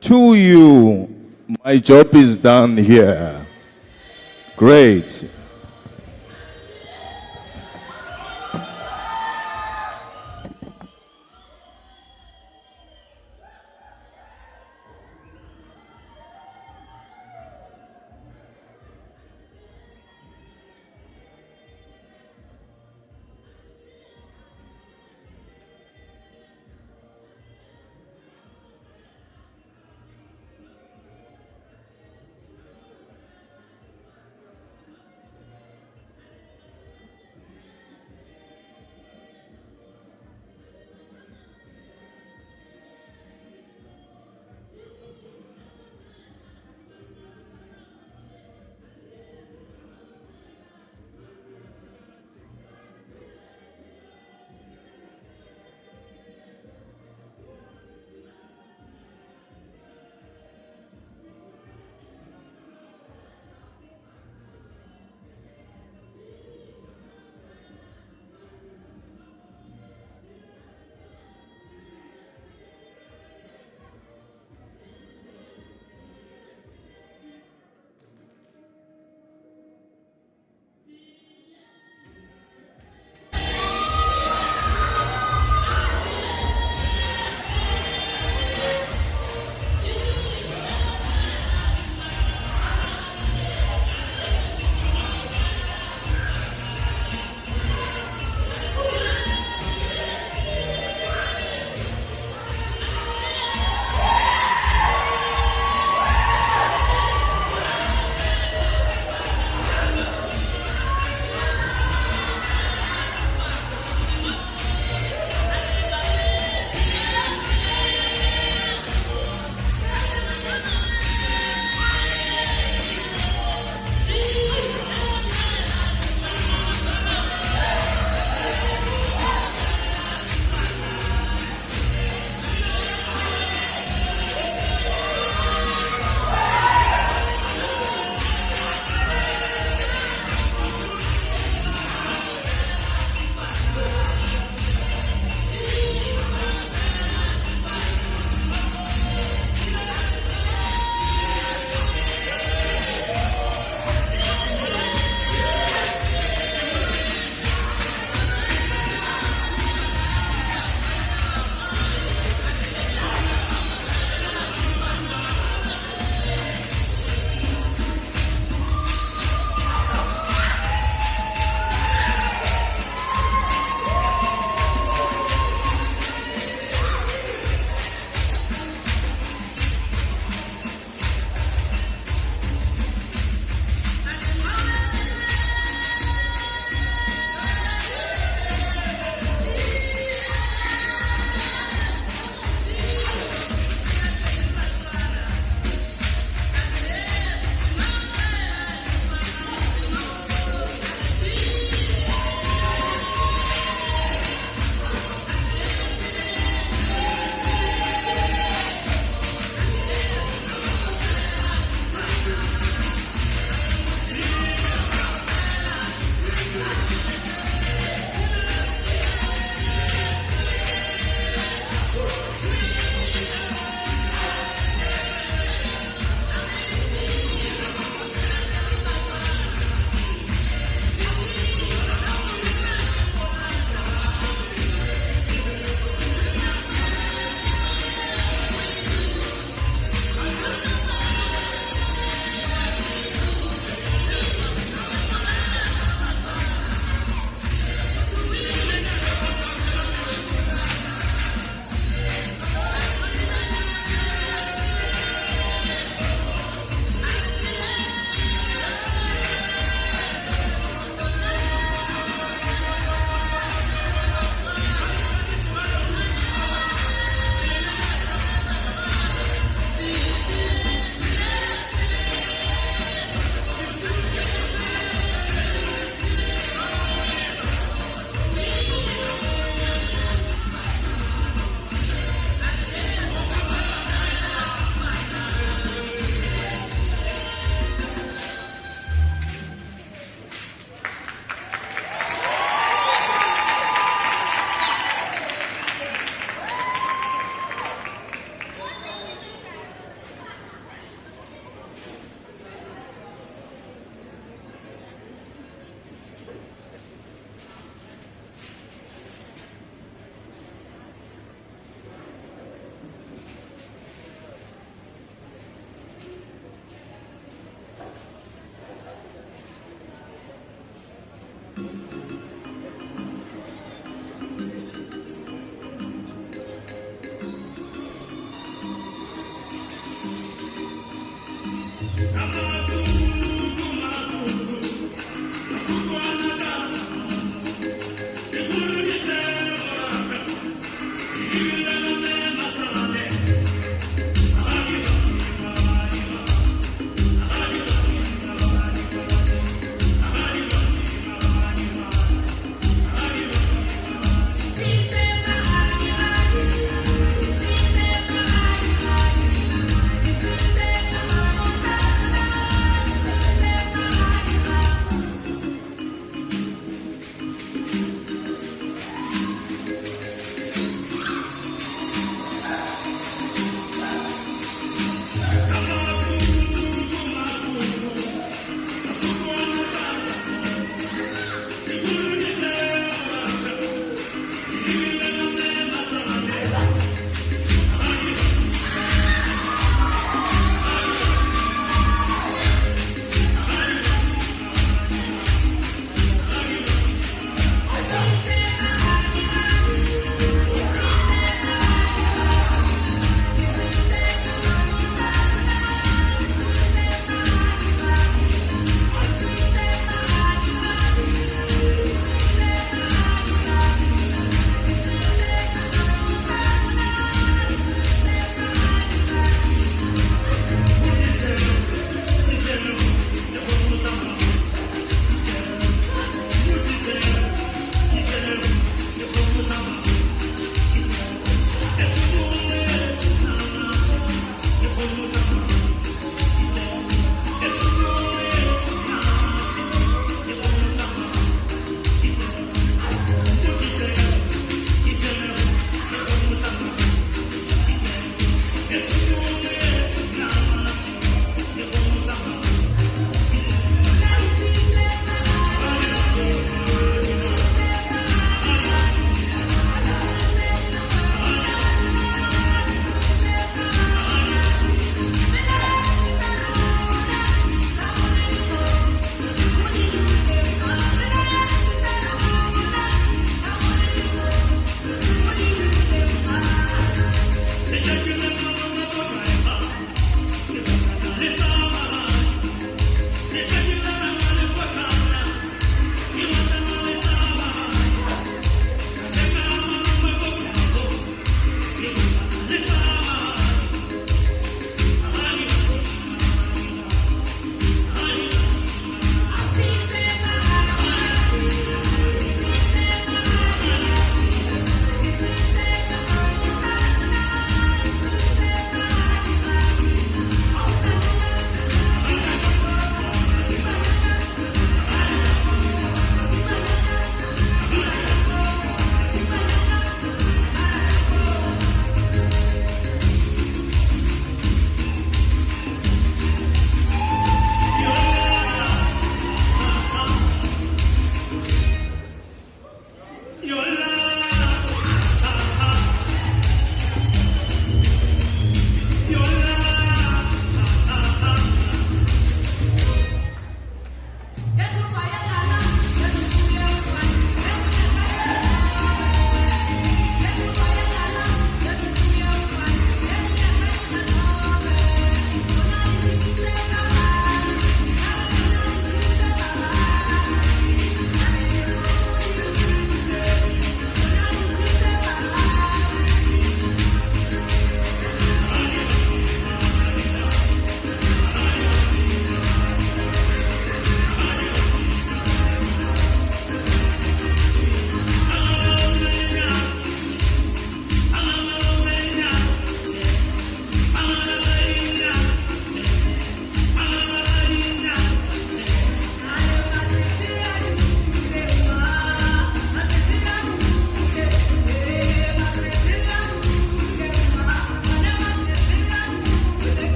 to you. My job is done here. Great.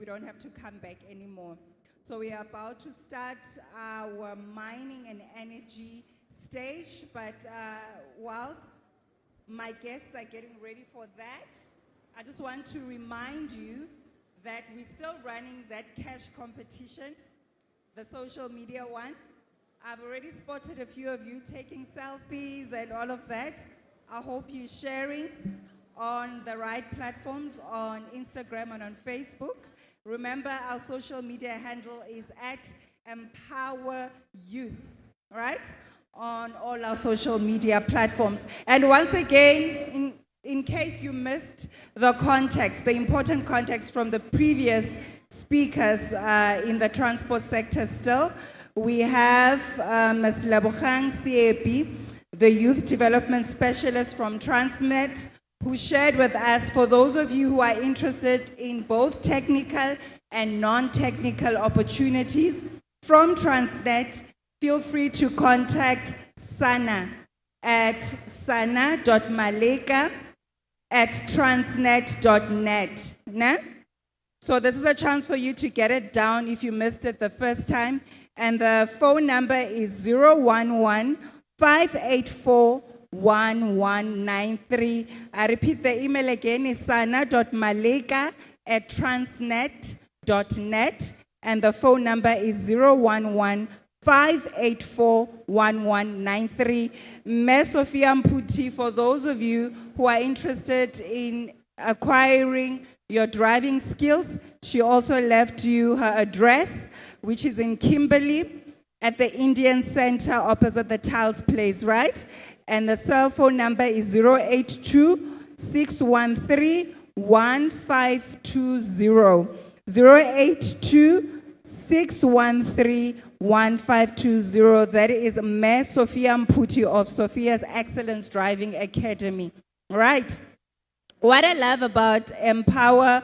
we don't have to come back anymore. So we are about to start our mining and energy stage, but whilst my guests are getting ready for that, I just want to remind you that we're still running that cash competition, the social media one. I've already spotted a few of you taking selfies and all of that. I hope you're sharing on the right platforms, on Instagram and on Facebook. Remember, our social media handle is at Empowa Youth, right? On all our social media platforms. And once again, in case you missed the context, the important context from the previous speakers in the transport sector still, we have Ms. Lebogang Siepi, the Youth Development Specialist from Transnet, who shared with us, for those of you who are interested in both technical and non-technical opportunities from Transnet, feel free to contact Sana at sana.maleka@transnet.net. So this is a chance for you to get it down if you missed it the first time. And the phone number is 011-584-1193. I repeat, the email again is sana.maleka@transnet.net. And the phone number is 011-584-1193. Ms. Sophia Mputi, for those of you who are interested in acquiring your driving skills, she also left you her address, which is in Kimberley at the Indian Center opposite the Tiles Place, right? And the cell phone number is 082-613-1520. 082-613-1520. That is Ms. Sophia Mputi of Sophia's Excellence Driving Academy, right? What I love about Empowa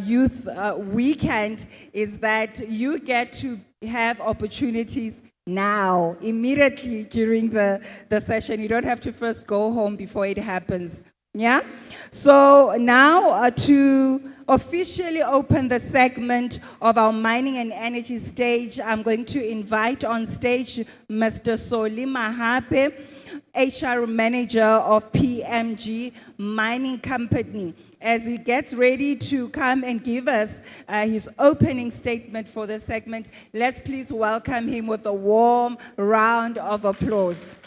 Youth Weekend is that you get to have opportunities now, immediately during the session. You don't have to first go home before it happens. Yeah? So now to officially open the segment of our mining and energy stage, I'm going to invite on stage Mr. Soli Mahape, HR Manager of PMG Mining Company, as he gets ready to come and give us his opening statement for the segment. Let's please welcome him with a warm round of applause.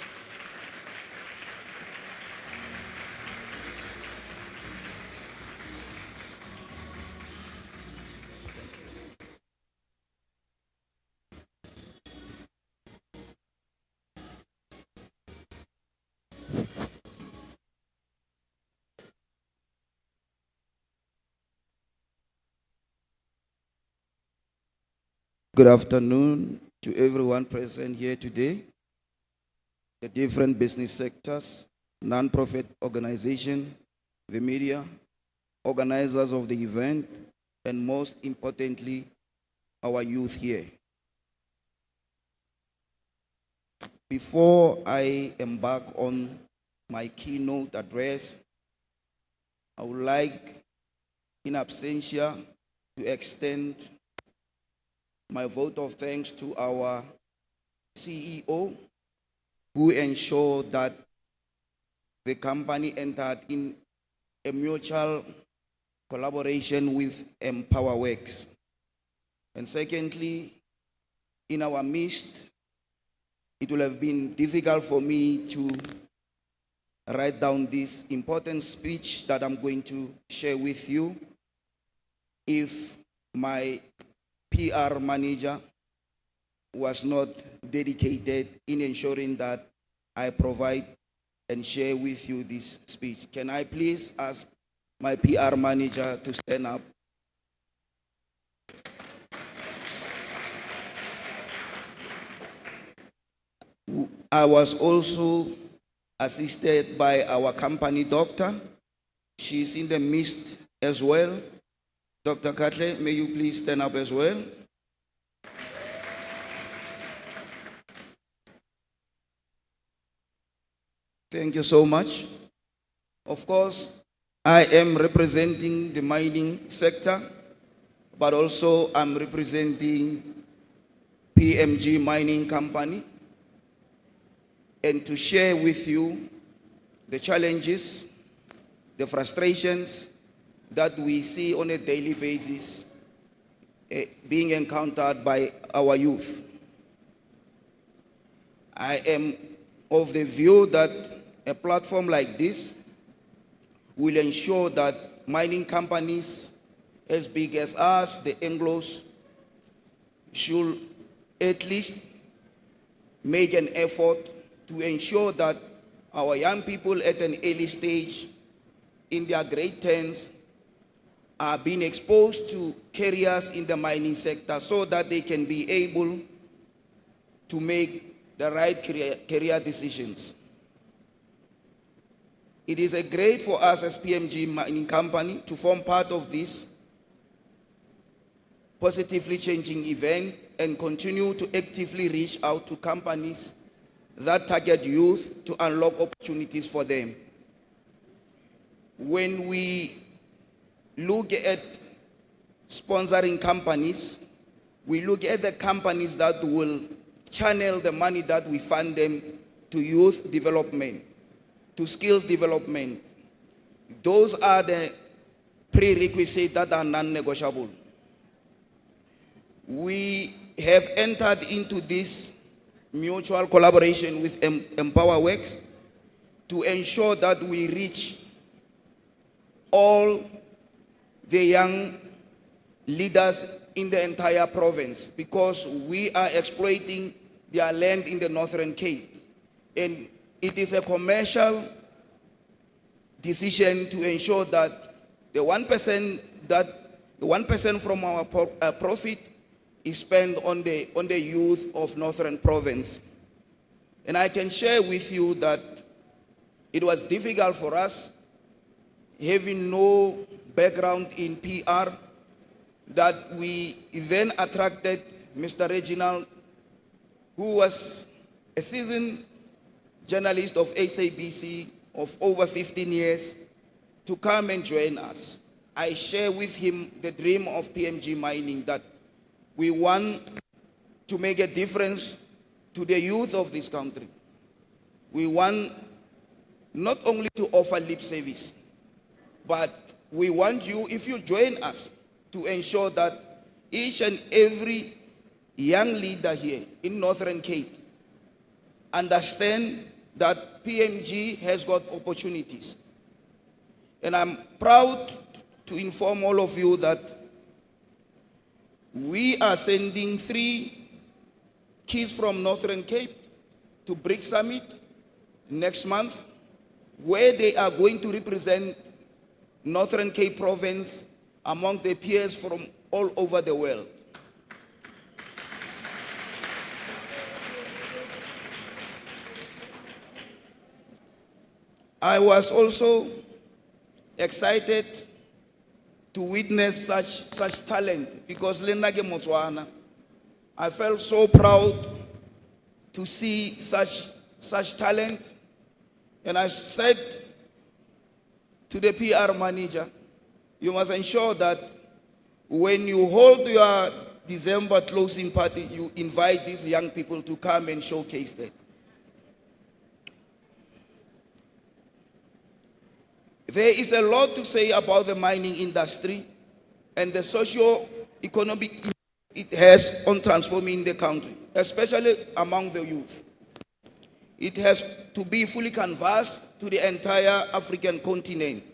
Good afternoon to everyone present here today, the different business sectors, non-profit organizations, the media, organizers of the event, and most importantly, our youth here. Before I embark on my keynote address, I would like, in absentia, to extend my vote of thanks to our CEO, who ensured that the company entered in a mutual collaboration with Empowa Works. And secondly, in our midst, it will have been difficult for me to write down this important speech that I'm going to share with you if my PR manager was not dedicated in ensuring that I provide and share with you this speech. Can I please ask my PR manager to stand up? I was also assisted by our company doctor. She's in the midst as well. Dr. Katle, may you please stand up as well? Thank you so much. Of course, I am representing the mining sector, but also I'm representing PMG Mining Company, and to share with you the challenges, the frustrations that we see on a daily basis being encountered by our youth. I am of the view that a platform like this will ensure that mining companies as big as us, the Anglos, should at least make an effort to ensure that our young people at an early stage in their grade 10s are being exposed to careers in the mining sector so that they can be able to make the right career decisions. It is a great for us as PMG Mining Company to form part of this positively changing event and continue to actively reach out to companies that target youth to unlock opportunities for them. When we look at sponsoring companies, we look at the companies that will channel the money that we fund them to youth development, to skills development. Those are the prerequisites that are non-negotiable. We have entered into this mutual collaboration with Empowa Works to ensure that we reach all the young leaders in the entire province, because we are exploiting their land in the Northern Cape. And it is a commercial decision to ensure that the 1% from our profit is spent on the youth of Northern Province. And I can share with you that it was difficult for us, having no background in PR, that we then attracted Mr. Reginald, who was a seasoned journalist of SABC of over 15 years, to come and join us. I share with him the dream of PMG Mining, that we want to make a difference to the youth of this country. We want not only to offer lip service, but we want you, if you join us, to ensure that each and every young leader here in Northern Cape understand that PMG has got opportunities. And I'm proud to inform all of you that we are sending 3 kids from Northern Cape to BRIC Summit next month, where they are going to represent Northern Cape Province amongst their peers from all over the world. I was also excited to witness such talent, because Lena ke Motswana, I felt so proud to see such talent. And I said to the PR manager, you must ensure that when you hold your December closing party, you invite these young people to come and showcase that. There is a lot to say about the mining industry and the socio-economic it has on transforming the country, especially among the youth. It has to be fully canvassed to the entire African continent,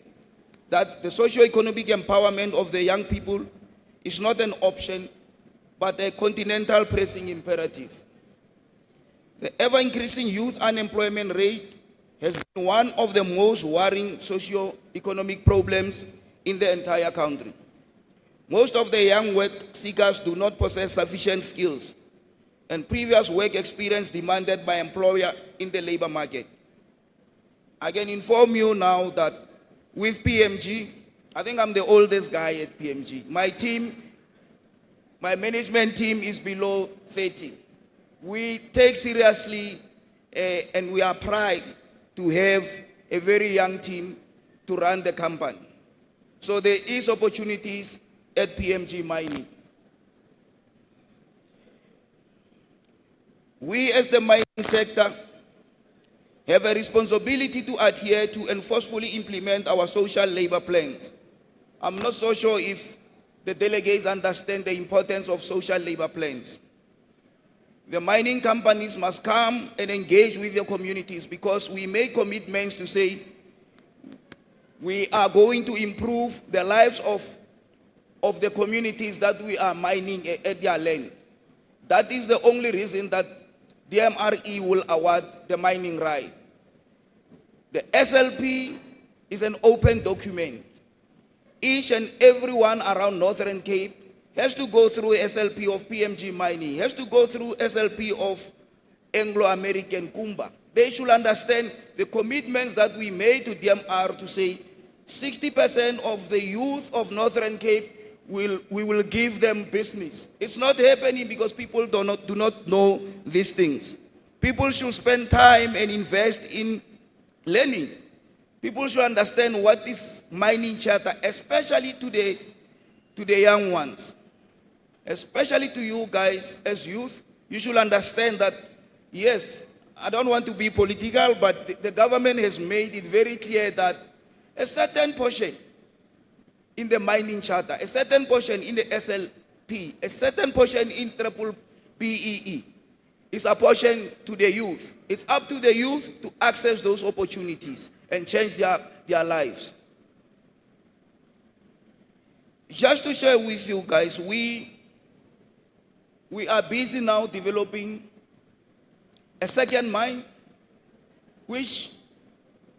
that the socio-economic empowerment of the young people is not an option, but a continental pressing imperative. The ever-increasing youth unemployment rate has been one of the most worrying socio-economic problems in the entire country. Most of the young work seekers do not possess sufficient skills and previous work experience demanded by employer in the labor market. I can inform you now that with PMG, I think I'm the oldest guy at PMG. My team, my management team is below 30. We take seriously and we are proud to have a very young team to run the company. So there is opportunities at PMG Mining. We as the mining sector have a responsibility to adhere to and forcefully implement our social labor plans. I'm not so sure if the delegates understand the importance of social labor plans. The mining companies must come and engage with their communities, because we make commitments to say we are going to improve the lives of the communities that we are mining at their land. That is the only reason that the MRE will award the mining right. The SLP is an open document. Each and everyone around Northern Cape has to go through SLP of PMG Mining, has to go through SLP of Anglo-American Kumba. They should understand the commitments that we made to DMR to say 60% of the youth of Northern Cape we will give them business. It's not happening because people do not know these things. People should spend time and invest in learning. People should understand what is mining charter, especially to the young ones. Especially to you guys as youth, you should understand that, yes, I don't want to be political, but the government has made it very clear that a certain portion in the mining charter, a certain portion in the SLP, a certain portion in triple BEE is apportioned to the youth. It's up to the youth to access those opportunities and change their lives. Just to share with you guys, we are busy now developing a second mine, which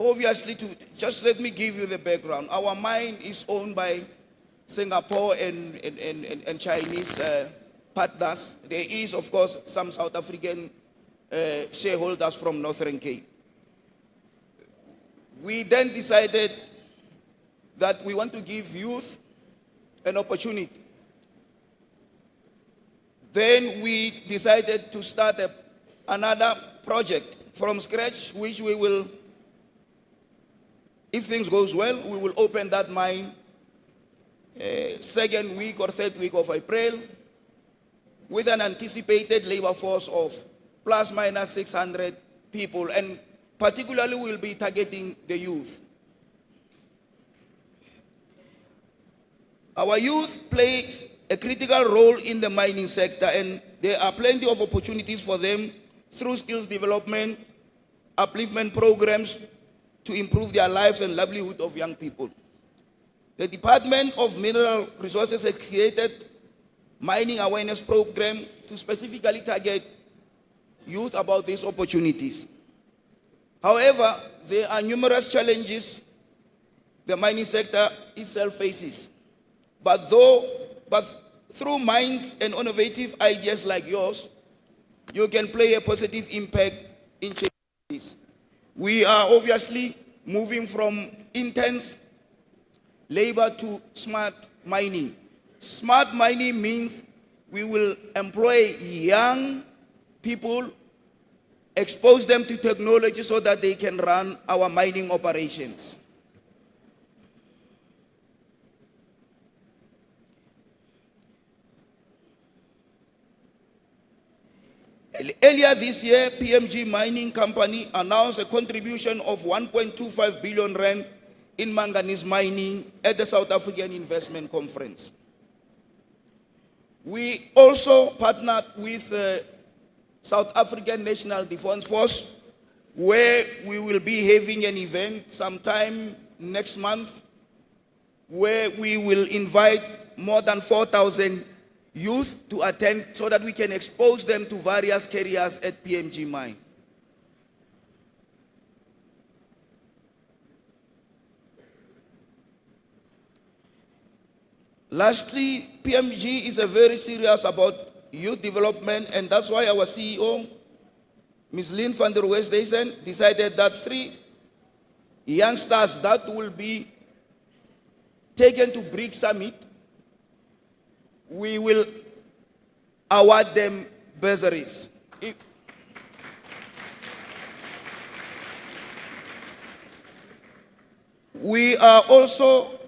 obviously, just let me give you the background. Our mine is owned by Singapore and Chinese partners. There is, of course, some South African shareholders from Northern Cape. We then decided that we want to give youth an opportunity. Then we decided to start another project from scratch, which we will, if things goes well, we will open that mine second week or third week of April with an anticipated labor force of plus minus 600 people, and particularly we'll be targeting the youth. Our youth plays a critical role in the mining sector, and there are plenty of opportunities for them through skills development, upliftment programs to improve their lives and livelihood of young people. The Department of Mineral Resources has created mining awareness program to specifically target youth about these opportunities. However, there are numerous challenges the mining sector itself faces. But through minds and innovative ideas like yours, you can play a positive impact in changing this. We are obviously moving from intense labor to smart mining. Smart mining means we will employ young people, expose them to technology so that they can run our mining operations. Earlier this year, PMG Mining Company announced a contribution of 1.25 billion rand in manganese mining at the South African Investment Conference. We also partnered with South African National Defence Force, where we will be having an event sometime next month, where we will invite more than 4,000 youth to attend so that we can expose them to various careers at PMG Mine. Lastly, PMG is very serious about youth development, and that's why our CEO, Ms. Lynn van der Westhuizen, decided that 3 youngsters that will be taken to BRIC Summit, we will award them bursaries. We are also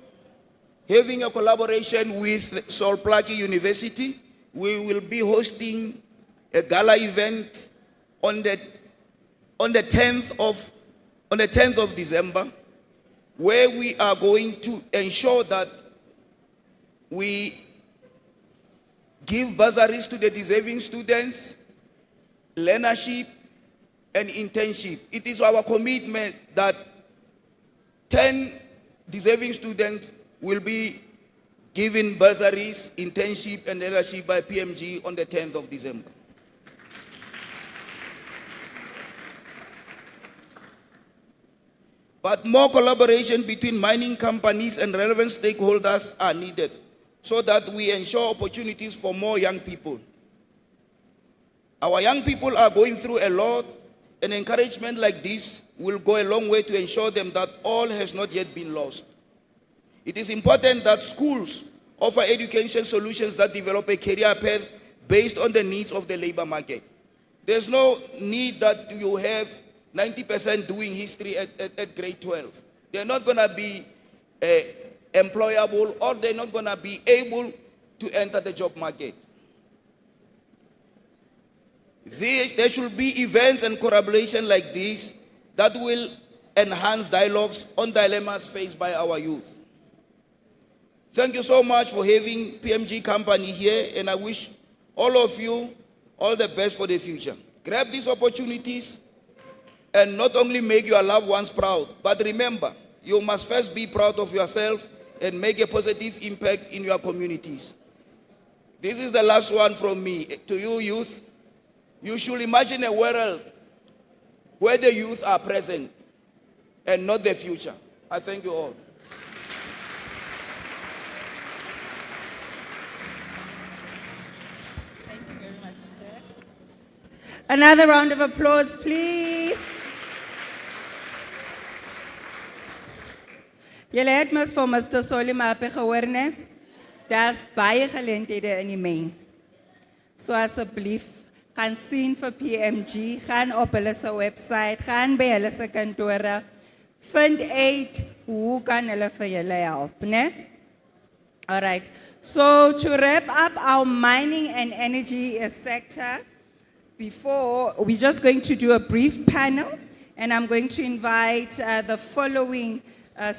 having a collaboration with Sol Plaatje University, we will be hosting a gala event on the 10th of December, where we are going to ensure that we give bursaries to the deserving students, learnership, and internship. It is our commitment that 10 deserving students will be given bursaries, internship, and leadership by PMG on the 10th of December. But more collaboration between mining companies and relevant stakeholders are needed so that we ensure opportunities for more young people. Our young people are going through a lot, and encouragement like this will go a long way to ensure them that all has not yet been lost. It is important that schools offer education solutions that develop a career path based on the needs of the labor market. There's no need that you have 90% doing history at grade 12. They're not going to be employable, or they're not going to be able to enter the job market. There should be events and collaboration like this that will enhance dialogues on dilemmas faced by our youth. Thank you so much for having PMG Company here, and I wish all of you all the best for the future. Grab these opportunities and not only make your loved ones proud, but remember, you must first be proud of yourself and make a positive impact in your communities. This is the last one from me. To you youth, you should imagine a world where the youth are present and not the future. I thank you all. Thank you very much, sir. Another round of applause, please. Julle het mos vir Mr. Solimape gehoor, né? Daar's baie geleenthede in die myn. So asseblief, gaan sien vir PMG, gaan op hulle se website, gaan by hulle se kantore, vind uit hoe kan hulle vir julle help, né? All right. So to wrap up our mining and energy sector, we're just going to do a brief panel, and I'm going to invite the following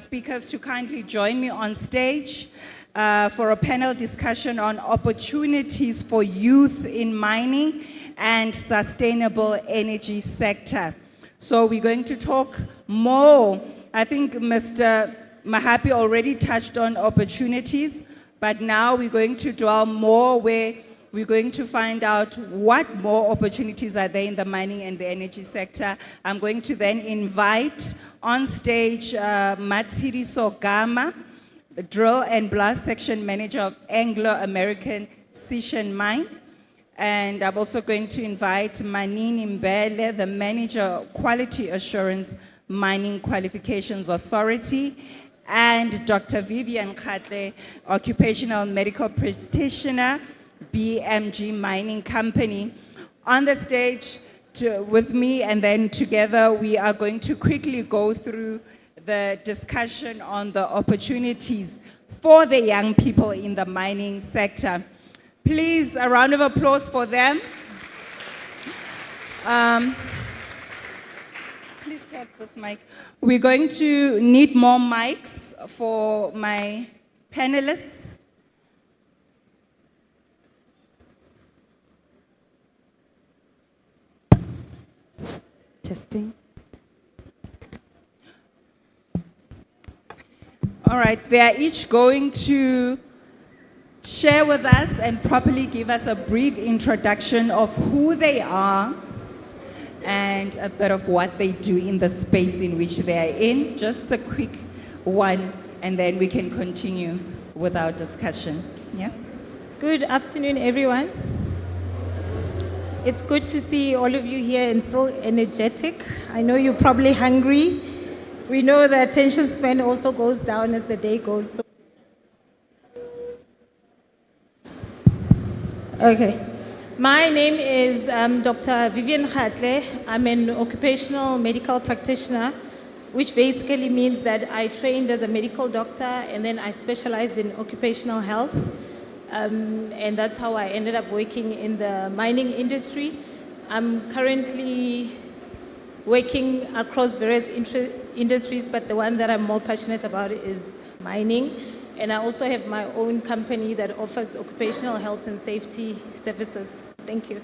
speakers to kindly join me on stage for a panel discussion on opportunities for youth in mining and sustainable energy sector. So we're going to talk more. I think Mr. Mahapi already touched on opportunities, but now we're going to dwell more where we're going to find out what more opportunities are there in the mining and the energy sector. I'm going to then invite on stage Matsiri Sogama, the Drill and Blast Section Manager of Anglo-American Sishen Mine. And I'm also going to invite Manini Mbele, the Manager of Quality Assurance Mining Qualifications Authority, and Dr. Vivian Khatle, Occupational Medical Practitioner, BMG Mining Company, on the stage with me, and then together we are going to quickly go through the discussion on the opportunities for the young people in the mining sector. Please, a round of applause for them. Please test this mic. We're going to need more mics for my panelists. Testing. All right, they are each going to share with us and properly give us a brief introduction of who they are and a bit of what they do in the space in which they are in. Just a quick one, and then we can continue with our discussion. Yeah. Good afternoon, everyone. It's good to see all of you here and still energetic. I know you're probably hungry. We know the attention span also goes down as the day goes. Okay. My name is Dr. Vivian Khatle. I'm an occupational medical practitioner which basically means that I trained as a medical doctor and then I specialized in occupational health. And that's how I ended up working in the mining industry. I'm currently working across various industries, but the one that I'm more passionate about is mining. And I also have my own company that offers occupational health and safety services. Thank you.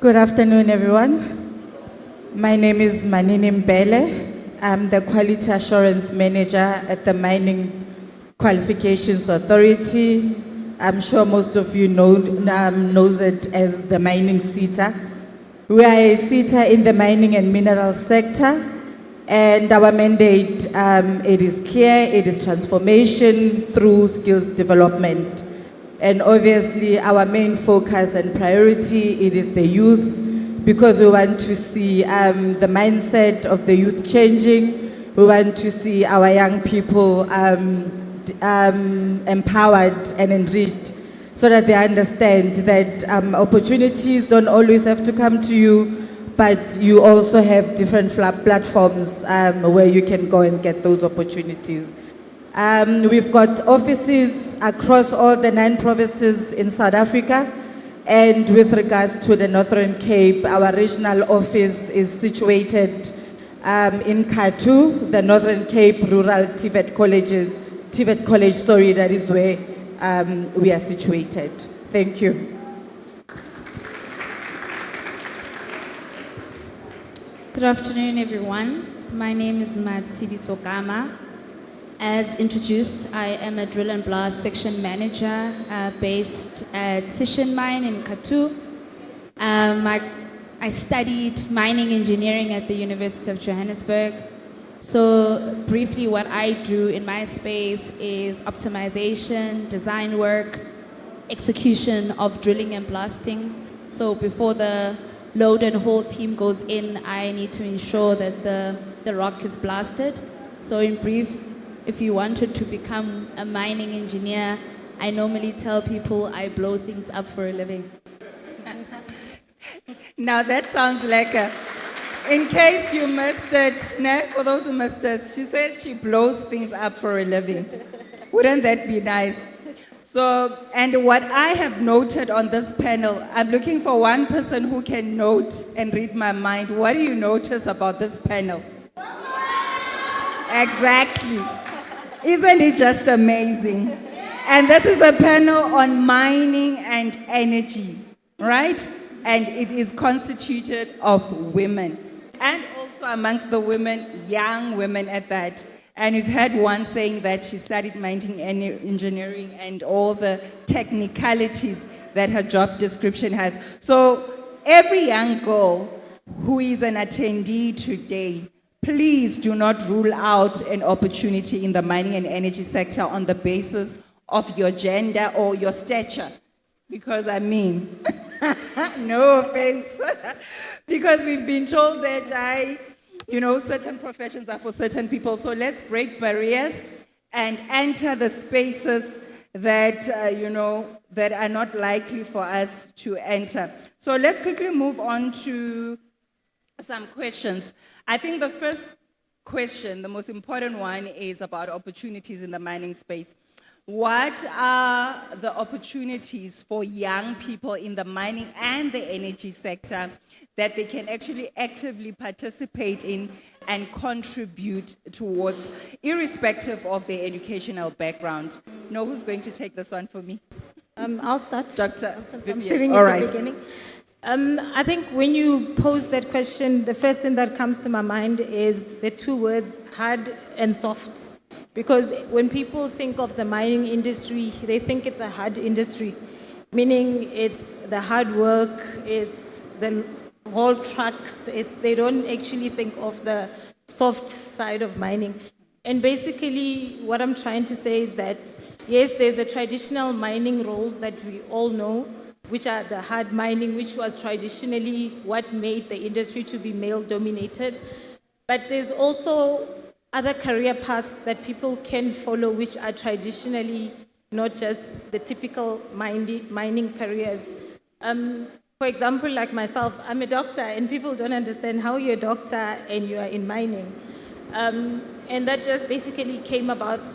Good afternoon, everyone. My name is Manini Mbele. I'm the Quality Assurance Manager at the Mining Qualifications Authority. I'm sure most of you knows it as the mining SETA. We are a SETA in the mining and mineral sector, and our mandate, it is clear, it is transformation through skills development. And obviously our main focus and priority, it is the youth, because we want to see the mindset of the youth changing. We want to see our young people empowered and enriched, so that they understand that opportunities don't always have to come to you, but you also have different platforms where you can go and get those opportunities. We've got offices across all the 9 provinces in South Africa, and with regards to the Northern Cape, our regional office is situated in Katu, the Northern Cape Rural TVET College, that is where we are situated. Thank you. Good afternoon, everyone. My name is Matsibi Sokama. As introduced, I am a drill and blast section manager based at Sishen Mine in Katu. I studied mining engineering at the University of Johannesburg. So briefly, what I do in my space is optimization, design work, execution of drilling and blasting. So before the load and haul team goes in, I need to ensure that the rock is blasted. So in brief, if you wanted to become a mining engineer, I normally tell people I blow things up for a living. Now that sounds like in case you missed it, for those who missed it, she says she blows things up for a living. Wouldn't that be nice? So, and what I have noted on this panel, I'm looking for one person who can note and read my mind. What do you notice about this panel? Exactly. Isn't it just amazing? And this is a panel on mining and energy, right? And it is constituted of women. And also amongst the women, young women at that. And we've had one saying that she studied mining engineering and all the technicalities that her job description has. So every young girl who is an attendee today, please do not rule out an opportunity in the mining and energy sector on the basis of your gender or your stature. Because I mean, no offense, because we've been told that certain professions are for certain people. So let's break barriers and enter the spaces that, that are not likely for us to enter. So let's quickly move on to some questions. I think the first question, the most important one, is about opportunities in the mining space. What are the opportunities for young people in the mining and the energy sector that they can actually actively participate in and contribute towards, irrespective of their educational background? No, who's going to take this one for me? I'll start. Dr. I'm sitting at the beginning. I think when you pose that question, the first thing that comes to my mind is the 2 words, hard and soft. Because when people think of the mining industry, they think it's a hard industry, meaning it's the hard work, it's the haul trucks, they don't actually think of the soft side of mining. And basically what I'm trying to say is that, yes, there's the traditional mining roles that we all know, which are the hard mining, which was traditionally what made the industry to be male-dominated. But there's also other career paths that people can follow, which are traditionally not just the typical mining careers. For example, like myself, I'm a doctor, and people don't understand how you're a doctor and you are in mining. And that just basically came about.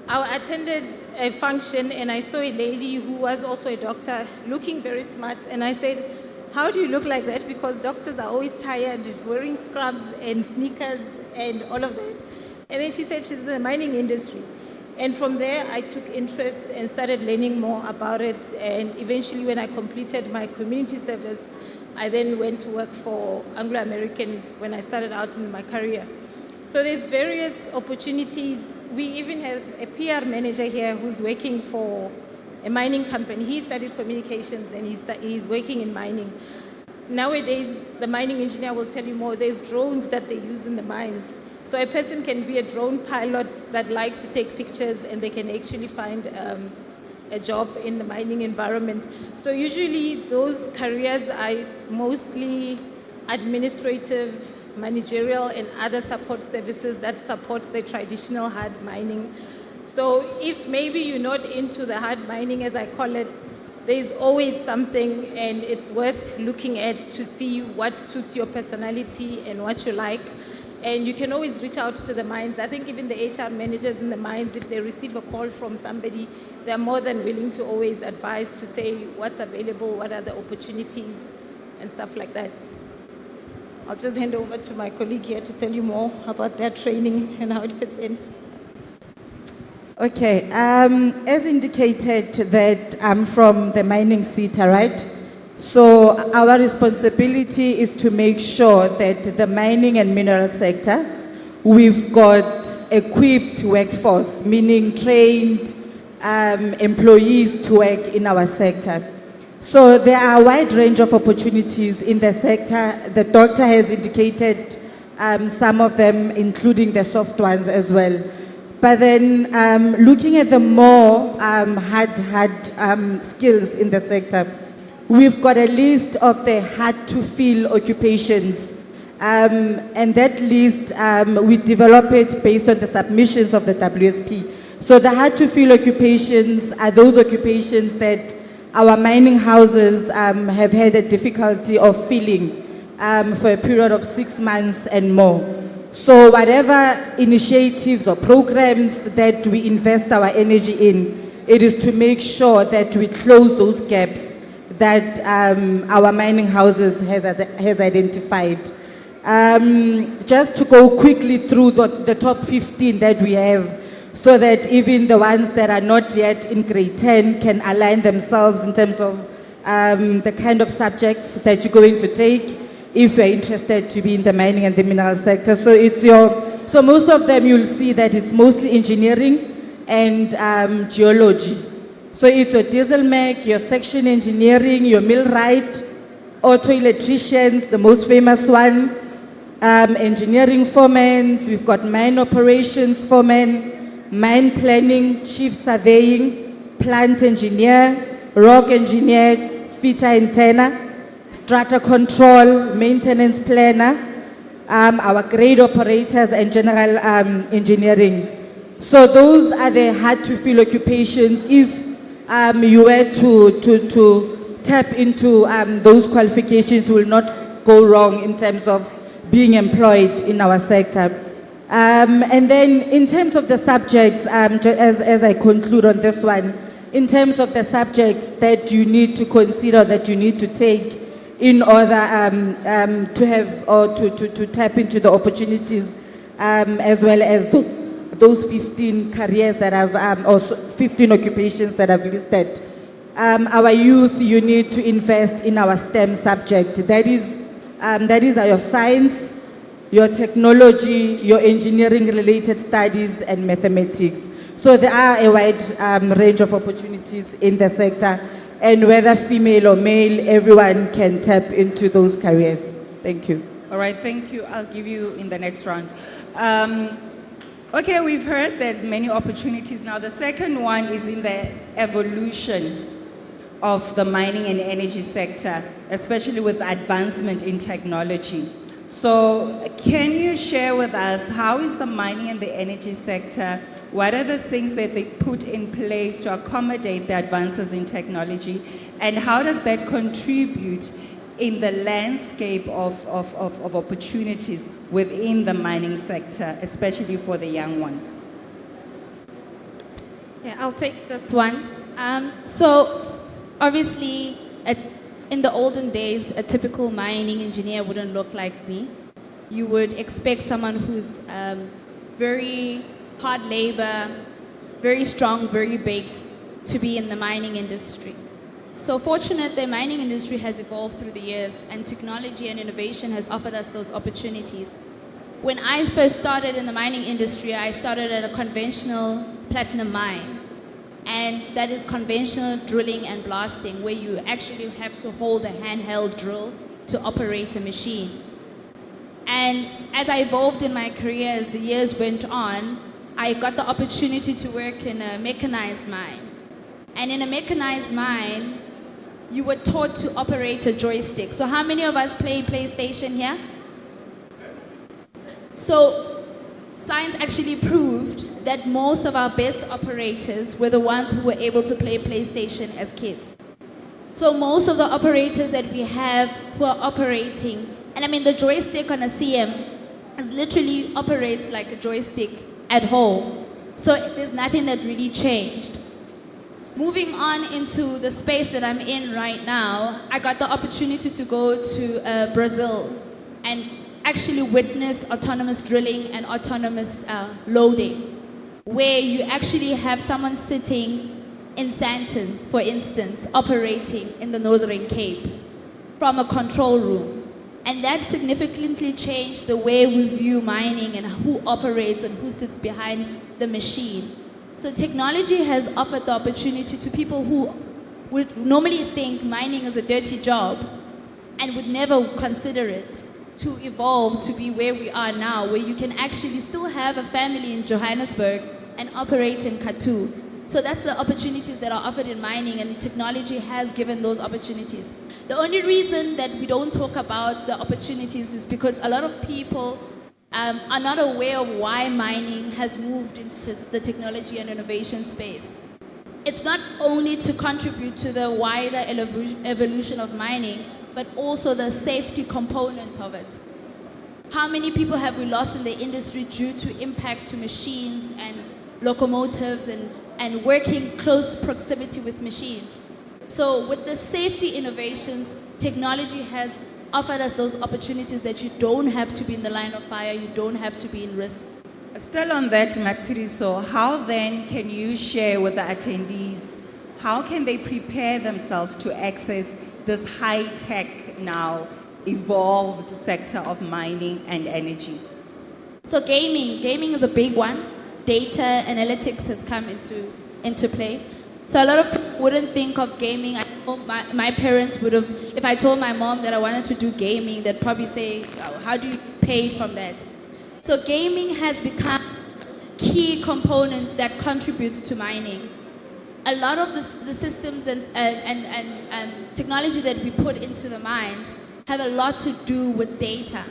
I attended a function and I saw a lady who was also a doctor looking very smart, and I said, how do you look like that? Because doctors are always tired, wearing scrubs and sneakers and all of that. And then she said she's in the mining industry. And from there, I took interest and started learning more about it. And eventually, when I completed my community service, I then went to work for Anglo American when I started out in my career. So there's various opportunities. We even have a PR manager here who's working for a mining company. He studied communications and he's working in mining. Nowadays, the mining engineer will tell you more. There's drones that they use in the mines. So a person can be a drone pilot that likes to take pictures, and they can actually find a job in the mining environment. So usually those careers are mostly administrative, managerial, and other support services that support the traditional hard mining. So if maybe you're not into the hard mining, as I call it, there's always something, and it's worth looking at to see what suits your personality and what you like. And you can always reach out to the mines. I think even the HR managers in the mines, if they receive a call from somebody, they're more than willing to always advise to say what's available, what are the opportunities, and stuff like that. I'll just hand over to my colleague here to tell you more about their training and how it fits in. Okay, as indicated that I'm from the mining sector, right? So our responsibility is to make sure that the mining and mineral sector, we've got equipped workforce, meaning trained employees to work in our sector. So there are a wide range of opportunities in the sector. The doctor has indicated some of them, including the soft ones as well. But then looking at the more hard skills in the sector, we've got a list of the hard-to-fill occupations, and that list, we develop it based on the submissions of the WSP. So the hard-to-fill occupations are those occupations that our mining houses have had a difficulty of filling for a period of 6 months and more. So whatever initiatives or programs that we invest our energy in, it is to make sure that we close those gaps that our mining houses has identified. Just to go quickly through the top 15 that we have, so that even the ones that are not yet in grade 10 can align themselves in terms of the kind of subjects that you're going to take if you're interested to be in the mining and the mineral sector. So most of them you'll see that it's mostly engineering and geology. So it's your diesel mech, your section engineering, your millwright, auto electricians, the most famous one, engineering foremen, we've got mine operations foremen, mine planning, chief surveying, plant engineer, rock engineer, fitter antenna, strata control, maintenance planner, our grade operators, and general engineering. So those are the hard-to-fill occupations. If you were to tap into those qualifications, you will not go wrong in terms of being employed in our sector. And then in terms of the subjects, as I conclude on this one, in terms of the subjects that you need to consider, that you need to take in order to have or to tap into the opportunities, as well as those 15 careers that I've, or 15 occupations that I've listed. Our youth, you need to invest in our STEM subject. That is your science, your technology, your engineering-related studies, and mathematics. So there are a wide range of opportunities in the sector, and whether female or male, everyone can tap into those careers. Thank you. All right, thank you. I'll give you in the next round. Okay, we've heard there's many opportunities. Now, the second one is in the evolution of the mining and energy sector, especially with advancement in technology. So can you share with us how is the mining and the energy sector, what are the things that they put in place to accommodate the advances in technology, and how does that contribute in the landscape of opportunities within the mining sector, especially for the young ones? Yeah, I'll take this one. So obviously, in the olden days, a typical mining engineer wouldn't look like me. You would expect someone who's very hard labor, very strong, very big, to be in the mining industry. So fortunate, the mining industry has evolved through the years, and technology and innovation has offered us those opportunities. When I first started in the mining industry, I started at a conventional platinum mine. And that is conventional drilling and blasting, where you actually have to hold a handheld drill to operate a machine. And as I evolved in my career, as the years went on, I got the opportunity to work in a mechanized mine. And in a mechanized mine, you were taught to operate a joystick. So how many of us play PlayStation here? So science actually proved that most of our best operators were the ones who were able to play PlayStation as kids. So most of the operators that we have who are operating, and I mean the joystick on a CM is literally operates like a joystick at home. So there's nothing that really changed. Moving on into the space that I'm in right now, I got the opportunity to go to Brazil and actually witness autonomous drilling and autonomous loading, where you actually have someone sitting in Sandton, for instance, operating in the Northern Cape from a control room. And that significantly changed the way we view mining and who operates and who sits behind the machine. So technology has offered the opportunity to people who would normally think mining is a dirty job and would never consider it, to evolve to be where we are now, where you can actually still have a family in Johannesburg and operate in Kathu. So that's the opportunities that are offered in mining, and technology has given those opportunities. The only reason that we don't talk about the opportunities is because a lot of people are not aware of why mining has moved into the technology and innovation space. It's not only to contribute to the wider evolution of mining, but also the safety component of it. How many people have we lost in the industry due to impact to machines and locomotives and working close proximity with machines? So with the safety innovations, technology has offered us those opportunities that you don't have to be in the line of fire, you don't have to be in risk. Still on that, Matsiriso, how then can you share with the attendees, how can they prepare themselves to access this high-tech now evolved sector of mining and energy? So gaming is a big one. Data analytics has come into play. So a lot of people wouldn't think of gaming. I know my parents would have, if I told my mom that I wanted to do gaming, they'd probably say, how do you pay from that? So gaming has become a key component that contributes to mining. A lot of the systems and technology that we put into the mines have a lot to do with data.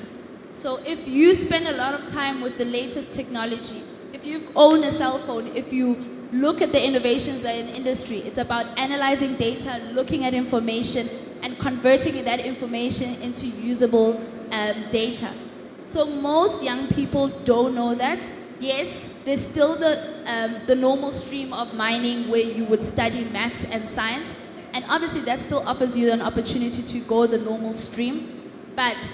So if you spend a lot of time with the latest technology, if you own a cell phone, if you look at the innovations that are in the industry, it's about analyzing data, looking at information, and converting that information into usable data. So most young people don't know that. Yes, there's still the normal stream of mining where you would study maths and science, and obviously that still offers you an opportunity to go the normal stream. But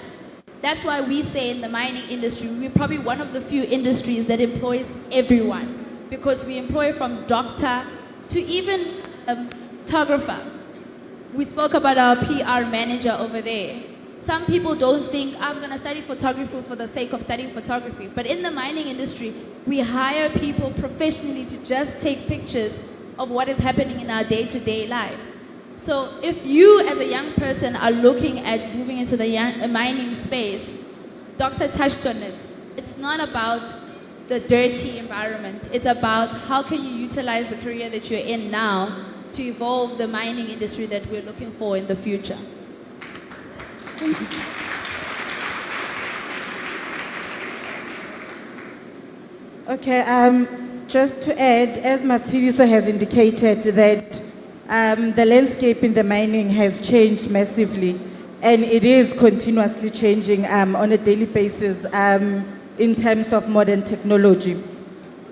that's why we say in the mining industry, we're probably one of the few industries that employs everyone, because we employ from doctor to even photographer. We spoke about our PR manager over there. Some people don't think, I'm going to study photography for the sake of studying photography. But in the mining industry, we hire people professionally to just take pictures of what is happening in our day-to-day life. So if you as a young person are looking at moving into the mining space, Dr. touched on it. It's not about the dirty environment. It's about how can you utilize the career that you're in now to evolve the mining industry that we're looking for in the future. Okay, just to add, as Mastiliso has indicated, that the landscape in the mining has changed massively, and it is continuously changing on a daily basis in terms of modern technology.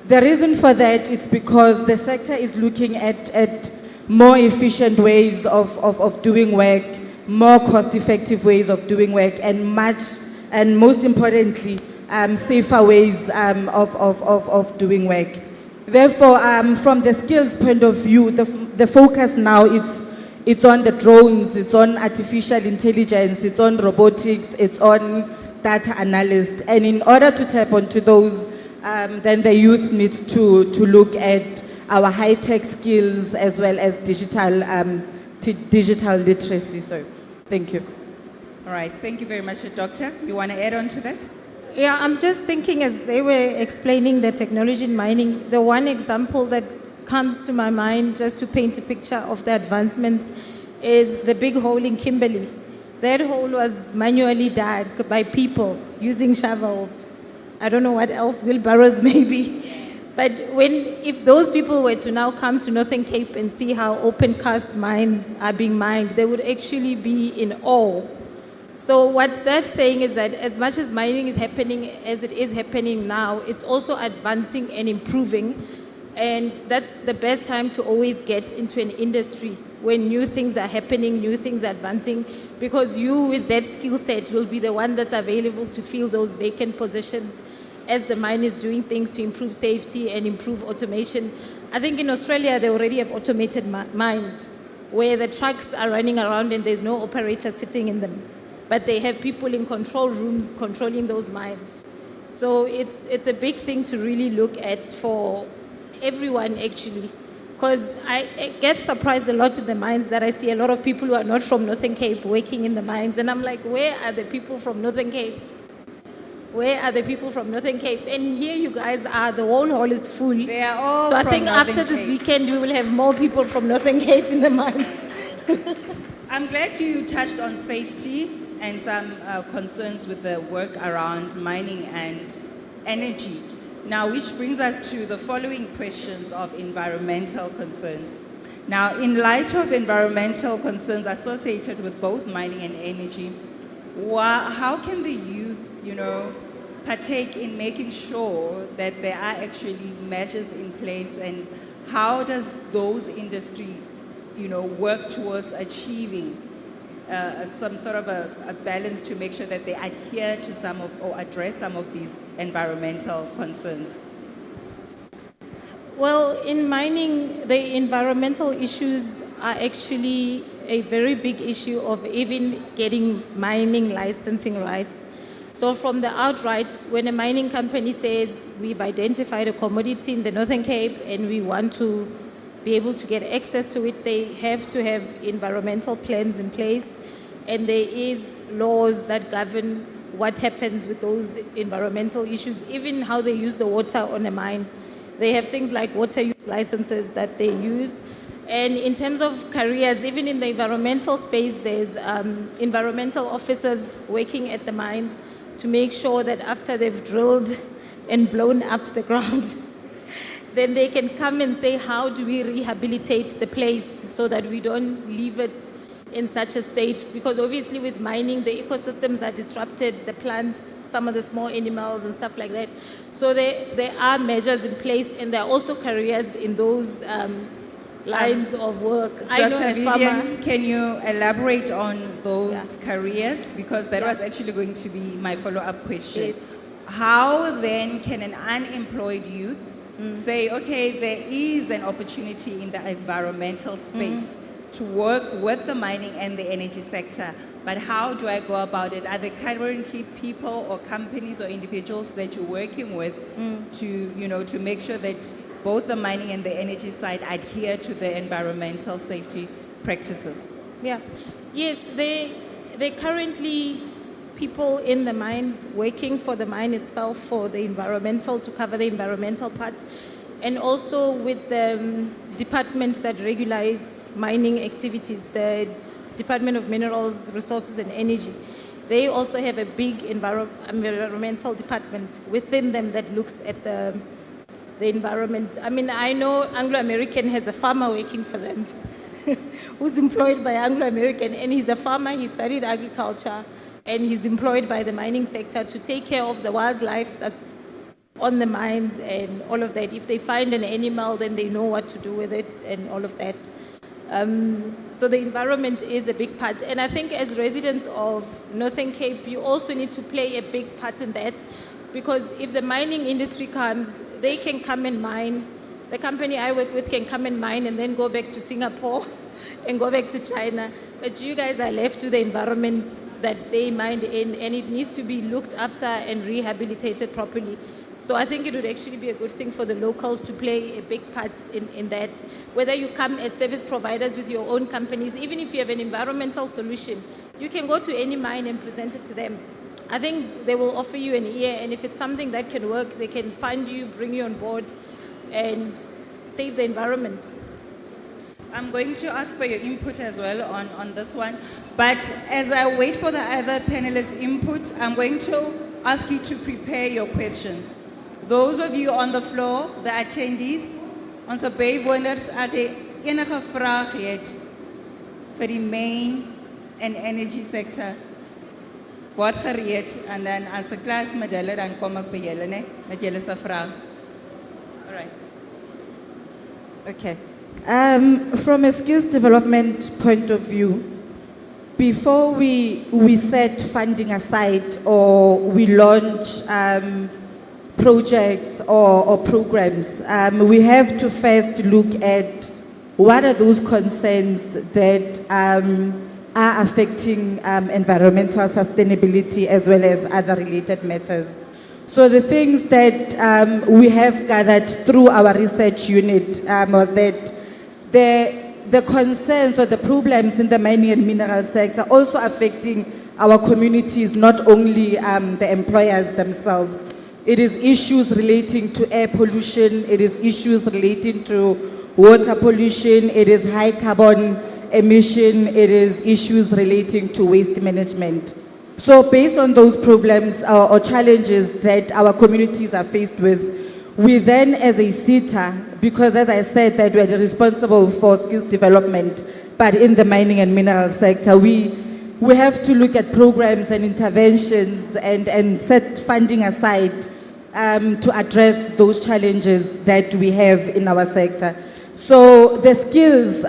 The reason for that is because the sector is looking at more efficient ways of doing work, more cost-effective ways of doing work, and most importantly, safer ways of doing work. Therefore, from the skills point of view, the focus now it's on the drones, it's on artificial intelligence, it's on robotics, it's on data analyst. And in order to tap onto those, then the youth needs to look at our high-tech skills as well as digital literacy. So, thank you. All right, thank you very much, Doctor. You want to add on to that? Yeah, I'm just thinking as they were explaining the technology in mining, the one example that comes to my mind just to paint a picture of the advancements is the big hole in Kimberley. That hole was manually dug by people using shovels. I don't know what else, wheelbarrows maybe. But if those people were to now come to Northern Cape and see how open cast mines are being mined, they would actually be in awe. So what's that saying is that as much as mining is happening as it is happening now, it's also advancing and improving. And that's the best time to always get into an industry when new things are happening, new things are advancing, because you with that skill set will be the one that's available to fill those vacant positions as the mine is doing things to improve safety and improve automation. I think in Australia, they already have automated mines where the trucks are running around and there's no operator sitting in them, but they have people in control rooms controlling those mines. So it's a big thing to really look at for everyone actually, because I get surprised a lot in the mines that I see a lot of people who are not from Northern Cape working in the mines, and I'm like, where are the people from Northern Cape? Where are the people from Northern Cape? And here you guys are, the whole hall is full. They are all So I from think Northern after this Cape. weekend, we will have more people from Northern Cape in the mines. I'm glad you touched on safety and some concerns with the work around mining and energy. Now, which brings us to the following questions of environmental concerns. Now, in light of environmental concerns associated with both mining and energy, how can the youth, partake in making sure that there are actually measures in place, and how does those industries, work towards achieving some sort of a balance to make sure that they adhere to or address some of these environmental concerns? Well, in mining, the environmental issues are actually a very big issue of even getting mining licensing rights. So from the outright, when a mining company says, we've identified a commodity in the Northern Cape and we want to be able to get access to it, they have to have environmental plans in place, and there is laws that govern what happens with those environmental issues, even how they use the water on a mine. They have things like water use licenses that they use. And in terms of careers, even in the environmental space, there's environmental officers working at the mines to make sure that after they've drilled and blown up the ground, then they can come and say, how do we rehabilitate the place so that we don't leave it in such a state? Because obviously with mining, the ecosystems are disrupted, the plants, some of the small animals and stuff like that. So there are measures in place, and there are also careers in those lines of work. Dr. Vivian, can you elaborate on those careers? Because that was actually going to be my follow-up question. Yes. How then can an unemployed youth say, okay, there is an opportunity in the environmental space to work with the mining and the energy sector, but how do I go about it? Are there currently people or companies or individuals that you're working with to make sure that both the mining and the energy side adhere to the environmental safety practices? Yeah. Yes, they currently people in the mines working for the mine itself for the environmental, to cover the environmental part, and also with the department that regulates mining activities, the Department of Minerals, Resources and Energy. They also have a big environmental department within them that looks at the the environment. I mean, I know Anglo-American has a farmer working for them who's employed by Anglo-American, and he's a farmer, he studied agriculture, and he's employed by the mining sector to take care of the wildlife that's on the mines and all of that. If they find an animal, then they know what to do with it and all of that. So the environment is a big part. And I think as residents of Northern Cape, you also need to play a big part in that, because if the mining industry comes, they can come and mine. The company I work with can come and mine and then go back to Singapore and go back to China. But you guys are left to the environment that they mine in, and it needs to be looked after and rehabilitated properly. So I think it would actually be a good thing for the locals to play a big part in that. Whether you come as service providers with your own companies, even if you have an environmental solution, you can go to any mine and present it to them. I think they will offer you an ear, and if it's something that can work, they can fund you, bring you on board, and save the environment. I'm going to ask for your input as well on this one. But as I wait for the other panelists' input, I'm going to ask you to prepare your questions. Those of you on the floor, the attendees, onze bywoners, as jy enige vraag het vir die main and energy sector, word gereed, and then as 'n klas met hulle, dan kom ek by julle, né, met julle se vraag. All right. Okay. From a skills development point of view, before we set funding aside or we launch projects or programs, we have to first look at what are those concerns that are affecting environmental sustainability as well as other related matters. So the things that we have gathered through our research unit was that the concerns or the problems in the mining and mineral sector are also affecting our communities, not only the employers themselves. It is issues relating to air pollution, it is issues relating to water pollution, it is high carbon emission, it is issues relating to waste management. So based on those problems or challenges that our communities are faced with, we then as a TETA, because as I said that we are responsible for skills development, but in the mining and mineral sector, we have to look at programs and interventions and set funding aside to address those challenges that we have in our sector. So the skills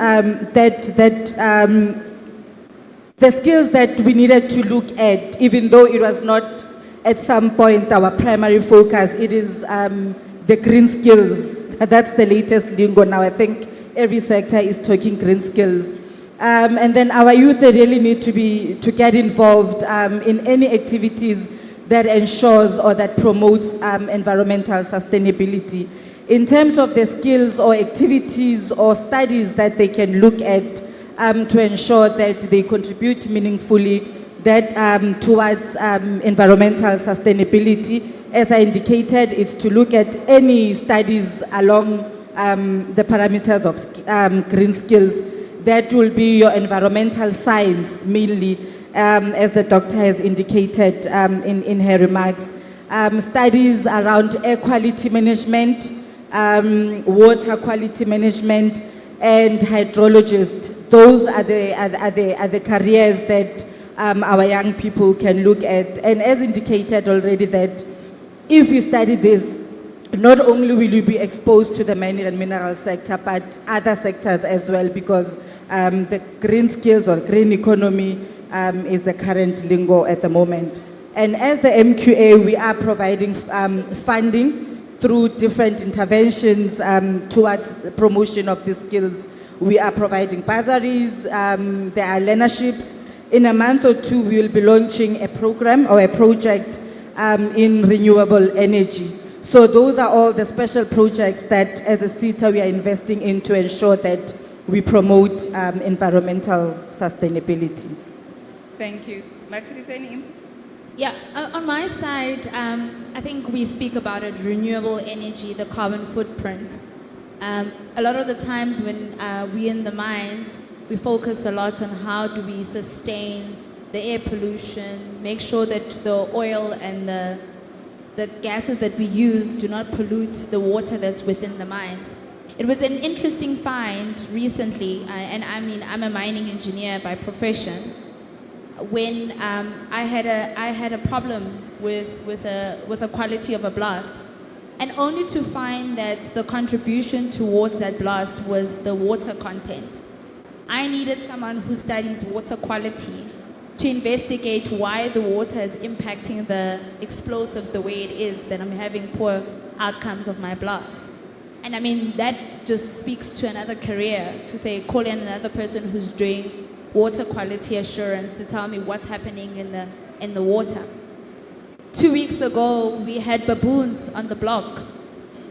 that we needed to look at, even though it was not at some point our primary focus, it is the green skills. That's the latest lingo now. I think every sector is talking green skills. And then our youth, they really need to get involved in any activities that ensures or that promotes environmental sustainability. In terms of the skills or activities or studies that they can look at to ensure that they contribute meaningfully towards environmental sustainability, as I indicated, it's to look at any studies along the parameters of green skills. That will be your environmental science mainly, as the doctor has indicated in her remarks. Studies around air quality management, water quality management, and hydrologists. Those are the careers that our young people can look at. And as indicated already, that if you study this, not only will you be exposed to the mining and mineral sector, but other sectors as well, because the green skills or green economy is the current lingo at the moment. And as the MQA, we are providing funding through different interventions towards the promotion of these skills. We are providing bursaries, there are learnerships. In a month or two, we will be launching a program or a project in renewable energy. So those are all the special projects that as a TETA we are investing in to ensure that we promote environmental sustainability. Thank you. Maxi, is there any input? Yeah, on my side, I think we speak about it, renewable energy, the carbon footprint. A lot of the times when we're in the mines, we focus a lot on how do we sustain the air pollution, make sure that the oil and the the gases that we use do not pollute the water that's within the mines. It was an interesting find recently, and I mean, I'm a mining engineer by profession. When I had a problem with the quality of a blast, and only to find that the contribution towards that blast was the water content. I needed someone who studies water quality to investigate why the water is impacting the explosives the way it is, that I'm having poor outcomes of my blast. And I mean, that just speaks to another career, to say, call in another person who's doing water quality assurance to tell me what's happening in the water. 2 weeks ago, we had baboons on the block,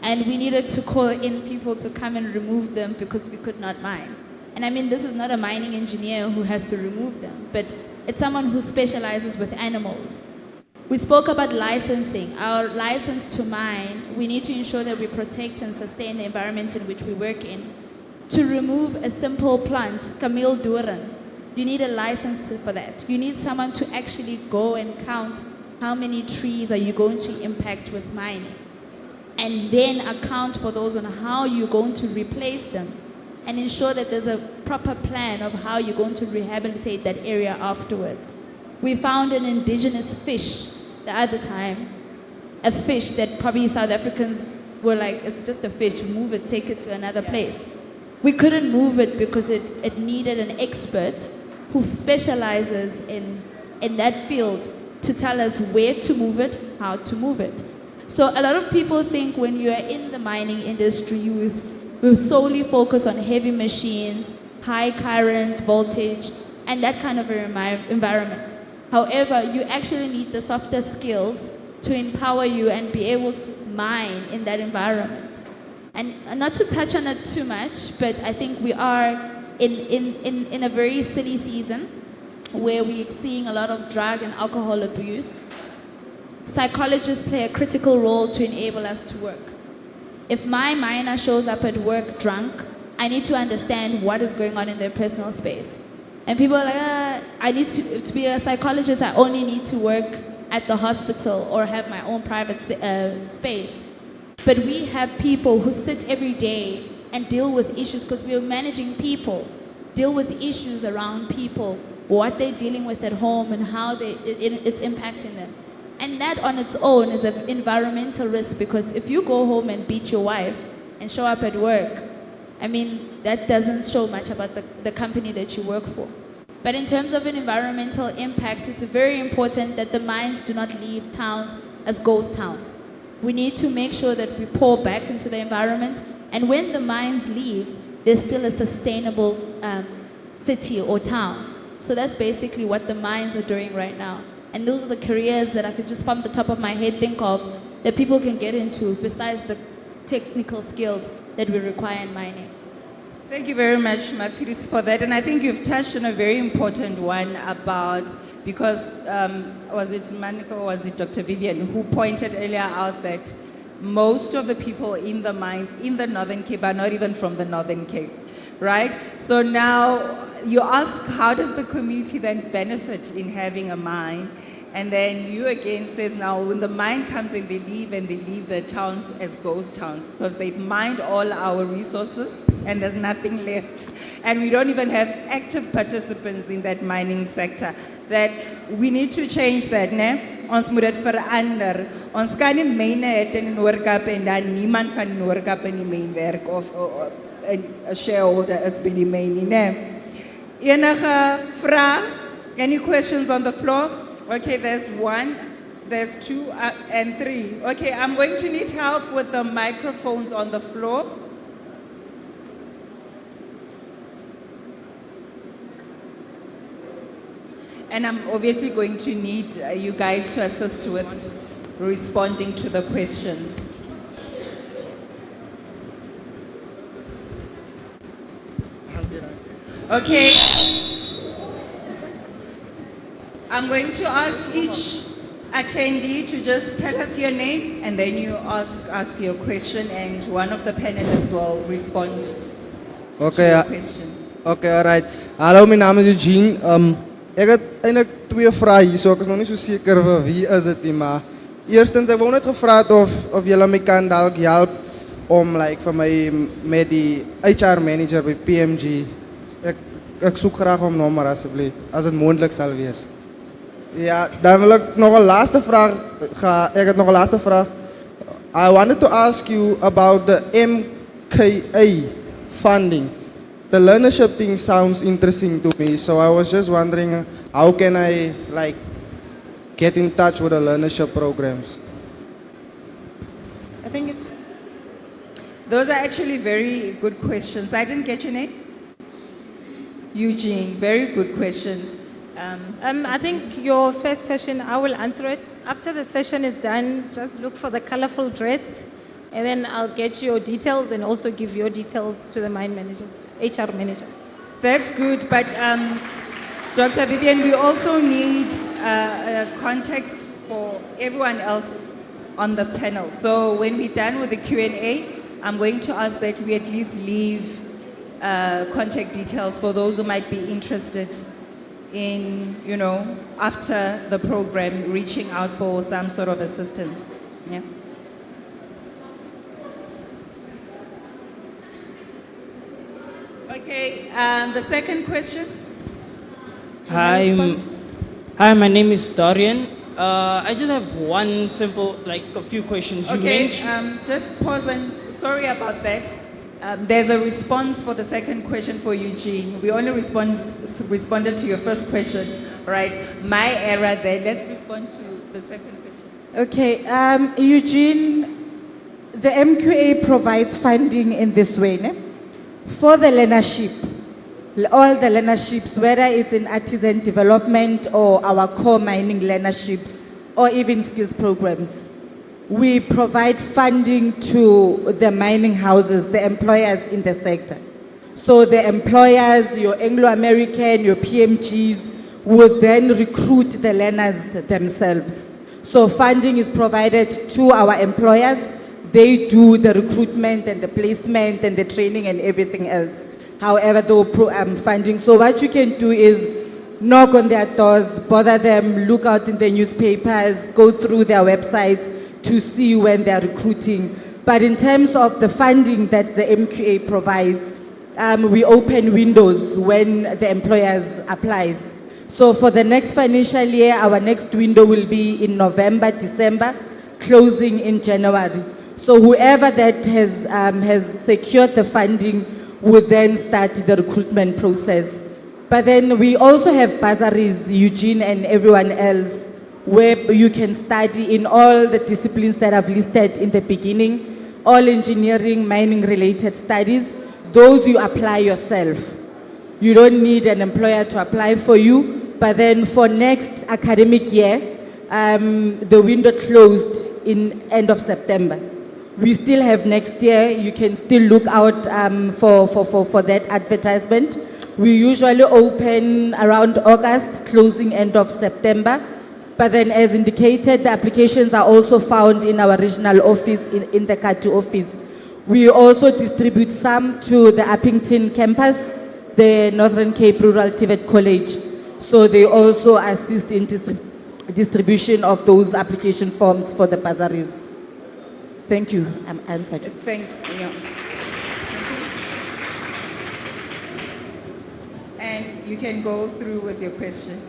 and we needed to call in people to come and remove them because we could not mine. And I mean, this is not a mining engineer who has to remove them, but it's someone who specializes with animals. We spoke about licensing. Our license to mine, we need to ensure that we protect and sustain the environment in which we work in. To remove a simple plant, Camille Duran, you need a license for that. You need someone to actually go and count how many trees are you going to impact with mining, and then account for those on how you're going to replace them, and ensure that there's a proper plan of how you're going to rehabilitate that area afterwards. We found an indigenous fish the other time, a fish that probably South Africans were like, it's just a fish, move it, take it to another place. We couldn't move it because it needed an expert who specializes in that field to tell us where to move it, how to move it. So a lot of people think when you are in the mining industry, we solely focus on heavy machines, high current, voltage, and that kind of environment. However, you actually need the softer skills to empower you and be able to mine in that environment. And not to touch on it too much, but I think we are in a very silly season where we're seeing a lot of drug and alcohol abuse. Psychologists play a critical role to enable us to work. If my miner shows up at work drunk, I need to understand what is going on in their personal space. And people are like, I need to be a psychologist, I only need to work at the hospital or have my own private space. But we have people who sit every day and deal with issues, because we are managing people, deal with issues around people, what they're dealing with at home and how it's impacting them. And that on its own is an environmental risk, because if you go home and beat your wife and show up at work, I mean, that doesn't show much about the company that you work for. But in terms of an environmental impact, it's very important that the mines do not leave towns as ghost towns. We need to make sure that we pour back into the environment, and when the mines leave, there's still a sustainable city or town. So that's basically what the mines are doing right now. And those are the careers that I could just from the top of my head think of that people can get into besides the technical skills that we require in mining. Thank you very much, Mathiris, for that. And I think you've touched on a very important one about, because was it Manika or was it Dr. Vivian who pointed earlier out that most of the people in the mines in the Northern Cape are not even from the Northern Cape, right? So now you ask, how does the community then benefit in having a mine? And then you again says, now when the mine comes in, they leave the towns as ghost towns, because they've mined all our resources and there's nothing left. And we don't even have active participants in that mining sector. That we need to change that, ne? Ons moet dit verander. Ons kan nie myne het in Noord-Kaap en dan niemand van Noord-Kaap in die myn werk of 'n shareholder is by die myn nie, ne? Enige vrae? Any questions on the floor? Okay, there's one, there's two, and three. Okay, I'm going to need help with the microphones on the floor. And I'm obviously going to need you guys to assist with responding to the questions. Okay. I'm going to ask each attendee to just tell us your name, and then you ask us your question, and one of the panelists will respond to your question. Okay, all right. Hallo, mijn naam is Eugene. Ik heb eigenlijk twee vragen, so ik is nog niet zo zeker van wie is het, maar Eerstens, ek wou net gevra het of julle my kan dalk help om like vir my met die HR manager by PMG. Ek soek graag om nommer asseblief, as dit moontlik sal wees. Ja, dan wil ek nog 'n laaste vraag ek het nog 'n laaste vraag. I wanted to ask you about the MKA funding. The learnership thing sounds interesting to me, so I was just wondering how can I like get in touch with the learnership programs? I think those are actually very good questions. I didn't get your name? Eugene, very good questions. I think your first question, I will answer it. After the session is done, just look for the colorful dress, and then I'll get your details and also give your details to the mine manager, HR manager. That's good, but Dr. Vivian, we also need context for everyone else on the panel. So when we're done with the Q&A, I'm going to ask that we at least leave contact details for those who might be interested in, you know, after the program, reaching out for some sort of assistance. Yeah. Okay, the second question. Hi, my name is Dorian. I just have one simple, like a few questions. You Okay, mentioned- just pause and sorry about that. There's a response for the second question for Eugene. We only responded to your first question, right? My error there. Let's respond to the second question. Okay, Eugene, the MQA provides funding in this way, ne? For the learnership, all the learnerships, whether it's in artisan development or our core mining learnerships, or even skills programs. We provide funding to the mining houses, the employers in the sector. So the employers, your Anglo-American, your PMGs, would then recruit the learners themselves. So funding is provided to our employers. They do the recruitment and the placement and the training and everything else. However, though funding. So what you can do is knock on their doors, bother them, look out in the newspapers, go through their websites to see when they're recruiting. But in terms of the funding that the MQA provides, we open windows when the employers applies. So for the next financial year, our next window will be in November, December, closing in January. So whoever that has secured the funding would then start the recruitment process. But then we also have bursaries, Eugene and everyone else, where you can study in all the disciplines that I've listed in the beginning, all engineering, mining related studies. Those you apply yourself. You don't need an employer to apply for you, but then for next academic year, the window closed in end of September. We still have next year. You can still look out for that advertisement. We usually open around August, closing end of September. But then as indicated, the applications are also found in our regional office, in the Kati office. We also distribute some to the Uppington campus, the Northern Cape Rural TVET College. So they also assist in distribution of those application forms for the bursaries. Thank you. I'm answered. Thank you. And you can go through with your question.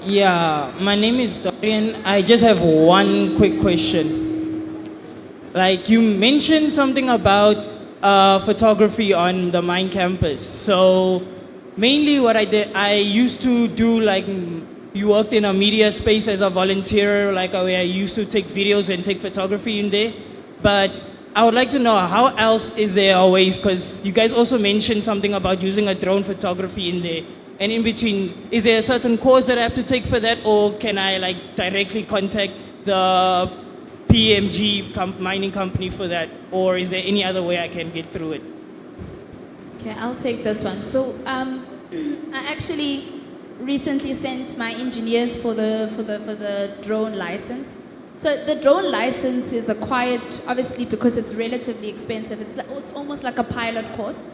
Yeah, my name is Dorian. I just have one quick question. Like you mentioned something about photography on the mine campus. So mainly what I did, I used to do like, you worked in a media space as a volunteer, like where I used to take videos and take photography in there. But I would like to know how else is there a ways, because you guys also mentioned something about using a drone photography in there. And in between, is there a certain course that I have to take for that, or can I like directly contact the PMG mining company for that, or is there any other way I can get through it? Okay, I'll take this one. So I actually recently sent my engineers for the drone license. So the drone license is acquired obviously because it's relatively expensive. It's almost like a pilot course.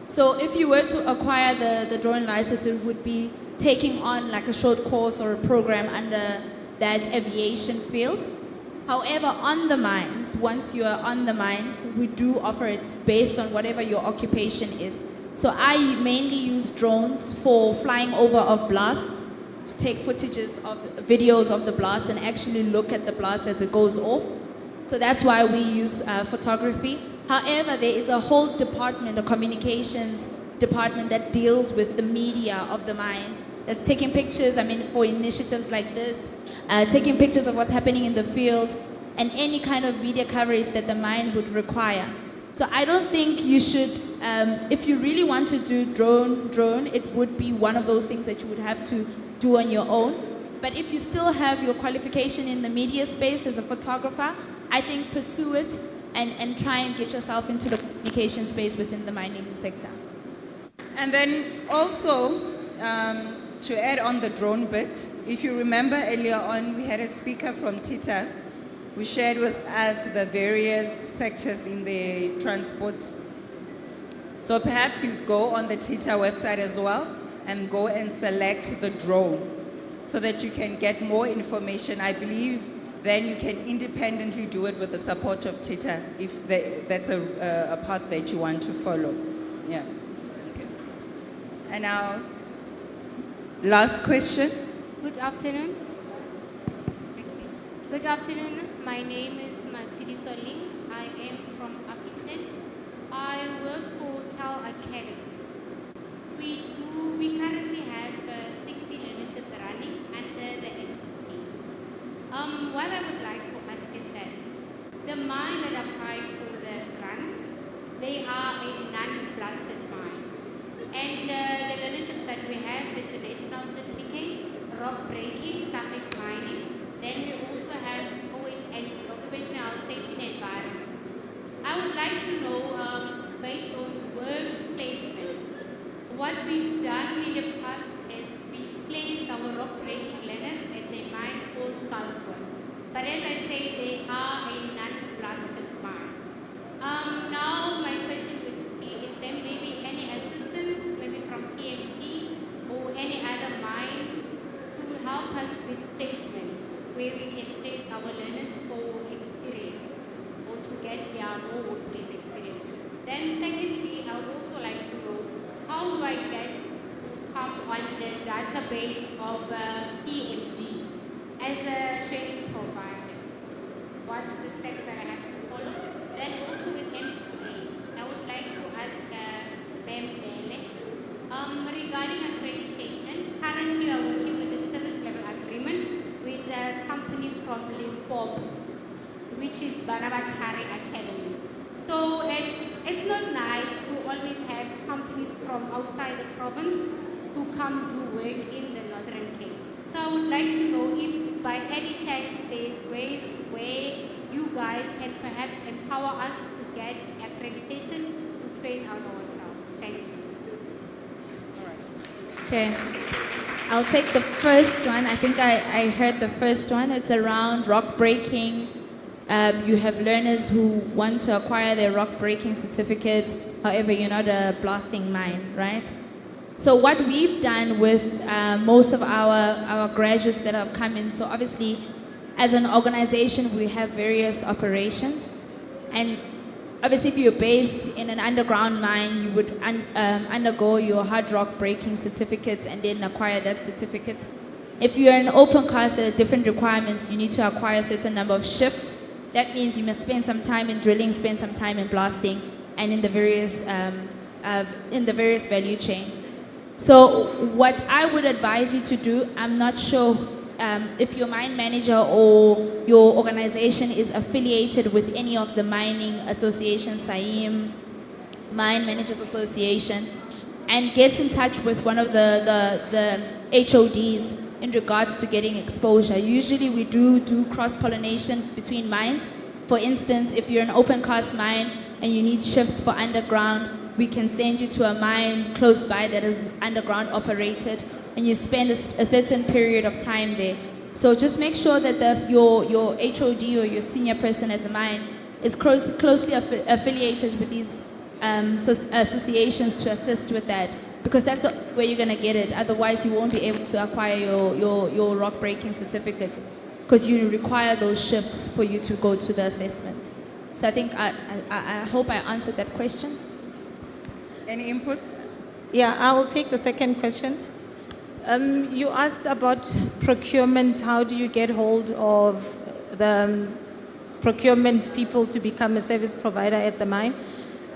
So if you were to acquire the drone license, it would be taking on like a short course or a program under that aviation field. However, on the mines, once you are on the mines, we do offer it based on whatever your occupation is. So I mainly use drones for flying over of blasts, to take footages of videos of the blast and actually look at the blast as it goes off. So that's why we use photography. However, there is a whole department, a communications department that deals with the media of the mine, that's taking pictures, for initiatives like this, taking pictures of what's happening in the field, and any kind of media coverage that the mine would require. So I don't think you should, if you really want to do drone, it would be one of those things that you would have to do on your own. But if you still have your qualification in the media space as a photographer, I think pursue it and try and get yourself into the communication space within the mining sector. And then also, to add on the drone bit, if you remember earlier on, we had a speaker from TETA who shared with us the various sectors in the transport. So perhaps you go on the TETA website as well and go and select the drone so that you can get more information. I believe then you can independently do it with the support of TETA if that's a path that you want to follow. Yeah. Okay. And now, last question. Good afternoon. Good afternoon. My name is Matsidi Solings. I am from Appington. I work for TEL Academy. We currently have 60 learnerships running under the NPA. What I would like to ask is that the mine that applied for the grants, they are a non-blasted mine. And the learnerships that we have, it's a national certificate, rock breaking, surface mining. Then we also have OHS, occupational safety and environment. I would like to know, based on work placement, what we've done in the past is we've placed our rock breaking learners at a mine called Kalkor. But as I say, they are a non-blasted mine. Now my question would be, is there maybe any assistance, maybe from PMP or any other mine to help us with placement, where we can place our learners for experience or to get their more workplace experience? Then secondly, I would also like to know, how do I get to come on the database of EMG as a training provider? What's the steps that I have to follow? Then also with Empowa, I would like to ask Ma'am Bele, regarding accreditation, currently we are working with a service level agreement with a company from Limpopo, which is Banabatari Academy. So it's not nice to always have companies from outside the province who come do work in the Northern Cape. So I would like to know if by any chance there's ways where you guys can perhaps empower us to get accreditation to train out ourselves. Thank you. All right. Okay. I'll take the first one. I think I heard the first one. It's around rock breaking. You have learners who want to acquire their rock breaking certificate. However, you're not a blasting mine, right? So what we've done with most of our graduates that have come in, so obviously as an organization we have various operations, and obviously if you're based in an underground mine you would undergo your hard rock breaking certificate and then acquire that certificate. If you're an open cast, there are different requirements. You need to acquire a certain number of shifts. That means you must spend some time in drilling, spend some time in blasting, and in the various value chain. So what I would advise you to do, I'm not sure if your mine manager or your organization is affiliated with any of the mining associations, SAIM, Mine Managers Association, and get in touch with one of the HODs in regards to getting exposure. Usually we do cross-pollination between mines. For instance, if you're an open cast mine and you need shifts for underground, we can send you to a mine close by that is underground operated, and you spend a certain period of time there. So just make sure that your HOD or your senior person at the mine is closely affiliated with these associations to assist with that, because that's where you're going to get it. Otherwise, you won't be able to acquire your rock breaking certificate. because you require those shifts for you to go to the assessment. So I think I hope I answered that question. Any inputs? Yeah, I'll take the second question. You asked about procurement. How do you get hold of the procurement people to become a service provider at the mine?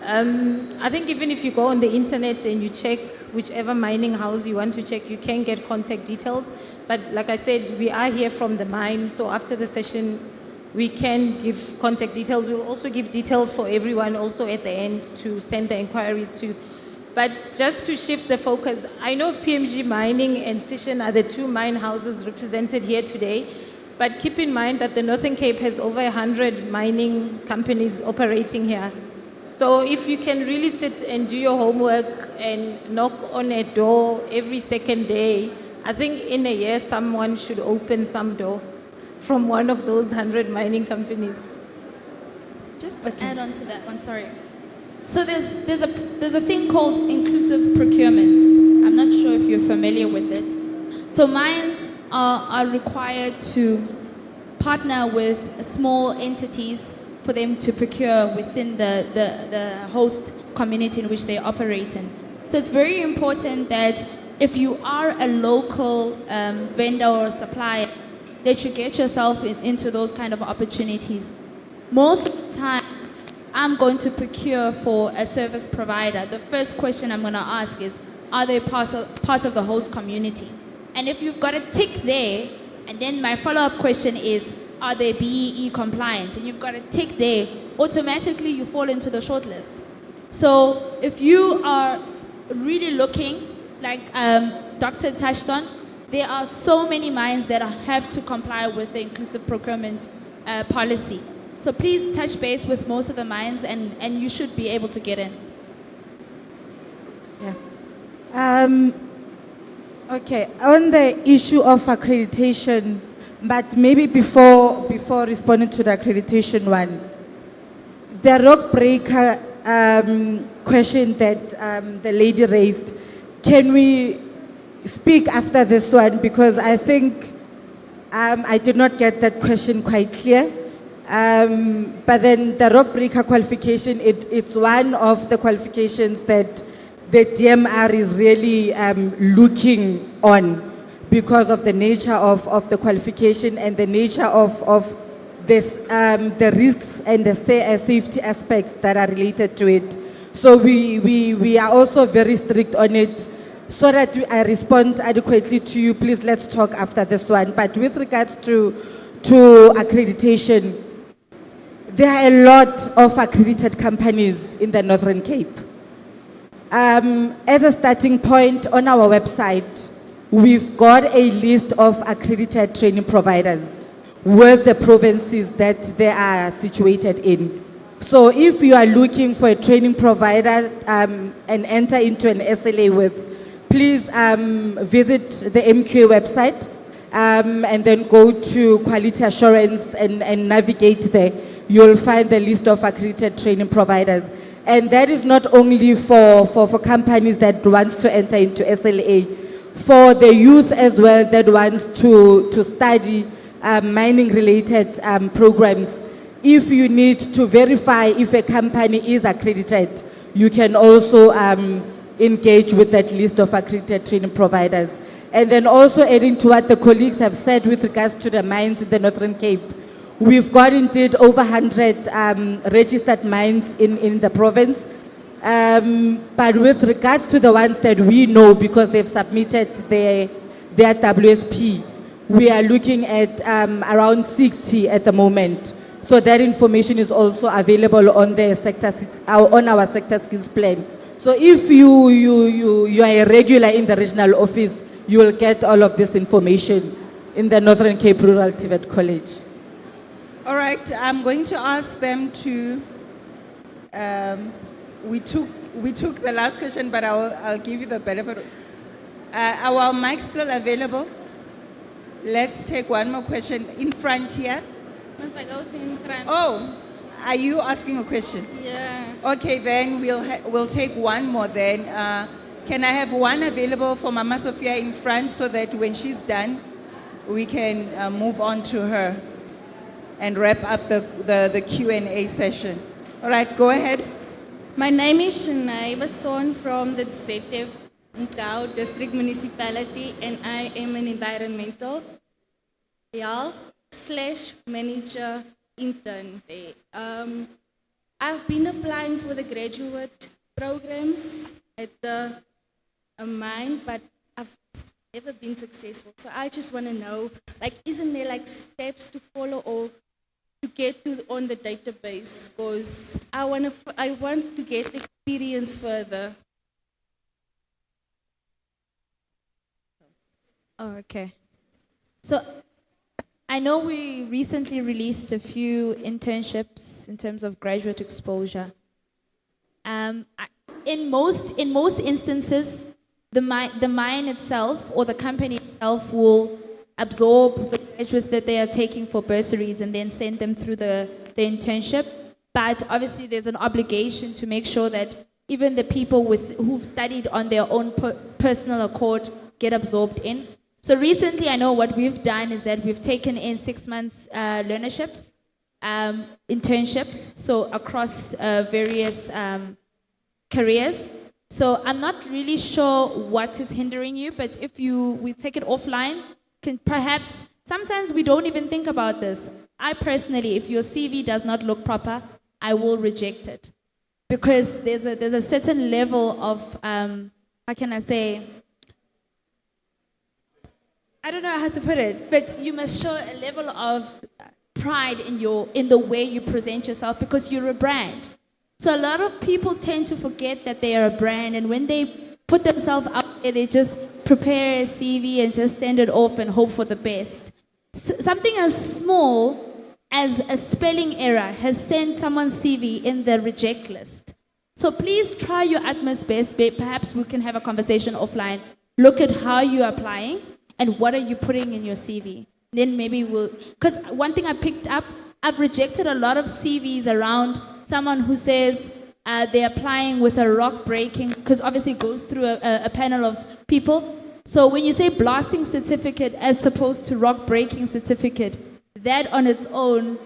I think even if you go on the internet and you check whichever mining house you want to check, you can get contact details. But like I said, we are here from the mine, so after the session, we can give contact details. We'll also give details for everyone also at the end to send the inquiries to. But just to shift the focus, I know PMG Mining and Sishen are the two mine houses represented here today, but keep in mind that the Northern Cape has over 100 mining companies operating here. So if you can really sit and do your homework and knock on a door every second day, I think in a year someone should open some door from one of those 100 mining companies. Just to add on to that one, sorry. So there's a thing called inclusive procurement. I'm not sure if you're familiar with it. So mines are required to partner with small entities for them to procure within the host community in which they operate in. So it's very important that if you are a local vendor or supplier, that you get yourself into those kind of opportunities. Most of the time, I'm going to procure for a service provider. The first question I'm going to ask is, are they part of the host community? And if you've got a tick there, and then my follow-up question is, are they BEE compliant? And you've got a tick there, automatically you fall into the shortlist. So if you are really looking, like Dr. touched on, there are so many mines that have to comply with the inclusive procurement policy. So please touch base with most of the mines and you should be able to get in. Yeah. Okay, on the issue of accreditation, but maybe before responding to the accreditation one, the rock breaker question that the lady raised, can we speak after this one? Because I think I did not get that question quite clear. But then the rock breaker qualification, it's one of the qualifications that the DMR is really looking on because of the nature of the qualification and the nature of this, the risks and the safety aspects that are related to it. So we are also very strict on it. So that I respond adequately to you, please let's talk after this one. But with regards to accreditation, there are a lot of accredited companies in the Northern Cape. As a starting point on our website, we've got a list of accredited training providers with the provinces that they are situated in. So if you are looking for a training provider and enter into an SLA with, please visit the MQA website and then go to quality assurance and navigate there. You'll find the list of accredited training providers. And that is not only for companies that want to enter into SLA, for the youth as well that wants to study mining related programs. If you need to verify if a company is accredited, you can also engage with that list of accredited training providers. And then also adding to what the colleagues have said with regards to the mines in the Northern Cape, we've got indeed over 100 registered mines in the province. But with regards to the ones that we know, because they've submitted their WSP, we are looking at around 60 at the moment. So that information is also available on the on our sector skills plan. So if you are a regular in the regional office, you will get all of this information in the Northern Cape Rural TVET College. All right, I'm going to ask them to, we took the last question, but I'll give you the benefit. Are our mics still available? Let's take one more question in front here. Must I go in front? Oh, are you asking a question? Yeah. Okay, then we'll take one more then. Can I have one available for Mama Sophia in front so that when she's done, we can move on to her and wrap up the Q&A session. All right, go ahead. My name is Shanae Baston from the Deceptive Nkau District Municipality, and I am an environmental /manager intern there. I've been applying for the graduate programs at the mine, but I've never been successful. So I just want to know, like, isn't there like steps to follow or to get to on the database? Because I want to get experience further. Oh, okay. So I know we recently released a few internships in terms of graduate exposure. In most instances, the mine itself or the company itself will absorb the graduates that they are taking for bursaries and then send them through the internship. But obviously, there's an obligation to make sure that even the people who've studied on their own personal accord get absorbed in. So recently, I know what we've done is that we've taken in 6 months learnerships, internships, so across various careers. So I'm not really sure what is hindering you, but if we take it offline, can perhaps, sometimes we don't even think about this. I personally, if your CV does not look proper, I will reject it. Because there's a certain level of, how can I say, I don't know how to put it, but you must show a level of pride in the way you present yourself because you're a brand. So a lot of people tend to forget that they are a brand, and when they put themselves out there, they just prepare a CV and just send it off and hope for the best. Something as small as a spelling error has sent someone's CV in the reject list. So please try your utmost best. Perhaps we can have a conversation offline. Look at how you're applying and what are you putting in your CV. Then maybe because one thing I picked up, I've rejected a lot of CVs around someone who says they're applying with a rock breaking, because obviously it goes through a panel of people. So when you say blasting certificate as opposed to rock breaking certificate, that on its own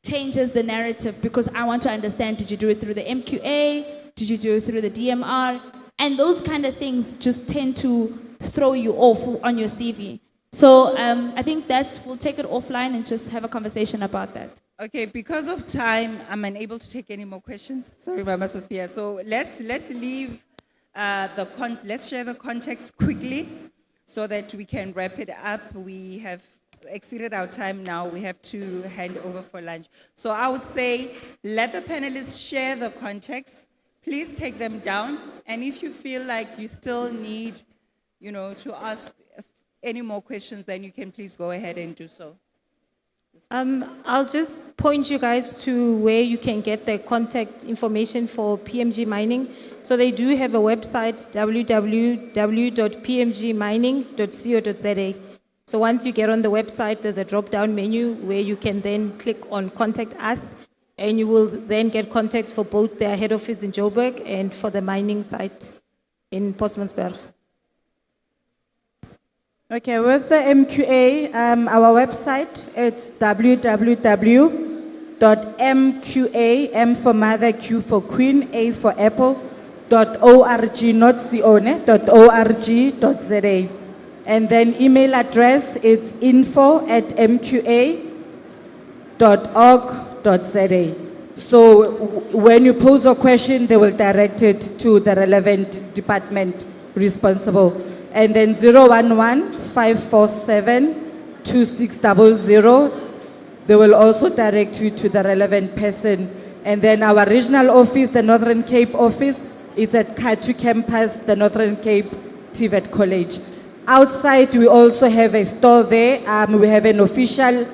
changes the narrative, because I want to understand, did you do it through the MQA? Did you do it through the DMR? And those kind of things just tend to throw you off on your CV. So I think that we'll take it offline and just have a conversation about that. Okay, because of time, I'm unable to take any more questions. Sorry, Mama Sophia. So let's leave let's share the context quickly so that we can wrap it up. We have exceeded our time now. We have to hand over for lunch. So I would say let the panelists share the context. Please take them down. And if you feel like you still need, to ask any more questions, then you can please go ahead and do so. I'll just point you guys to where you can get the contact information for PMG Mining. So they do have a website, www.pmgmining.co.za. So once you get on the website, there's a drop-down menu where you can then click on Contact Us, and you will then get contacts for both their head office in Joburg and for the mining site in Postmansberg. Okay, with the MQA, our website, it's www.mqa, M for mother, Q for queen, A for apple, .org, not .org.za. And then email address, it's info@mqa.org.za. So when you pose a question, they will direct it to the relevant department responsible. And then 011-547-2600, they will also direct you to the relevant person. And then our regional office, the Northern Cape office, is at Katu campus, the Northern Cape TVET College. Outside, we also have a stall there. We have an official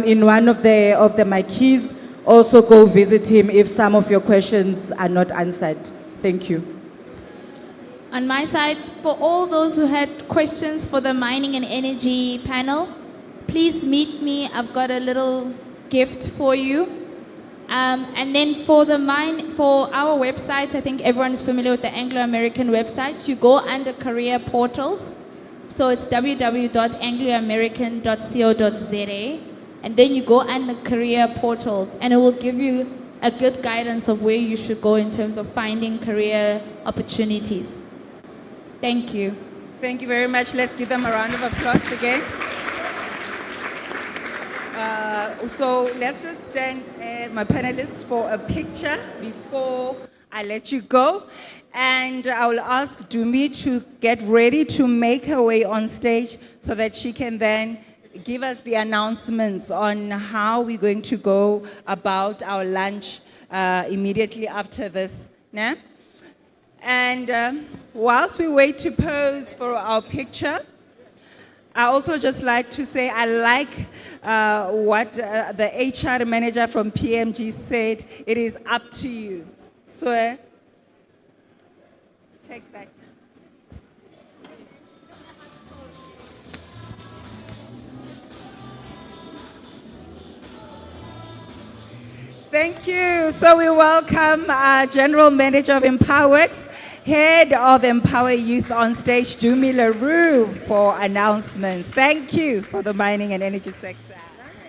in one of the marquees. Also go visit him if some of your questions are not answered. Thank you. On my side, for all those who had questions for the mining and energy panel, please meet me. I've got a little gift for you. And then for our website, I think everyone is familiar with the Anglo-American website. You go under career portals. So it's www.angloamerican.co.za. And then you go under career portals, and it will give you a good guidance of where you should go in terms of finding career opportunities. Thank you. Thank you very much. Let's give them a round of applause again. So let's just stand, my panelists, for a picture before I let you go. And I will ask Dumi to get ready to make her way on stage so that she can then give us the announcements on how we're going to go about our lunch immediately after this. Nah? And whilst we wait to pose for our picture, I also just like to say I like what the HR manager from PMG said. It is up to you. So take that. Thank you. So we welcome our General Manager of Empowerworks, Head of Empowa Youth on stage, Dumi LaRue, for announcements. Thank you for the mining and energy sector.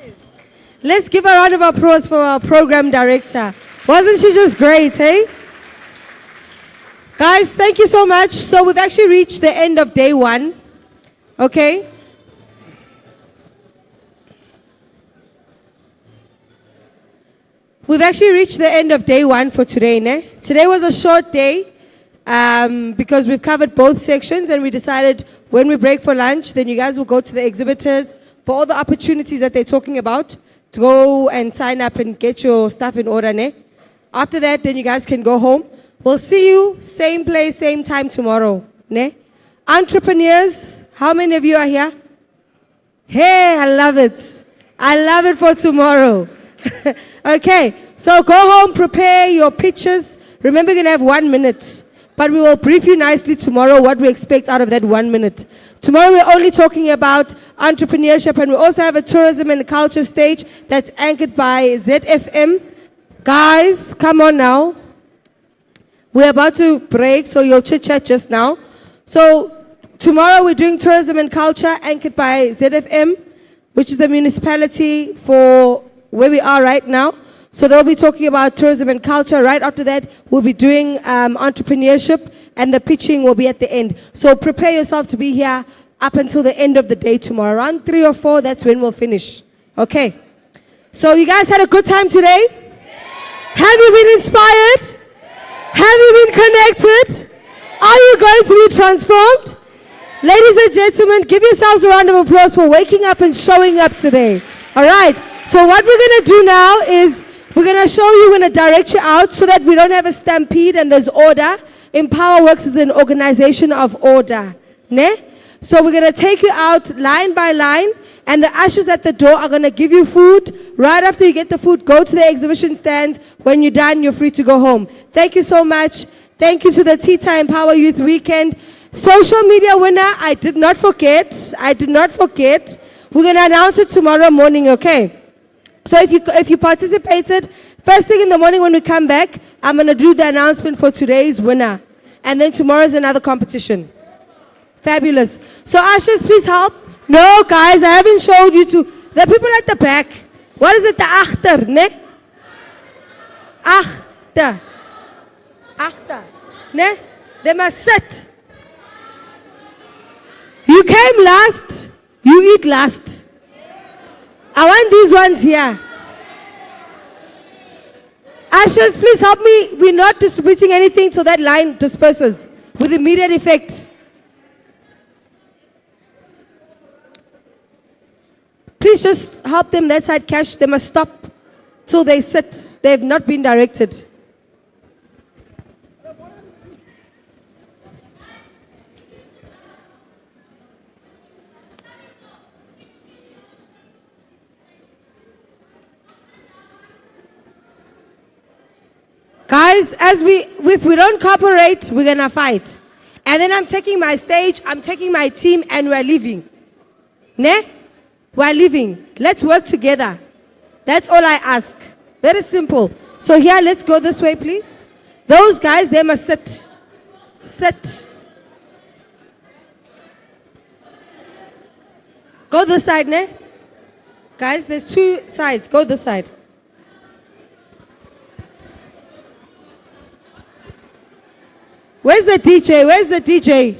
Nice. Let's give a round of applause for our program director. Wasn't she just great, eh? Guys, thank you so much. So we've actually reached the end of day one. Okay? We've actually reached the end of day one for today, ne? Today was a short day because we've covered both sections, and we decided when we break for lunch, then you guys will go to the exhibitors for all the opportunities that they're talking about to go and sign up and get your stuff in order, ne? After that, then you guys can go home. We'll see you same place, same time tomorrow, ne? Entrepreneurs, how many of you are here? Hey, I love it. I love it for tomorrow. Okay, so go home, prepare your pictures. Remember, you're going to have 1 minute, but we will brief you nicely tomorrow what we expect out of that 1 minute. Tomorrow, we're only talking about entrepreneurship, and we also have a tourism and culture stage that's anchored by ZFM. Guys, come on now. We're about to break, so you'll chit-chat just now. So tomorrow, we're doing tourism and culture anchored by ZFM, which is the municipality for where we are right now. So they'll be talking about tourism and culture. Right after that, we'll be doing entrepreneurship, and the pitching will be at the end. So prepare yourself to be here up until the end of the day tomorrow. Around 3 or 4, that's when we'll finish. Okay. So you guys had a good time today? Have you been inspired? Have you been connected? Are you going to be transformed? Ladies and gentlemen, give yourselves a round of applause for waking up and showing up today. All right. So what we're going to do now is we're going to show you, we're going to direct you out so that we don't have a stampede and there's order. Empowerworks is an organization of order. Ne? So we're going to take you out line by line, and the ushers at the door are going to give you food. Right after you get the food, go to the exhibition stands. When you're done, you're free to go home. Thank you so much. Thank you to the TETA Empowa Youth Weekend. Social media winner, I did not forget. We're going to announce it tomorrow morning, okay? So if you participated, first thing in the morning when we come back, I'm going to do the announcement for today's winner. And then tomorrow's another competition. Fabulous. So ushers, please help. No, guys, I haven't showed you to the people at the back. What is it? The achter, ne? Achter, ne? They must sit. You came last, you eat last. I want these ones here. Ushers, please help me. We're not distributing anything till that line disperses with immediate effect. Please just help them that side, Cash. They must stop till they sit. They have not been directed. Guys, if we don't cooperate, we're going to fight. And then I'm taking my stage, I'm taking my team, and we're leaving. Ne? We're leaving. Let's work together. That's all I ask. Very simple. So here, let's go this way, please. Those guys, they must sit. Sit. Go this side, ne? Guys, there's two sides. Go this side. Where's the DJ? Where's the DJ?